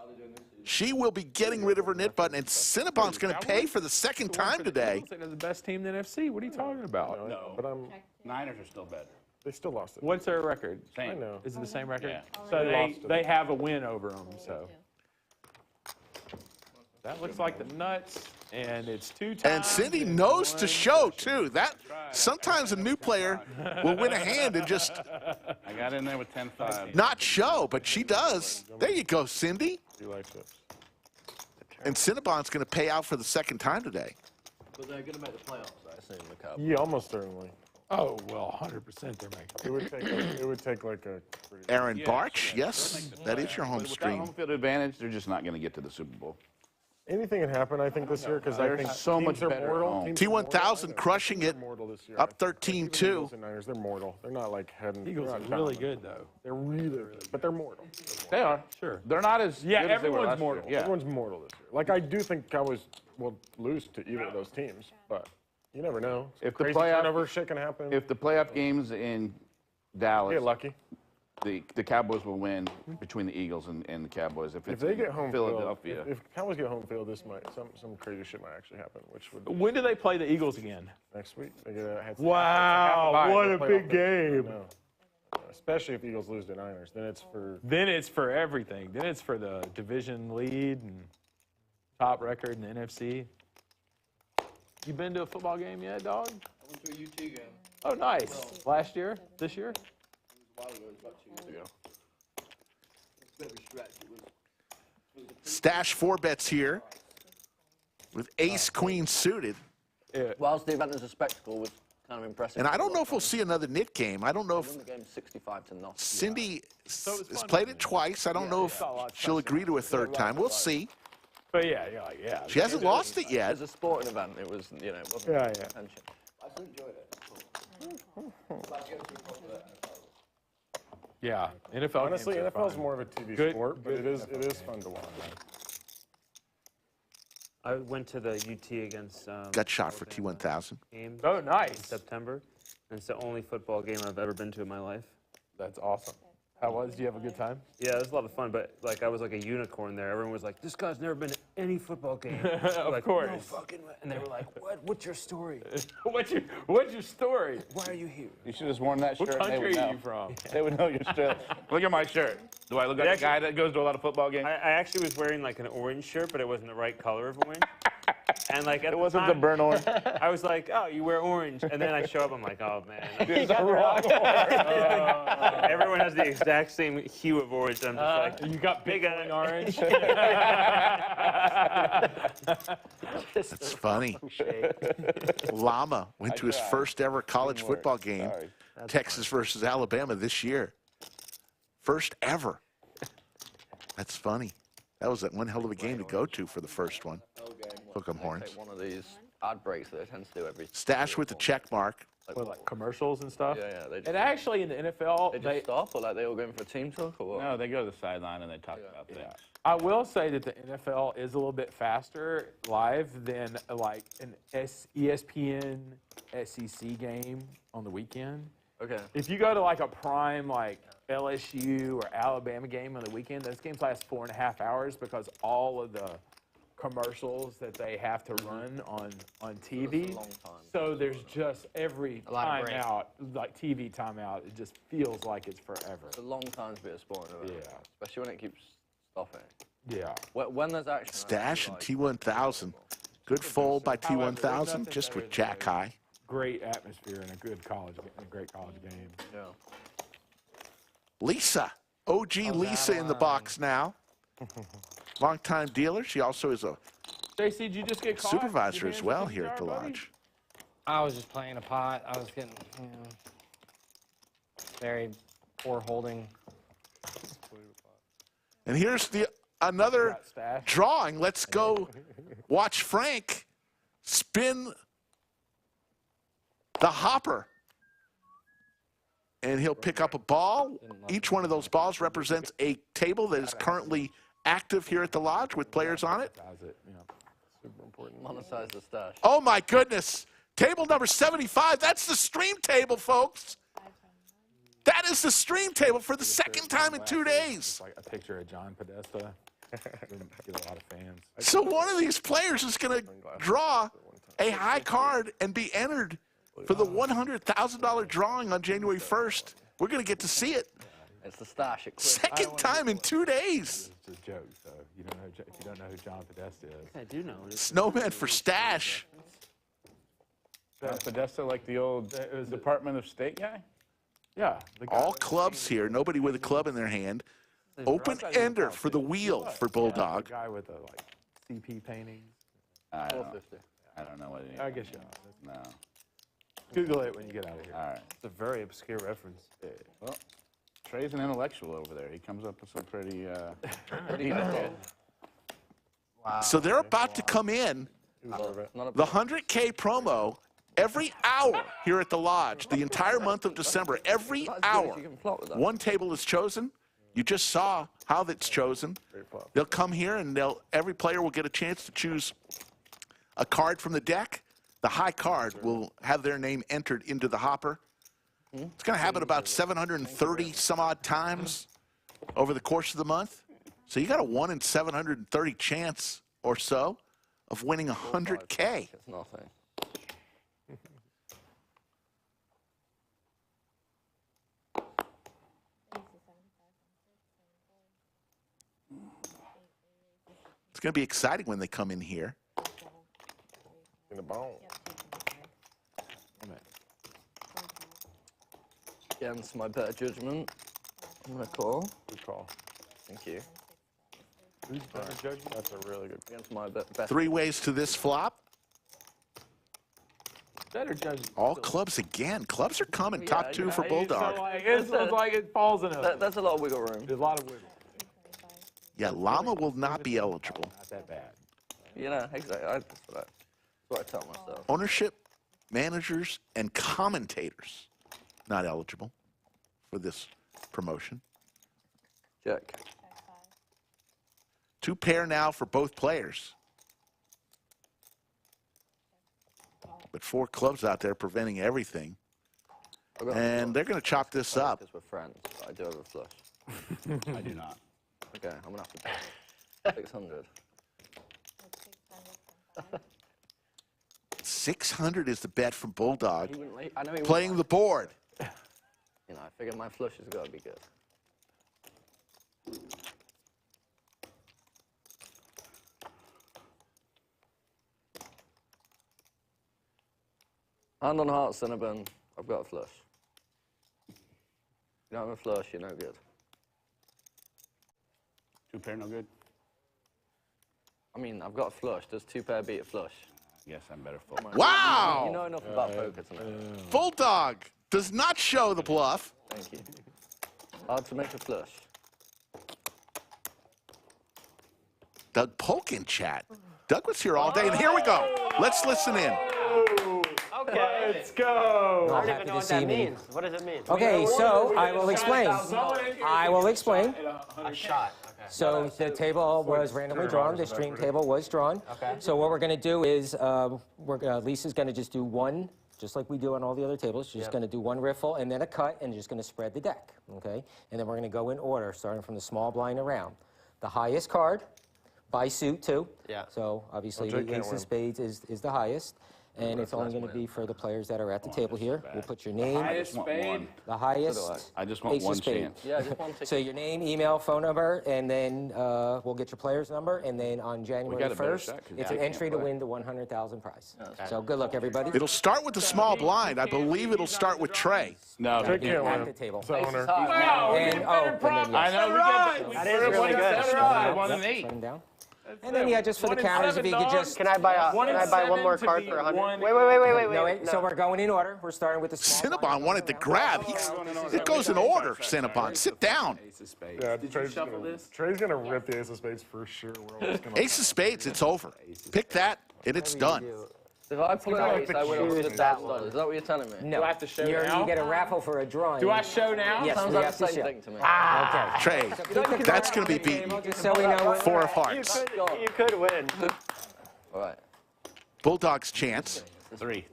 [SPEAKER 4] She will be getting rid of her knit button, and Cinnabon's going to pay for the second time today.
[SPEAKER 10] They're the best team in the NFC. What are you talking about?
[SPEAKER 13] No,
[SPEAKER 14] but
[SPEAKER 13] Niners are still better.
[SPEAKER 14] They still lost it.
[SPEAKER 10] What's their record?
[SPEAKER 13] Same.
[SPEAKER 14] I know.
[SPEAKER 10] Is it the same record?
[SPEAKER 13] Yeah.
[SPEAKER 10] So they have a win over them. So that looks like the nuts, and it's 2 times.
[SPEAKER 4] And Cindy knows to show, too. That sometimes a new player will win a hand and just
[SPEAKER 13] I got in there with 10-5.
[SPEAKER 4] not show, but she does. There you go, Cindy.
[SPEAKER 14] He likes it.
[SPEAKER 4] And Cinnabon's going to pay out for the second time today.
[SPEAKER 2] But they're going to make the playoffs, I assume, the Cowboys.
[SPEAKER 14] Yeah, almost certainly.
[SPEAKER 10] Oh, well, 100% they're making
[SPEAKER 14] It would take like a.
[SPEAKER 4] Aaron Barch, yes, that is your home
[SPEAKER 13] Without
[SPEAKER 4] stream.
[SPEAKER 13] home field advantage, they're just not going to get to the Super Bowl.
[SPEAKER 14] Anything can happen, I think, this year because I think
[SPEAKER 13] so much
[SPEAKER 14] teams are
[SPEAKER 13] better at
[SPEAKER 14] mortal.
[SPEAKER 13] home.
[SPEAKER 14] Teams are mortal.
[SPEAKER 4] T1000 crushing it,
[SPEAKER 14] They're mortal this year.
[SPEAKER 4] up
[SPEAKER 14] I think
[SPEAKER 4] 13-2.
[SPEAKER 14] Eagles and Niners, they're mortal. They're not like heading.
[SPEAKER 10] Eagles are really good, though.
[SPEAKER 14] They're really good, but they're mortal.
[SPEAKER 13] They are.
[SPEAKER 10] Sure.
[SPEAKER 13] They're not as good as they were
[SPEAKER 10] everyone's
[SPEAKER 13] last
[SPEAKER 10] mortal.
[SPEAKER 13] year. Yeah.
[SPEAKER 14] Everyone's mortal this year. Like I do think Cowboys will lose to either of those teams, but you never know.
[SPEAKER 13] If the
[SPEAKER 14] Crazy
[SPEAKER 13] playoff
[SPEAKER 14] turnover shit can happen.
[SPEAKER 13] If the playoff games in Dallas,
[SPEAKER 14] get lucky.
[SPEAKER 13] The Cowboys will win between the Eagles and the Cowboys. If it's
[SPEAKER 14] If they
[SPEAKER 13] in
[SPEAKER 14] get home
[SPEAKER 13] Philadelphia,
[SPEAKER 14] field, if Cowboys get home field, this might some crazy shit might actually happen, which would
[SPEAKER 10] When do they play the Eagles again?
[SPEAKER 14] next week. They get it's
[SPEAKER 10] Wow,
[SPEAKER 14] half a bye,
[SPEAKER 10] what
[SPEAKER 14] they
[SPEAKER 10] a
[SPEAKER 14] play
[SPEAKER 10] big
[SPEAKER 14] off
[SPEAKER 10] game.
[SPEAKER 14] Especially if the Eagles lose to Niners, then it's for.
[SPEAKER 10] Then it's for everything. Then it's for the division lead and top record in the NFC. You been to a football game yet, dog?
[SPEAKER 2] I went to a UT game.
[SPEAKER 10] Oh, nice. Last year? This year?
[SPEAKER 2] It was a while ago, it was about 2 years ago. It's a bit of a stretch.
[SPEAKER 4] Stache 4-bets here with ace-queen suited.
[SPEAKER 2] Whilst the event as a spectacle was kind of impressive.
[SPEAKER 4] And I don't know if we'll see another knit game. I don't know if
[SPEAKER 2] the game 65-0.
[SPEAKER 4] Cindy has played it twice. I don't know if she'll agree to a third time. We'll see.
[SPEAKER 10] But yeah.
[SPEAKER 4] She hasn't lost it yet.
[SPEAKER 2] It was a sporting event. It was, it wasn't attention. I still enjoyed it.
[SPEAKER 10] Yeah, NFL.
[SPEAKER 14] Honestly,
[SPEAKER 10] games are
[SPEAKER 14] NFL is
[SPEAKER 10] fun.
[SPEAKER 14] more of a TV sport, but it is fun to watch.
[SPEAKER 8] I went to the UT against
[SPEAKER 4] Gut shot for T1000.
[SPEAKER 8] game
[SPEAKER 10] Oh, nice.
[SPEAKER 8] in September. And it's the only football game I've ever been to in my life.
[SPEAKER 10] That's awesome. How was? Do you have a good time?
[SPEAKER 8] Yeah, it was a lot of fun, but like I was like a unicorn there. Everyone was like, "This guy's never been to any football game."
[SPEAKER 10] Of
[SPEAKER 8] like,
[SPEAKER 10] course.
[SPEAKER 8] No fucking way. And they were like, "What? What's your story?
[SPEAKER 10] What's your story?
[SPEAKER 8] Why are you here?"
[SPEAKER 13] You should have worn that shirt.
[SPEAKER 10] What country are you from?
[SPEAKER 13] They would know your story. Look at my shirt. Do I look like a guy that goes to a lot of football games?
[SPEAKER 8] I actually was wearing like an orange shirt, but it wasn't the right color of orange. And like at
[SPEAKER 13] It wasn't the
[SPEAKER 8] time,
[SPEAKER 13] burnt orange.
[SPEAKER 8] I was like, "Oh, you wear orange," and then I show up. I'm like, "Oh man."
[SPEAKER 13] It's the wrong
[SPEAKER 8] Everyone has the exact same hue of orange. I'm just like,
[SPEAKER 10] You got big orange.
[SPEAKER 4] That's funny. Llama went to his first ever college football game, Texas versus Alabama this year. First ever. That's funny. That was one hell of a game to go to for the first one. Hook 'em horns.
[SPEAKER 2] One of these ad breaks that they tend to do every.
[SPEAKER 4] Stache with the check mark.
[SPEAKER 10] Like commercials and stuff?
[SPEAKER 2] Yeah, yeah.
[SPEAKER 10] And actually in the NFL,
[SPEAKER 2] they just stop, or like they all going for a team talk, or what?
[SPEAKER 13] No, they go to the sideline and they talk about things.
[SPEAKER 10] I will say that the NFL is a little bit faster live than like an ESPN SEC game on the weekend.
[SPEAKER 2] Okay.
[SPEAKER 10] If you go to like a prime like LSU or Alabama game on the weekend, those games last 4.5 hours because all of the commercials that they have to run on TV. So there's just every timeout, like TV timeout, it just feels like it's forever.
[SPEAKER 2] It's a long time to be a sport, isn't it?
[SPEAKER 10] Yeah.
[SPEAKER 2] Especially when it keeps stopping.
[SPEAKER 10] Yeah.
[SPEAKER 2] When there's action.
[SPEAKER 4] Stache and T1000. Good fold by T1000, just with jack high.
[SPEAKER 10] Great atmosphere and a great college game.
[SPEAKER 2] Yeah.
[SPEAKER 4] Lisa, OG Lisa in the box now. Longtime dealer. She also is a
[SPEAKER 10] JC, did you just get caught?
[SPEAKER 4] supervisor as well here at the lodge.
[SPEAKER 6] I was just playing a pot. I was getting, very poor holding.
[SPEAKER 4] And here's another drawing. Let's go watch Frank spin the hopper. And he'll pick up a ball. Each one of those balls represents a table that is currently active here at the lodge with players on it.
[SPEAKER 10] Super important.
[SPEAKER 2] Monetize the stash.
[SPEAKER 4] Oh my goodness. Table number 75. That's the stream table, folks. That is the stream table for the second time in 2 days.
[SPEAKER 10] Like a picture of John Podesta. Get a lot of fans.
[SPEAKER 4] So one of these players is going to draw a high card and be entered for the $100,000 drawing on January 1st. We're going to get to see it.
[SPEAKER 2] It's the stash.
[SPEAKER 4] Second time in 2 days.
[SPEAKER 10] It's a joke, so if you don't know who John Podesta is.
[SPEAKER 8] I do know.
[SPEAKER 4] Snowman for Stache.
[SPEAKER 13] John Podesta, like the old Department of State guy?
[SPEAKER 10] Yeah.
[SPEAKER 4] All clubs here. Nobody with a club in their hand. Open ender for the wheel for Bulldog.
[SPEAKER 10] The guy with the like CP paintings.
[SPEAKER 13] I don't know what it is.
[SPEAKER 10] I guess you know.
[SPEAKER 13] No.
[SPEAKER 10] Google it when you get out of here.
[SPEAKER 13] All right.
[SPEAKER 8] It's a very obscure reference.
[SPEAKER 10] Yeah.
[SPEAKER 13] Well, Trey's an intellectual over there. He comes up with some pretty...
[SPEAKER 4] Wow. So they're about to come in. The 100K promo every hour here at the lodge, the entire month of December, every hour. One table is chosen. You just saw how that's chosen. They'll come here and every player will get a chance to choose a card from the deck. The high card will have their name entered into the hopper. It's going to happen about 730 some odd times over the course of the month. So you got a 1 in 730 chance or so of winning 100K.
[SPEAKER 2] It's nothing.
[SPEAKER 4] It's going to be exciting when they come in here.
[SPEAKER 14] In the bone.
[SPEAKER 2] Against my better judgment, I'm going to call.
[SPEAKER 14] Good call.
[SPEAKER 2] Thank you.
[SPEAKER 14] Who's better judgment? That's a really good.
[SPEAKER 2] Against my best.
[SPEAKER 4] 3 ways to this flop.
[SPEAKER 10] Better judgment.
[SPEAKER 4] All clubs again. Clubs are coming. Top 2 for Bulldog.
[SPEAKER 10] It's like it falls in a...
[SPEAKER 2] That's a lot of wiggle room.
[SPEAKER 10] There's a lot of wiggle.
[SPEAKER 4] Yeah, Llama will not be eligible.
[SPEAKER 10] Not that bad.
[SPEAKER 2] You know, exactly. That's what I tell myself.
[SPEAKER 4] Ownership, managers, and commentators not eligible for this promotion.
[SPEAKER 2] Check.
[SPEAKER 4] 2 pair now for both players. But 4 clubs out there preventing everything. And they're going to chop this up.
[SPEAKER 2] Because we're friends, but I do have a flush.
[SPEAKER 13] I do not.
[SPEAKER 2] Okay, I'm going to have to bet 600.
[SPEAKER 4] 600 is the bet from Bulldog.
[SPEAKER 2] I know he
[SPEAKER 4] playing the board.
[SPEAKER 2] You know, I figured my flush has got to be good. Hand on heart, Cinnabon. I've got a flush. You don't have a flush, you're no good.
[SPEAKER 13] 2 pair, no good?
[SPEAKER 2] I mean, I've got a flush. Does 2 pair beat a flush?
[SPEAKER 13] Yes, I'm better full.
[SPEAKER 4] Wow!
[SPEAKER 2] You know enough about poker to know.
[SPEAKER 4] Bulldog does not show the bluff.
[SPEAKER 2] Thank you. Hard to make a flush.
[SPEAKER 4] Doug Polk in chat. Doug was here all day, and here we go. Let's listen in.
[SPEAKER 11] Okay.
[SPEAKER 8] Let's go.
[SPEAKER 11] I don't even know what that means. What does it mean?
[SPEAKER 15] Okay, so I will explain. I will explain.
[SPEAKER 11] A shot. Okay.
[SPEAKER 15] So the table was randomly drawn. The stream table was drawn.
[SPEAKER 11] Okay.
[SPEAKER 15] So what we're going to do is Lisa's going to just do one, just like we do on all the other tables. She's just going to do one riffle and then a cut, and just going to spread the deck. Okay. And then we're going to go in order, starting from the small blind around. The highest card, by suit too.
[SPEAKER 11] Yeah.
[SPEAKER 15] So obviously the ace of spades is the highest. And it's only going to be for the players that are at the table here. We'll put your name.
[SPEAKER 8] Highest spade.
[SPEAKER 15] The highest.
[SPEAKER 13] I just want
[SPEAKER 15] ace of
[SPEAKER 13] one
[SPEAKER 15] spade.
[SPEAKER 13] chance.
[SPEAKER 2] Yeah, just one ticket.
[SPEAKER 15] So your name, email, phone number, and then we'll get your player's number. And then on January
[SPEAKER 13] got a better
[SPEAKER 15] 1st,
[SPEAKER 13] shot 'cause
[SPEAKER 15] it's
[SPEAKER 13] I
[SPEAKER 15] an
[SPEAKER 13] can't
[SPEAKER 15] entry to
[SPEAKER 13] play.
[SPEAKER 15] win the 100,000 prize. So good luck, everybody.
[SPEAKER 4] It'll start with the small blind. I believe it'll start with Trey.
[SPEAKER 13] No,
[SPEAKER 14] Trey can't
[SPEAKER 15] At
[SPEAKER 14] win.
[SPEAKER 15] the table.
[SPEAKER 14] It's the owner.
[SPEAKER 8] Wow,
[SPEAKER 15] And, and then,
[SPEAKER 13] I know we got
[SPEAKER 11] That is really good.
[SPEAKER 8] One and
[SPEAKER 15] Set
[SPEAKER 8] 8.
[SPEAKER 15] them down. And then, yeah, just for the counters, if you could just...
[SPEAKER 11] Can I buy one more card for 100? Wait.
[SPEAKER 15] No, wait. So we're going in order. We're starting with the small
[SPEAKER 4] Cinnabon wanted to grab. It goes in order, Cinnabon. Sit down.
[SPEAKER 10] Ace of spades.
[SPEAKER 14] Yeah,
[SPEAKER 10] Did you shuffle this?
[SPEAKER 14] Trey's gonna rip the ace of spades for sure. We're always gonna
[SPEAKER 4] Ace of spades, it's over. Pick that, and it's done.
[SPEAKER 2] If I pull an ace, I win $100,000. Is that what you're telling me?
[SPEAKER 15] No.
[SPEAKER 8] Do I have to show
[SPEAKER 15] You
[SPEAKER 8] now?
[SPEAKER 15] get a raffle for a drawing.
[SPEAKER 8] Do I show now?
[SPEAKER 15] Yes,
[SPEAKER 2] Sounds
[SPEAKER 15] we
[SPEAKER 2] like
[SPEAKER 15] have
[SPEAKER 2] the
[SPEAKER 15] to
[SPEAKER 2] same
[SPEAKER 15] show.
[SPEAKER 2] thing to me.
[SPEAKER 15] Okay.
[SPEAKER 4] Trey, that's going to be beaten.
[SPEAKER 15] Just so we know what...
[SPEAKER 4] 4 of hearts.
[SPEAKER 11] You could win.
[SPEAKER 2] All right.
[SPEAKER 4] Bulldog's chance.
[SPEAKER 13] 3.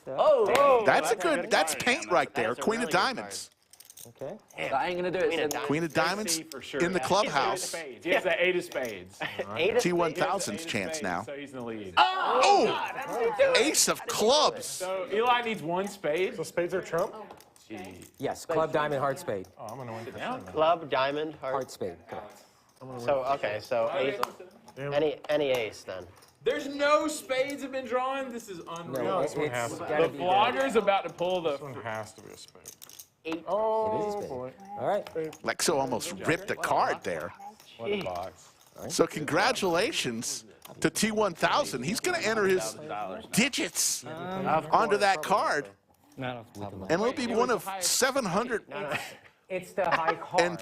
[SPEAKER 2] Oh!
[SPEAKER 4] That's a good, that's paint right there. Queen of diamonds.
[SPEAKER 15] Okay.
[SPEAKER 2] I ain't going to do it.
[SPEAKER 4] Queen of diamonds in the clubhouse.
[SPEAKER 8] He has the 8 of spades.
[SPEAKER 4] T1000's chance now.
[SPEAKER 8] So he's in the lead.
[SPEAKER 4] Oh! Ace of clubs.
[SPEAKER 8] So Eli needs 1 spade.
[SPEAKER 14] So spades are trump?
[SPEAKER 15] Yes, club, diamond, heart, spade.
[SPEAKER 14] Oh, I'm gonna win for sure.
[SPEAKER 11] Club, diamond,
[SPEAKER 15] Heart,
[SPEAKER 11] heart.
[SPEAKER 15] spade, correct.
[SPEAKER 11] So, okay, so ace, any ace then.
[SPEAKER 8] There's no spades have been drawn. This is unreal.
[SPEAKER 15] No,
[SPEAKER 14] This one has to be.
[SPEAKER 8] The vlogger's about to pull the.
[SPEAKER 14] This one has to be a spade.
[SPEAKER 11] 8.
[SPEAKER 14] Oh boy.
[SPEAKER 15] All right.
[SPEAKER 4] Lexo almost ripped a card there.
[SPEAKER 14] What a box.
[SPEAKER 4] So congratulations to T1000. He's going to enter his digits onto that card.
[SPEAKER 6] No,
[SPEAKER 4] And it'll be one of 740
[SPEAKER 15] It's the high card.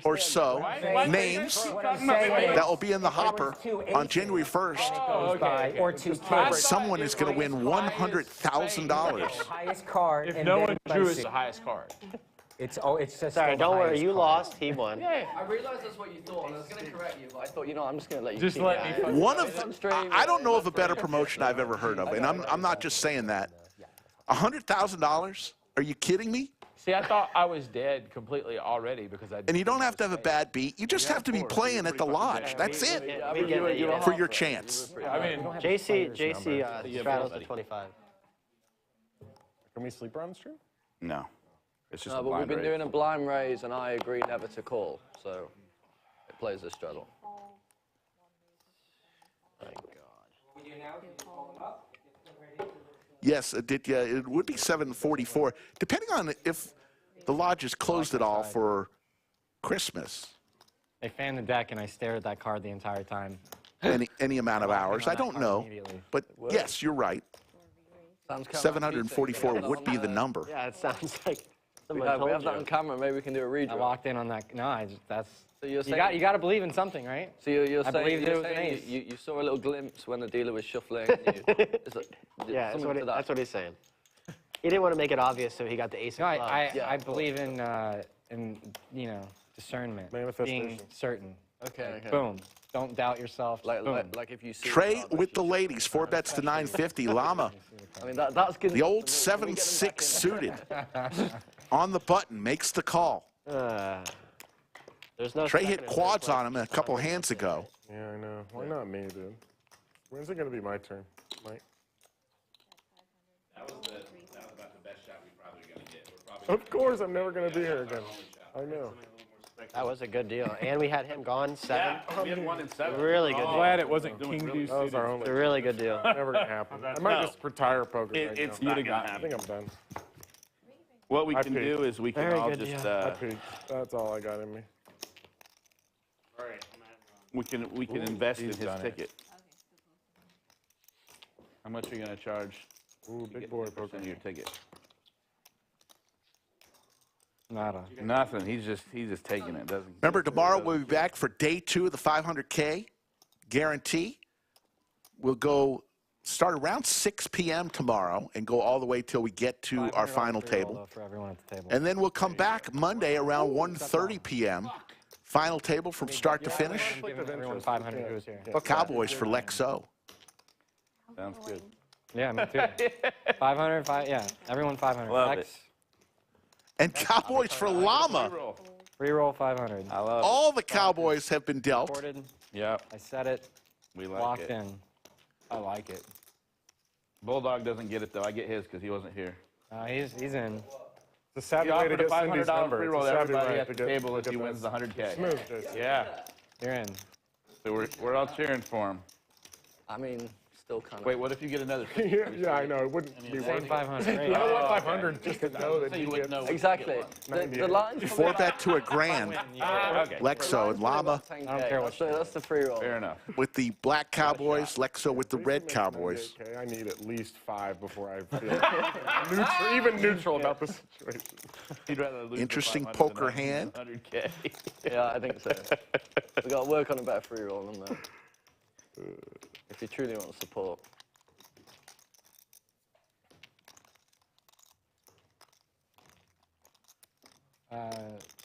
[SPEAKER 4] or so names that will be in the hopper on January 1st.
[SPEAKER 15] Or 2 kids.
[SPEAKER 4] Someone is going to win $100,000.
[SPEAKER 15] Highest card.
[SPEAKER 8] If
[SPEAKER 15] and
[SPEAKER 8] no
[SPEAKER 15] then
[SPEAKER 8] one
[SPEAKER 15] by
[SPEAKER 8] drew, it's
[SPEAKER 15] suit.
[SPEAKER 8] the highest card.
[SPEAKER 15] It's just
[SPEAKER 11] Sorry,
[SPEAKER 15] still the
[SPEAKER 11] don't worry.
[SPEAKER 15] highest
[SPEAKER 11] You
[SPEAKER 15] card.
[SPEAKER 11] lost. He won.
[SPEAKER 2] I realized that's what you thought, and I was going to correct you, but I thought, you know, I'm just going to let you
[SPEAKER 8] Just
[SPEAKER 2] keep
[SPEAKER 8] let
[SPEAKER 2] it.
[SPEAKER 8] me.
[SPEAKER 4] One of, I don't know of a better promotion I've ever heard of, and I'm not just saying that. $100,000? Are you kidding me?
[SPEAKER 10] See, I thought I was dead completely already because I.
[SPEAKER 4] And you don't have to have a bad beat. You just have to be playing at the lodge. That's it for your chance.
[SPEAKER 8] I mean,
[SPEAKER 11] JC straddles to 25.
[SPEAKER 14] Can we sleep around the stream?
[SPEAKER 13] No. It's just
[SPEAKER 2] No,
[SPEAKER 13] a
[SPEAKER 2] but we've
[SPEAKER 13] blind
[SPEAKER 2] been
[SPEAKER 13] raise.
[SPEAKER 2] doing a blind raise, and I agree never to call, so it plays a straddle.
[SPEAKER 4] Yes, Aditya, it would be 7:44, depending on if the lodge is closed at all for Christmas.
[SPEAKER 6] They fanned the deck, and I stared at that card the entire time.
[SPEAKER 4] Any amount of hours, I don't know, but yes, you're right. 744 would be the number.
[SPEAKER 11] Yeah, it sounds like
[SPEAKER 2] We
[SPEAKER 11] someone
[SPEAKER 2] have
[SPEAKER 11] told
[SPEAKER 2] that on
[SPEAKER 11] you.
[SPEAKER 2] camera. Maybe we can do a redraw.
[SPEAKER 6] I locked in on that. No, that's.
[SPEAKER 2] So you're
[SPEAKER 6] You
[SPEAKER 2] saying,
[SPEAKER 6] got to believe in something, right?
[SPEAKER 2] so you're
[SPEAKER 6] I
[SPEAKER 2] saying,
[SPEAKER 6] believed it
[SPEAKER 2] you're
[SPEAKER 6] was an
[SPEAKER 2] saying
[SPEAKER 6] ace.
[SPEAKER 2] you saw a little glimpse when the dealer was shuffling. It's like,
[SPEAKER 11] Yeah,
[SPEAKER 2] something to that.
[SPEAKER 11] that's what he's saying. He didn't want to make it obvious, so he got the ace
[SPEAKER 6] No,
[SPEAKER 11] of clubs.
[SPEAKER 6] I believe in you know, discernment, being
[SPEAKER 14] Manifestation.
[SPEAKER 6] certain.
[SPEAKER 2] Okay.
[SPEAKER 6] Boom. Don't doubt yourself.
[SPEAKER 2] Like if you see
[SPEAKER 4] Trey with the ladies, 4 bets to 950. Llama.
[SPEAKER 2] I mean, that's good.
[SPEAKER 4] The old 7-6 suited. On the button, makes the call.
[SPEAKER 11] There's no
[SPEAKER 4] Trey hit quads on him a couple hands ago.
[SPEAKER 14] Yeah, I know. Why not me, dude? When's it going to be my turn, Mike?
[SPEAKER 3] That was about the best shot we probably going to get.
[SPEAKER 14] Of course, I'm never going to be here again. I know.
[SPEAKER 11] That was a good deal. And we had him gone 7.
[SPEAKER 3] Yeah, we had 1 and 7.
[SPEAKER 11] Really good
[SPEAKER 10] I'm
[SPEAKER 11] deal.
[SPEAKER 10] glad it wasn't King Deuce.
[SPEAKER 14] That was our only.
[SPEAKER 11] It's a really good deal.
[SPEAKER 14] Never going to happen. I might just retire poker right
[SPEAKER 3] It's
[SPEAKER 14] now.
[SPEAKER 3] not going to
[SPEAKER 14] I
[SPEAKER 3] happen.
[SPEAKER 14] think I'm done.
[SPEAKER 3] What we
[SPEAKER 14] I
[SPEAKER 3] can
[SPEAKER 14] peaked.
[SPEAKER 3] do is we can
[SPEAKER 11] Very
[SPEAKER 3] all
[SPEAKER 11] good
[SPEAKER 3] just
[SPEAKER 14] I peaked. That's all I got in me.
[SPEAKER 1] All right.
[SPEAKER 3] we can invest in
[SPEAKER 10] he's
[SPEAKER 3] his
[SPEAKER 10] done it.
[SPEAKER 3] ticket. How much are you going to charge?
[SPEAKER 14] Ooh,
[SPEAKER 3] to
[SPEAKER 14] big
[SPEAKER 3] get
[SPEAKER 14] boy
[SPEAKER 3] 10%
[SPEAKER 14] poker.
[SPEAKER 3] of your ticket?
[SPEAKER 6] Nada.
[SPEAKER 3] Nothing. He's just taking it. Doesn't.
[SPEAKER 4] Remember, tomorrow we'll be back for day 2 of the 500K guarantee. We'll go start around 6 p.m. tomorrow and go all the way till we get to our final table.
[SPEAKER 6] For everyone at the table.
[SPEAKER 4] And then we'll come back Monday around 1:30 p.m. Final table from start to finish.
[SPEAKER 6] Giving everyone 500 who's here.
[SPEAKER 4] Cowboys for Lexo.
[SPEAKER 3] Sounds good.
[SPEAKER 6] Yeah, me too. 500, yeah, everyone 500.
[SPEAKER 3] Love it.
[SPEAKER 4] And Cowboys for Llama.
[SPEAKER 6] Free roll 500.
[SPEAKER 3] I love
[SPEAKER 4] All the Cowboys have been dealt.
[SPEAKER 6] Recorded.
[SPEAKER 3] Yep.
[SPEAKER 6] I said it.
[SPEAKER 3] We like
[SPEAKER 6] Locked
[SPEAKER 3] it.
[SPEAKER 6] in.
[SPEAKER 10] I like it.
[SPEAKER 3] Bulldog doesn't get it though. I get his because he wasn't here.
[SPEAKER 6] He's in.
[SPEAKER 14] It's a savvy
[SPEAKER 3] He
[SPEAKER 14] way to
[SPEAKER 3] offered a
[SPEAKER 14] get Cindy's
[SPEAKER 3] $500
[SPEAKER 14] number.
[SPEAKER 3] free
[SPEAKER 14] It's
[SPEAKER 3] roll
[SPEAKER 14] a
[SPEAKER 3] to
[SPEAKER 14] savvy
[SPEAKER 3] everybody
[SPEAKER 14] way
[SPEAKER 3] at
[SPEAKER 14] to
[SPEAKER 3] the
[SPEAKER 14] get-
[SPEAKER 3] table if
[SPEAKER 14] to
[SPEAKER 3] he
[SPEAKER 14] get
[SPEAKER 3] wins the 100K.
[SPEAKER 14] Smooth, Jason.
[SPEAKER 3] Yeah.
[SPEAKER 6] You're in.
[SPEAKER 3] So we're all cheering for him.
[SPEAKER 2] I mean, still kind of.
[SPEAKER 3] Wait, what if you get another?
[SPEAKER 14] Yeah, I know. It wouldn't be
[SPEAKER 6] Same
[SPEAKER 14] worth it.
[SPEAKER 6] 500.
[SPEAKER 14] I don't want 500 just to know that
[SPEAKER 3] So
[SPEAKER 14] he
[SPEAKER 3] you wouldn't
[SPEAKER 14] gets.
[SPEAKER 3] know.
[SPEAKER 2] Exactly. The
[SPEAKER 14] 98.
[SPEAKER 2] lines.
[SPEAKER 4] 4 bet to a grand.
[SPEAKER 3] Okay.
[SPEAKER 4] Lexo and Llama
[SPEAKER 6] I don't care what
[SPEAKER 2] That's the free roll.
[SPEAKER 3] Fair enough.
[SPEAKER 4] with the black Cowboys. Lexo with the red Cowboys.
[SPEAKER 14] Okay, I need at least 5 before I feel neutral, even neutral about the situation.
[SPEAKER 3] He'd rather lose the
[SPEAKER 4] Interesting
[SPEAKER 3] 500
[SPEAKER 4] poker
[SPEAKER 3] than
[SPEAKER 4] hand.
[SPEAKER 3] 100K.
[SPEAKER 2] Yeah, I think so. We got to work on a better free roll than that. If you truly want support.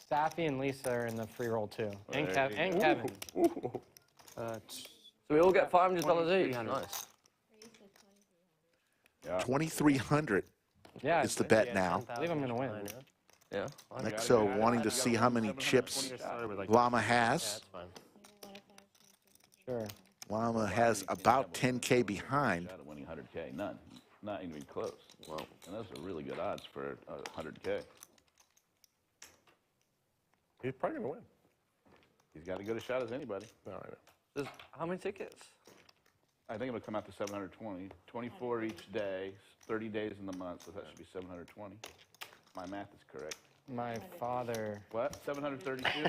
[SPEAKER 6] Staffy and Lisa are in the free roll too. And,
[SPEAKER 3] There you
[SPEAKER 6] and
[SPEAKER 3] go.
[SPEAKER 6] Kevin.
[SPEAKER 2] So we all get $500 each. Nice.
[SPEAKER 3] Yeah.
[SPEAKER 4] 2,300
[SPEAKER 6] Yeah,
[SPEAKER 4] is the bet now.
[SPEAKER 6] I believe I'm going to win.
[SPEAKER 2] Yeah.
[SPEAKER 4] Lexo wanting to see how many chips Llama has.
[SPEAKER 6] Sure.
[SPEAKER 4] Llama has about 10K behind.
[SPEAKER 3] Shot at winning 100K. None. Not even close. Well, and those are really good odds for 100K.
[SPEAKER 14] He's probably going to win.
[SPEAKER 3] He's got as good a shot as anybody.
[SPEAKER 14] No, I know.
[SPEAKER 2] There's how many tickets?
[SPEAKER 3] I think it'll come out to 720. 24 each day, 30 days in the month, so that should be 720. My math is correct.
[SPEAKER 6] My father.
[SPEAKER 3] What? 732?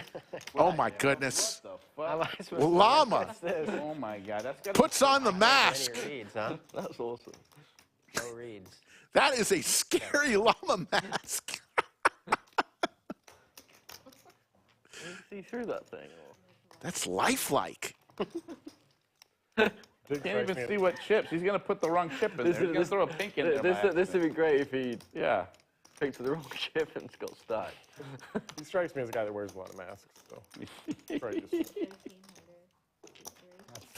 [SPEAKER 4] Oh my goodness.
[SPEAKER 3] What the fuck?
[SPEAKER 4] Llama
[SPEAKER 3] Oh my God, that's got
[SPEAKER 4] puts on the mask.
[SPEAKER 11] Reads, huh?
[SPEAKER 2] That's awesome.
[SPEAKER 11] No reads.
[SPEAKER 4] That is a scary Llama mask.
[SPEAKER 2] See through that thing.
[SPEAKER 4] That's lifelike.
[SPEAKER 3] Can't even see what chips. He's gonna put the wrong chip in there. He's gonna throw a pink in there.
[SPEAKER 2] This would be great if he
[SPEAKER 3] Yeah.
[SPEAKER 2] picked the wrong chip and it's got stacked.
[SPEAKER 14] He strikes me as a guy that wears a lot of masks. So. Probably just-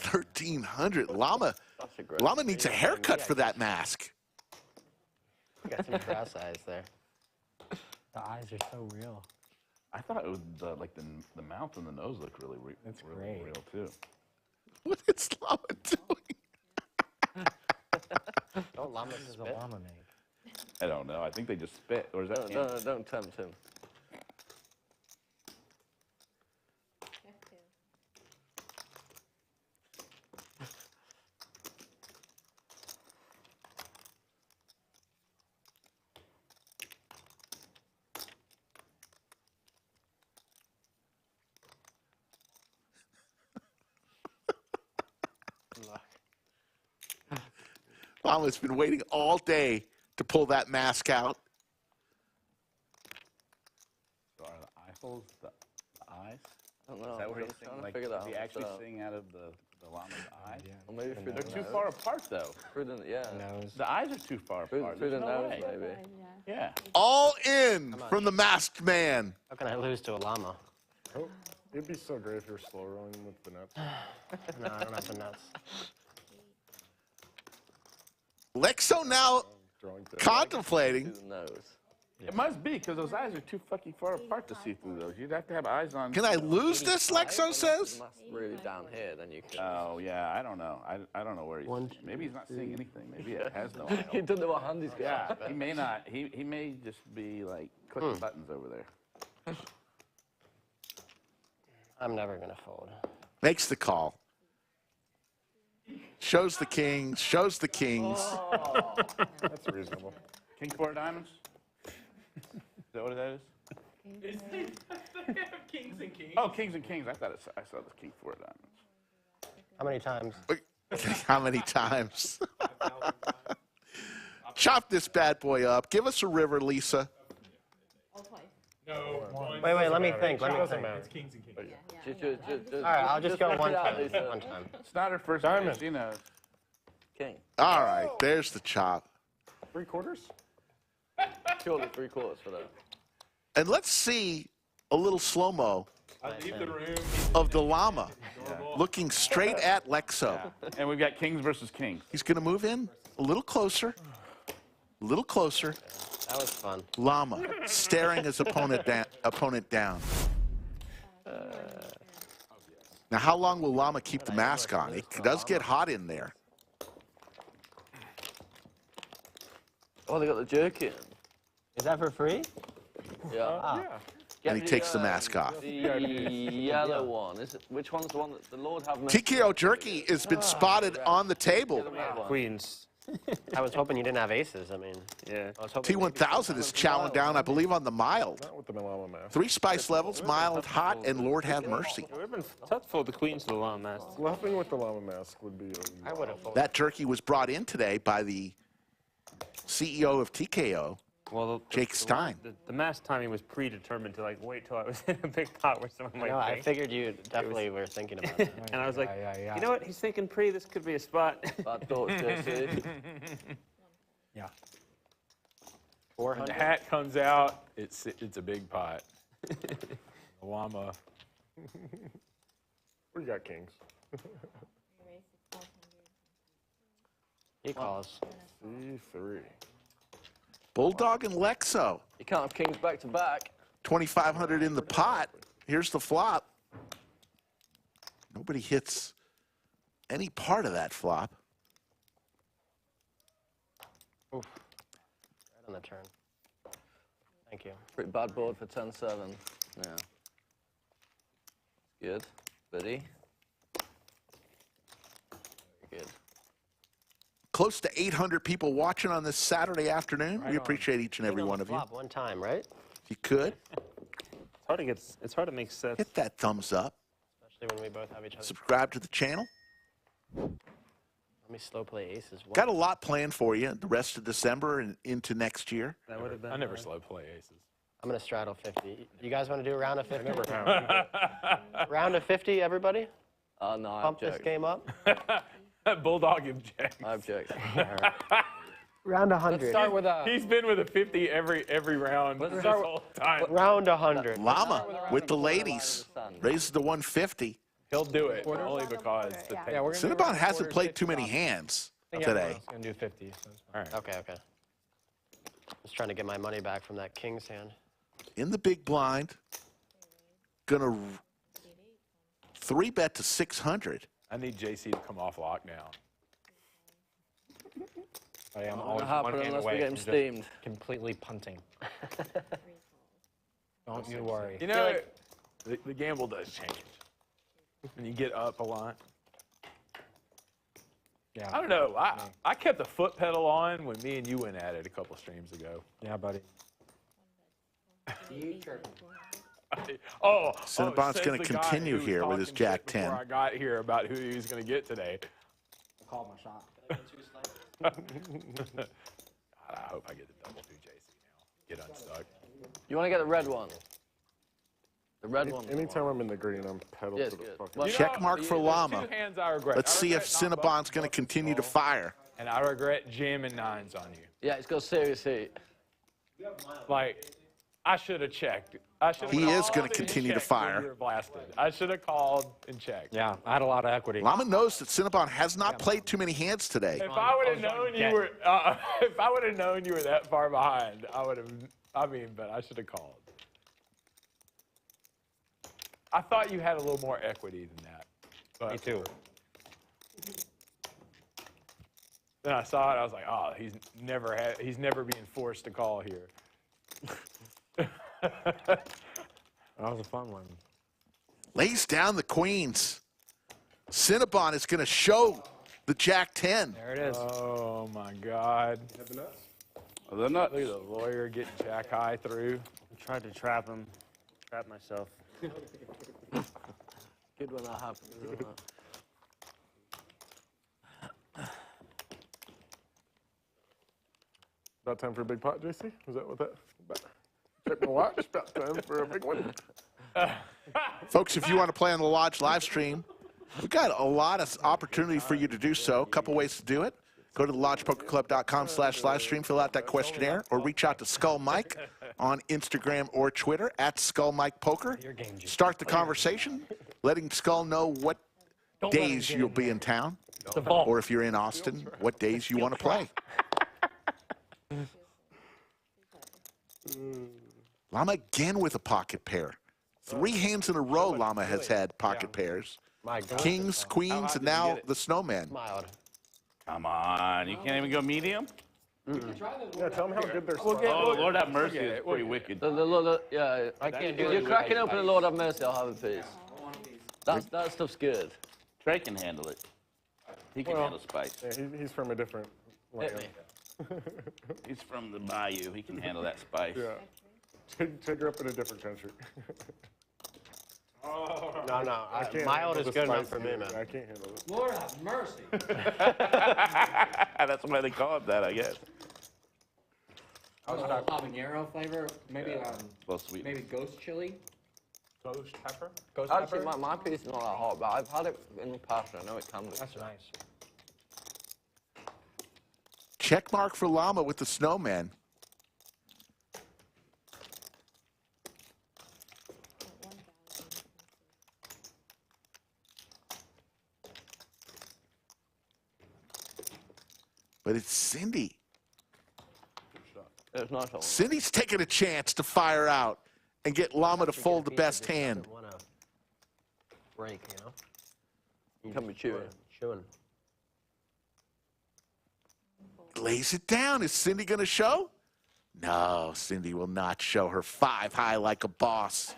[SPEAKER 4] 1,300. Llama.
[SPEAKER 2] That's a great.
[SPEAKER 4] Llama needs a haircut for that mask.
[SPEAKER 11] Got some cross eyes there.
[SPEAKER 6] The eyes are so real.
[SPEAKER 3] I thought it was like the mouth and the nose look really really real too.
[SPEAKER 4] What is Llama doing?
[SPEAKER 11] Don't llamas
[SPEAKER 6] This is a
[SPEAKER 11] spit?
[SPEAKER 6] llama make.
[SPEAKER 3] I don't know. I think they just spit, or is that?
[SPEAKER 2] Don't tempt him.
[SPEAKER 4] Llama's been waiting all day to pull that mask out.
[SPEAKER 3] So are the eye holes the eyes?
[SPEAKER 2] I don't know.
[SPEAKER 3] Is that what
[SPEAKER 2] I'm
[SPEAKER 3] he's
[SPEAKER 2] trying
[SPEAKER 3] seeing?
[SPEAKER 2] to
[SPEAKER 3] Like,
[SPEAKER 2] figure that
[SPEAKER 3] is he
[SPEAKER 2] out.
[SPEAKER 3] actually seeing out of the llama's eyes?
[SPEAKER 2] Or maybe through
[SPEAKER 3] They're
[SPEAKER 2] the
[SPEAKER 3] too
[SPEAKER 2] nose.
[SPEAKER 3] far apart though.
[SPEAKER 2] Through the, yeah.
[SPEAKER 6] Nose.
[SPEAKER 3] The eyes are too far apart.
[SPEAKER 2] Through the
[SPEAKER 3] There's no
[SPEAKER 2] nose,
[SPEAKER 3] way.
[SPEAKER 2] maybe.
[SPEAKER 3] Yeah.
[SPEAKER 4] All in from the masked man.
[SPEAKER 11] How can I lose to a llama?
[SPEAKER 14] Oh, It'd be so great if you're slow rolling with the nuts.
[SPEAKER 11] No, I don't have the nuts.
[SPEAKER 4] Lexo now contemplating.
[SPEAKER 13] It must be, because those eyes are too fucking far apart to see through those. You'd have to have eyes on.
[SPEAKER 4] Can I lose this, Lexo says?
[SPEAKER 2] Really down here, then you can.
[SPEAKER 13] Oh, yeah, I don't know. I don't know where he's. Maybe he's not seeing anything. Maybe it has no eye.
[SPEAKER 2] He doesn't know what hand he's got.
[SPEAKER 13] Yeah, he may not. He may just be, like, clicking buttons over there.
[SPEAKER 11] I'm never going to fold.
[SPEAKER 4] Makes the call. Shows the kings. Shows the kings.
[SPEAKER 14] Oh, that's reasonable.
[SPEAKER 13] King 4 diamonds? Is that what that is?
[SPEAKER 8] Kings and kings.
[SPEAKER 13] Oh, kings and kings. I saw this king 4 diamonds.
[SPEAKER 11] How many times?
[SPEAKER 4] How many times? Chop this bad boy up. Give us a river, Lisa.
[SPEAKER 8] No.
[SPEAKER 11] Wait, let me think.
[SPEAKER 8] It's kings and kings.
[SPEAKER 11] All right, I'll just go one time. One time.
[SPEAKER 13] It's not her first time. She knows.
[SPEAKER 2] King.
[SPEAKER 4] All right, there's the chop.
[SPEAKER 14] 3/4?
[SPEAKER 2] Surely 3/4 for that.
[SPEAKER 4] And let's see a little slow-mo
[SPEAKER 8] I leave the room.
[SPEAKER 4] of the Llama looking straight at Lexo.
[SPEAKER 13] Yeah. And we've got kings versus kings.
[SPEAKER 4] He's going to move in a little closer. A little closer.
[SPEAKER 11] That was fun.
[SPEAKER 4] Llama staring his opponent down. Now, how long will Llama keep the mask on? It does get hot in there.
[SPEAKER 2] Oh, they got the jerky in.
[SPEAKER 11] Is that for free?
[SPEAKER 2] Yeah.
[SPEAKER 4] And he takes the mask off.
[SPEAKER 2] The yellow one. Is it? Which one's the one that the Lord have?
[SPEAKER 4] TKO Jerky has been spotted on the table.
[SPEAKER 8] Queens.
[SPEAKER 11] I was hoping you didn't have aces. I mean,
[SPEAKER 8] yeah.
[SPEAKER 4] T1000 is chowing down, I believe, on the mild.
[SPEAKER 14] Not with the Llama mask.
[SPEAKER 4] 3 spice levels, mild, hot, and Lord have mercy.
[SPEAKER 8] It would have been tough for the queens to the Llama mask.
[SPEAKER 14] Bluffing with the Llama mask would be.
[SPEAKER 11] I would have folded.
[SPEAKER 4] That jerky was brought in today by the CEO of TKO,
[SPEAKER 8] Well,
[SPEAKER 4] Jake Stein.
[SPEAKER 8] The mask timing was predetermined to like wait till I was in a big pot where someone might.
[SPEAKER 11] No, I
[SPEAKER 8] think.
[SPEAKER 11] figured you definitely were thinking about it.
[SPEAKER 8] And I was like, you know what? He's thinking pre. This could be a spot.
[SPEAKER 2] Bad thoughts, JC.
[SPEAKER 10] Yeah.
[SPEAKER 11] 400.
[SPEAKER 10] When the hat comes out, it's a big pot. The Llama.
[SPEAKER 14] What do you got, kings?
[SPEAKER 11] He calls.
[SPEAKER 14] C3.
[SPEAKER 4] Bulldog and Lexo.
[SPEAKER 2] You can't have kings back to back.
[SPEAKER 4] 2,500 in the pot. Here's the flop. Nobody hits any part of that flop.
[SPEAKER 11] Oof. Right on the turn. Thank you.
[SPEAKER 2] Pretty bad board for 10-7. Yeah. Good. Buddy. Very good.
[SPEAKER 4] Close to 800 people watching on this Saturday afternoon.
[SPEAKER 11] Right
[SPEAKER 4] We
[SPEAKER 11] on.
[SPEAKER 4] appreciate each and every one of you.
[SPEAKER 11] Flop one time, right?
[SPEAKER 4] If you could,
[SPEAKER 8] It's hard to make sets.
[SPEAKER 4] hit that thumbs up.
[SPEAKER 11] Especially when we both have each other.
[SPEAKER 4] Subscribe to the channel.
[SPEAKER 11] Let me slow play aces.
[SPEAKER 4] Got a lot planned for you the rest of December and into next year.
[SPEAKER 8] That would have been.
[SPEAKER 10] I never slow play aces.
[SPEAKER 11] I'm going to straddle 50. You guys want to do a round of 50?
[SPEAKER 14] Never have.
[SPEAKER 11] Round of 50, everybody?
[SPEAKER 2] Oh, no, I
[SPEAKER 11] Pump this
[SPEAKER 2] object.
[SPEAKER 11] game up.
[SPEAKER 10] Bulldog objects.
[SPEAKER 2] I object.
[SPEAKER 11] Round 100.
[SPEAKER 6] Let's start with a.
[SPEAKER 10] He's been with a 50 every round this whole time.
[SPEAKER 11] Round 100.
[SPEAKER 4] Llama with the ladies raises to 150.
[SPEAKER 10] He'll do it only because the
[SPEAKER 6] Yeah, we're gonna do
[SPEAKER 4] Cinnabon
[SPEAKER 6] round
[SPEAKER 4] hasn't
[SPEAKER 6] quarters,
[SPEAKER 4] played
[SPEAKER 6] 50
[SPEAKER 4] too many
[SPEAKER 6] top.
[SPEAKER 4] hands
[SPEAKER 6] I think
[SPEAKER 4] today.
[SPEAKER 6] everyone's gonna do 50. So it's fine.
[SPEAKER 10] All right.
[SPEAKER 11] Okay. Just trying to get my money back from that king's hand.
[SPEAKER 4] In the big blind, gonna 3-bet to 600.
[SPEAKER 10] I need JC to come off lockdown.
[SPEAKER 6] I am
[SPEAKER 2] Not
[SPEAKER 6] always
[SPEAKER 2] gonna happen
[SPEAKER 6] one game
[SPEAKER 2] unless we
[SPEAKER 6] away
[SPEAKER 2] get
[SPEAKER 6] from
[SPEAKER 2] him
[SPEAKER 6] just
[SPEAKER 2] steamed.
[SPEAKER 6] completely punting. Don't you worry.
[SPEAKER 10] You know, the gamble does change. When you get up a lot.
[SPEAKER 6] Yeah.
[SPEAKER 10] I don't know. I kept the foot pedal on when me and you went at it a couple streams ago.
[SPEAKER 6] Yeah, buddy.
[SPEAKER 4] Cinnabon's
[SPEAKER 10] says
[SPEAKER 4] gonna
[SPEAKER 10] the guy
[SPEAKER 4] continue
[SPEAKER 10] who was
[SPEAKER 4] here with his
[SPEAKER 10] talking
[SPEAKER 4] Jack
[SPEAKER 10] shit before
[SPEAKER 4] 10.
[SPEAKER 10] I got here about who he was going to get today.
[SPEAKER 6] I called my shot.
[SPEAKER 10] I hope I get the double through JC now. Get unstuck.
[SPEAKER 2] You want to get the red one? The red one.
[SPEAKER 14] Anytime I'm in the green, I'm pedal
[SPEAKER 2] Yes,
[SPEAKER 14] to the
[SPEAKER 2] good.
[SPEAKER 14] fucking.
[SPEAKER 2] Well,
[SPEAKER 4] Check mark for
[SPEAKER 10] There's
[SPEAKER 4] Llama.
[SPEAKER 10] 2 hands I regret.
[SPEAKER 4] Let's
[SPEAKER 10] I
[SPEAKER 4] see if
[SPEAKER 10] regret not
[SPEAKER 4] Cinnabon's going to
[SPEAKER 10] bumping
[SPEAKER 4] continue to
[SPEAKER 10] balls,
[SPEAKER 4] fire.
[SPEAKER 10] And I regret jamming 9s on you.
[SPEAKER 2] Yeah, it's got serious heat.
[SPEAKER 10] Like, I should have checked
[SPEAKER 4] He is going to continue to fire.
[SPEAKER 10] You were blasted. I should have called and checked.
[SPEAKER 6] Yeah, I had a lot of equity.
[SPEAKER 4] Llama knows that Cinnabon has not played too many hands today.
[SPEAKER 10] If I would have known you were, if I would have known you were that far behind, I would have. I mean, but I should have called. I thought you had a little more equity than that. But
[SPEAKER 6] Me too.
[SPEAKER 10] Then I saw it. I was like, oh, he's never being forced to call here.
[SPEAKER 6] That was a fun one.
[SPEAKER 4] Lays down the queens. Cinnabon is going to show the Jack 10.
[SPEAKER 6] There it is.
[SPEAKER 10] Oh my God.
[SPEAKER 13] The nuts.
[SPEAKER 10] Look at the lawyer getting Jack high through.
[SPEAKER 8] I tried to trap him. Trap myself.
[SPEAKER 2] Good when that happens, isn't it?
[SPEAKER 14] About time for a big pot, JC? Was that what that? Check my watch. About time for a big one.
[SPEAKER 4] Folks, if you want to play on the Lodge live stream, we've got a lot of opportunity for you to do so. A couple ways to do it. Go to thelodgepokerclub.com/livestream, fill out that questionnaire, or reach out to Skull Mike on Instagram or Twitter at Skull Mike Poker. Start the conversation, letting Skull know what days you'll be in town, or if you're in Austin, what days you want to play. Llama again with a pocket pair. 3 hands in a row Llama has had pocket pairs. Kings, queens, and now the snowman.
[SPEAKER 13] Come on, you can't even go medium?
[SPEAKER 14] Yeah, tell them how good they're
[SPEAKER 13] Oh, Lord have mercy, it's pretty wicked.
[SPEAKER 2] Yeah,
[SPEAKER 11] I can't do
[SPEAKER 2] if
[SPEAKER 11] it.
[SPEAKER 2] you're cracking open the Lord have mercy, I'll have a piece. That stuff's good.
[SPEAKER 13] Trey can handle it. He can handle spice.
[SPEAKER 14] Yeah, he's from a different land.
[SPEAKER 13] He's from the bayou. He can handle that spice.
[SPEAKER 14] Yeah. Trey grew up in a different country.
[SPEAKER 11] No, mild is good enough for me, man.
[SPEAKER 14] I can't handle it.
[SPEAKER 15] Lord have mercy.
[SPEAKER 13] That's why they call it that, I guess.
[SPEAKER 15] I was about habanero flavor, maybe
[SPEAKER 13] Well, sweet.
[SPEAKER 15] maybe ghost chili.
[SPEAKER 10] Ghost pepper?
[SPEAKER 2] Actually, my piece is not that hot, but I've had it in the past. I know it can be.
[SPEAKER 6] That's nice.
[SPEAKER 4] Check mark for Llama with the snowman. But it's Cindy.
[SPEAKER 2] It's nice.
[SPEAKER 4] Cindy's taking a chance to fire out and get Llama to fold the best hand.
[SPEAKER 11] Break, you know?
[SPEAKER 2] You can be chewing.
[SPEAKER 4] Lays it down. Is Cindy going to show? No, Cindy will not show her 5 high like a boss.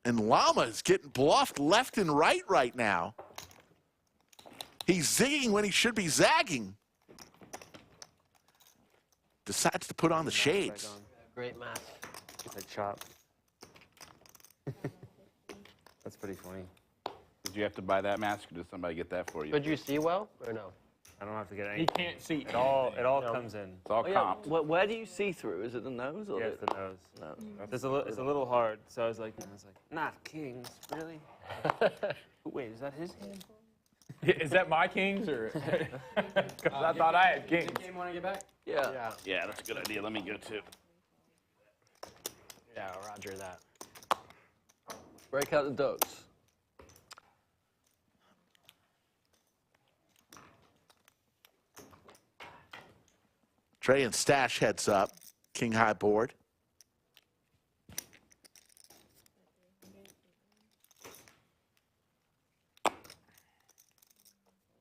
[SPEAKER 4] And Llama is getting bluffed left and right now. He's zigging when he should be zagging. Decides to put on the shades.
[SPEAKER 11] Great mask.
[SPEAKER 8] Like chop. That's pretty funny.
[SPEAKER 13] Did you have to buy that mask, or did somebody get that for you?
[SPEAKER 11] Could you see well, or no?
[SPEAKER 8] I don't have to get any.
[SPEAKER 10] He can't see.
[SPEAKER 8] It all comes in.
[SPEAKER 13] It's all comped.
[SPEAKER 2] Where do you see through? Is it the nose or
[SPEAKER 8] Yeah, it's the nose. No. It's a little hard. So I was like, not kings, really? Wait, is that his hand?
[SPEAKER 10] Is that my kings, or? Because I thought I had kings.
[SPEAKER 15] Game want to get back?
[SPEAKER 2] Yeah.
[SPEAKER 13] Yeah, that's a good idea. Let me go too.
[SPEAKER 11] Yeah, roger that.
[SPEAKER 2] Break out the ducks.
[SPEAKER 4] Trey and Stache heads up. King high board.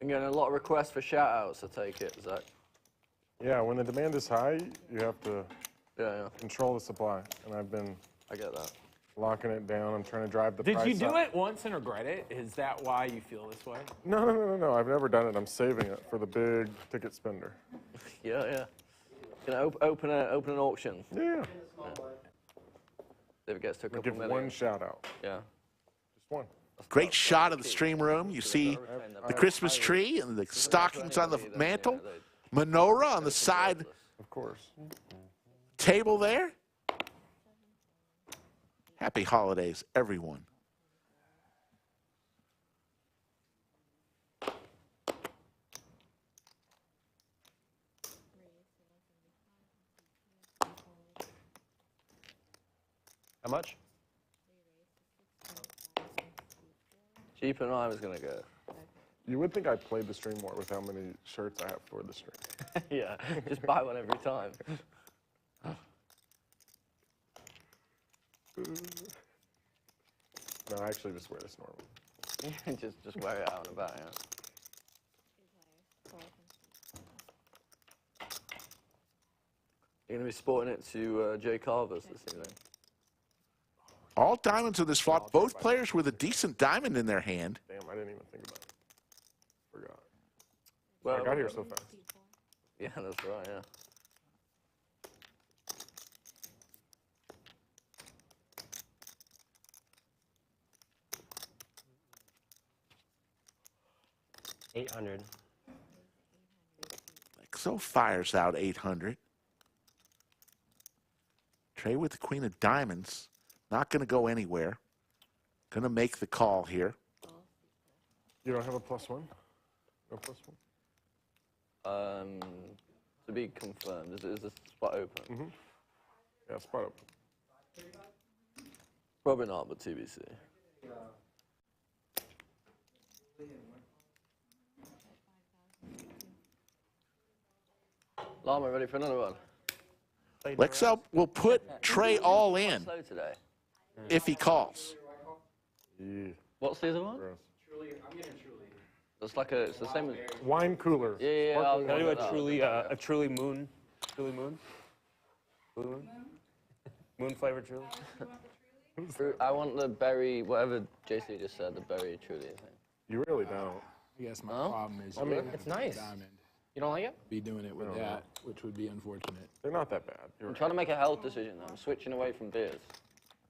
[SPEAKER 2] I'm getting a lot of requests for shout-outs, I take it, Zach.
[SPEAKER 14] Yeah, when the demand is high, you have to control the supply. And
[SPEAKER 2] I get that.
[SPEAKER 14] Locking it down. I'm trying to drive the
[SPEAKER 10] Did
[SPEAKER 14] price
[SPEAKER 10] you do
[SPEAKER 14] up.
[SPEAKER 10] it once and regret it? Is that why you feel this way?
[SPEAKER 14] No. I've never done it. I'm saving it for the big ticket spender.
[SPEAKER 2] Yeah. Can I open an auction?
[SPEAKER 14] Yeah.
[SPEAKER 2] If it gets to a couple
[SPEAKER 14] Give
[SPEAKER 2] million.
[SPEAKER 14] one shout out.
[SPEAKER 2] Yeah.
[SPEAKER 14] Just one.
[SPEAKER 4] Great shot of the stream room. You see the Christmas tree and the stockings on the mantle. Menorah on the side
[SPEAKER 14] Of course.
[SPEAKER 4] table there. Happy holidays, everyone.
[SPEAKER 11] How much?
[SPEAKER 2] Cheaper than I was going to go.
[SPEAKER 14] You would think I played the stream more with how many shirts I have for the stream.
[SPEAKER 2] Yeah, just buy one every time.
[SPEAKER 14] No, I actually just wear this normally.
[SPEAKER 2] just wear it out and about, yeah. You're going to be sporting it to Jay Carver's this evening.
[SPEAKER 4] All diamonds in this flop. Both players with a decent diamond in their hand.
[SPEAKER 14] Damn, I didn't even think about it. Forgot.
[SPEAKER 2] Well,
[SPEAKER 14] I got here so fast.
[SPEAKER 2] Yeah, that's right, yeah.
[SPEAKER 11] $800.
[SPEAKER 4] Lexo fires out 800. Trey with the queen of diamonds. Not going to go anywhere. Going to make the call here.
[SPEAKER 14] You don't have a +1? No +1?
[SPEAKER 2] To be confirmed. Is the spot open?
[SPEAKER 14] Mm-hmm. Yeah, spot open.
[SPEAKER 2] Probably not, but TBC. Llama, ready for another one?
[SPEAKER 4] Lexo will put Trey all in
[SPEAKER 2] Slow today.
[SPEAKER 4] if he calls.
[SPEAKER 14] Yeah.
[SPEAKER 2] What's the other one?
[SPEAKER 14] Gross.
[SPEAKER 6] I'm getting Truly.
[SPEAKER 2] It's like it's the same as.
[SPEAKER 14] Wine cooler.
[SPEAKER 2] Yeah,
[SPEAKER 8] Can I do a truly moon? Truly moon? Blue moon? Moon flavored truly?
[SPEAKER 2] I want the berry, whatever JC just said, the berry truly thing.
[SPEAKER 14] You really don't.
[SPEAKER 16] I guess my
[SPEAKER 2] No?
[SPEAKER 16] problem is
[SPEAKER 14] I mean,
[SPEAKER 6] it's nice.
[SPEAKER 16] diamond.
[SPEAKER 6] You don't like it?
[SPEAKER 16] Be doing it with that, which would be unfortunate.
[SPEAKER 14] They're not that bad.
[SPEAKER 2] I'm trying to make a health decision. I'm switching away from beers.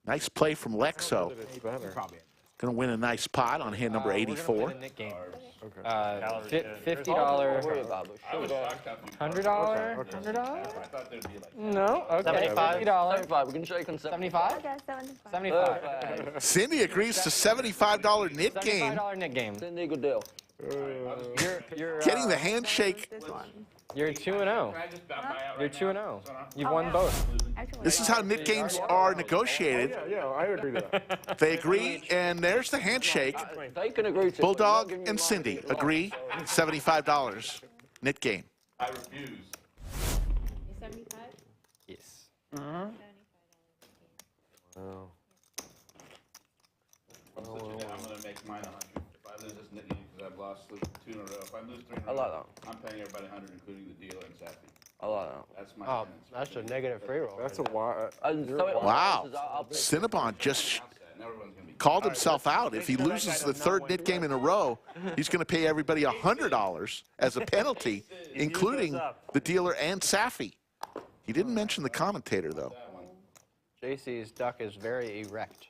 [SPEAKER 4] Nice play from Lexo.
[SPEAKER 14] It's better.
[SPEAKER 16] Probably.
[SPEAKER 4] Going to win a nice pot on hand number 84.
[SPEAKER 6] We're gonna play the Nik game.
[SPEAKER 14] Okay.
[SPEAKER 6] $50. $100? $100? No? Okay.
[SPEAKER 11] 75?
[SPEAKER 6] $50.
[SPEAKER 2] 75. We can shake on
[SPEAKER 6] 75?
[SPEAKER 7] Okay, 75.
[SPEAKER 6] 75.
[SPEAKER 4] Cindy agrees to $75 knit game.
[SPEAKER 6] $75 Nik game.
[SPEAKER 2] Cindy, good deal.
[SPEAKER 6] You're
[SPEAKER 4] Getting the handshake.
[SPEAKER 7] This one.
[SPEAKER 6] You're 2-0. You're 2-0. You've won both.
[SPEAKER 7] Actually,
[SPEAKER 4] This is how knit games are negotiated.
[SPEAKER 14] Yeah, I agree to that.
[SPEAKER 4] They agree, and there's the handshake.
[SPEAKER 2] They can agree to.
[SPEAKER 4] Bulldog and Cindy agree, $75 knit game.
[SPEAKER 13] I refuse.
[SPEAKER 7] 75?
[SPEAKER 6] Yes.
[SPEAKER 14] Wow.
[SPEAKER 13] I'm going to make mine 100. If I lose this knit game, because I've lost 2 in a row. If I lose 3 in a row,
[SPEAKER 2] I like that.
[SPEAKER 13] I'm paying everybody 100, including the dealer and Sappy.
[SPEAKER 2] I like that.
[SPEAKER 13] That's my
[SPEAKER 11] Oh,
[SPEAKER 13] tenants.
[SPEAKER 11] that's a negative free roll.
[SPEAKER 14] That's a lot.
[SPEAKER 4] Wow. Cinnabon just called himself out. If he loses the third knit game in a row, he's going to pay everybody $100 as a penalty, including the dealer and Safi. He didn't mention the commentator, though.
[SPEAKER 11] JC's duck is very erect.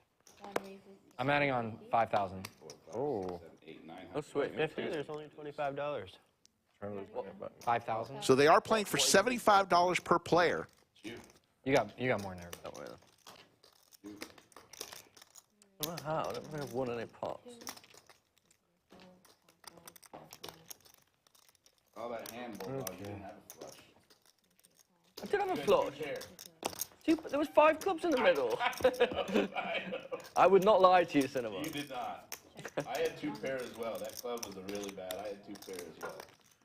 [SPEAKER 6] I'm adding on 5,000.
[SPEAKER 14] Oh.
[SPEAKER 2] Oh, sweet.
[SPEAKER 11] 50? There's only $25.
[SPEAKER 6] 5,000.
[SPEAKER 4] So they are playing for $75 per player.
[SPEAKER 6] You got more in there.
[SPEAKER 2] Don't worry. I don't know how. I don't think I've won any pots.
[SPEAKER 13] All that hand, Bulldog, you didn't have a flush.
[SPEAKER 2] I did have a flush. There was 5 clubs in the middle. I would not lie to you, Cinnabon.
[SPEAKER 13] You did not. I had 2 pairs as well. That club was a really bad. I had 2 pairs as well.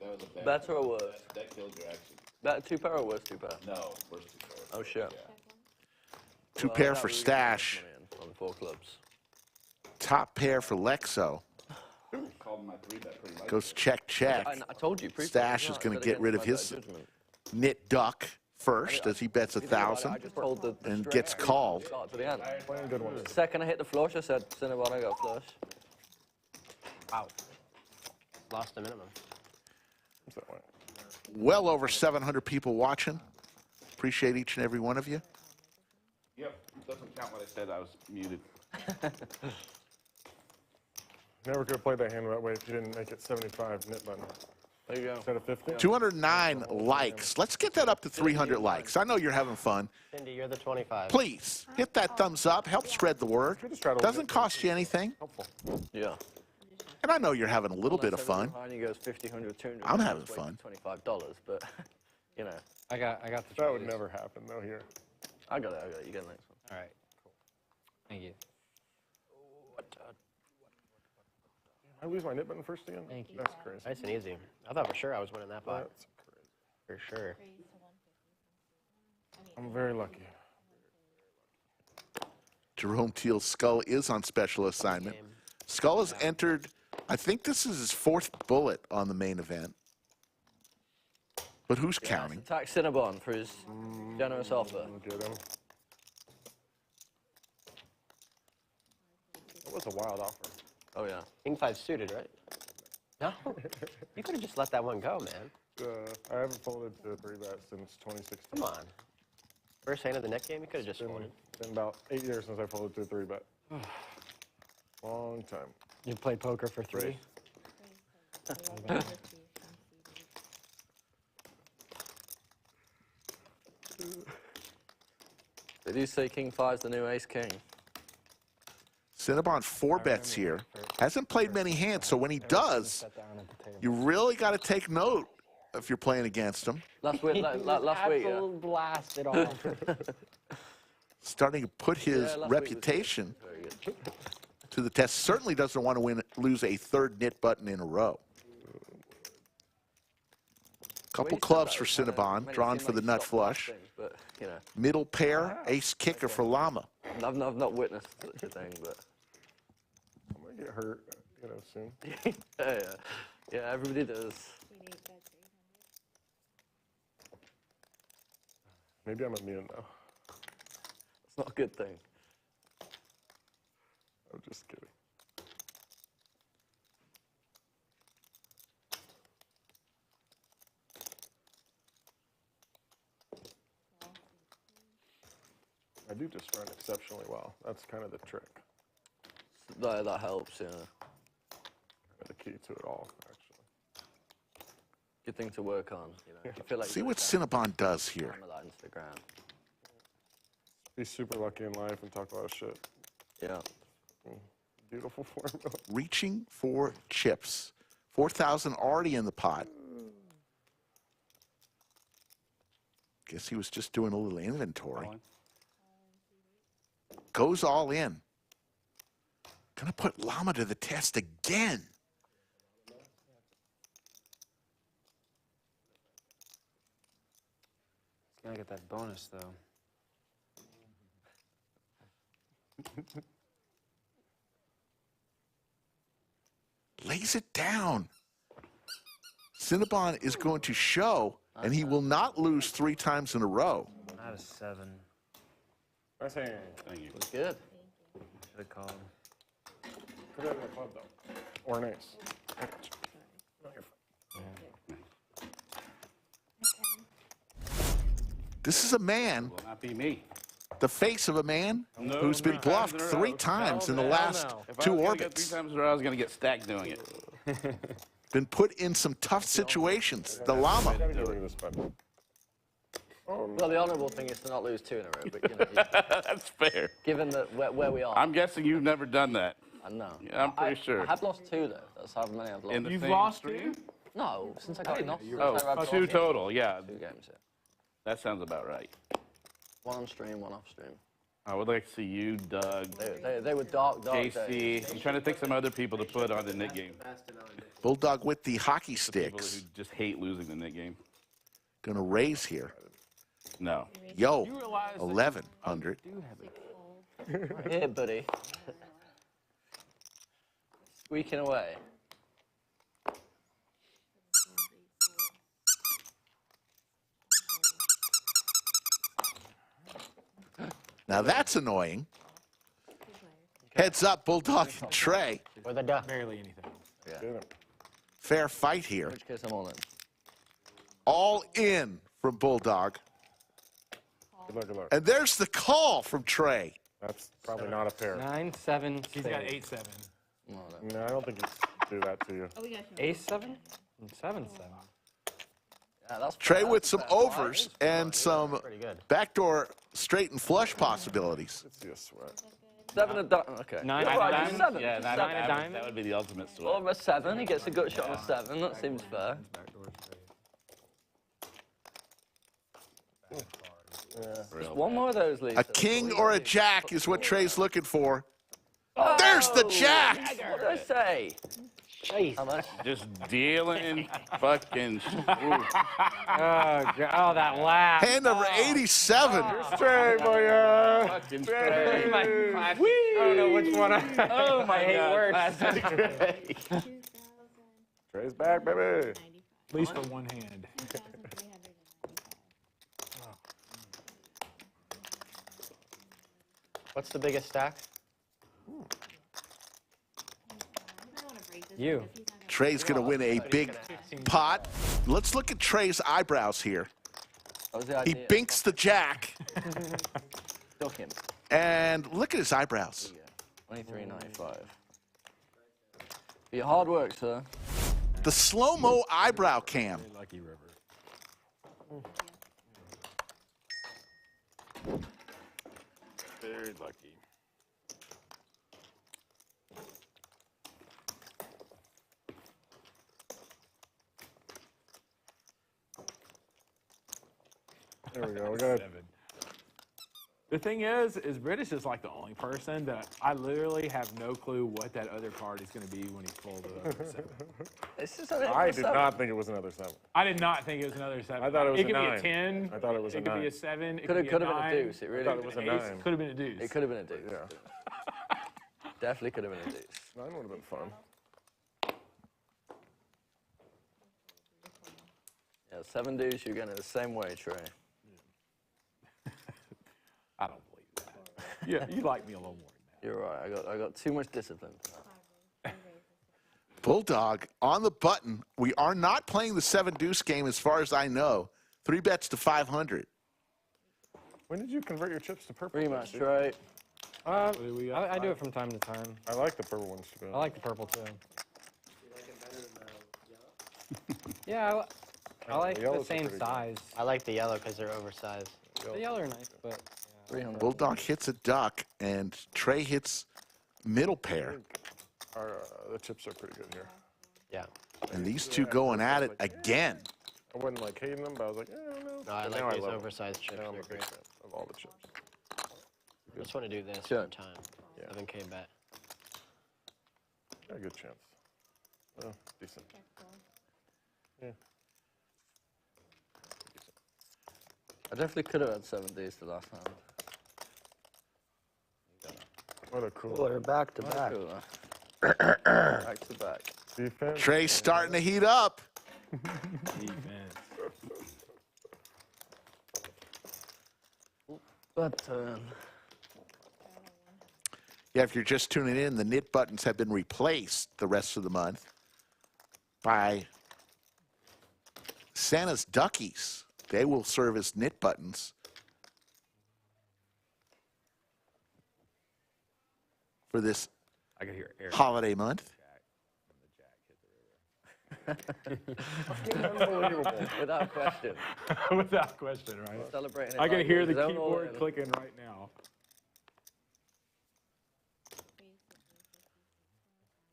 [SPEAKER 13] That was a bad.
[SPEAKER 2] Better or worse?
[SPEAKER 13] That killed your action.
[SPEAKER 2] Better 2 pair or worse 2 pair?
[SPEAKER 13] No, worse 2 pairs.
[SPEAKER 2] Oh, shit.
[SPEAKER 13] Yeah.
[SPEAKER 4] 2 pair for Stache.
[SPEAKER 2] On 4 clubs.
[SPEAKER 4] Top pair for Lexo.
[SPEAKER 13] Called my 3-bet pretty much.
[SPEAKER 4] Goes check, check.
[SPEAKER 2] I told you.
[SPEAKER 4] Stache is going to get rid of his knit duck first as he bets 1,000 and gets called.
[SPEAKER 2] To the end.
[SPEAKER 14] Playing good one.
[SPEAKER 2] The second I hit the flush, I said, Cinnabon, I got a flush.
[SPEAKER 11] Wow. Lost the minimum.
[SPEAKER 4] Well over 700 people watching. Appreciate each and every one of you.
[SPEAKER 13] Yep, doesn't count what I said. I was muted.
[SPEAKER 14] Never could have played that hand that way if you didn't make it 75 knit button.
[SPEAKER 2] There you go.
[SPEAKER 14] Instead of 50.
[SPEAKER 4] 209 likes. Let's get that up to 300 likes. I know you're having fun.
[SPEAKER 11] Cindy, you're the 25.
[SPEAKER 4] Please hit that thumbs up. Help spread the word. Doesn't cost you anything.
[SPEAKER 2] Yeah.
[SPEAKER 4] And I know you're having a little bit of fun.
[SPEAKER 2] He goes 50, 100, 200.
[SPEAKER 4] I'm having fun.
[SPEAKER 2] $25, but
[SPEAKER 6] I got the.
[SPEAKER 14] That would never happen though here.
[SPEAKER 2] I got it. You get the next one.
[SPEAKER 6] All right. Thank you.
[SPEAKER 14] I lose my nip button first again?
[SPEAKER 11] Thank you.
[SPEAKER 14] That's crazy.
[SPEAKER 11] Nice and easy. I thought for sure I was winning that pot.
[SPEAKER 14] That's
[SPEAKER 11] For sure.
[SPEAKER 14] I'm very lucky.
[SPEAKER 4] Jerome Teal's Skull is on special assignment. Skull has entered, I think this is his 4th bullet on the main event. But who's counting?
[SPEAKER 2] Attack Cinnabon for his generous offer.
[SPEAKER 14] Get him. That was a wild offer.
[SPEAKER 2] Oh, yeah.
[SPEAKER 11] King 5 suited, right? No. You could have just let that one go, man.
[SPEAKER 14] I haven't folded to a 3-bet since 2016.
[SPEAKER 11] Come on. First hand of the net game, you could have just folded.
[SPEAKER 14] It's been about 8 years since I folded to a 3-bet. Long time.
[SPEAKER 6] You played poker for 3?
[SPEAKER 2] Did you say King 5's the new ace king?
[SPEAKER 4] Cinnabon 4 bets here. Hasn't played many hands, so when he does, you really got to take note if you're playing against him.
[SPEAKER 2] Last week, yeah.
[SPEAKER 6] Blasted off.
[SPEAKER 4] Starting to put his reputation to the test. Certainly doesn't want to lose a 3rd nit button in a row. Couple clubs for Cinnabon, drawn for the nut flush.
[SPEAKER 2] But, you know.
[SPEAKER 4] Middle pair, ace kicker for Llama.
[SPEAKER 2] I've not witnessed such a thing, but.
[SPEAKER 14] I'm going to get hurt, soon.
[SPEAKER 2] Yeah, everybody does.
[SPEAKER 14] Maybe I'm immune now.
[SPEAKER 2] It's not a good thing.
[SPEAKER 14] I'm just kidding. I do just run exceptionally well. That's kind of the trick.
[SPEAKER 2] That helps, yeah.
[SPEAKER 14] The key to it all, actually.
[SPEAKER 2] Good thing to work on. You know. You feel like
[SPEAKER 4] see what Cinnabon does here.
[SPEAKER 14] Be super lucky in life and talk a lot of shit.
[SPEAKER 2] Yeah.
[SPEAKER 14] Beautiful formula.
[SPEAKER 4] Reaching for chips. 4,000 already in the pot. Guess he was just doing a little inventory. Goes all in. Gonna put Llama to the test again.
[SPEAKER 6] Gotta get that bonus, though.
[SPEAKER 4] Lays it down. Cinnabon is going to show, and he will not lose 3 times in a row.
[SPEAKER 6] Not a 7.
[SPEAKER 14] Nice hand.
[SPEAKER 13] Thank you.
[SPEAKER 2] Looks good.
[SPEAKER 6] Should have called.
[SPEAKER 14] Put it in the club, though. Or an ace.
[SPEAKER 4] This is a man.
[SPEAKER 13] Will not be me.
[SPEAKER 4] The face of a man who's been bluffed 3 times in the last 2 orbits.
[SPEAKER 13] 3 times in a row, I was going to get stacked doing it.
[SPEAKER 4] Been put in some tough situations. The Llama.
[SPEAKER 2] Well, the honourable thing is to not lose 2 in a row, but you know,
[SPEAKER 13] that's fair.
[SPEAKER 2] Given where we are.
[SPEAKER 13] I'm guessing you've never done that.
[SPEAKER 2] No.
[SPEAKER 13] Yeah, I'm pretty sure.
[SPEAKER 2] I have lost 2 though. That's how many I've lost.
[SPEAKER 13] You've lost 2?
[SPEAKER 2] No, since I got lost.
[SPEAKER 13] Oh, 2 total, yeah.
[SPEAKER 2] 2 games, yeah.
[SPEAKER 13] That sounds about right.
[SPEAKER 2] 1 on stream, 1 off stream.
[SPEAKER 13] I would like to see you, Doug.
[SPEAKER 2] They were dark days.
[SPEAKER 13] JC. I'm trying to think some other people to put on the Nik game.
[SPEAKER 4] Bulldog with the hockey
[SPEAKER 13] People
[SPEAKER 4] sticks.
[SPEAKER 13] who just hate losing the Nik game.
[SPEAKER 4] Gonna raise here.
[SPEAKER 13] No.
[SPEAKER 4] Yo, 1,100.
[SPEAKER 2] Here, buddy. Squeaking away.
[SPEAKER 4] Now that's annoying. Heads up, Bulldog and Trey.
[SPEAKER 11] With a duck.
[SPEAKER 6] Barely anything.
[SPEAKER 2] Yeah.
[SPEAKER 4] Fair fight here.
[SPEAKER 2] In which case I'm all in.
[SPEAKER 4] All in from Bulldog.
[SPEAKER 14] Good luck, good luck.
[SPEAKER 4] And there's the call from Trey.
[SPEAKER 14] That's probably not a pair.
[SPEAKER 6] 9, 7.
[SPEAKER 10] He's got 8, 7.
[SPEAKER 14] No, I don't think he'd do that to you.
[SPEAKER 6] Ace 7? 7, 7.
[SPEAKER 2] Yeah, that's
[SPEAKER 4] Trey with some overs and some backdoor straight and flush possibilities.
[SPEAKER 14] Let's see a sweat.
[SPEAKER 2] 7 of diamonds. Okay.
[SPEAKER 6] 9
[SPEAKER 2] yeah,
[SPEAKER 6] of
[SPEAKER 2] right,
[SPEAKER 6] diamonds?
[SPEAKER 2] 7.
[SPEAKER 13] Yeah,
[SPEAKER 2] 7
[SPEAKER 6] of diamonds.
[SPEAKER 13] That would be the ultimate sweat.
[SPEAKER 2] Over a 7. He gets a gut shot on a 7. That seems fair. Just one more of those, Lisa.
[SPEAKER 4] A king or a jack is what Trey's looking for. There's the jack.
[SPEAKER 2] What did I say?
[SPEAKER 15] How much?
[SPEAKER 13] Just dealing fucking.
[SPEAKER 6] Oh, that laugh.
[SPEAKER 4] Hand number 87.
[SPEAKER 14] Trey, boy.
[SPEAKER 13] Fucking Trey.
[SPEAKER 6] I don't know which one I hate worse.
[SPEAKER 14] Trey's back, baby.
[SPEAKER 10] At least for one hand.
[SPEAKER 11] What's the biggest stack?
[SPEAKER 6] You.
[SPEAKER 4] Trey's going to win a big pot. Let's look at Trey's eyebrows here. He binks the jack. And look at his eyebrows.
[SPEAKER 2] 23.95. For your hard work, sir.
[SPEAKER 4] The slow-mo eyebrow cam.
[SPEAKER 10] Lucky River.
[SPEAKER 13] Very lucky.
[SPEAKER 14] There we go. We got
[SPEAKER 10] 7. The thing is British is like the only person that I literally have no clue what that other card is going to be when he pulls it up.
[SPEAKER 14] I did not think it was another 7.
[SPEAKER 10] I did not think it was another 7.
[SPEAKER 14] I thought it was
[SPEAKER 10] it
[SPEAKER 14] a 9.
[SPEAKER 10] Could be a 10.
[SPEAKER 14] I thought it was a 9.
[SPEAKER 10] It could be a 7. It
[SPEAKER 2] Could have
[SPEAKER 10] be a
[SPEAKER 2] been
[SPEAKER 10] 9.
[SPEAKER 2] a deuce. It really
[SPEAKER 14] I thought it was a 9.
[SPEAKER 10] Could have been a deuce.
[SPEAKER 2] It could have been a deuce.
[SPEAKER 14] Yeah.
[SPEAKER 2] Definitely could have been a deuce.
[SPEAKER 14] 9 would have been fun.
[SPEAKER 2] Yeah, 7 deuce, you're going the same way, Trey.
[SPEAKER 10] I don't believe that. Yeah, you like me a little more than
[SPEAKER 2] You're right. I got too much discipline for that.
[SPEAKER 4] Bulldog on the button. We are not playing the 7 deuce game as far as I know. 3 bets to 500.
[SPEAKER 14] When did you convert your chips to purple?
[SPEAKER 2] Rematch, Trey.
[SPEAKER 6] I do it from time to time.
[SPEAKER 14] I like the purple ones too.
[SPEAKER 6] I like the purple too. Yeah, I like the same size.
[SPEAKER 11] I like the yellow because they're oversized.
[SPEAKER 6] The yellow are nice, but
[SPEAKER 4] Bulldog hits a duck, and Trey hits middle pair.
[SPEAKER 14] The chips are pretty good here.
[SPEAKER 11] Yeah.
[SPEAKER 4] And these two going at it again.
[SPEAKER 14] I wasn't like hating them, but I was like, I don't know.
[SPEAKER 11] No, I
[SPEAKER 14] But now
[SPEAKER 11] like these
[SPEAKER 14] love them.
[SPEAKER 11] oversized chips.
[SPEAKER 14] Now I'm
[SPEAKER 11] They're
[SPEAKER 14] a big
[SPEAKER 11] great.
[SPEAKER 14] fan of all the chips.
[SPEAKER 11] I just want to do this
[SPEAKER 2] Sure.
[SPEAKER 11] one time. 7K bet.
[SPEAKER 14] Got a good chance. Oh, decent. Yeah.
[SPEAKER 2] I definitely could have had 7 deuce the last hand.
[SPEAKER 14] What a cool.
[SPEAKER 15] Well, they're back to back.
[SPEAKER 2] Back to back.
[SPEAKER 14] Defense.
[SPEAKER 4] Trey's starting to heat up.
[SPEAKER 10] Defense.
[SPEAKER 2] Bad turn.
[SPEAKER 4] Yeah, if you're just tuning in, the knit buttons have been replaced the rest of the month by Santa's Duckies. They will serve as knit buttons for this
[SPEAKER 10] I can hear Eric.
[SPEAKER 4] holiday month.
[SPEAKER 14] Unbelievable.
[SPEAKER 2] Without question.
[SPEAKER 10] Without question, right?
[SPEAKER 2] Celebrating.
[SPEAKER 10] I can hear the
[SPEAKER 2] his own all
[SPEAKER 10] keyboard
[SPEAKER 2] over.
[SPEAKER 10] clicking right now.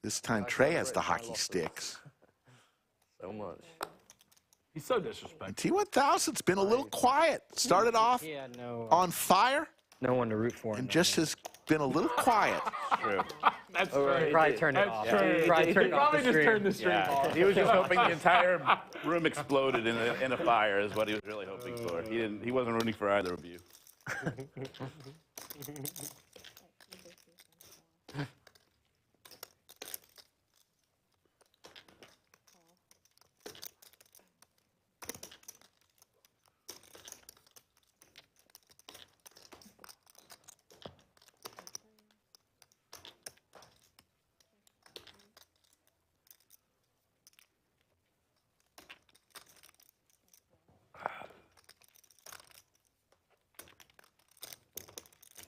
[SPEAKER 4] This time Trey has the hockey sticks.
[SPEAKER 2] So much.
[SPEAKER 10] He's so disrespectful.
[SPEAKER 4] And T1000's been a little quiet. Started off
[SPEAKER 6] he had
[SPEAKER 4] on fire
[SPEAKER 6] no one to root for.
[SPEAKER 4] and just has been a little quiet.
[SPEAKER 13] True.
[SPEAKER 10] That's
[SPEAKER 2] Oh, right.
[SPEAKER 10] true.
[SPEAKER 6] Probably turned it
[SPEAKER 10] That's
[SPEAKER 6] off.
[SPEAKER 10] true.
[SPEAKER 6] Probably
[SPEAKER 10] He
[SPEAKER 6] turned off
[SPEAKER 10] probably
[SPEAKER 6] the
[SPEAKER 10] just
[SPEAKER 6] stream.
[SPEAKER 10] turned the stream
[SPEAKER 13] Yeah,
[SPEAKER 10] off.
[SPEAKER 13] he was just hoping the entire room exploded in a fire is what he was really hoping for. He wasn't rooting for either of you.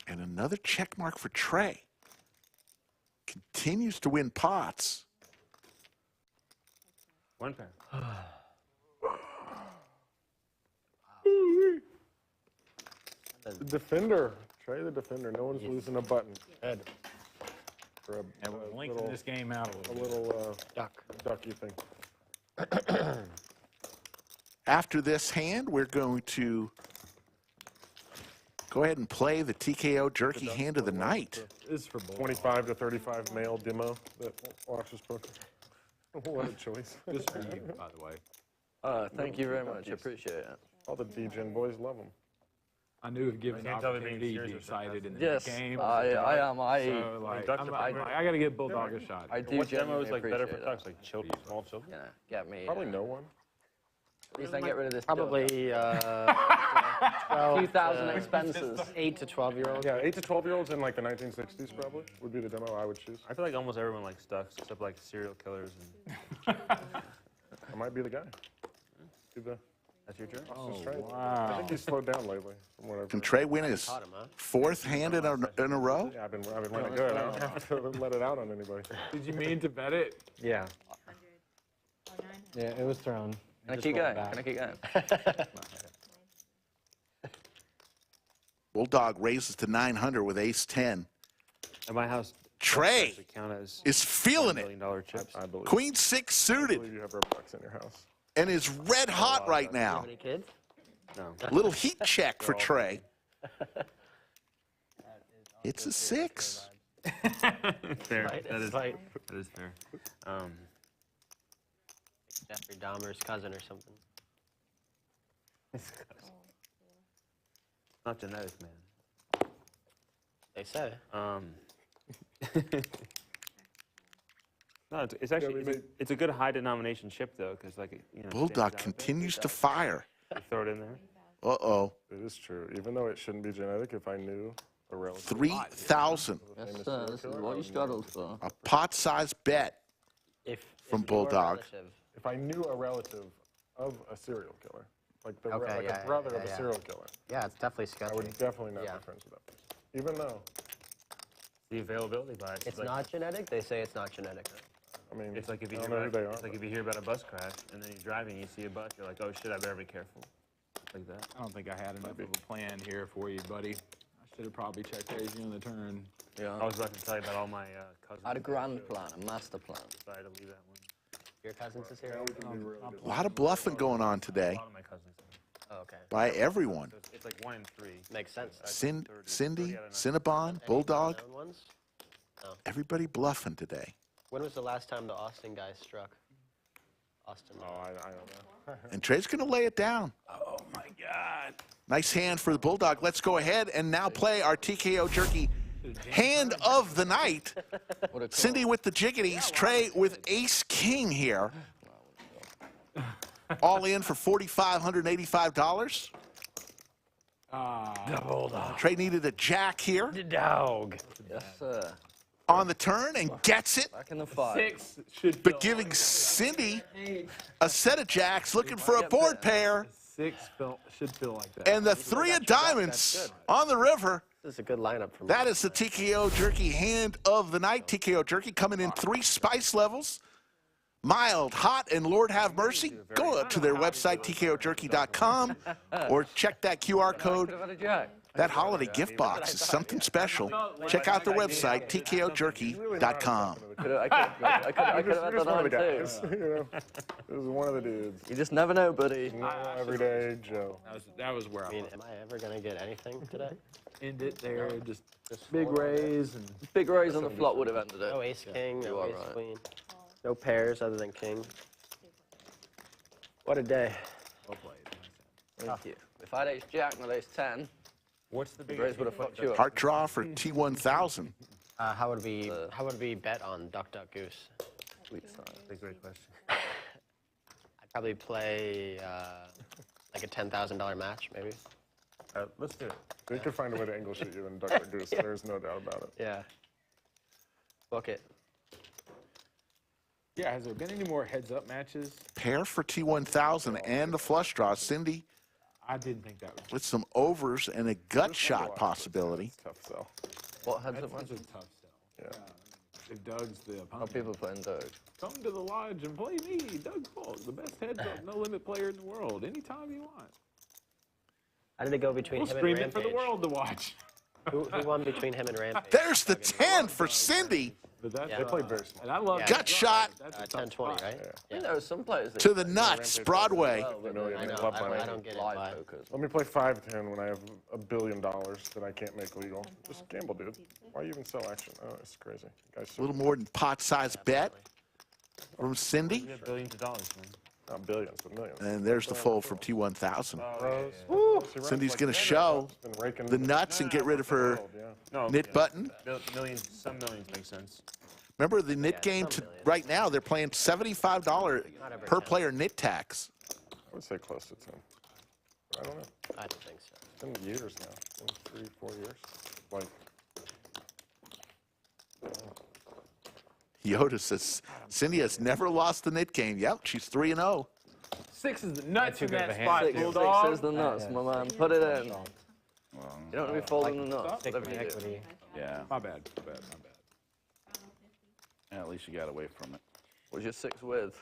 [SPEAKER 4] And another check mark for Trey. Continues to win pots.
[SPEAKER 8] One pair.
[SPEAKER 14] The defender. Trey the defender. No one's losing a button.
[SPEAKER 11] Good.
[SPEAKER 14] For a,
[SPEAKER 10] And we're lengthening this game out a
[SPEAKER 14] a
[SPEAKER 10] little bit.
[SPEAKER 14] little ducky thing.
[SPEAKER 4] After this hand, we're going to Go ahead and play the TKO Jerky hand of the night.
[SPEAKER 14] This is for 25 to 35 male demo that watches poker. What a choice.
[SPEAKER 10] This for you, by the way.
[SPEAKER 2] Thank you very much. I appreciate it.
[SPEAKER 14] All the D-Gen boys love them.
[SPEAKER 10] I knew if given the opportunity, you'd be excited in the
[SPEAKER 2] Yes,
[SPEAKER 10] game.
[SPEAKER 2] I am.
[SPEAKER 10] So, like, I got to give Bulldog a shot.
[SPEAKER 2] I do.
[SPEAKER 8] What demo is like better for
[SPEAKER 2] appreciate
[SPEAKER 8] ducks? Like children, small children?
[SPEAKER 2] Yeah, get me.
[SPEAKER 14] Probably no one.
[SPEAKER 2] At least I can get rid of this.
[SPEAKER 11] Probably
[SPEAKER 2] 2,000 expenses.
[SPEAKER 11] 8 to 12-year-olds.
[SPEAKER 14] Yeah, 8 to 12-year-olds in like the 1960s probably would be the demo I would choose.
[SPEAKER 8] I feel like almost everyone likes ducks except like serial killers. And
[SPEAKER 14] I might be the guy.
[SPEAKER 8] that's your turn?
[SPEAKER 14] Oh, wow. I think he's slowed down lately. From what I've
[SPEAKER 4] Can
[SPEAKER 14] heard.
[SPEAKER 4] Trey win his fourth hand in a row?
[SPEAKER 14] Yeah, I've been running good. I don't have to let it out on anybody.
[SPEAKER 10] Did you mean to bet it?
[SPEAKER 6] Yeah. Yeah, it was thrown.
[SPEAKER 2] Can I keep going? Can I keep going?
[SPEAKER 4] Bulldog raises to 900 with ace-10.
[SPEAKER 8] At my house,
[SPEAKER 4] Trey
[SPEAKER 8] count as
[SPEAKER 4] is feeling
[SPEAKER 8] $1
[SPEAKER 4] it.
[SPEAKER 8] million chips.
[SPEAKER 14] I believe.
[SPEAKER 4] Queen 6 suited.
[SPEAKER 14] I believe you have Roblox in your house.
[SPEAKER 4] And is red hot right now.
[SPEAKER 11] Any kids?
[SPEAKER 8] No.
[SPEAKER 4] Little heat check for Trey. It's a 6.
[SPEAKER 8] Fair.
[SPEAKER 11] Right,
[SPEAKER 8] That
[SPEAKER 11] it's
[SPEAKER 8] is
[SPEAKER 11] like-
[SPEAKER 8] that is fair.
[SPEAKER 11] Jeffrey Dahmer's cousin or something.
[SPEAKER 8] Not genetic, man.
[SPEAKER 11] They say.
[SPEAKER 8] No, it's actually it's a good high denomination chip though, because like you know.
[SPEAKER 4] Bulldog continues to fire.
[SPEAKER 8] You throw it in there.
[SPEAKER 4] Uh-oh.
[SPEAKER 14] It is true. Even though it shouldn't be genetic, if I knew a relative.
[SPEAKER 4] 3,000.
[SPEAKER 2] Yes, this is what you straddled for.
[SPEAKER 4] A pot-sized bet from Bulldog.
[SPEAKER 14] If I knew a relative of a serial killer, like a
[SPEAKER 11] yeah,
[SPEAKER 14] brother of a
[SPEAKER 11] yeah.
[SPEAKER 14] serial killer,
[SPEAKER 11] Yeah, it's definitely sketchy.
[SPEAKER 14] I would definitely not be friends with that person. Even though,
[SPEAKER 8] The availability bias.
[SPEAKER 11] It's not genetic? They say it's not genetic.
[SPEAKER 14] I mean,
[SPEAKER 8] It's like if you
[SPEAKER 14] I
[SPEAKER 8] hear
[SPEAKER 14] don't know who
[SPEAKER 8] about,
[SPEAKER 14] they are.
[SPEAKER 8] it's like if you hear about a bus crash and then you're driving, you see a bus, you're like, oh shit, I better be careful. Like that.
[SPEAKER 10] I don't think I had enough of a plan here for you, buddy. I should have probably checked raised you on the turn.
[SPEAKER 2] Yeah.
[SPEAKER 8] I was about to tell you about all my cousins.
[SPEAKER 2] I had a grand plan, a master plan.
[SPEAKER 8] Decided to leave that one.
[SPEAKER 11] Your cousins is here?
[SPEAKER 4] A lot of bluffing going on today
[SPEAKER 8] A lot of my cousins.
[SPEAKER 11] Oh, okay.
[SPEAKER 4] by everyone.
[SPEAKER 8] It's like 1 in 3.
[SPEAKER 11] Makes sense.
[SPEAKER 4] Cindy, Cinnabon, Bulldog,
[SPEAKER 11] Known ones? Oh.
[SPEAKER 4] everybody bluffing today.
[SPEAKER 11] When was the last time the Austin guys struck? Austin.
[SPEAKER 14] Oh, I don't know.
[SPEAKER 4] And Trey's going to lay it down.
[SPEAKER 10] Oh, my God.
[SPEAKER 4] Nice hand for the Bulldog. Let's go ahead and now play our TKO Jerky hand of the night. Cindy with the jiggities, Trey with ace-king here. All in for $4,585.
[SPEAKER 6] The Bulldog.
[SPEAKER 4] Trey needed a jack here
[SPEAKER 6] The dog.
[SPEAKER 2] Yes, sir.
[SPEAKER 4] on the turn and gets it.
[SPEAKER 2] Back in the fight.
[SPEAKER 10] 6 should
[SPEAKER 4] But giving Cindy a set of jacks, looking for a board pair.
[SPEAKER 10] 6 should feel like that.
[SPEAKER 4] And the 3 of diamonds on the river.
[SPEAKER 11] This is a good lineup for me.
[SPEAKER 4] That is the TKO Jerky hand of the night. TKO Jerky coming in 3 spice levels. Mild, hot, and Lord have mercy. Go up to their website, tkojerky.com, or check that QR code.
[SPEAKER 2] Could have had a jack.
[SPEAKER 4] That holiday gift box is something special. Check out their website, tkojerky.com.
[SPEAKER 2] I could have had that on too.
[SPEAKER 14] You know, this is one of the dudes.
[SPEAKER 2] You just never know, buddy.
[SPEAKER 14] Everyday Joe.
[SPEAKER 10] That was where
[SPEAKER 11] I mean, am I ever going to get anything today?
[SPEAKER 10] end it there. Just big raise and
[SPEAKER 2] big raise on the flop would have ended it.
[SPEAKER 11] No ace king,
[SPEAKER 2] You
[SPEAKER 11] no
[SPEAKER 2] are
[SPEAKER 11] ace
[SPEAKER 2] right.
[SPEAKER 11] queen. No pairs other than king. What a day.
[SPEAKER 10] well played.
[SPEAKER 2] Thank you. If I had ace jack, not ace 10,
[SPEAKER 8] what's the
[SPEAKER 2] big raise would have fucked you up.
[SPEAKER 4] Heart draw for T1000.
[SPEAKER 11] How would we bet on Duck Duck Goose?
[SPEAKER 2] Sweet sign.
[SPEAKER 8] That's a great question.
[SPEAKER 11] I'd probably play like a $10,000 match, maybe.
[SPEAKER 8] Let's do it.
[SPEAKER 14] They could find a way to English at you and Duck Duck Goose. There's no doubt about it.
[SPEAKER 11] Yeah. Book it.
[SPEAKER 10] Yeah, has there been any more heads-up matches?
[SPEAKER 4] Pair for T1000 and the flush draw. Cindy
[SPEAKER 10] I didn't think that was.
[SPEAKER 4] with some overs and a gut shot possibility.
[SPEAKER 14] Tough sell.
[SPEAKER 2] What heads up
[SPEAKER 10] That's
[SPEAKER 2] match?
[SPEAKER 10] a tough sell.
[SPEAKER 14] Yeah.
[SPEAKER 10] If Doug's the
[SPEAKER 2] How
[SPEAKER 10] opponent.
[SPEAKER 2] people playing Doug?
[SPEAKER 10] Come to the lodge and play me, Doug Polk, the best heads-up, no-limit player in the world, anytime you want.
[SPEAKER 11] How did it go between
[SPEAKER 10] We'll
[SPEAKER 11] him
[SPEAKER 10] stream
[SPEAKER 11] and
[SPEAKER 10] it for
[SPEAKER 11] Rampage?
[SPEAKER 10] the world to watch.
[SPEAKER 11] Who won between him and Rampage?
[SPEAKER 4] There's the 10 for Cindy.
[SPEAKER 14] They play very small.
[SPEAKER 10] And I love
[SPEAKER 4] Gut shot
[SPEAKER 11] 10-20, right?
[SPEAKER 2] I know some players that
[SPEAKER 4] to the nuts, Broadway.
[SPEAKER 11] I don't get it. Why?
[SPEAKER 14] Let me play 5-10 when I have $1 billion that I can't make legal. Just gamble, dude. Why even sell action? Oh, it's crazy. Guys,
[SPEAKER 4] A little more than pot-sized bet from Cindy.
[SPEAKER 8] Billions of dollars, man.
[SPEAKER 14] Not billions, but millions.
[SPEAKER 4] And there's the fold from T1000. Cindy's going to
[SPEAKER 14] like
[SPEAKER 4] show
[SPEAKER 14] Been raking
[SPEAKER 4] the nuts and get rid of her knit button.
[SPEAKER 8] Millions, some millions make sense.
[SPEAKER 4] Remember the knit game right now, they're playing $75 per player knit tax.
[SPEAKER 14] I would say close to 10. I don't know.
[SPEAKER 11] I don't think so.
[SPEAKER 14] It's been years now. It's been 3-4 years. Like,
[SPEAKER 4] Yoda says Cindy has never lost the knit game. Yep, she's 3-0.
[SPEAKER 10] 6 is the nuts in that
[SPEAKER 2] Six,
[SPEAKER 10] spot,
[SPEAKER 2] six
[SPEAKER 10] Bulldog.
[SPEAKER 2] is the nuts, my man. Put it in. You don't want to be folding the nuts.
[SPEAKER 11] Take
[SPEAKER 2] whatever
[SPEAKER 11] my
[SPEAKER 2] you do.
[SPEAKER 11] equity.
[SPEAKER 13] Yeah.
[SPEAKER 10] My bad.
[SPEAKER 13] Yeah, at least you got away from it.
[SPEAKER 2] What's your 6 with?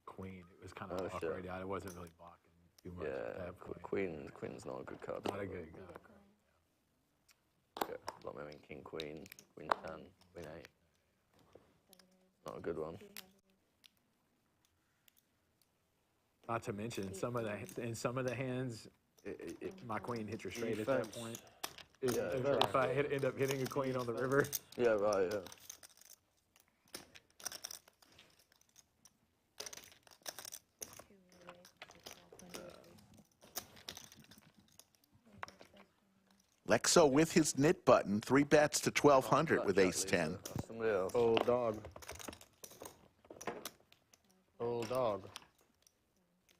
[SPEAKER 10] Queen. It was kind of off right out. It wasn't really blocking too much at that point.
[SPEAKER 2] Queen's not a good card.
[SPEAKER 10] Not a good card.
[SPEAKER 2] Okay. Like maybe King, Queen, Queen 10, Queen 8. Not a good one.
[SPEAKER 10] Not to mention some of the hands, my queen hits her straight at that point. If I end up hitting a queen on the river.
[SPEAKER 2] Yeah, right. Yeah.
[SPEAKER 4] Lexo with his knit button, 3 bets to 1,200 with ace-10.
[SPEAKER 2] Somebody else.
[SPEAKER 14] old dog.
[SPEAKER 11] Old dog.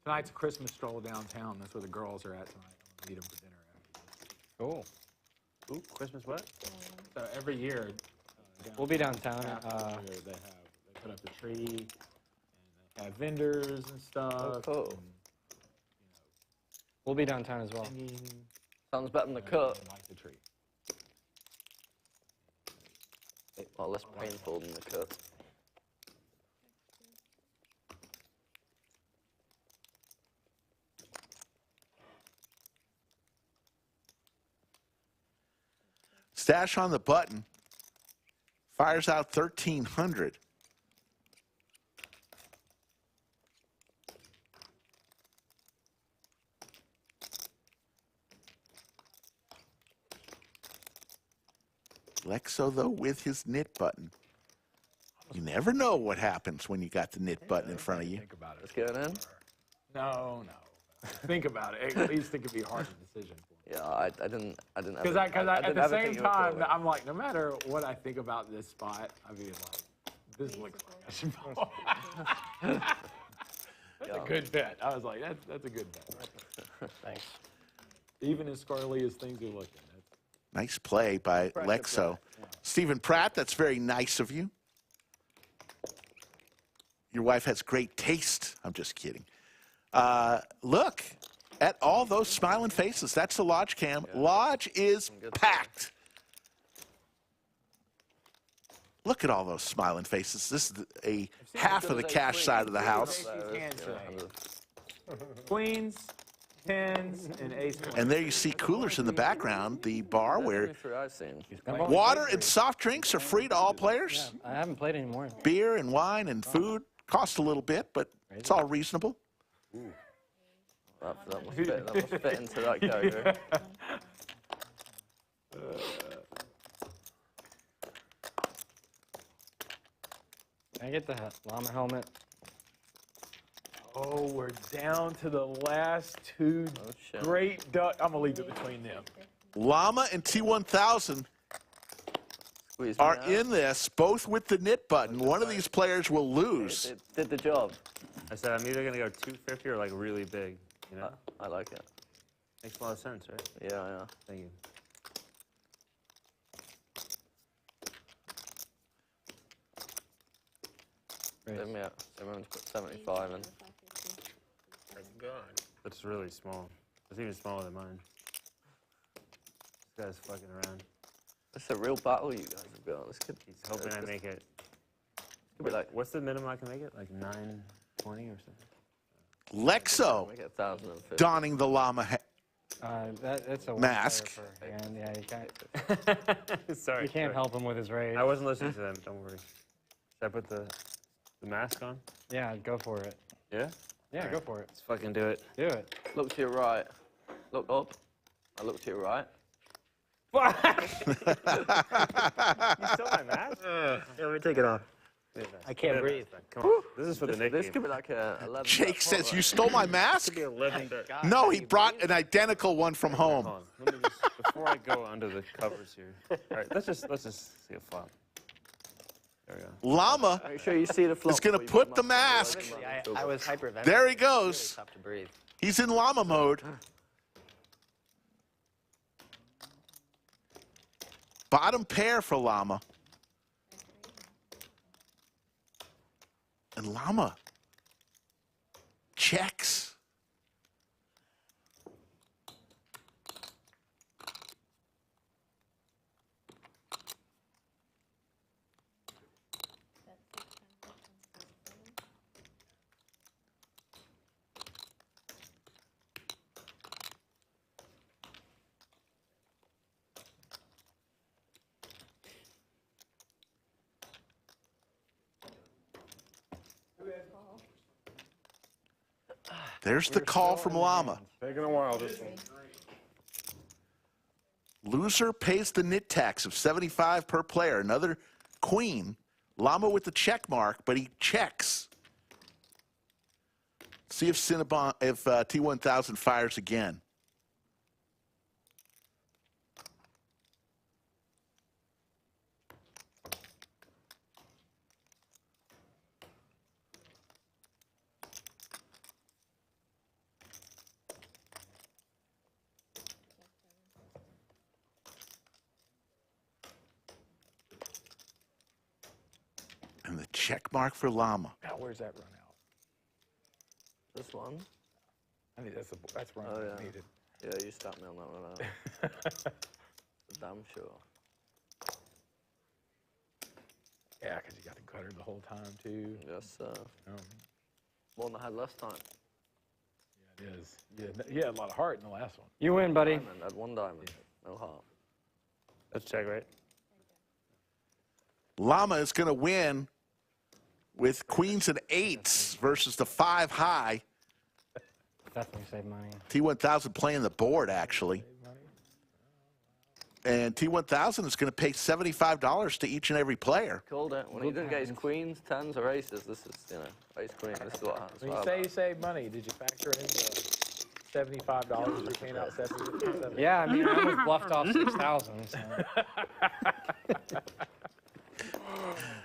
[SPEAKER 10] Tonight's a Christmas stroll downtown. That's where the girls are at tonight. I'm gonna meet them for dinner after.
[SPEAKER 8] Cool. Ooh, Christmas what?
[SPEAKER 10] So every year,
[SPEAKER 6] We'll be downtown.
[SPEAKER 10] they put up the tree, and they have vendors and stuff.
[SPEAKER 2] cool.
[SPEAKER 10] And,
[SPEAKER 6] We'll be downtown as well.
[SPEAKER 10] singing,
[SPEAKER 2] Sounds better than the cut.
[SPEAKER 10] and like the tree.
[SPEAKER 2] Well, less painful than the cut.
[SPEAKER 4] Stache on the button. Fires out 1,300. Lexo, though, with his knit button. You never know what happens when you got the knit button in front of you.
[SPEAKER 10] Think about it.
[SPEAKER 2] Let's get it in.
[SPEAKER 10] No. Think about it. At least it could be a hard decision.
[SPEAKER 2] Yeah, I didn't.
[SPEAKER 10] Because at the same time, I'm like, no matter what I think about this spot, I mean, like, this looks like I should ball. That's a good bet. I was like, that's a good bet.
[SPEAKER 11] Thanks.
[SPEAKER 10] Even as squirrely as things are looking.
[SPEAKER 4] Nice play by Lexo. Stephen Pratt, that's very nice of you. Your wife has great taste. I'm just kidding. Look at all those smiling faces. That's the Lodge cam. Lodge is packed. Look at all those smiling faces. This is half of the cash side of the house.
[SPEAKER 10] Queens, tens, and ace.
[SPEAKER 4] And there you see coolers in the background, the bar where
[SPEAKER 2] I've seen.
[SPEAKER 4] water and soft drinks are free to all players.
[SPEAKER 6] I haven't played anymore.
[SPEAKER 4] Beer and wine and food cost a little bit, but it's all reasonable.
[SPEAKER 2] That must fit into that category.
[SPEAKER 6] Can I get the llama helmet?
[SPEAKER 10] Oh, we're down to the last two great duck. I'm going to leave it between them.
[SPEAKER 4] Llama and T1000 are in this, both with the knit button. One of these players will lose.
[SPEAKER 2] It did the job.
[SPEAKER 8] I said I'm either going to go 250 or like really big. You know?
[SPEAKER 2] I like it.
[SPEAKER 8] Makes a lot of sense, right?
[SPEAKER 2] Yeah.
[SPEAKER 8] Thank you.
[SPEAKER 2] Give me a 75 in.
[SPEAKER 8] That's really small. It's even smaller than mine. This guy's fucking around.
[SPEAKER 2] It's a real battle you guys have got. This could be.
[SPEAKER 8] He's hoping I make it.
[SPEAKER 2] Could be like,
[SPEAKER 8] what's the minimum I can make it? Like 920 or something?
[SPEAKER 4] Lexo donning the Llama
[SPEAKER 6] That's a
[SPEAKER 4] Mask.
[SPEAKER 6] And yeah, you can't.
[SPEAKER 8] Sorry.
[SPEAKER 6] You can't help him with his rage.
[SPEAKER 8] I wasn't listening to them. Don't worry. Should I put the mask on?
[SPEAKER 6] Yeah, go for it.
[SPEAKER 8] Yeah.
[SPEAKER 6] Yeah, go for it.
[SPEAKER 8] Let's fucking do it.
[SPEAKER 6] Do it.
[SPEAKER 2] Look to your right. Look up. I look to your right.
[SPEAKER 8] You stole my mask?
[SPEAKER 11] Yeah, let me take it off. I can't breathe.
[SPEAKER 8] Come on. This is for the Nik
[SPEAKER 2] This
[SPEAKER 8] game.
[SPEAKER 2] could be like a 11.
[SPEAKER 4] Jake says, you stole my mask?
[SPEAKER 8] Could be 11.
[SPEAKER 4] No, he brought an identical one from home.
[SPEAKER 8] Hold on. Let me just, before I go under the covers here. All right, let's just see a flop. There we go.
[SPEAKER 4] Llama
[SPEAKER 2] Make sure you see the flop.
[SPEAKER 4] is going to put the mask.
[SPEAKER 11] I was hyperventilating.
[SPEAKER 4] There he
[SPEAKER 11] It's
[SPEAKER 4] goes.
[SPEAKER 11] really tough to breathe.
[SPEAKER 4] He's in llama mode. Bottom pair for Llama. And Llama checks. There's the call from Llama.
[SPEAKER 14] Taking a while, this one.
[SPEAKER 4] Loser pays the nit tax of 75 per player. Another queen. Llama with the check mark, but he checks. See if Cinnabon, if T1000 fires again. And the check mark for Llama.
[SPEAKER 10] Now, where's that run out?
[SPEAKER 2] This one?
[SPEAKER 10] I think that's run
[SPEAKER 2] Oh, yeah.
[SPEAKER 10] needed.
[SPEAKER 2] Yeah, you stopped me on that one out. Damn sure.
[SPEAKER 10] Yeah, because you got the gutter the whole time, too.
[SPEAKER 2] Yes, sir. More than I had last time.
[SPEAKER 10] Yeah, it is. You had a lot of heart in the last one.
[SPEAKER 6] You win, buddy.
[SPEAKER 2] Diamond, I had one diamond. No heart.
[SPEAKER 8] Let's check, right?
[SPEAKER 4] Llama is going to win with queens and eights versus the 5 high.
[SPEAKER 6] Definitely save money.
[SPEAKER 4] T1000 playing the board, actually. And T1000 is going to pay $75 to each and every player.
[SPEAKER 2] Called it. When he didn't get his queens, tens, or aces, this is, you know, ace queen. This is what happens.
[SPEAKER 10] When you say you save money, did you factor in the $75 you're paying out 70?
[SPEAKER 6] Yeah, I mean, I almost bluffed off 6,000. So.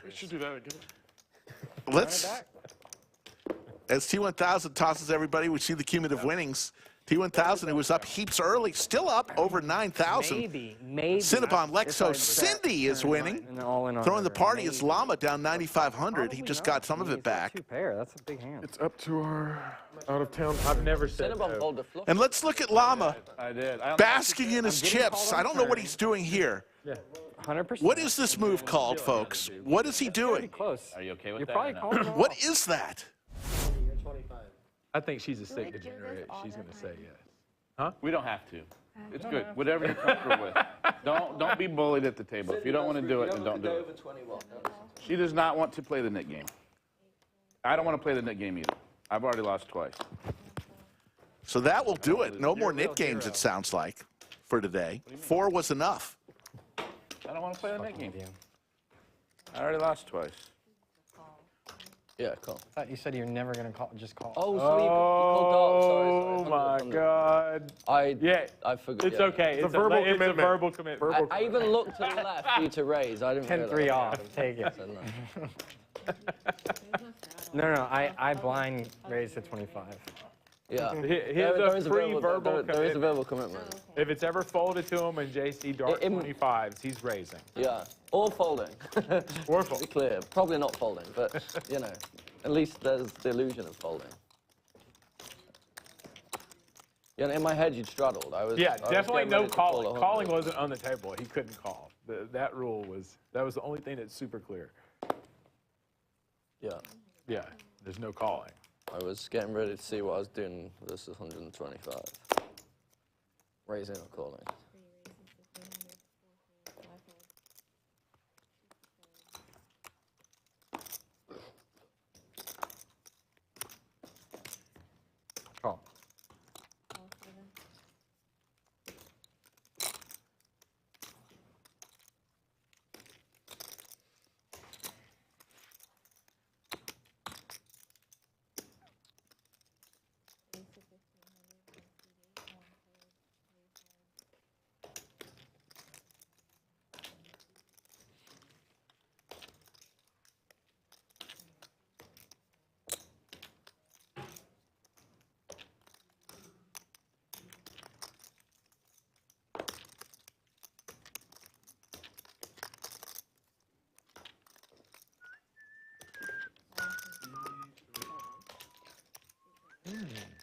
[SPEAKER 14] We should do that again.
[SPEAKER 4] Let's, as T1000 tosses everybody, we see the cumulative winnings. T1000, who was up heaps early, still up over 9,000.
[SPEAKER 6] Maybe.
[SPEAKER 4] Cinnabon, Lexo, Cindy is winning. Throwing the party is Llama down 9,500. He just got some of it back.
[SPEAKER 6] Two pair. That's a big hand.
[SPEAKER 14] It's up to our out-of-town.
[SPEAKER 10] I've never said
[SPEAKER 2] no.
[SPEAKER 4] And let's look at Llama
[SPEAKER 13] I did.
[SPEAKER 4] basking in his chips. I don't know what he's doing here.
[SPEAKER 6] Yeah, 100%.
[SPEAKER 4] What is this move called, folks? What is he doing?
[SPEAKER 6] Close.
[SPEAKER 13] Are you okay with
[SPEAKER 6] You're
[SPEAKER 13] that?
[SPEAKER 6] probably
[SPEAKER 13] or no?
[SPEAKER 6] calling
[SPEAKER 4] What is that?
[SPEAKER 11] You're 25.
[SPEAKER 10] I think she's a sick degenerate. She's going to say yes.
[SPEAKER 13] We don't have to. It's good. Whatever you're comfortable with. Don't be bullied at the table. If you don't want to do it, then don't do it. She does not want to play the Nik game. I don't want to play the Nik game either. I've already lost twice.
[SPEAKER 4] So that will do it. No more Nik games, it sounds like, for today. 4 was enough.
[SPEAKER 13] I don't want to play the Nik game. I already lost twice.
[SPEAKER 2] Yeah, cool.
[SPEAKER 6] I thought you said you're never going to call. Just call.
[SPEAKER 2] Oh, so you called dark. Sorry.
[SPEAKER 10] Oh, my God.
[SPEAKER 2] I forgot.
[SPEAKER 10] It's okay. It's a verbal commitment.
[SPEAKER 2] I even looked to the left for you to raise. I didn't
[SPEAKER 6] 10-3 off. Take it. No, I blind raised to 25.
[SPEAKER 2] Yeah.
[SPEAKER 10] Here's a free verbal commitment.
[SPEAKER 2] There is a verbal commitment.
[SPEAKER 10] If it's ever folded to him and JC dark 25s, he's raising.
[SPEAKER 2] Yeah. Or folding.
[SPEAKER 10] Or folding.
[SPEAKER 2] Be clear. Probably not folding, but, you know, at least there's the illusion of folding. Yeah, in my head, you'd straddled.
[SPEAKER 10] Definitely no calling. Calling wasn't on the table. He couldn't call. That rule was the only thing that's super clear.
[SPEAKER 2] Yeah.
[SPEAKER 10] Yeah, there's no calling.
[SPEAKER 2] I was getting ready to see what I was doing. This is 125. Raising or calling?
[SPEAKER 14] Call.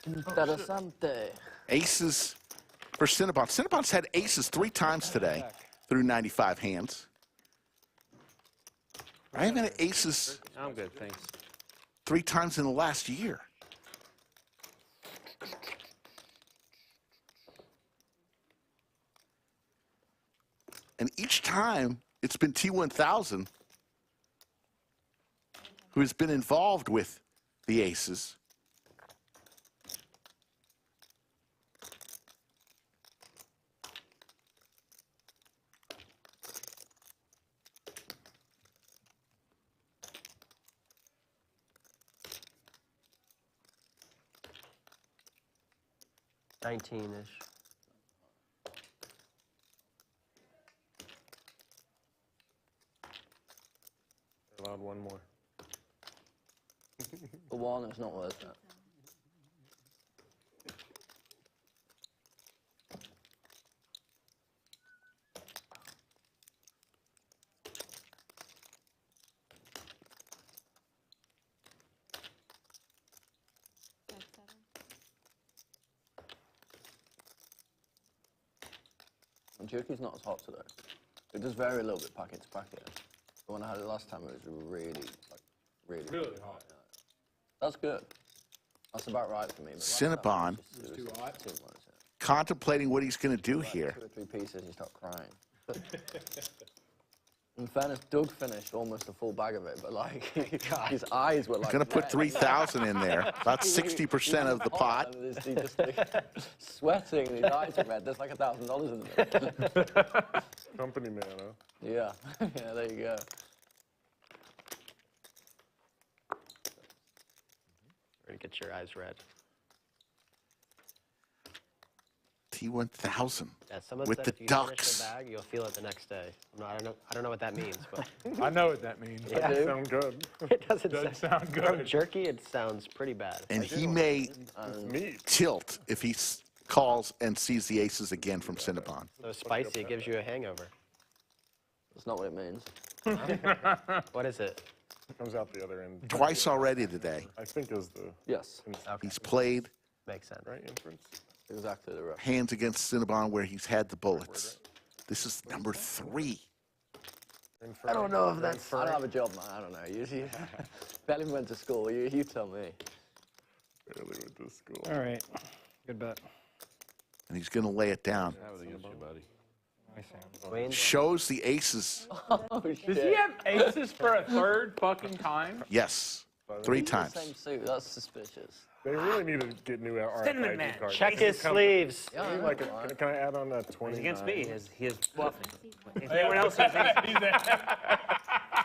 [SPEAKER 2] Interessante.
[SPEAKER 4] Aces for Cinnabon. Cinnabon's had aces 3 times today through 95 hands. I haven't had aces
[SPEAKER 8] I'm good, thanks.
[SPEAKER 4] 3 times in the last year. And each time, it's been T1000 who has been involved with the aces.
[SPEAKER 11] $19-ish.
[SPEAKER 14] Allowed one more.
[SPEAKER 2] The one is not worth it. Jerky's not as hot today. It does vary a little bit packet to packet. The one I had it last time, it was really hot. That's good. That's about right for me.
[SPEAKER 4] Cinnabon
[SPEAKER 2] Too hot. Too much.
[SPEAKER 4] contemplating what he's going to do here.
[SPEAKER 2] 2 or 3 pieces and you start crying. In fairness, Doug finished almost a full bag of it, but like his eyes were like.
[SPEAKER 4] Going to put 3,000 in there, about 60% of the pot.
[SPEAKER 2] He's just sweating, and his eyes are red. There's like $1,000 in there.
[SPEAKER 14] Company man, huh?
[SPEAKER 2] Yeah, yeah, there you go.
[SPEAKER 11] Ready to get your eyes red.
[SPEAKER 4] T1000
[SPEAKER 11] Yeah, someone
[SPEAKER 4] with
[SPEAKER 11] said
[SPEAKER 4] the
[SPEAKER 11] if you
[SPEAKER 4] ducks.
[SPEAKER 11] finish the bag, you'll feel it the next day. I don't know what that means, but
[SPEAKER 10] I know what that means.
[SPEAKER 11] Yeah.
[SPEAKER 14] That sound good.
[SPEAKER 11] it doesn't
[SPEAKER 10] sound good.
[SPEAKER 11] From Jerky, it sounds pretty bad.
[SPEAKER 4] And he may tilt if he calls and sees the aces again from Cinnabon.
[SPEAKER 11] So spicy, it gives you a hangover.
[SPEAKER 2] That's not what it means.
[SPEAKER 11] What is it?
[SPEAKER 14] Comes out the other end.
[SPEAKER 4] Twice already today.
[SPEAKER 14] I think is the
[SPEAKER 2] Yes.
[SPEAKER 4] He's played
[SPEAKER 11] Makes sense.
[SPEAKER 14] right inference.
[SPEAKER 2] Exactly the right.
[SPEAKER 4] hands against Cinnabon where he's had the bullets. This is number 3.
[SPEAKER 2] I don't know if that's. I don't have a job, man. I don't know. You barely went to school. You tell me.
[SPEAKER 14] Barely went to school.
[SPEAKER 6] All right. Good bet.
[SPEAKER 4] And he's going to lay it down.
[SPEAKER 13] Have it against you, buddy.
[SPEAKER 4] Shows the aces.
[SPEAKER 2] Oh, shit.
[SPEAKER 10] Does he have aces for a third fucking time?
[SPEAKER 4] Yes, 3 times.
[SPEAKER 2] Same suit. That's suspicious.
[SPEAKER 14] They really need to get new RFID cards.
[SPEAKER 11] Check his sleeves.
[SPEAKER 2] Yeah,
[SPEAKER 14] Maybe like can I add on that 20?
[SPEAKER 8] He's against me. He is bluffing. If anyone else has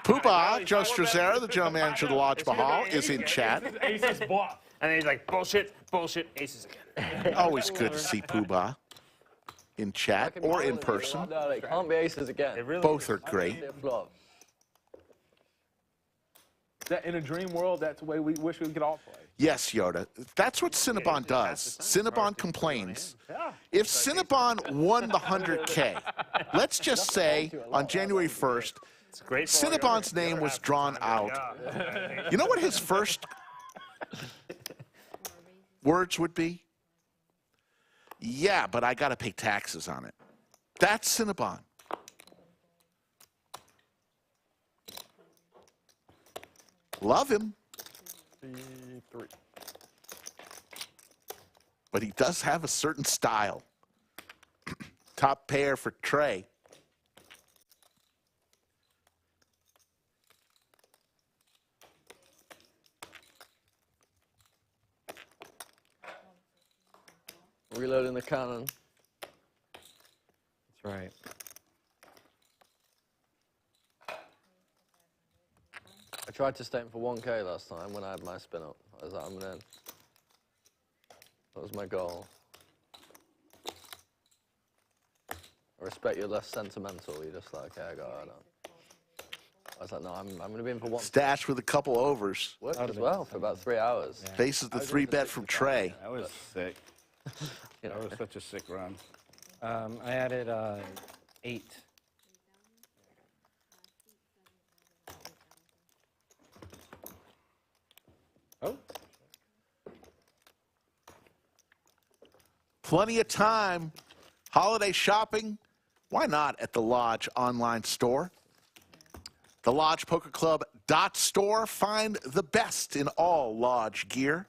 [SPEAKER 4] Poobah, Joe Strazzera, the general manager of the Lodge Mahal, is in chat.
[SPEAKER 8] aces bluff. And then he's like, bullshit, bullshit, aces again.
[SPEAKER 4] Always good to see Poobah in chat or in person.
[SPEAKER 2] No, it can't be aces again.
[SPEAKER 4] Both are great.
[SPEAKER 10] That in a dream world, that's the way we wish we could all play.
[SPEAKER 4] Yes, Yoda. That's what Cinnabon does. Cinnabon complains. If Cinnabon won the 100K, let's just say on January 1st, Cinnabon's name was drawn out. You know what his first words would be? Yeah, but I got to pay taxes on it. That's Cinnabon. Love him.
[SPEAKER 14] 3.
[SPEAKER 4] But he does have a certain style. Top pair for Trey.
[SPEAKER 2] Reloading the cannon.
[SPEAKER 6] That's right.
[SPEAKER 2] I tried to stay in for 1K last time when I had my spin up. I was like, I'm in. That was my goal. I respect you're less sentimental. You're just like, okay, I got it. I was like, no, I'm going to be in for one.
[SPEAKER 4] Stache with a couple overs.
[SPEAKER 2] Worked as well for about 3 hours.
[SPEAKER 4] Yeah. Faces the 3-bet from Trey.
[SPEAKER 13] That was sick. That was such a sick run.
[SPEAKER 6] I added 8.
[SPEAKER 10] Oh.
[SPEAKER 4] Plenty of time. Holiday shopping. Why not at the Lodge online store? The Lodge Poker Club .store. Find the best in all Lodge gear.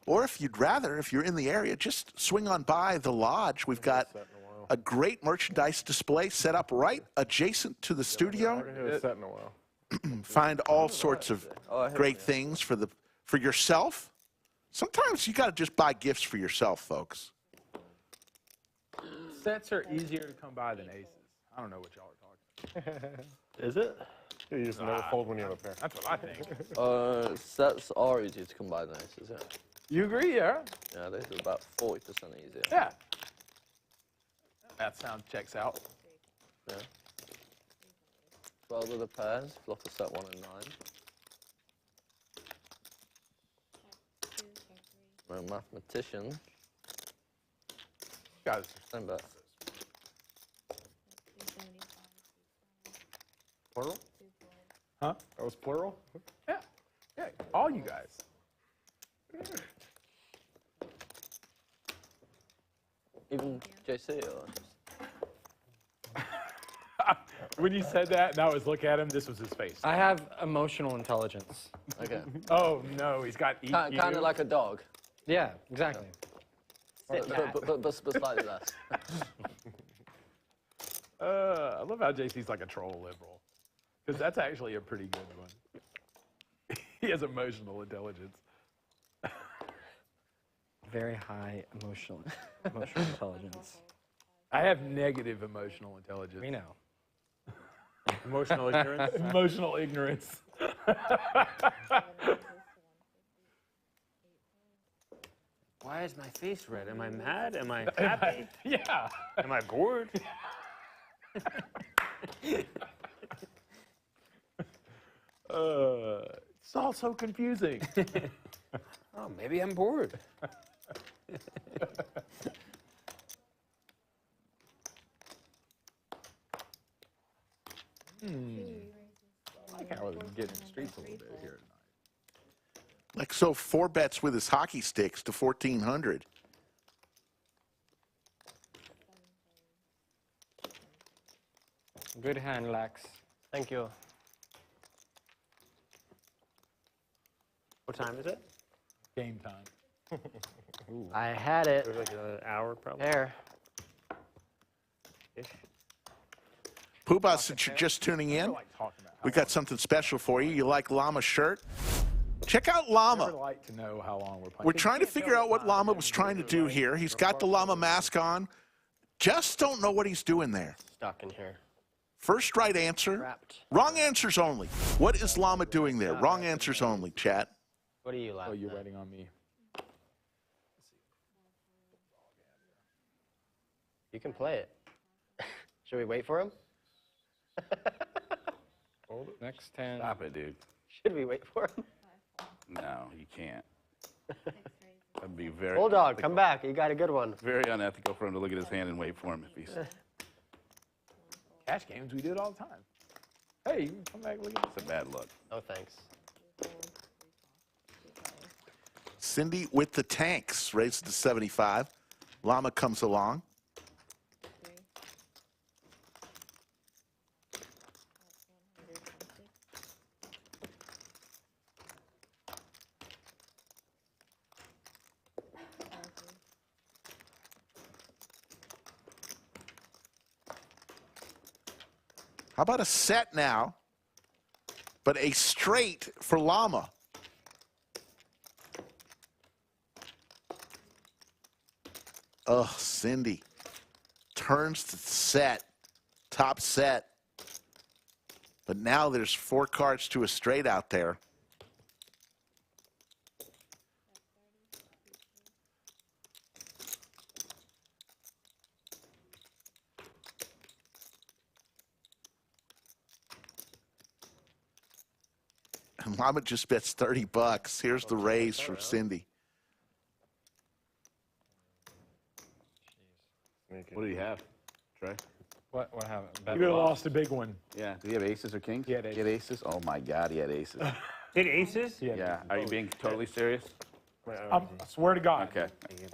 [SPEAKER 4] Or if you'd rather, if you're in the area, just swing on by the Lodge. We've got a great merchandise display set up right adjacent to the studio. Find all sorts of great things for yourself. Sometimes you got to just buy gifts for yourself, folks.
[SPEAKER 10] Sets are easier to come by than aces. I don't know what y'all are talking about.
[SPEAKER 8] Is it?
[SPEAKER 14] You just never fold when you have a pair.
[SPEAKER 10] That's what I think.
[SPEAKER 2] Sets are easier to come by than aces, yeah.
[SPEAKER 10] You agree, yeah?
[SPEAKER 2] Yeah, these are about 40% easier.
[SPEAKER 10] Yeah. That sound checks out.
[SPEAKER 2] Yeah. 12 of the pairs, flop a set 1 and 9. I'm a mathematician.
[SPEAKER 10] Guys,
[SPEAKER 2] same bet.
[SPEAKER 14] Plural?
[SPEAKER 10] Huh?
[SPEAKER 14] That was plural?
[SPEAKER 10] Yeah. Yeah, all you guys.
[SPEAKER 2] Even JC or
[SPEAKER 10] When you said that, and I was looking at him, this was his face.
[SPEAKER 6] I have emotional intelligence.
[SPEAKER 2] Okay.
[SPEAKER 10] Oh, no, he's got EQ.
[SPEAKER 2] Kind of like a dog.
[SPEAKER 6] Yeah, exactly.
[SPEAKER 2] But slightly less.
[SPEAKER 10] I love how JC's like a troll liberal. Because that's actually a pretty good one. He has emotional intelligence.
[SPEAKER 6] Very high emotional intelligence.
[SPEAKER 10] I have negative emotional intelligence.
[SPEAKER 6] We know.
[SPEAKER 8] Emotional ignorance?
[SPEAKER 10] Emotional ignorance.
[SPEAKER 8] Why is my face red? Am I mad? Am I happy?
[SPEAKER 10] Yeah.
[SPEAKER 8] Am I bored?
[SPEAKER 10] It's all so confusing.
[SPEAKER 8] Oh, maybe I'm bored.
[SPEAKER 10] I like how we're getting in the streets a little bit here tonight.
[SPEAKER 4] Lexo 4-bets with his hockey sticks to 1,400.
[SPEAKER 6] Good hand, Lex.
[SPEAKER 11] Thank you.
[SPEAKER 8] What time is it?
[SPEAKER 10] Game time.
[SPEAKER 11] I had it.
[SPEAKER 8] There's like an hour probably.
[SPEAKER 11] There.
[SPEAKER 4] Poobah, since you're just tuning in, we got something special for you. You like Llama shirt? Check out Llama.
[SPEAKER 10] I'd like to know how long we're playing.
[SPEAKER 4] We're trying to figure out what Llama was trying to do here. He's got the Llama mask on. Just don't know what he's doing there.
[SPEAKER 11] Stuck in here.
[SPEAKER 4] First right answer.
[SPEAKER 11] Wrapped.
[SPEAKER 4] Wrong answers only. What is Llama doing there? Wrong answers only, chat.
[SPEAKER 11] What are you laughing
[SPEAKER 10] Oh, you're
[SPEAKER 11] at?
[SPEAKER 10] waiting on me.
[SPEAKER 11] You can play it. Should we wait for him?
[SPEAKER 6] Next 10.
[SPEAKER 13] Stop it, dude.
[SPEAKER 11] Should we wait for him?
[SPEAKER 13] No, you can't. That'd be very
[SPEAKER 11] Bulldog,
[SPEAKER 13] unethical.
[SPEAKER 11] come back. You got a good one.
[SPEAKER 13] Very unethical for him to look at his hand and wait for him if he's.
[SPEAKER 10] Cash games, we do it all the time. Hey, you can come back and look at this.
[SPEAKER 13] It's a bad look.
[SPEAKER 11] No thanks.
[SPEAKER 4] Cindy with the tanks, raised to 75. Llama comes along. How about a set now, but a straight for Llama? Oh, Cindy turns to set, top set. But now there's 4 cards to a straight out there. And Llama just bets $30. Here's the raise from Cindy.
[SPEAKER 13] What do you have, Trey?
[SPEAKER 6] What happened?
[SPEAKER 10] You could have lost a big one.
[SPEAKER 13] Yeah. Did he have aces or kings?
[SPEAKER 10] He had aces.
[SPEAKER 13] Oh, my God, he had aces.
[SPEAKER 8] Did aces?
[SPEAKER 13] Yeah. Are you being totally serious?
[SPEAKER 10] I swear to God.
[SPEAKER 13] Okay.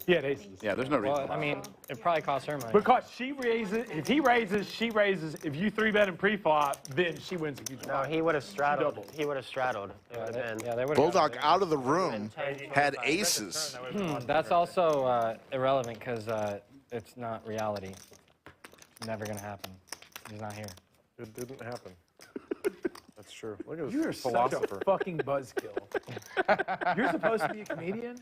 [SPEAKER 10] He had aces.
[SPEAKER 13] Yeah, there's no reason.
[SPEAKER 6] Well, I mean, it probably cost her money.
[SPEAKER 10] Because she raises, if he raises, she raises. If you 3-bet and pre-flop, then she wins a huge
[SPEAKER 11] No,
[SPEAKER 10] pot.
[SPEAKER 11] he would have straddled. He would have straddled. It would have been.
[SPEAKER 6] Yeah, they would.
[SPEAKER 4] Bulldog out of the room had aces.
[SPEAKER 6] That's also irrelevant because it's not reality. Never gonna happen. He's not here.
[SPEAKER 14] It didn't happen. That's true. Look at this
[SPEAKER 10] You're
[SPEAKER 14] philosopher.
[SPEAKER 10] such a fucking buzzkill. You're supposed to be a comedian?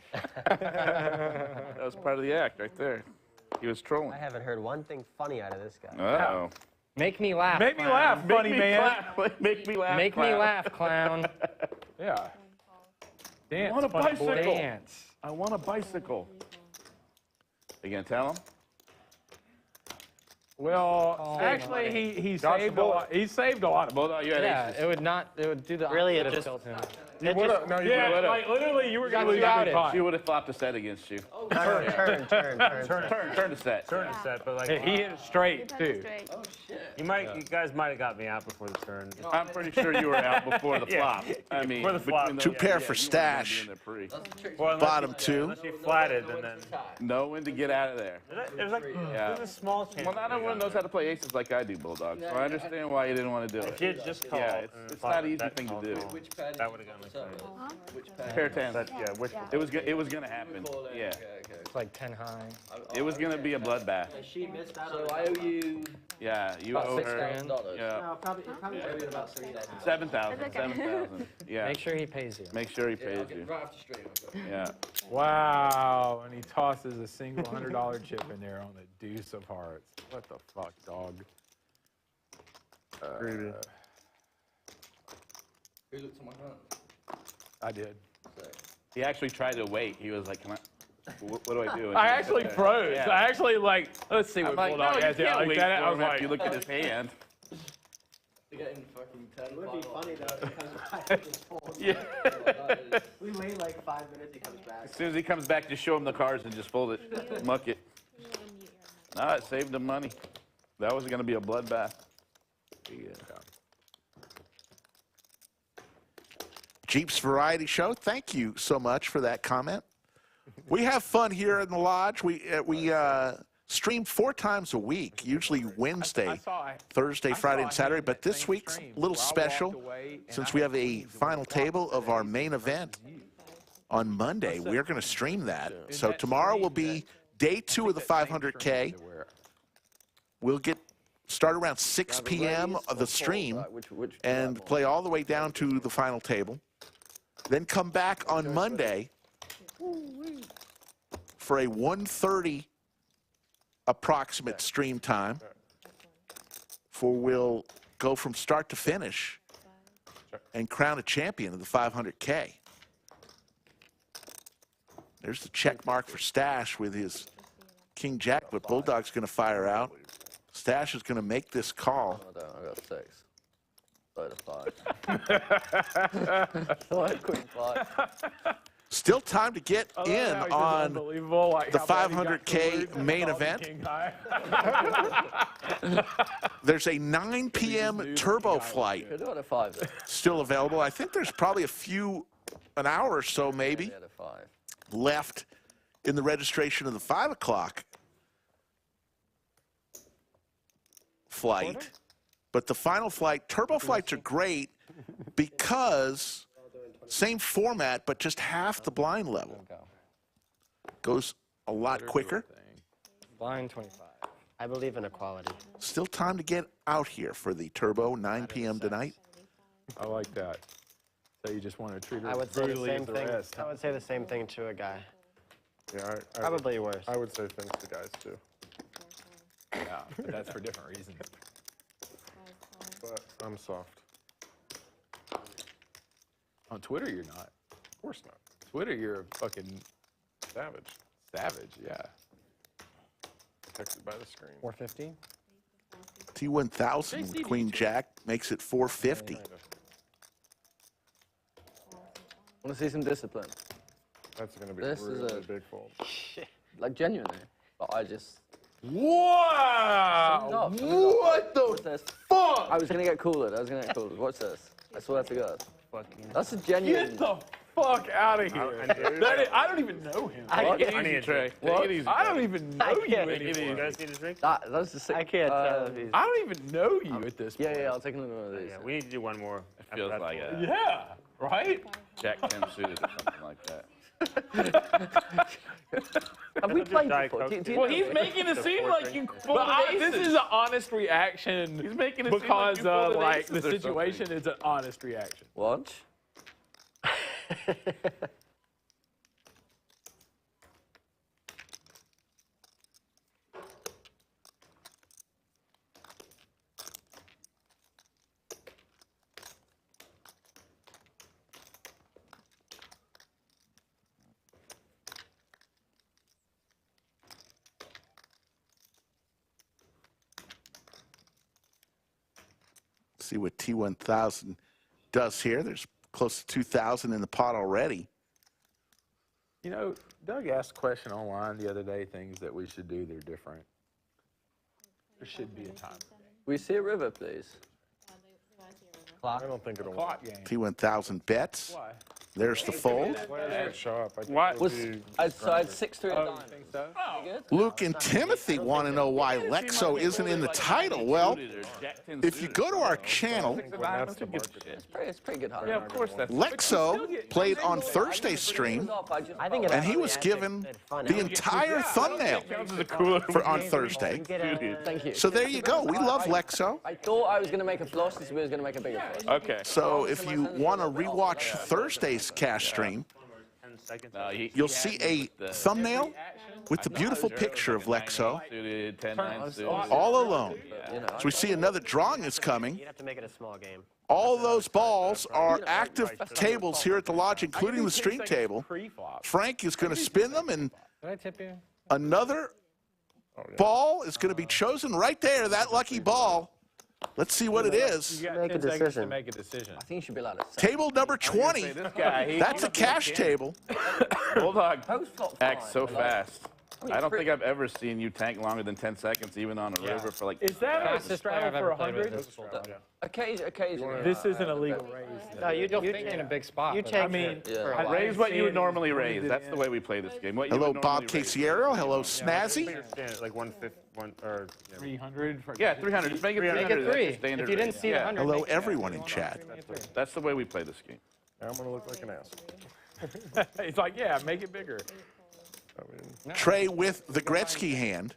[SPEAKER 13] That was part of the act right there. He was trolling.
[SPEAKER 11] I haven't heard one thing funny out of this guy.
[SPEAKER 13] Uh-oh.
[SPEAKER 6] Make me laugh.
[SPEAKER 10] Make me
[SPEAKER 6] clown.
[SPEAKER 10] laugh, funny man.
[SPEAKER 13] Make me laugh.
[SPEAKER 6] Make me laugh, clown.
[SPEAKER 10] Yeah. Dance.
[SPEAKER 13] I want a
[SPEAKER 10] funny boy.
[SPEAKER 13] bicycle.
[SPEAKER 10] Dance.
[SPEAKER 13] I want a bicycle. You gonna tell him?
[SPEAKER 10] Well, actually, he saved a lot. He saved a lot of.
[SPEAKER 13] Bulldog, you had aces.
[SPEAKER 6] It would not. It would do the.
[SPEAKER 11] Really, it
[SPEAKER 6] opposite
[SPEAKER 11] just
[SPEAKER 6] tilt him.
[SPEAKER 10] You would have. No, you
[SPEAKER 13] Yeah,
[SPEAKER 10] would have.
[SPEAKER 13] like,
[SPEAKER 10] literally, you were
[SPEAKER 6] got
[SPEAKER 10] going to
[SPEAKER 6] you out
[SPEAKER 10] lose
[SPEAKER 6] it.
[SPEAKER 13] She would have flopped a set against you.
[SPEAKER 11] Turn
[SPEAKER 13] Turn to set.
[SPEAKER 8] Turn a set, but like
[SPEAKER 10] He hit it straight too.
[SPEAKER 8] you guys might have got me out before the turn.
[SPEAKER 13] I'm pretty sure you were out before the flop. I mean,
[SPEAKER 8] Before the flop.
[SPEAKER 13] between
[SPEAKER 4] Two pair
[SPEAKER 13] yeah,
[SPEAKER 4] for
[SPEAKER 13] you wouldn't wanna be
[SPEAKER 4] Stache.
[SPEAKER 13] in there pre.
[SPEAKER 8] Well,
[SPEAKER 4] Bottom 2.
[SPEAKER 8] Unless you flatted and then.
[SPEAKER 13] Know when to get out of there.
[SPEAKER 8] It was like
[SPEAKER 13] Yeah.
[SPEAKER 8] it was a small chance.
[SPEAKER 13] Well, not everyone knows how to play aces like I do, Bulldog. So I understand why you didn't want to do it.
[SPEAKER 8] Did just call.
[SPEAKER 13] Yeah, it's not an easy thing to do.
[SPEAKER 8] That would have gone like
[SPEAKER 13] Pair 10.
[SPEAKER 8] yeah, which
[SPEAKER 13] It was gonna happen. Yeah.
[SPEAKER 6] It's like 10 high.
[SPEAKER 13] It was gonna be a bloodbath.
[SPEAKER 11] She missed out.
[SPEAKER 2] So I owe you
[SPEAKER 13] Yeah, you
[SPEAKER 6] About
[SPEAKER 13] owe her.
[SPEAKER 6] $6,000.
[SPEAKER 13] Yeah.
[SPEAKER 11] No, probably owe you about 3,000.
[SPEAKER 13] 7,000.
[SPEAKER 7] It's okay.
[SPEAKER 13] 7,000. Yeah.
[SPEAKER 6] Make sure he pays you.
[SPEAKER 13] Make sure he pays you.
[SPEAKER 2] right after stream.
[SPEAKER 13] Yeah.
[SPEAKER 10] Wow, and he tosses a single $100 chip in there on the deuce of hearts. What the fuck, dog?
[SPEAKER 14] Greedy.
[SPEAKER 2] Who looked at my hand?
[SPEAKER 10] I did.
[SPEAKER 13] He actually tried to wait. He was like, "Come on, what do I do?"
[SPEAKER 10] I actually froze.
[SPEAKER 13] Yeah.
[SPEAKER 10] I actually let's see what
[SPEAKER 13] I'm like,
[SPEAKER 10] Bulldog
[SPEAKER 13] no,
[SPEAKER 10] has
[SPEAKER 13] you
[SPEAKER 10] here.
[SPEAKER 13] can't
[SPEAKER 10] Like
[SPEAKER 13] wait
[SPEAKER 10] that.
[SPEAKER 13] for
[SPEAKER 10] I was
[SPEAKER 13] him after
[SPEAKER 10] like,
[SPEAKER 13] you look at his hand.
[SPEAKER 2] To get in fucking 10.
[SPEAKER 11] It would be funny though if he comes back and just folds.
[SPEAKER 13] Yeah.
[SPEAKER 11] We wait like 5 minutes, he comes back.
[SPEAKER 13] As soon as he comes back, just show him the cards and just fold it, muck it. No, it saved him money. That was going to be a bloodbath.
[SPEAKER 4] Jeep's Variety Show, thank you so much for that comment. We have fun here in the lodge. We stream 4 times a week, usually Wednesday, Thursday, Friday, and Saturday. But this week's a little special since we have a final table of our main event on Monday. We're going to stream that. So tomorrow will be day 2 of the 500K. We'll get start around 6 p.m. of the stream and play all the way down to the final table. Then come back on Monday for a 1:30 approximate stream time. For we'll go from start to finish and crown a champion of the 500K. There's the check mark for Stache with his King Jack, but Bulldog's going to fire out. Stache is going to make this call.
[SPEAKER 2] I don't. I got 6. Load of 5. Load Queen 5.
[SPEAKER 4] Still time to get in on the 500K main event. There's a 9 p.m. turbo flight still available. I think there's probably an hour or so maybe, left in the registration of the 5 o'clock flight. But the final flight, turbo flights are great because same format, but just half the blind level. Goes a lot quicker.
[SPEAKER 6] Blind 25.
[SPEAKER 11] I believe in equality.
[SPEAKER 4] Still time to get out here for the Turbo, 9 p.m. tonight.
[SPEAKER 10] I like that. So you just want to treat her
[SPEAKER 11] I would say the
[SPEAKER 10] brutally
[SPEAKER 11] same
[SPEAKER 10] as the
[SPEAKER 11] thing.
[SPEAKER 10] rest.
[SPEAKER 11] I would say the same thing to a guy.
[SPEAKER 14] Yeah,
[SPEAKER 11] Probably worse.
[SPEAKER 14] I would say things to guys too.
[SPEAKER 10] Yeah, but that's for different reasons.
[SPEAKER 14] But I'm soft.
[SPEAKER 10] On Twitter, you're not.
[SPEAKER 14] Of course not.
[SPEAKER 10] Twitter, you're a fucking
[SPEAKER 14] Savage.
[SPEAKER 10] savage, yeah.
[SPEAKER 14] Protected by the screen.
[SPEAKER 11] 450.
[SPEAKER 4] T1000 with Queen Jack makes it 450.
[SPEAKER 2] Want to see some discipline?
[SPEAKER 14] That's going to be
[SPEAKER 2] This
[SPEAKER 14] really
[SPEAKER 2] is a
[SPEAKER 14] big fold.
[SPEAKER 2] like genuinely. But I just.
[SPEAKER 10] Wow! What the fuck?
[SPEAKER 2] I was gonna get cooler. Watch this. I swear to God. That's a genuine.
[SPEAKER 10] Get the fuck out of here. I don't even know him.
[SPEAKER 2] What?
[SPEAKER 10] Take it easy, Trey. Take it easy. I don't even know you anymore.
[SPEAKER 8] You guys need a drink?
[SPEAKER 2] That's the sick.
[SPEAKER 11] I can't tell if he's.
[SPEAKER 10] I don't even know you at this point.
[SPEAKER 2] Yeah, I'll take another one of these.
[SPEAKER 8] Yeah, we need to do one more.
[SPEAKER 9] It feels like a
[SPEAKER 10] Yeah, right?
[SPEAKER 9] Jack 10 suited or something like that.
[SPEAKER 2] Have we played before?
[SPEAKER 10] Well, he's making it seem like you pulled this is an honest reaction. He's making it because
[SPEAKER 9] seem like you pulled
[SPEAKER 10] like
[SPEAKER 9] an
[SPEAKER 10] the
[SPEAKER 9] aces or
[SPEAKER 10] situation is an honest reaction.
[SPEAKER 2] Watch.
[SPEAKER 4] See what T1000 does here. There's close to 2,000 in the pot already.
[SPEAKER 10] You know, Doug asked a question online the other day, things that we should do that are different. There should be a time.
[SPEAKER 2] We see a river, please.
[SPEAKER 14] I don't think it'll
[SPEAKER 10] Clock game.
[SPEAKER 4] T1000 bets.
[SPEAKER 10] Why?
[SPEAKER 4] There's the fold.
[SPEAKER 14] That's sharp. I think
[SPEAKER 8] What?
[SPEAKER 14] it'll be
[SPEAKER 2] I had 6-3
[SPEAKER 10] Oh,
[SPEAKER 2] of
[SPEAKER 10] you
[SPEAKER 2] diamonds.
[SPEAKER 10] think so?
[SPEAKER 4] Luke and Timothy want to know why Lexo isn't in the title. Well, if you go to our channel,
[SPEAKER 14] that's the market.
[SPEAKER 2] It's pretty good.
[SPEAKER 10] Yeah, of course that's.
[SPEAKER 4] Lexo played on Thursday's stream,
[SPEAKER 11] I think
[SPEAKER 4] and he was given the entire thumbnail for on Thursday.
[SPEAKER 2] Thank you.
[SPEAKER 4] So there you go. We love Lexo.
[SPEAKER 2] I thought I was going to make a flush, this was going to make a bigger flush.
[SPEAKER 9] Okay.
[SPEAKER 4] So if you want to rewatch Thursday's cash stream, you'll see a thumbnail with the beautiful picture of Lexo
[SPEAKER 9] Suited, 10-9 suited.
[SPEAKER 4] all alone. So we see another drawing is coming.
[SPEAKER 11] You'd have to make it a small game.
[SPEAKER 4] All those balls are active tables here at the lodge, including the stream table. Frank is going to spin them, and
[SPEAKER 6] Did I tip you?
[SPEAKER 4] another ball is going to be chosen right there, that lucky ball. Let's see what it is.
[SPEAKER 10] You got
[SPEAKER 11] Make a
[SPEAKER 10] 10 seconds to
[SPEAKER 11] decision.
[SPEAKER 10] make a decision.
[SPEAKER 2] I think you should be allowed to say.
[SPEAKER 4] Table number 20.
[SPEAKER 9] This guy,
[SPEAKER 4] That's a cash table.
[SPEAKER 9] Bulldog
[SPEAKER 2] Post flop
[SPEAKER 9] acts
[SPEAKER 2] fine,
[SPEAKER 9] so
[SPEAKER 2] but like-
[SPEAKER 9] fast. I don't think I've ever seen you tank longer than 10 seconds, even on a river for like.
[SPEAKER 10] Is that a
[SPEAKER 6] Fastest player
[SPEAKER 10] straddle
[SPEAKER 6] I've
[SPEAKER 10] for
[SPEAKER 6] ever played with
[SPEAKER 10] 100?
[SPEAKER 6] is
[SPEAKER 2] Occasionally.
[SPEAKER 10] This isn't a legal raise.
[SPEAKER 11] No,
[SPEAKER 6] You'll think in a big spot.
[SPEAKER 11] You
[SPEAKER 6] but
[SPEAKER 11] take
[SPEAKER 10] I mean,
[SPEAKER 2] Yeah.
[SPEAKER 9] Raise what you would normally raise. That's the way we play this game. What you
[SPEAKER 4] Hello,
[SPEAKER 9] would
[SPEAKER 4] Bob
[SPEAKER 9] normally raise.
[SPEAKER 4] Casiero. Hello, Snazzy.
[SPEAKER 8] Like 150, or
[SPEAKER 10] 300.
[SPEAKER 9] Yeah, 300. Just make it 300.
[SPEAKER 6] Make it
[SPEAKER 9] That's
[SPEAKER 6] 3.
[SPEAKER 9] your standard
[SPEAKER 6] If you didn't
[SPEAKER 9] raise.
[SPEAKER 6] see the
[SPEAKER 9] Yeah.
[SPEAKER 6] 100.
[SPEAKER 4] Hello,
[SPEAKER 6] make it
[SPEAKER 4] everyone in chat.
[SPEAKER 9] That's the way we play this game.
[SPEAKER 14] I'm going to look like an ass.
[SPEAKER 10] It's like, yeah, make it bigger.
[SPEAKER 14] I mean,
[SPEAKER 4] Trey with the Gretzky hand.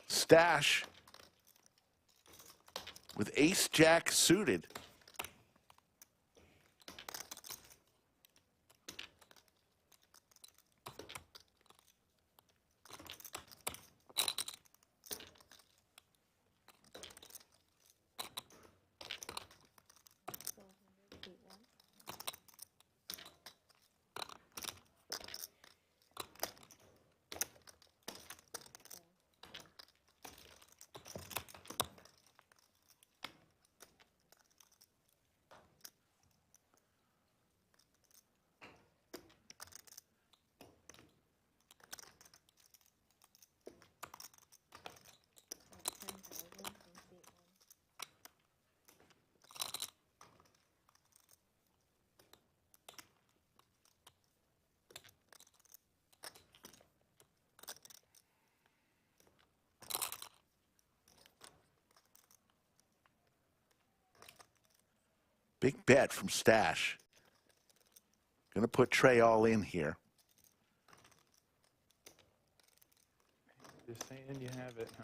[SPEAKER 4] Stache with ace-jack suited. Big bet from Stache. Going to put Trey all in here.
[SPEAKER 10] Just saying you have it, huh?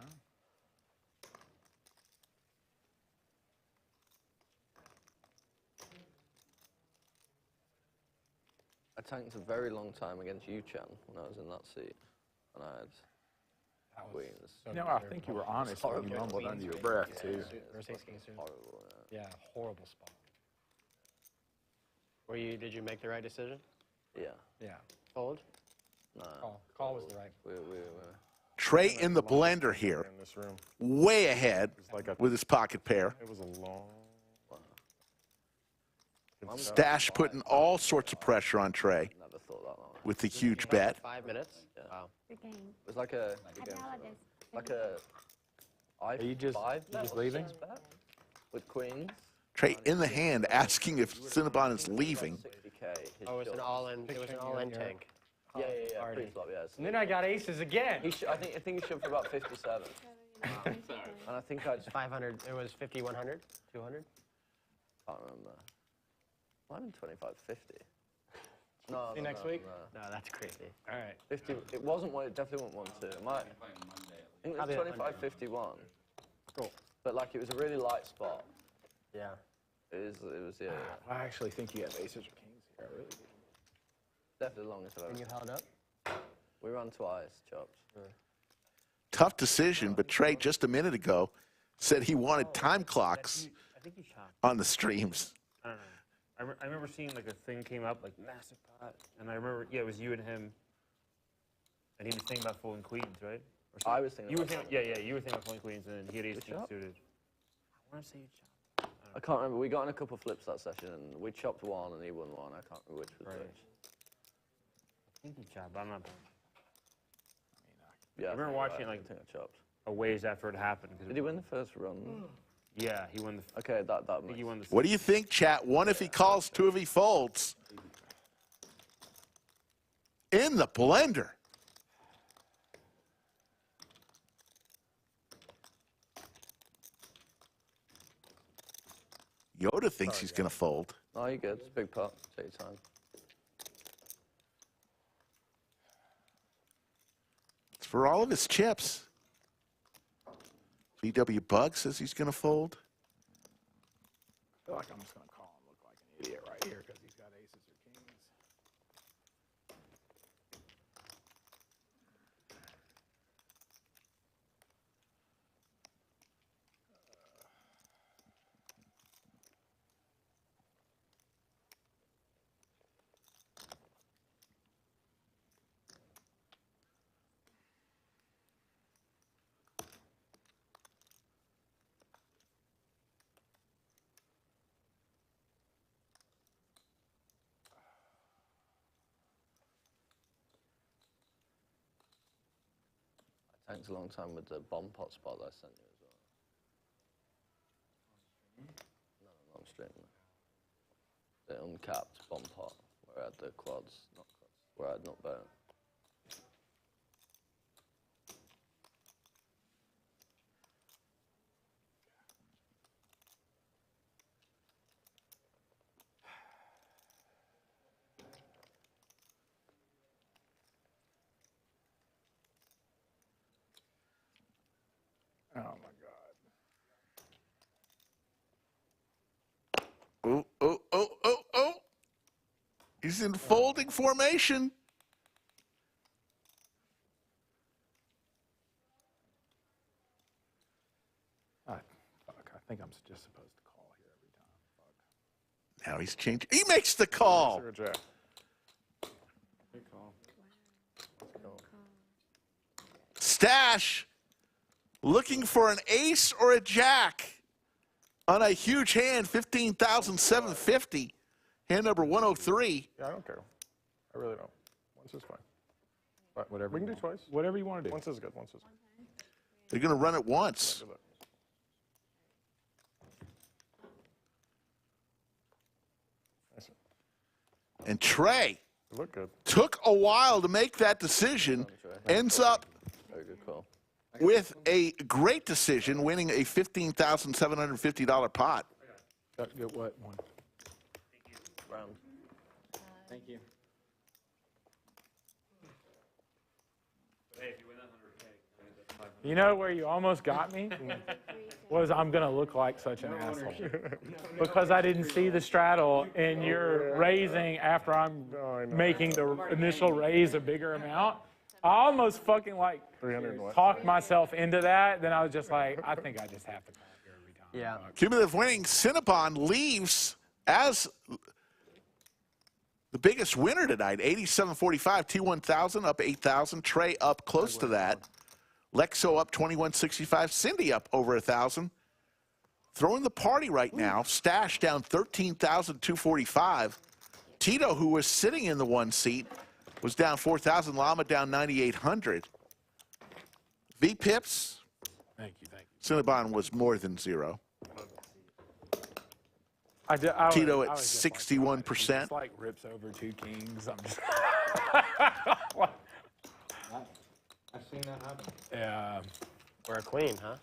[SPEAKER 2] I tanked a very long time against Yu-Chan when I was in that seat. And I had queens.
[SPEAKER 10] No, I think you were honest when you mumbled under your breath, too.
[SPEAKER 2] Horrible,
[SPEAKER 11] Yeah, horrible spot. Did you make the right decision?
[SPEAKER 2] Yeah.
[SPEAKER 6] Yeah.
[SPEAKER 11] Fold?
[SPEAKER 2] No.
[SPEAKER 6] Call was the right.
[SPEAKER 4] Trey in the blender here.
[SPEAKER 14] In this room.
[SPEAKER 4] Way ahead with his pocket pair.
[SPEAKER 14] It was a long.
[SPEAKER 4] Stache putting all sorts of pressure on Trey
[SPEAKER 2] Never thought that long.
[SPEAKER 4] with the huge bet.
[SPEAKER 11] 5 minutes? Wow.
[SPEAKER 2] It was like a
[SPEAKER 10] Are you just leaving?
[SPEAKER 2] bet with queens.
[SPEAKER 4] Trey in the hand asking if Cinnabon is leaving.
[SPEAKER 2] 60K.
[SPEAKER 11] Oh, it was an all-in tank.
[SPEAKER 2] Yeah. Pre-flop, yes.
[SPEAKER 6] And then I got aces again.
[SPEAKER 2] I think he shoved for about 57. And I think I just
[SPEAKER 11] 500. It was 50, 100, 200.
[SPEAKER 2] can't remember. Might have been 25, 50. No.
[SPEAKER 11] See you next week? No, that's crazy. All right.
[SPEAKER 2] 50. It wasn't one. It definitely wasn't 1, 2. I think it was 25, 51.
[SPEAKER 11] Cool.
[SPEAKER 2] But like it was a really light spot.
[SPEAKER 11] Yeah.
[SPEAKER 2] It was yeah.
[SPEAKER 10] I actually think you have aces or kings here. I really do.
[SPEAKER 2] Definitely the longest I've ever.
[SPEAKER 11] And you held up?
[SPEAKER 2] We ran twice, chopped.
[SPEAKER 4] Tough decision, but Trey just a minute ago said he wanted time clocks
[SPEAKER 8] I think he chopped.
[SPEAKER 4] on the streams.
[SPEAKER 8] I don't know. I remember seeing like a thing came up, like massive pot, and I remember, yeah, it was you and him, and he was thinking about folding queens, right? Or
[SPEAKER 2] I was thinking.
[SPEAKER 8] You were thinking, yeah, you were thinking about folding queens, and then he had ace king suited. I want to say you chopped.
[SPEAKER 2] I can't remember. We got in a couple flips that session, and we chopped one, and he won one. I can't remember which was which.
[SPEAKER 8] I think he chopped, but I'm not.
[SPEAKER 2] Yeah,
[SPEAKER 8] I remember watching it like
[SPEAKER 2] I think I chopped.
[SPEAKER 8] a ways after it happened.
[SPEAKER 2] Did he win the first run?
[SPEAKER 8] Yeah, he won the.
[SPEAKER 2] Okay, that
[SPEAKER 8] I think he won the.
[SPEAKER 4] What do you think, chat? 1 if he calls, 2 if he folds. In the blender. Yoda thinks he's going to fold.
[SPEAKER 2] No, you're good. It's a big pot. Take your time.
[SPEAKER 4] It's for all of his chips. VW Bug says he's going to fold.
[SPEAKER 10] I feel like I'm just going to call him look like an idiot right here because he's got aces or kings.
[SPEAKER 2] Thanks a long time with the bomb pot spot that I sent you as well. No, not straight. The uncapped bomb pot where I had the quads, not quads, where I had not bone.
[SPEAKER 10] Oh, my God.
[SPEAKER 4] Oh. He's in folding formation.
[SPEAKER 10] Fuck, I think I'm just supposed to call here every time. Fuck.
[SPEAKER 4] Now he's changing. He makes the call.
[SPEAKER 14] Or a jack.
[SPEAKER 8] Good call.
[SPEAKER 4] Stache looking for an ace or a jack on a huge hand, 15,750. Hand number 103.
[SPEAKER 14] Yeah, I don't care. I really don't. Once is fine. But
[SPEAKER 10] Whatever
[SPEAKER 14] we can
[SPEAKER 10] you
[SPEAKER 14] do
[SPEAKER 10] want.
[SPEAKER 14] twice.
[SPEAKER 10] Whatever you want to do.
[SPEAKER 14] Once is good. Once is good.
[SPEAKER 4] They're going to run it once.
[SPEAKER 14] Good luck. Nice.
[SPEAKER 4] And Trey
[SPEAKER 14] You look good.
[SPEAKER 4] took a while to make that decision, ends up
[SPEAKER 2] Very good call.
[SPEAKER 4] with a great decision, winning a $15,750 pot.
[SPEAKER 10] What one?
[SPEAKER 6] Thank you.
[SPEAKER 8] Hey, if you win that 100K.
[SPEAKER 10] You know where you almost got me? Was I'm going to look like such an asshole. Because I didn't see the straddle and you're raising after I'm making the initial raise a bigger amount. I almost fucking like talked myself into that. Then I was just like, I think I just have to call it here every time.
[SPEAKER 11] Yeah.
[SPEAKER 4] Cumulative winning, Cinnabon leaves as the biggest winner tonight. 87.45, T1000 up 8,000. Trey up close to that. Lexo up 21.65. Cindy up over 1,000. Throwing the party right now. Stache down 13,245. Tito, who was sitting in the one seat, was down 4,000. Llama down 9,800. V-Pips.
[SPEAKER 10] Thank you.
[SPEAKER 4] Cinnabon was more than zero. Tito at 61%.
[SPEAKER 10] It's like rips over 2 kings. I'm just
[SPEAKER 6] I've seen that happen.
[SPEAKER 10] Yeah.
[SPEAKER 11] Or a queen, huh?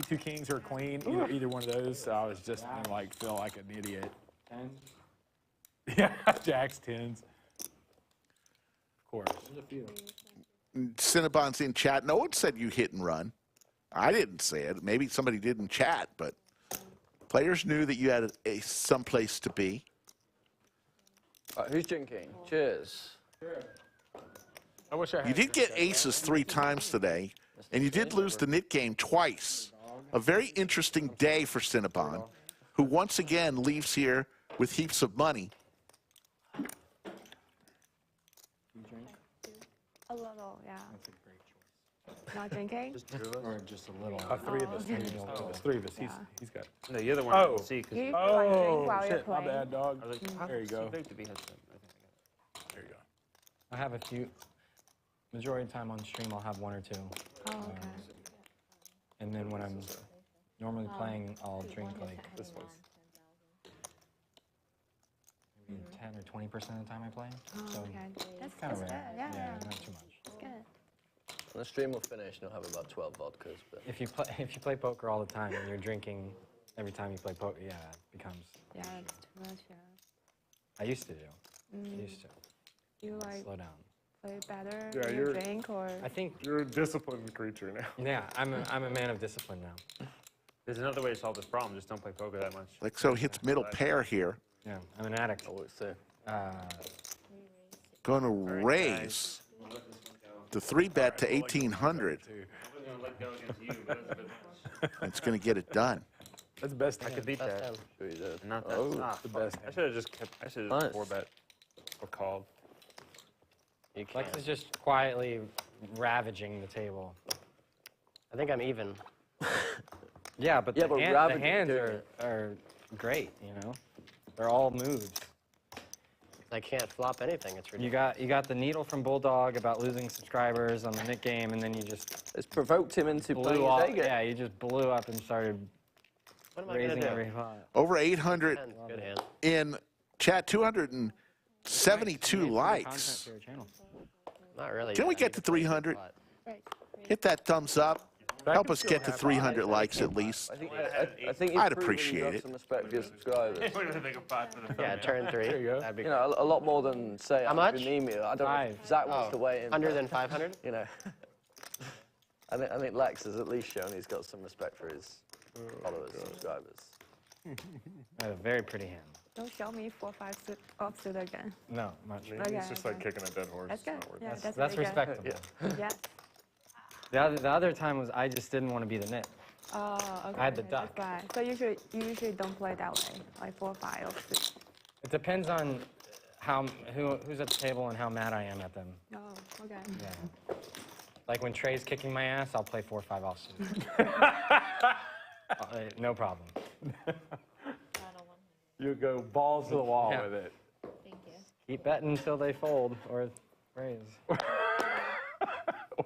[SPEAKER 10] 2 kings or a queen, either one of those. So I was just like feel like an idiot.
[SPEAKER 6] 10.
[SPEAKER 10] Yeah, jacks, 10s. Of course.
[SPEAKER 6] There's a few.
[SPEAKER 4] Cinnabon's in chat. No one said you hit and run. I didn't say it. Maybe somebody did in chat, but players knew that you had someplace to be.
[SPEAKER 2] Who's drinking? Cheers.
[SPEAKER 10] I wish I had.
[SPEAKER 4] You did get aces 3 times today, and you did lose the knit game twice. A very interesting day for Cinnabon, who once again leaves here with heaps of money.
[SPEAKER 7] A little, yeah. That's a great choice. Not drinking?
[SPEAKER 6] Or just a little.
[SPEAKER 10] 3 of us. There's 3 of us. He's got.
[SPEAKER 8] No, you're the one I can see.
[SPEAKER 7] You like drink while you're
[SPEAKER 10] Shit, my
[SPEAKER 7] playing.
[SPEAKER 10] bad, dog.
[SPEAKER 8] There
[SPEAKER 10] There you go.
[SPEAKER 8] Great to be hesitant.
[SPEAKER 10] There you go.
[SPEAKER 6] I have a few. Majority of the time on stream, I'll have 1 or 2.
[SPEAKER 7] Oh, okay.
[SPEAKER 6] And then when I'm normally playing, I'll drink like this was. Maybe 10 or 20% of the time I play.
[SPEAKER 7] Oh,
[SPEAKER 6] So
[SPEAKER 7] okay. That's
[SPEAKER 6] kind of
[SPEAKER 7] good.
[SPEAKER 6] rare.
[SPEAKER 7] Yeah.
[SPEAKER 6] Not too much.
[SPEAKER 7] That's good.
[SPEAKER 2] When the stream will finish, and you'll have about 12 vodkas. But
[SPEAKER 6] If you play poker all the time and you're drinking every time you play poker, yeah, it becomes.
[SPEAKER 7] Yeah, it's too much, yeah.
[SPEAKER 6] I used to do. I used to.
[SPEAKER 7] You like
[SPEAKER 6] Slow down.
[SPEAKER 7] play better
[SPEAKER 14] Yeah,
[SPEAKER 7] when you drink or?
[SPEAKER 6] I think
[SPEAKER 14] You're a disciplined creature now.
[SPEAKER 6] yeah, I'm a man of discipline now.
[SPEAKER 8] There's another way to solve this problem. Just don't play poker that much.
[SPEAKER 4] Lexo hits middle pair here.
[SPEAKER 6] Yeah, I'm an addict.
[SPEAKER 2] oh, it's there.
[SPEAKER 4] Going to raise the 3-bet to 1,800. It's going to get it done.
[SPEAKER 10] That's the best.
[SPEAKER 8] I could beat that.
[SPEAKER 2] Sure you did.
[SPEAKER 8] Not that.
[SPEAKER 2] Oh,
[SPEAKER 8] Ah,
[SPEAKER 10] the
[SPEAKER 8] fuck.
[SPEAKER 10] best.
[SPEAKER 8] I should have just kept. I should have
[SPEAKER 2] Nice.
[SPEAKER 8] 4-bet or called.
[SPEAKER 6] Lex is just quietly ravaging the table.
[SPEAKER 11] I think I'm even.
[SPEAKER 6] Yeah, but
[SPEAKER 2] Yeah,
[SPEAKER 6] the,
[SPEAKER 2] but
[SPEAKER 6] the
[SPEAKER 2] ravaging
[SPEAKER 6] hands
[SPEAKER 2] too.
[SPEAKER 6] are great, you know? They're all moves.
[SPEAKER 11] I can't flop anything. It's ridiculous.
[SPEAKER 6] You got the needle from Bulldog about losing subscribers on the Nik game, and then you just
[SPEAKER 2] It's provoked him into playing
[SPEAKER 6] blew
[SPEAKER 2] his
[SPEAKER 6] off.
[SPEAKER 2] A game.
[SPEAKER 6] Yeah, you just blew up and started
[SPEAKER 11] What am I gonna
[SPEAKER 6] raising
[SPEAKER 11] do?
[SPEAKER 6] every pot.
[SPEAKER 4] Over 800
[SPEAKER 11] Good hand.
[SPEAKER 4] in chat, 272 likes.
[SPEAKER 6] Content for your channel.
[SPEAKER 11] Not really.
[SPEAKER 4] Can we get to 300? Hit that thumbs up. Help us get to 300 likes at least.
[SPEAKER 2] I think you've
[SPEAKER 4] I'd
[SPEAKER 2] proven
[SPEAKER 4] appreciate
[SPEAKER 2] you have
[SPEAKER 4] it.
[SPEAKER 2] some respect for your subscribers.
[SPEAKER 11] Yeah, turn 3.
[SPEAKER 10] There you go.
[SPEAKER 11] That'd be
[SPEAKER 2] You know, a lot more than, say,
[SPEAKER 11] How much?
[SPEAKER 2] Neeme. I don't know
[SPEAKER 6] 5.
[SPEAKER 2] if Zach wants to weigh in.
[SPEAKER 11] 100 and 500?
[SPEAKER 2] You know. I think Lex has at least shown he's got some respect for his followers, subscribers.
[SPEAKER 6] I have a very pretty hand.
[SPEAKER 7] Don't show me 4, 5 offsuit again.
[SPEAKER 6] No, not sure.
[SPEAKER 7] Okay,
[SPEAKER 14] It's just like
[SPEAKER 7] okay.
[SPEAKER 14] kicking a dead horse.
[SPEAKER 7] That's
[SPEAKER 14] It's
[SPEAKER 7] good.
[SPEAKER 14] not worth
[SPEAKER 7] Yeah,
[SPEAKER 14] it.
[SPEAKER 7] that's
[SPEAKER 6] That's
[SPEAKER 7] very good.
[SPEAKER 6] respectable.
[SPEAKER 7] Yeah.
[SPEAKER 6] The other time was I just didn't want to be the nit.
[SPEAKER 7] Oh, okay.
[SPEAKER 6] I had the
[SPEAKER 7] okay,
[SPEAKER 6] duck.
[SPEAKER 7] that's why. So you usually don't play that way, like 4, 5 offsuit.
[SPEAKER 6] It depends on who's at the table and how mad I am at them.
[SPEAKER 7] Oh, okay.
[SPEAKER 6] Yeah. Like when Trey's kicking my ass, I'll play 4 or 5 offsuit. No problem.
[SPEAKER 10] You go balls to the wall
[SPEAKER 6] Yeah.
[SPEAKER 10] with it.
[SPEAKER 7] Thank you.
[SPEAKER 6] Keep betting until they fold or raise.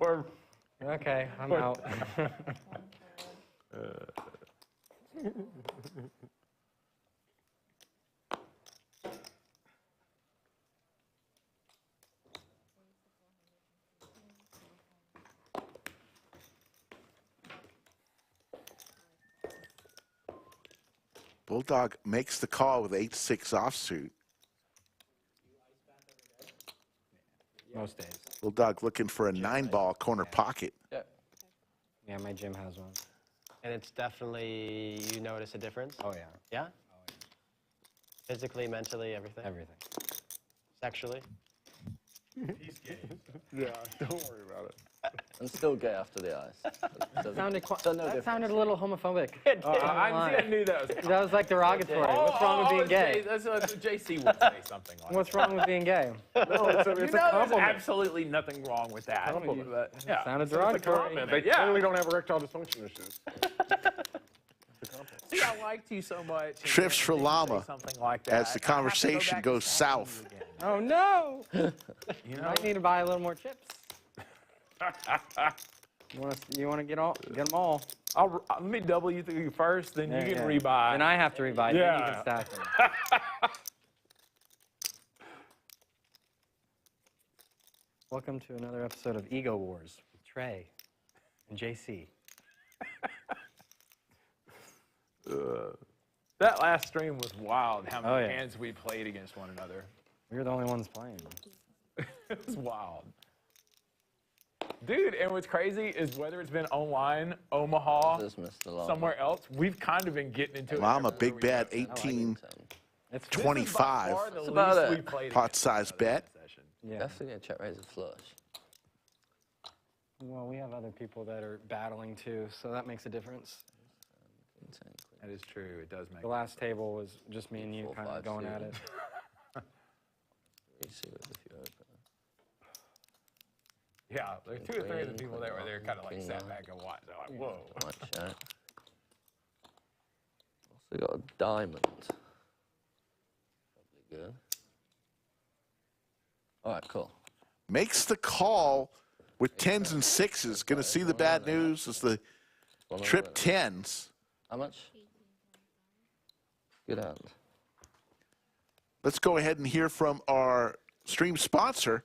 [SPEAKER 10] Or
[SPEAKER 6] Okay, I'm out.
[SPEAKER 4] Bulldog makes the call with 8-6 offsuit.
[SPEAKER 6] most days.
[SPEAKER 4] Bulldog looking for a 9-ball corner pocket.
[SPEAKER 6] Yeah, my gym has one.
[SPEAKER 11] And it's definitely, you notice a difference?
[SPEAKER 6] Oh, yeah.
[SPEAKER 11] Yeah? Physically, mentally, everything?
[SPEAKER 6] Everything.
[SPEAKER 11] Sexually?
[SPEAKER 14] He's gay. Yeah, don't worry about it.
[SPEAKER 2] I'm still gay after the ice.
[SPEAKER 6] That sounded a little homophobic.
[SPEAKER 10] I knew that was.
[SPEAKER 6] That was like derogatory. What's wrong with being gay?
[SPEAKER 10] That's JC would say something like
[SPEAKER 6] What's wrong with being gay?
[SPEAKER 14] No, it's a
[SPEAKER 10] there's
[SPEAKER 14] compliment.
[SPEAKER 10] absolutely nothing wrong with that.
[SPEAKER 14] Compliment.
[SPEAKER 10] Yeah.
[SPEAKER 6] Sounded
[SPEAKER 14] It's a
[SPEAKER 6] derogatory.
[SPEAKER 14] compliment. They clearly don't have erectile dysfunction issues.
[SPEAKER 10] See, I liked you so much.
[SPEAKER 4] Trips for Llama
[SPEAKER 10] Something like that.
[SPEAKER 4] as the conversation goes south.
[SPEAKER 6] Oh, no. You might need to buy a little more chips. You want to get them all?
[SPEAKER 10] Let me double you through first, then you can rebuy.
[SPEAKER 6] Then I have to rebuy. Then you can stack them. Welcome to another episode of Ego Wars with Trey and JC.
[SPEAKER 10] That last stream was wild, how many hands we played against one another.
[SPEAKER 6] We were the only ones playing.
[SPEAKER 10] It was wild. Dude, and what's crazy is whether it's been online, Omaha, somewhere else, we've kind of been getting into it.
[SPEAKER 4] Llama, big bet, 18-25.
[SPEAKER 2] It's about it.
[SPEAKER 4] Pot size bet.
[SPEAKER 2] Yeah. Definitely a check raise a flush.
[SPEAKER 6] Well, we have other people that are battling too, so that makes a difference.
[SPEAKER 10] That is true. It does make.
[SPEAKER 6] The last table was just me and you kind of going at it.
[SPEAKER 10] Yeah, there's 2 or 3 of the people there where they're kind of like sat back and watched. They're like, whoa.
[SPEAKER 2] Also got a diamond. Probably good. All right, cool.
[SPEAKER 4] Makes the call with 10s and 6s. Going to see the bad news as the trip 10s.
[SPEAKER 2] How much? Good hand.
[SPEAKER 4] Let's go ahead and hear from our stream sponsor,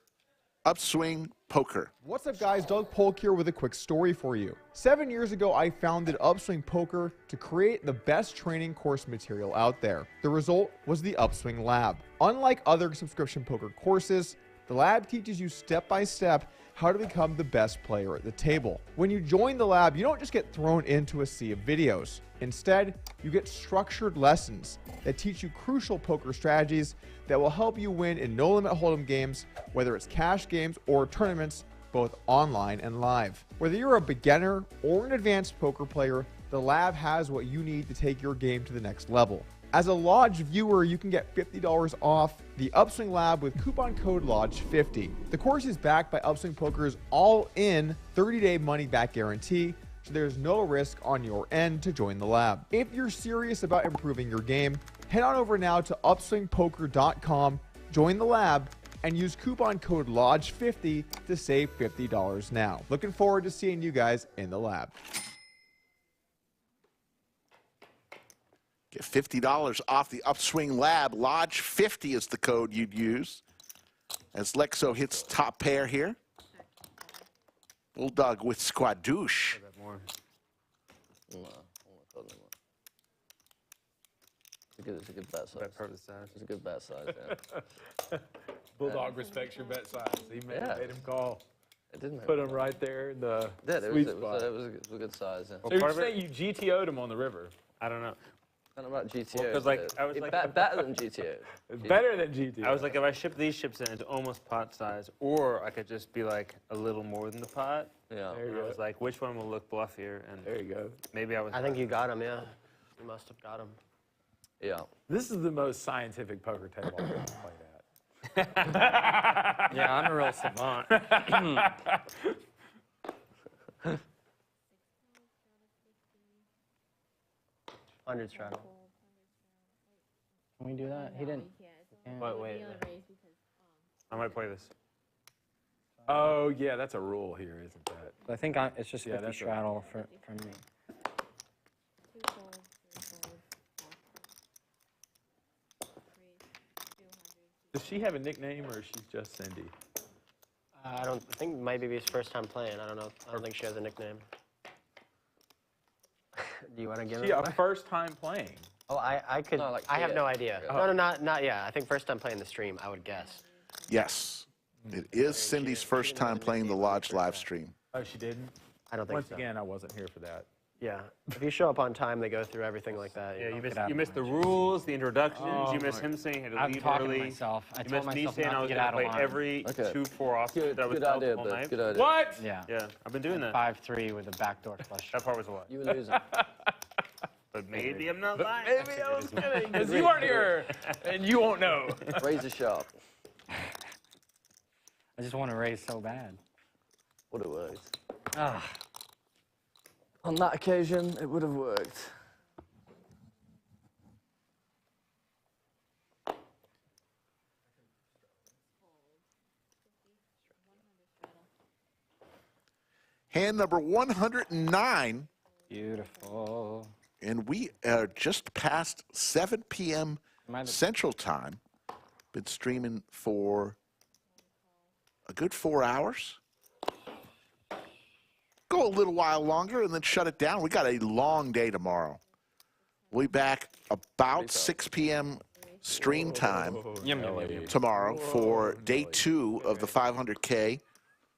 [SPEAKER 4] Upswing Poker.
[SPEAKER 12] What's up, guys? Doug Polk here with a quick story for you. 7 years ago, I founded Upswing Poker to create the best training course material out there. The result was the Upswing Lab. Unlike other subscription poker courses, the lab teaches you step-by-step how to become the best player at the table. When you join the lab, you don't just get thrown into a sea of videos. Instead, you get structured lessons that teach you crucial poker strategies that will help you win in no-limit hold'em games, whether it's cash games or tournaments, both online and live. Whether you're a beginner or an advanced poker player, the lab has what you need to take your game to the next level. As a Lodge viewer, you can get $50 off the Upswing Lab with coupon code LODGE50. The course is backed by Upswing Poker's all-in 30-day money-back guarantee, so there's no risk on your end to join the lab. If you're serious about improving your game, head on over now to upswingpoker.com, join the lab, and use coupon code LODGE50 to save $50 now. Looking forward to seeing you guys in the lab.
[SPEAKER 4] Get $50 off the Upswing Lab. Lodge 50 is the code you'd use. As Lexo hits top pair here. Bulldog with Squadouche.
[SPEAKER 2] It's a good bet size. It's a good bet size, yeah.
[SPEAKER 10] Bulldog respects your bet size. He made him call.
[SPEAKER 2] It didn't
[SPEAKER 10] put him right there in the
[SPEAKER 2] sweet
[SPEAKER 10] spot.
[SPEAKER 2] It was a good size, yeah.
[SPEAKER 10] So you're saying you GTO'd him on the river?
[SPEAKER 8] I don't know.
[SPEAKER 2] I don't know about GTO.
[SPEAKER 8] Because I was
[SPEAKER 2] better than GTO.
[SPEAKER 10] Better than GTO.
[SPEAKER 8] I was like, if I ship these chips in, it's almost pot size, or I could just be like a little more than the pot.
[SPEAKER 2] Yeah.
[SPEAKER 8] And I was like, which one will look bluffier? And
[SPEAKER 10] there you go.
[SPEAKER 8] Maybe I was.
[SPEAKER 11] I think you got him, yeah. You must have got him.
[SPEAKER 2] Yeah.
[SPEAKER 10] This is the most scientific poker table I've ever played
[SPEAKER 6] at. Yeah, I'm a real savant.
[SPEAKER 11] Hundred straddle.
[SPEAKER 6] Can we do that? He didn't.
[SPEAKER 11] Wait.
[SPEAKER 8] I might play this.
[SPEAKER 10] Oh, yeah, that's a rule here, isn't that?
[SPEAKER 6] I think it's just 50 straddle from me.
[SPEAKER 10] Does she have a nickname, or she's just Cindy?
[SPEAKER 11] I think maybe his first time playing. I don't know. I don't think she has a nickname. Do you want to give it?
[SPEAKER 10] A first time playing.
[SPEAKER 11] Oh, I could. No, I have no idea. No, not yet. I think first time playing the stream, I would guess.
[SPEAKER 4] Yes. It is Cindy's first time playing the Lodge live stream.
[SPEAKER 10] Oh, she didn't?
[SPEAKER 11] I don't think
[SPEAKER 10] Once
[SPEAKER 11] so.
[SPEAKER 10] again, I wasn't here for that.
[SPEAKER 11] Yeah. If you show up on time, they go through everything like that.
[SPEAKER 8] Yeah, you missed the rules, the introductions.
[SPEAKER 6] Oh,
[SPEAKER 8] you missed him saying he had to
[SPEAKER 6] I'm
[SPEAKER 8] leave
[SPEAKER 6] talking to
[SPEAKER 8] early.
[SPEAKER 6] myself. I
[SPEAKER 8] You
[SPEAKER 6] told
[SPEAKER 8] missed me
[SPEAKER 6] myself
[SPEAKER 8] saying
[SPEAKER 6] not
[SPEAKER 8] I
[SPEAKER 6] to
[SPEAKER 8] was
[SPEAKER 6] get
[SPEAKER 8] going
[SPEAKER 6] out
[SPEAKER 8] to
[SPEAKER 6] of
[SPEAKER 8] play
[SPEAKER 6] line.
[SPEAKER 8] every 2-4 off that I was
[SPEAKER 2] Good
[SPEAKER 8] told
[SPEAKER 2] idea,
[SPEAKER 8] all
[SPEAKER 2] Bill.
[SPEAKER 8] night.
[SPEAKER 2] Good idea.
[SPEAKER 10] What?
[SPEAKER 6] Yeah.
[SPEAKER 8] Yeah, I've been doing that.
[SPEAKER 6] 5-3 with a backdoor flush.
[SPEAKER 8] That part was a lie.
[SPEAKER 2] You were losing.
[SPEAKER 8] But maybe I'm not lying.
[SPEAKER 10] Maybe I was kidding, because you weren't here, and you won't know.
[SPEAKER 2] Razor sharp.
[SPEAKER 6] I just want to raise so bad.
[SPEAKER 2] Would have worked.
[SPEAKER 6] Ah.
[SPEAKER 2] On that occasion, it would have worked.
[SPEAKER 4] Hand number 109.
[SPEAKER 6] Beautiful.
[SPEAKER 4] And we are just past 7 p.m.
[SPEAKER 6] Am I the-
[SPEAKER 4] Central Time. Been streaming for a good 4 hours. Go a little while longer and then shut it down. We got a long day tomorrow. We'll be back about 6 p.m. stream time tomorrow for day 2 of the 500K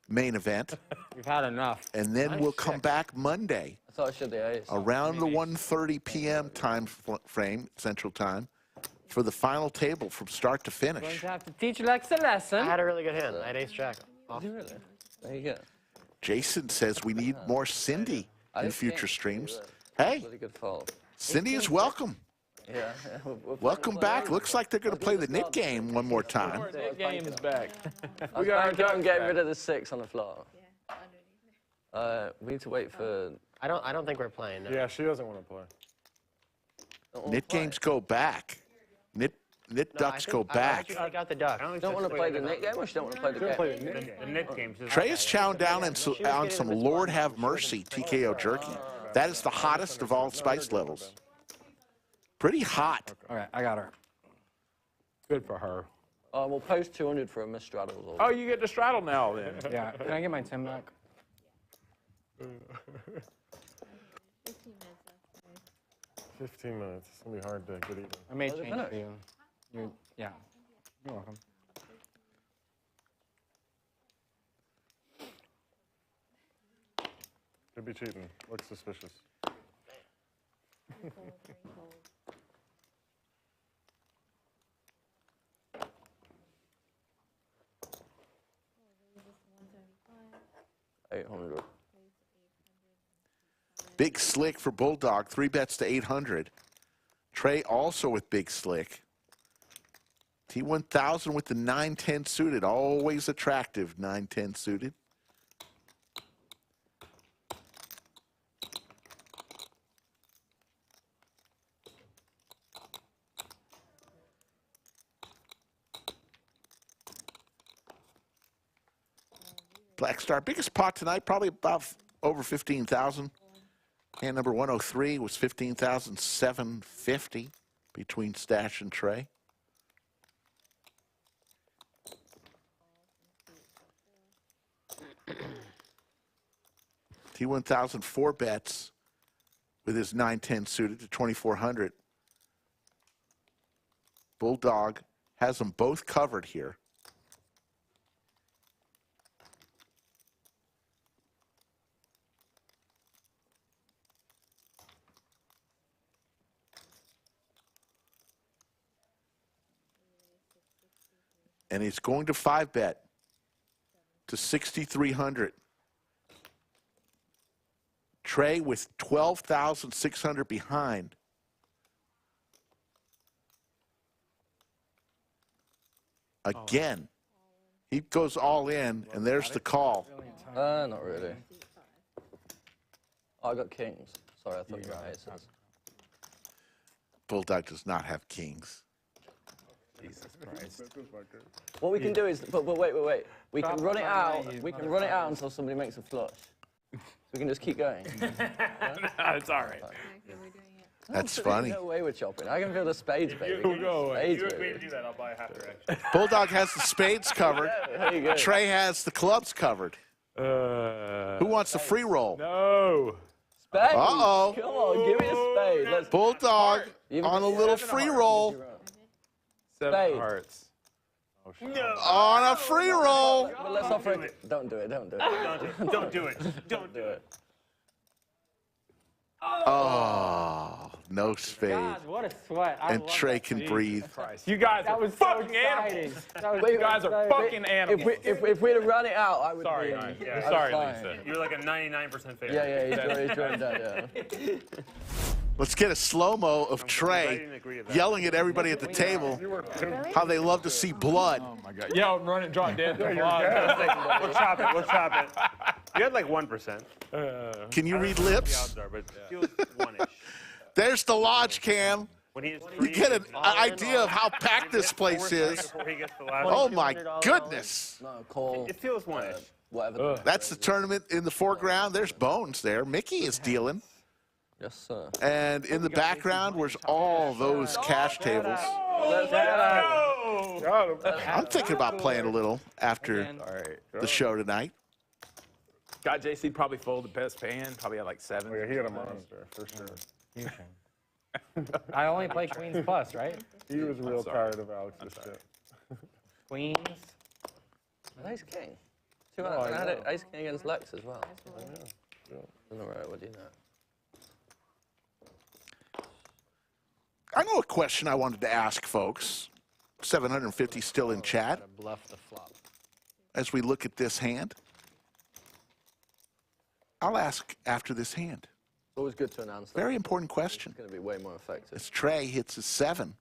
[SPEAKER 4] main event.
[SPEAKER 6] We've had enough.
[SPEAKER 4] And then we'll come back Monday
[SPEAKER 2] I thought I should the ace.
[SPEAKER 4] around the 1:30 p.m. time frame, Central Time, for the final table from start to
[SPEAKER 6] Going
[SPEAKER 4] finish.
[SPEAKER 6] to have to teach Lex a lesson.
[SPEAKER 11] I had a really good hand. I had ace jack.
[SPEAKER 2] Did you really? There you go.
[SPEAKER 4] Jason says we need more Cindy
[SPEAKER 2] I
[SPEAKER 4] in
[SPEAKER 2] didn't
[SPEAKER 4] future
[SPEAKER 2] think-
[SPEAKER 4] streams.
[SPEAKER 2] yeah,
[SPEAKER 4] Hey,
[SPEAKER 2] Bloody good fold.
[SPEAKER 4] Cindy is welcome.
[SPEAKER 2] Yeah.
[SPEAKER 4] Welcome back. Looks like they're going to play the Nik game one more time.
[SPEAKER 10] Nick Game's back.
[SPEAKER 2] We got to get rid of the 6 on the floor. We need to wait for.
[SPEAKER 11] I don't think we're playing. No.
[SPEAKER 14] Yeah, she doesn't want to play.
[SPEAKER 4] Knit games go back. Knit ducks go back.
[SPEAKER 11] I got the duck.
[SPEAKER 2] You don't want to play the Nik game, or you don't want to play the game?
[SPEAKER 8] The Nik games.
[SPEAKER 4] Trey is chowing down on some Lord Have Mercy TKO jerky. That is the hottest of all spice levels. Pretty hot.
[SPEAKER 6] All right, I got her.
[SPEAKER 10] Good for her.
[SPEAKER 2] We'll post 200 for a miss straddles.
[SPEAKER 10] Oh, you get to straddle now, then.
[SPEAKER 6] Yeah. Can I get my 10 back?
[SPEAKER 14] 15 minutes. It's going to be hard to get even.
[SPEAKER 6] I made change for you. Yeah. You're welcome.
[SPEAKER 14] Could be cheating. Looks suspicious.
[SPEAKER 2] $800.
[SPEAKER 4] Big slick for Bulldog. 3 bets to 800. Trey also with big slick. T1000 with the 9-10 suited. Always attractive 9-10 suited. Black Star, biggest pot tonight, probably about over 15,000. Hand number 103 was 15,750 between Stache and Trey. T1000 4 bets with his 9-10 suited to 2,400. Bulldog has them both covered here. And he's going to 5-bet to 6,300. Trey with 12,600 behind. Again, he goes all in, and there's the call.
[SPEAKER 2] Not really. Oh, I got kings. Sorry, I thought you were aces.
[SPEAKER 4] Bulldog does not have kings.
[SPEAKER 10] Jesus Christ.
[SPEAKER 2] What we can do is, but wait. We can run it out. We can run it out until somebody makes a flush. We can just keep going.
[SPEAKER 10] No, it's all right.
[SPEAKER 4] That's funny.
[SPEAKER 2] No way we're chopping. I can feel the spades, baby.
[SPEAKER 8] If you agree to do that, I'll buy half direction.
[SPEAKER 4] Bulldog has the spades covered.
[SPEAKER 2] There you go.
[SPEAKER 4] Trey has the clubs covered. Who wants the free roll?
[SPEAKER 10] No.
[SPEAKER 2] Spades.
[SPEAKER 4] Uh-oh.
[SPEAKER 2] Come on, give me a spade. Let's
[SPEAKER 4] Bulldog on a little free roll.
[SPEAKER 10] 7
[SPEAKER 2] Spade.
[SPEAKER 10] hearts.
[SPEAKER 8] No.
[SPEAKER 4] On a free roll.
[SPEAKER 2] Well, let's offer it. Don't do it. Don't do it.
[SPEAKER 8] Don't do it. Don't do it.
[SPEAKER 4] Oh, no spade.
[SPEAKER 6] God, what a sweat. I
[SPEAKER 4] And
[SPEAKER 6] love
[SPEAKER 4] Trey
[SPEAKER 6] that.
[SPEAKER 4] can
[SPEAKER 6] Jesus
[SPEAKER 4] breathe.
[SPEAKER 6] Christ.
[SPEAKER 10] You guys
[SPEAKER 6] That
[SPEAKER 10] are
[SPEAKER 6] was so
[SPEAKER 10] fucking
[SPEAKER 6] exciting.
[SPEAKER 10] animals.
[SPEAKER 6] That was
[SPEAKER 10] You guys are fucking animals.
[SPEAKER 2] If we'd have run it out, I would
[SPEAKER 8] Sorry,
[SPEAKER 2] be.
[SPEAKER 8] Ryan.
[SPEAKER 2] I was
[SPEAKER 8] Sorry,
[SPEAKER 2] fine.
[SPEAKER 8] Lisa. You're like a 99% favorite.
[SPEAKER 2] Yeah, he's joined that, yeah.
[SPEAKER 4] Let's get a slow-mo of Trey yelling at everybody at the table how they love to see blood.
[SPEAKER 10] Oh my God. Yeah, run it, draw it dead.
[SPEAKER 8] We'll chop it. We'll chop it. You had like 1%.
[SPEAKER 4] Can you read lips?
[SPEAKER 8] The odds are, but it feels one-ish.
[SPEAKER 4] There's the lodge cam.
[SPEAKER 8] When he is
[SPEAKER 4] You get an idea of how packed this place is. Oh my goodness.
[SPEAKER 2] No, call.
[SPEAKER 8] It feels one-ish.
[SPEAKER 2] Whatever.
[SPEAKER 4] That's the tournament in the foreground. There's Bones there. Mickey is dealing.
[SPEAKER 2] Yes, sir.
[SPEAKER 4] And in the background was all those cash tables. I'm thinking about playing a little after the show tonight.
[SPEAKER 10] Got JC probably folded the best pan. Probably had like 7.
[SPEAKER 14] Oh, yeah, he had a monster, for sure.
[SPEAKER 6] I only play Queens Plus, right?
[SPEAKER 14] He was real tired of Alex's shit.
[SPEAKER 6] Queens.
[SPEAKER 2] An ace king.
[SPEAKER 14] No,
[SPEAKER 2] I had an
[SPEAKER 14] know.
[SPEAKER 2] ace king against Lex as well.
[SPEAKER 14] Yeah.
[SPEAKER 2] All right, what do you know?
[SPEAKER 4] I know a question I wanted to ask folks. 750 still in chat.
[SPEAKER 11] Bluff the flop.
[SPEAKER 4] As we look at this hand, I'll ask after this hand.
[SPEAKER 2] It's always good to announce that.
[SPEAKER 4] Very important question.
[SPEAKER 2] It's going to be way more effective.
[SPEAKER 4] As Trey hits a 7.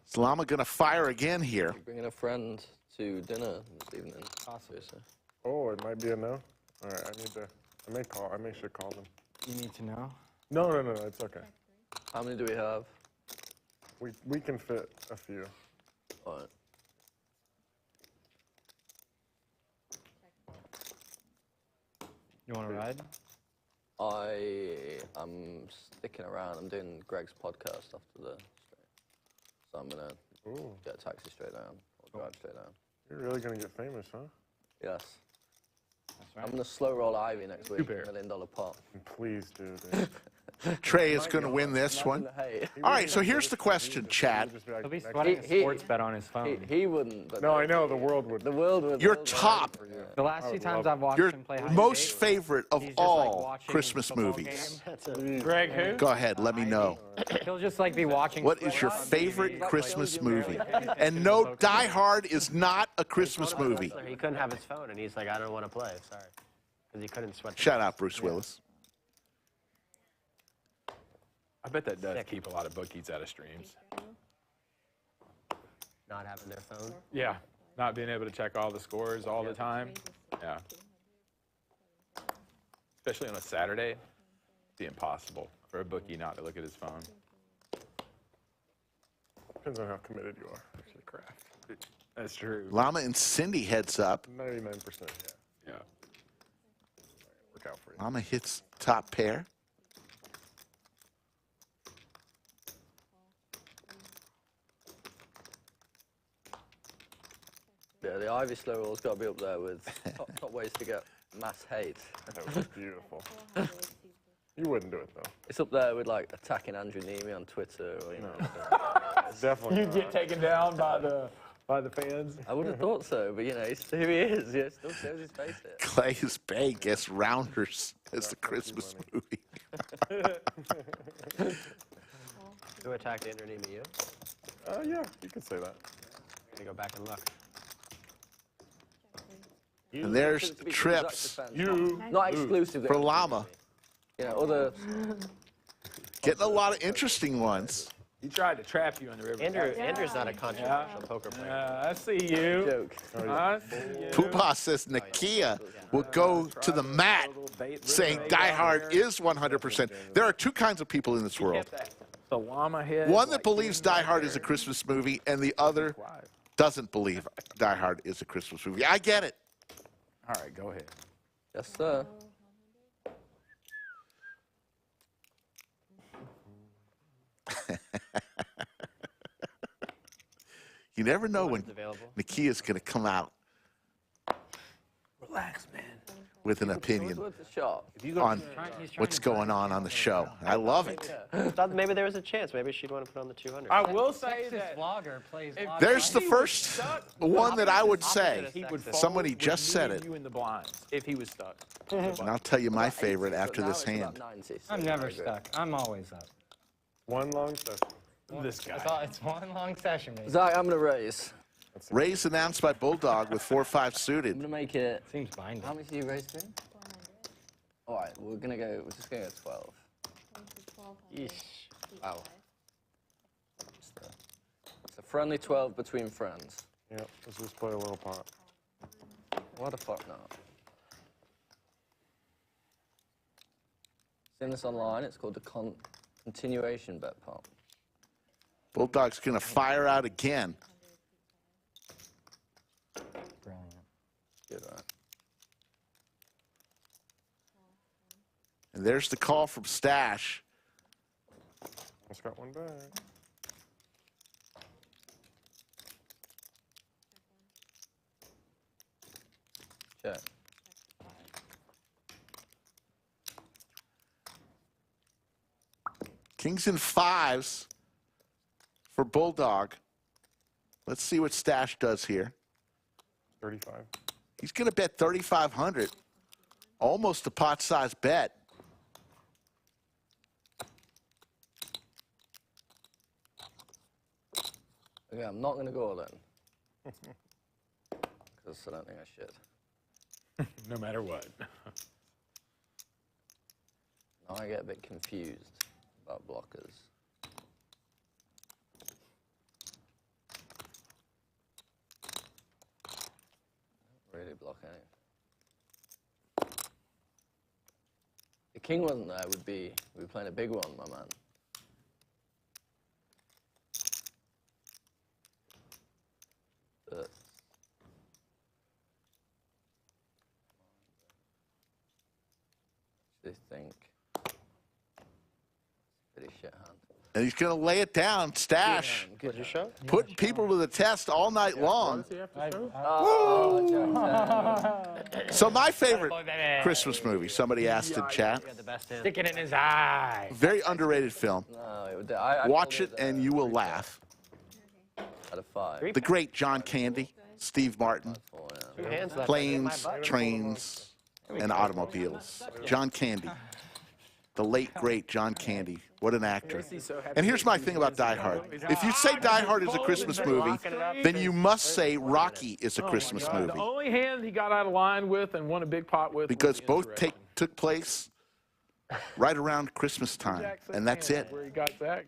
[SPEAKER 4] Is Llama going to fire again here?
[SPEAKER 2] You're bringing a friend to dinner this evening.
[SPEAKER 6] Possibly.
[SPEAKER 14] Oh, it might be a no. All right, I may should call them.
[SPEAKER 6] You need to know?
[SPEAKER 14] No, it's okay.
[SPEAKER 2] How many do we have?
[SPEAKER 14] We can fit a few.
[SPEAKER 2] All right.
[SPEAKER 6] You want to ride?
[SPEAKER 2] I am sticking around. I'm doing Greg's podcast after the stream. So I'm going to get a taxi straight down or drive straight down.
[SPEAKER 14] You're really going to get famous, huh?
[SPEAKER 2] Yes.
[SPEAKER 6] Right.
[SPEAKER 2] I'm going to slow roll Ivey next week. $1 million pot.
[SPEAKER 14] Please do, dude.
[SPEAKER 4] Trey is going to win this one. All right, so here's the question, chat.
[SPEAKER 6] He'll be sweating a sports bet on his phone.
[SPEAKER 2] He wouldn't. But
[SPEAKER 14] No, I know, the world would.
[SPEAKER 2] the world would.
[SPEAKER 4] Your top,
[SPEAKER 6] The last few times I've watched
[SPEAKER 4] your
[SPEAKER 6] him play high
[SPEAKER 4] most
[SPEAKER 6] stakes,
[SPEAKER 4] favorite of
[SPEAKER 6] he's just, like,
[SPEAKER 4] all
[SPEAKER 6] watching
[SPEAKER 4] Christmas
[SPEAKER 6] football
[SPEAKER 4] movies.
[SPEAKER 6] games. Greg who?
[SPEAKER 4] Go ahead, let me know.
[SPEAKER 6] He'll just like be watching.
[SPEAKER 4] What is your favorite Christmas movie? And no, Die Hard is not a Christmas movie.
[SPEAKER 11] He couldn't have his phone, and he's like, I don't want to play. Sorry. Because he couldn't sweat. the
[SPEAKER 4] Shout
[SPEAKER 11] dice.
[SPEAKER 4] out Bruce Willis.
[SPEAKER 10] I bet that does keep a lot of bookies out of streams.
[SPEAKER 11] Not having their phone.
[SPEAKER 10] Yeah, not being able to check all the scores all the time. Yeah. Especially on a Saturday, it'd be impossible for a bookie not to look at his phone.
[SPEAKER 14] Depends on how committed you are to the craft.
[SPEAKER 10] That's true.
[SPEAKER 4] Llama and Cindy heads up.
[SPEAKER 14] 99%,
[SPEAKER 10] Yeah.
[SPEAKER 14] Work out for you.
[SPEAKER 4] Llama hits top pair.
[SPEAKER 2] Yeah, the Ivy slow roll's got to be up there with top ways to get mass hate.
[SPEAKER 14] That was beautiful. You wouldn't do it, though.
[SPEAKER 2] It's up there with like attacking Andrew Neeme on Twitter, or you know.
[SPEAKER 14] Definitely
[SPEAKER 10] You
[SPEAKER 14] not.
[SPEAKER 10] get taken down by the fans.
[SPEAKER 2] I would have thought so, but you know, here he is. Yeah, still shows his face here.
[SPEAKER 4] Clay's Bay gets Rounders as the Christmas movie.
[SPEAKER 11] Who attacked Andrew Neeme? You?
[SPEAKER 14] Yeah, you could say that.
[SPEAKER 11] I'm gonna go back and look.
[SPEAKER 4] And there's trips
[SPEAKER 2] Not exclusive
[SPEAKER 4] for Llama.
[SPEAKER 2] You know, other.
[SPEAKER 4] Getting a lot of interesting ones.
[SPEAKER 10] He tried to trap you in the river.
[SPEAKER 11] Andrew's not a controversial poker player.
[SPEAKER 10] Yeah, I see you.
[SPEAKER 2] Joke.
[SPEAKER 10] I see you.
[SPEAKER 4] Poobah says Nakia will go to the mat saying Die Hard is 100%. There are two kinds of people in this world.
[SPEAKER 10] The llama head.
[SPEAKER 4] One that believes Die Hard is a Christmas movie, and the other doesn't believe Die Hard is a Christmas movie. I get it.
[SPEAKER 10] All right, go ahead.
[SPEAKER 2] Yes, sir.
[SPEAKER 4] You never know when Nikia's going to come out.
[SPEAKER 2] Relax, man.
[SPEAKER 4] With an opinion
[SPEAKER 2] on
[SPEAKER 4] on what's going on the show. I love it.
[SPEAKER 11] Thought maybe there was a chance. Maybe she'd want to put on the 200.
[SPEAKER 10] I will say that
[SPEAKER 6] vlogger plays.
[SPEAKER 4] There's the first one that I would say. Somebody just said it.
[SPEAKER 10] You in the blinds if he was stuck.
[SPEAKER 4] And I'll tell you my favorite after this hand.
[SPEAKER 6] I'm never stuck. I'm always up.
[SPEAKER 14] One long session.
[SPEAKER 10] This guy.
[SPEAKER 6] It's one long session, man.
[SPEAKER 2] Zach, I'm going to raise.
[SPEAKER 4] Raise announced by Bulldog with 4-5 suited.
[SPEAKER 2] I'm going to make it.
[SPEAKER 6] Seems binding.
[SPEAKER 2] How many do you raise to? All right, we're just going to go 12.
[SPEAKER 11] Yeesh. Wow.
[SPEAKER 2] It's a friendly 12 between friends.
[SPEAKER 14] Yeah, let's just play a little pot.
[SPEAKER 2] What the fuck not? Seen this online. It's called the continuation bet pot.
[SPEAKER 4] Bulldog's going to fire out again.
[SPEAKER 2] Good, right?
[SPEAKER 4] And there's the call from Stache.
[SPEAKER 14] Just got one back.
[SPEAKER 2] Check.
[SPEAKER 4] Kings and fives for Bulldog. Let's see what Stache does here.
[SPEAKER 14] 35.
[SPEAKER 4] He's going to bet 3,500. Almost a pot-sized bet.
[SPEAKER 2] Okay, I'm not going to go all in. Because I don't think I should.
[SPEAKER 10] No matter what.
[SPEAKER 2] Now I get a bit confused about blockers. Really block any. The king wasn't there, we'd be playing a big one, my man. But I think pretty shit hand.
[SPEAKER 4] And he's going to lay it down. Stache.
[SPEAKER 11] Good your show?
[SPEAKER 4] Putting people to the test all night long. So my favorite Christmas movie, somebody asked in chat.
[SPEAKER 6] Stick it in his eye.
[SPEAKER 4] Very underrated film.
[SPEAKER 2] No,
[SPEAKER 4] Watch it and you will laugh.
[SPEAKER 2] Out of 5.
[SPEAKER 4] The great John Candy, Steve Martin, Planes, Trains, and Automobiles. John Candy. The late, great John Candy. What an actor. And here's my thing about Die Hard. If you say Die Hard is a Christmas movie, then you must say Rocky is a Christmas movie.
[SPEAKER 10] The only hand he got out of line with and won a big pot with.
[SPEAKER 4] Because both took place right around Christmas time. And that's it.
[SPEAKER 10] Where he got Zach.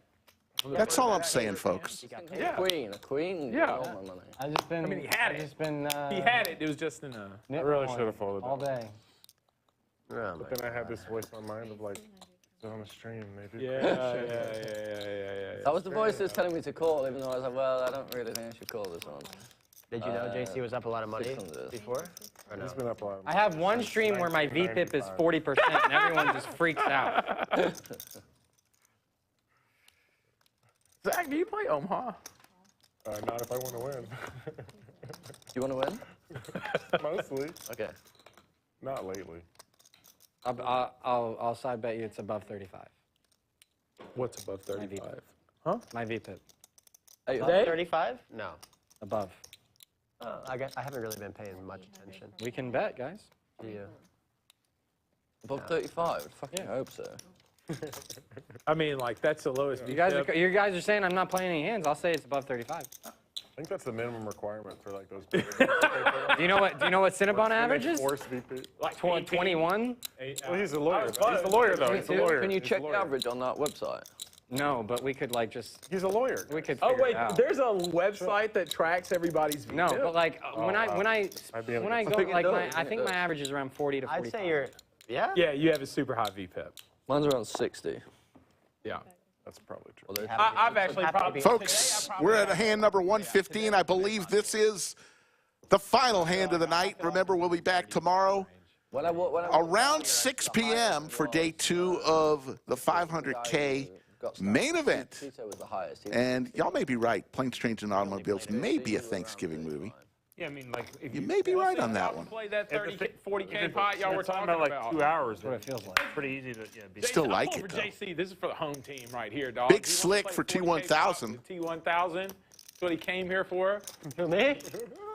[SPEAKER 4] That's all I'm saying, folks.
[SPEAKER 2] A queen.
[SPEAKER 10] Yeah.
[SPEAKER 6] I just been.
[SPEAKER 10] I mean, he had it. He had it. It was just in a.
[SPEAKER 14] I really should have followed
[SPEAKER 6] all day.
[SPEAKER 14] But then I had this voice on my mind of like, it's on the stream, maybe.
[SPEAKER 10] Yeah.
[SPEAKER 2] That was the voice that was telling me to call, even though I was like, well, I don't really think I should call this one.
[SPEAKER 11] Did you know JC was up a lot of money before? Or no?
[SPEAKER 14] He's been up a lot.
[SPEAKER 6] I have one stream where my VPIP is 40% and everyone just freaks out.
[SPEAKER 10] Zach, do you play Omaha?
[SPEAKER 14] Not if I want to win.
[SPEAKER 2] You want to win?
[SPEAKER 14] Mostly.
[SPEAKER 2] Okay.
[SPEAKER 14] Not lately.
[SPEAKER 6] I'll side bet you it's above 35.
[SPEAKER 10] What's above 35?
[SPEAKER 6] Huh? My VPIP.
[SPEAKER 11] Above 35? No.
[SPEAKER 6] Above.
[SPEAKER 11] I haven't really been paying much attention.
[SPEAKER 6] We can bet, guys.
[SPEAKER 11] Yeah.
[SPEAKER 2] Above 35? Fucking hope so.
[SPEAKER 10] I mean, like, that's the lowest.
[SPEAKER 6] You guys are saying I'm not playing any hands. I'll say it's above 35.
[SPEAKER 14] I think that's the minimum requirement for like those.
[SPEAKER 6] Do you know what Cinnabon averages?
[SPEAKER 14] Force VP.
[SPEAKER 6] Like 21.
[SPEAKER 14] Well, he's a lawyer. He's a lawyer, though. He's a lawyer.
[SPEAKER 2] Can you check the average on that website?
[SPEAKER 6] No, but we could like just.
[SPEAKER 14] He's a lawyer.
[SPEAKER 6] We could.
[SPEAKER 10] Oh wait,
[SPEAKER 6] it out.
[SPEAKER 10] there's a website that tracks everybody's VPIP.
[SPEAKER 6] No, but like when I go like I think my average is around 40 to 45.
[SPEAKER 11] I'd say you're. Yeah.
[SPEAKER 10] Yeah, you have a super high VPIP.
[SPEAKER 2] Mine's around 60.
[SPEAKER 10] Yeah.
[SPEAKER 14] That's probably true.
[SPEAKER 2] Well,
[SPEAKER 10] I've actually probably.
[SPEAKER 4] Folks, we're at hand number 115. I believe this is the final hand of the night. Remember, we'll be back tomorrow around 6 p.m. for day 2 of the 500K Main event.
[SPEAKER 2] Tito was the highest.
[SPEAKER 4] And y'all may be right. Planes, Trains, and Automobiles may be a Thanksgiving movie.
[SPEAKER 8] Yeah, I mean, like, if
[SPEAKER 4] You may be right on that one.
[SPEAKER 10] Play that 40K pot y'all were talking
[SPEAKER 8] about. Like
[SPEAKER 10] about.
[SPEAKER 8] 2 hours, what it feels like. Pretty easy to be.
[SPEAKER 4] Still
[SPEAKER 10] I'm
[SPEAKER 4] like
[SPEAKER 10] going
[SPEAKER 4] it,
[SPEAKER 10] for
[SPEAKER 4] though.
[SPEAKER 10] JC. This is for the home team right here, dog.
[SPEAKER 4] Big Slick for T1000.
[SPEAKER 10] T1000. That's what he came here for.
[SPEAKER 11] Who, me?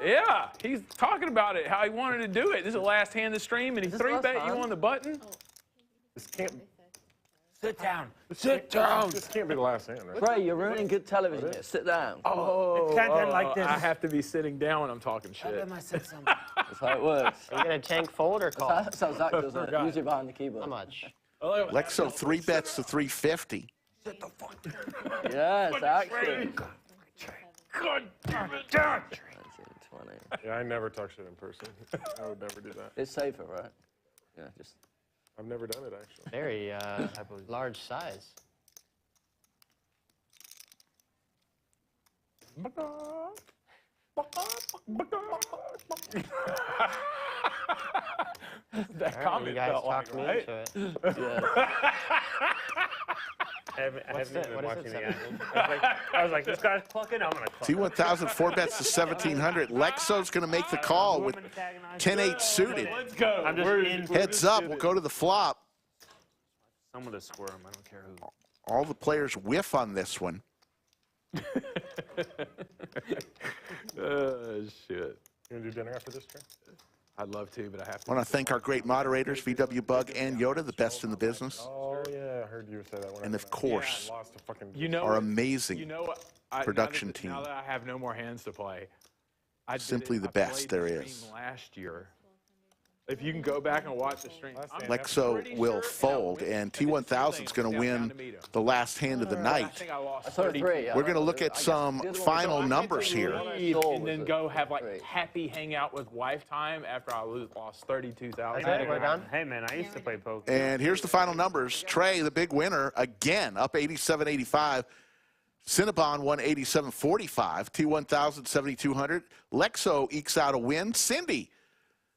[SPEAKER 10] Yeah, he's talking about it, how he wanted to do it. This is the last hand of the stream, and he 3-bet you on the button.
[SPEAKER 14] This can't.
[SPEAKER 8] Sit down. Sit down.
[SPEAKER 14] This can't be the last hand, right?
[SPEAKER 2] Ray, you're ruining good television here. Sit down.
[SPEAKER 10] Oh,
[SPEAKER 8] it can't end like this.
[SPEAKER 10] I have to be sitting down when I'm talking shit.
[SPEAKER 2] That's how it works.
[SPEAKER 11] Are you going to tank fold or call?
[SPEAKER 2] That's how Zach does it. Usually behind the keyboard.
[SPEAKER 11] How much?
[SPEAKER 4] Lexo 3-bets to 350.
[SPEAKER 8] Sit the fuck down.
[SPEAKER 2] Yes, actually.
[SPEAKER 8] God damn it, down.
[SPEAKER 2] 20.
[SPEAKER 14] Yeah, I never talk shit in person. I would never do that.
[SPEAKER 2] It's safer, right? Yeah, just.
[SPEAKER 14] I've never done it, actually.
[SPEAKER 11] Very large size.
[SPEAKER 10] That comment
[SPEAKER 11] you guys
[SPEAKER 10] felt
[SPEAKER 11] talked
[SPEAKER 10] like,
[SPEAKER 11] me
[SPEAKER 10] right?
[SPEAKER 11] into it.
[SPEAKER 2] Yeah.
[SPEAKER 8] I haven't even been watching the action.
[SPEAKER 11] What
[SPEAKER 8] I was like, this guy's clucking, I'm going to cluck.
[SPEAKER 4] T1000 4-bets to 1700. Lexo's going to make the call with 10-8 suited.
[SPEAKER 8] Let's go. I'm just in.
[SPEAKER 4] Heads up, we'll go to the flop.
[SPEAKER 8] Someone to squirm, I don't care who.
[SPEAKER 4] All the players whiff on this one.
[SPEAKER 10] Shit.
[SPEAKER 14] You gonna do dinner after this, Trey?
[SPEAKER 10] I'd love to, but I have to.
[SPEAKER 4] I want to thank our great moderators, VW Bug and Yoda, the best in the business.
[SPEAKER 14] Oh, yeah, I heard you say that one.
[SPEAKER 4] And of course,
[SPEAKER 14] Lost a fucking
[SPEAKER 4] our amazing
[SPEAKER 10] You know what?
[SPEAKER 4] production
[SPEAKER 10] now that,
[SPEAKER 4] team.
[SPEAKER 10] Now that I have no more hands to play,
[SPEAKER 4] Simply the
[SPEAKER 10] I
[SPEAKER 4] best
[SPEAKER 10] played
[SPEAKER 4] there
[SPEAKER 10] the
[SPEAKER 4] is.
[SPEAKER 10] stream last year. If you can go back and watch the stream,
[SPEAKER 4] Lexo will fold, and T1000 is going to win the last hand of the night. We're going to look at some final numbers here.
[SPEAKER 10] And then go have like happy hangout with wife time after I lost 32,000.
[SPEAKER 8] Hey man, I used to play poker.
[SPEAKER 4] And here's the final numbers. Trey, the big winner, again, up 87.85. Cinnabon won 87.45. T1000 7,200. Lexo ekes out a win. Cindy,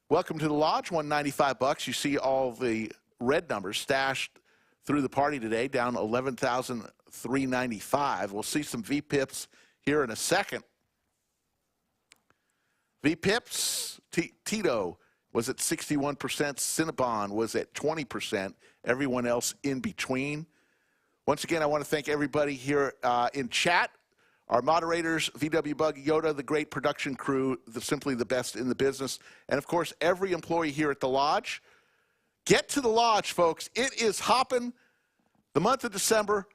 [SPEAKER 4] welcome to the lodge, $195. You see all the red numbers stashed through the party today, down 11,395. We'll see some VPIPs here in a second. VPIPs, Tito was at 61%, Cinnabon was at 20%, everyone else in between. Once again, I want to thank everybody here in chat. Our moderators, VW Bug, Yoda, the great production crew, simply the best in the business. And, of course, every employee here at the lodge. Get to the lodge, folks. It is hopping the month of December.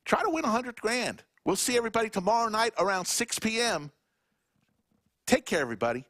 [SPEAKER 4] Try to win 100 grand. We'll see everybody tomorrow night around 6 p.m. Take care, everybody.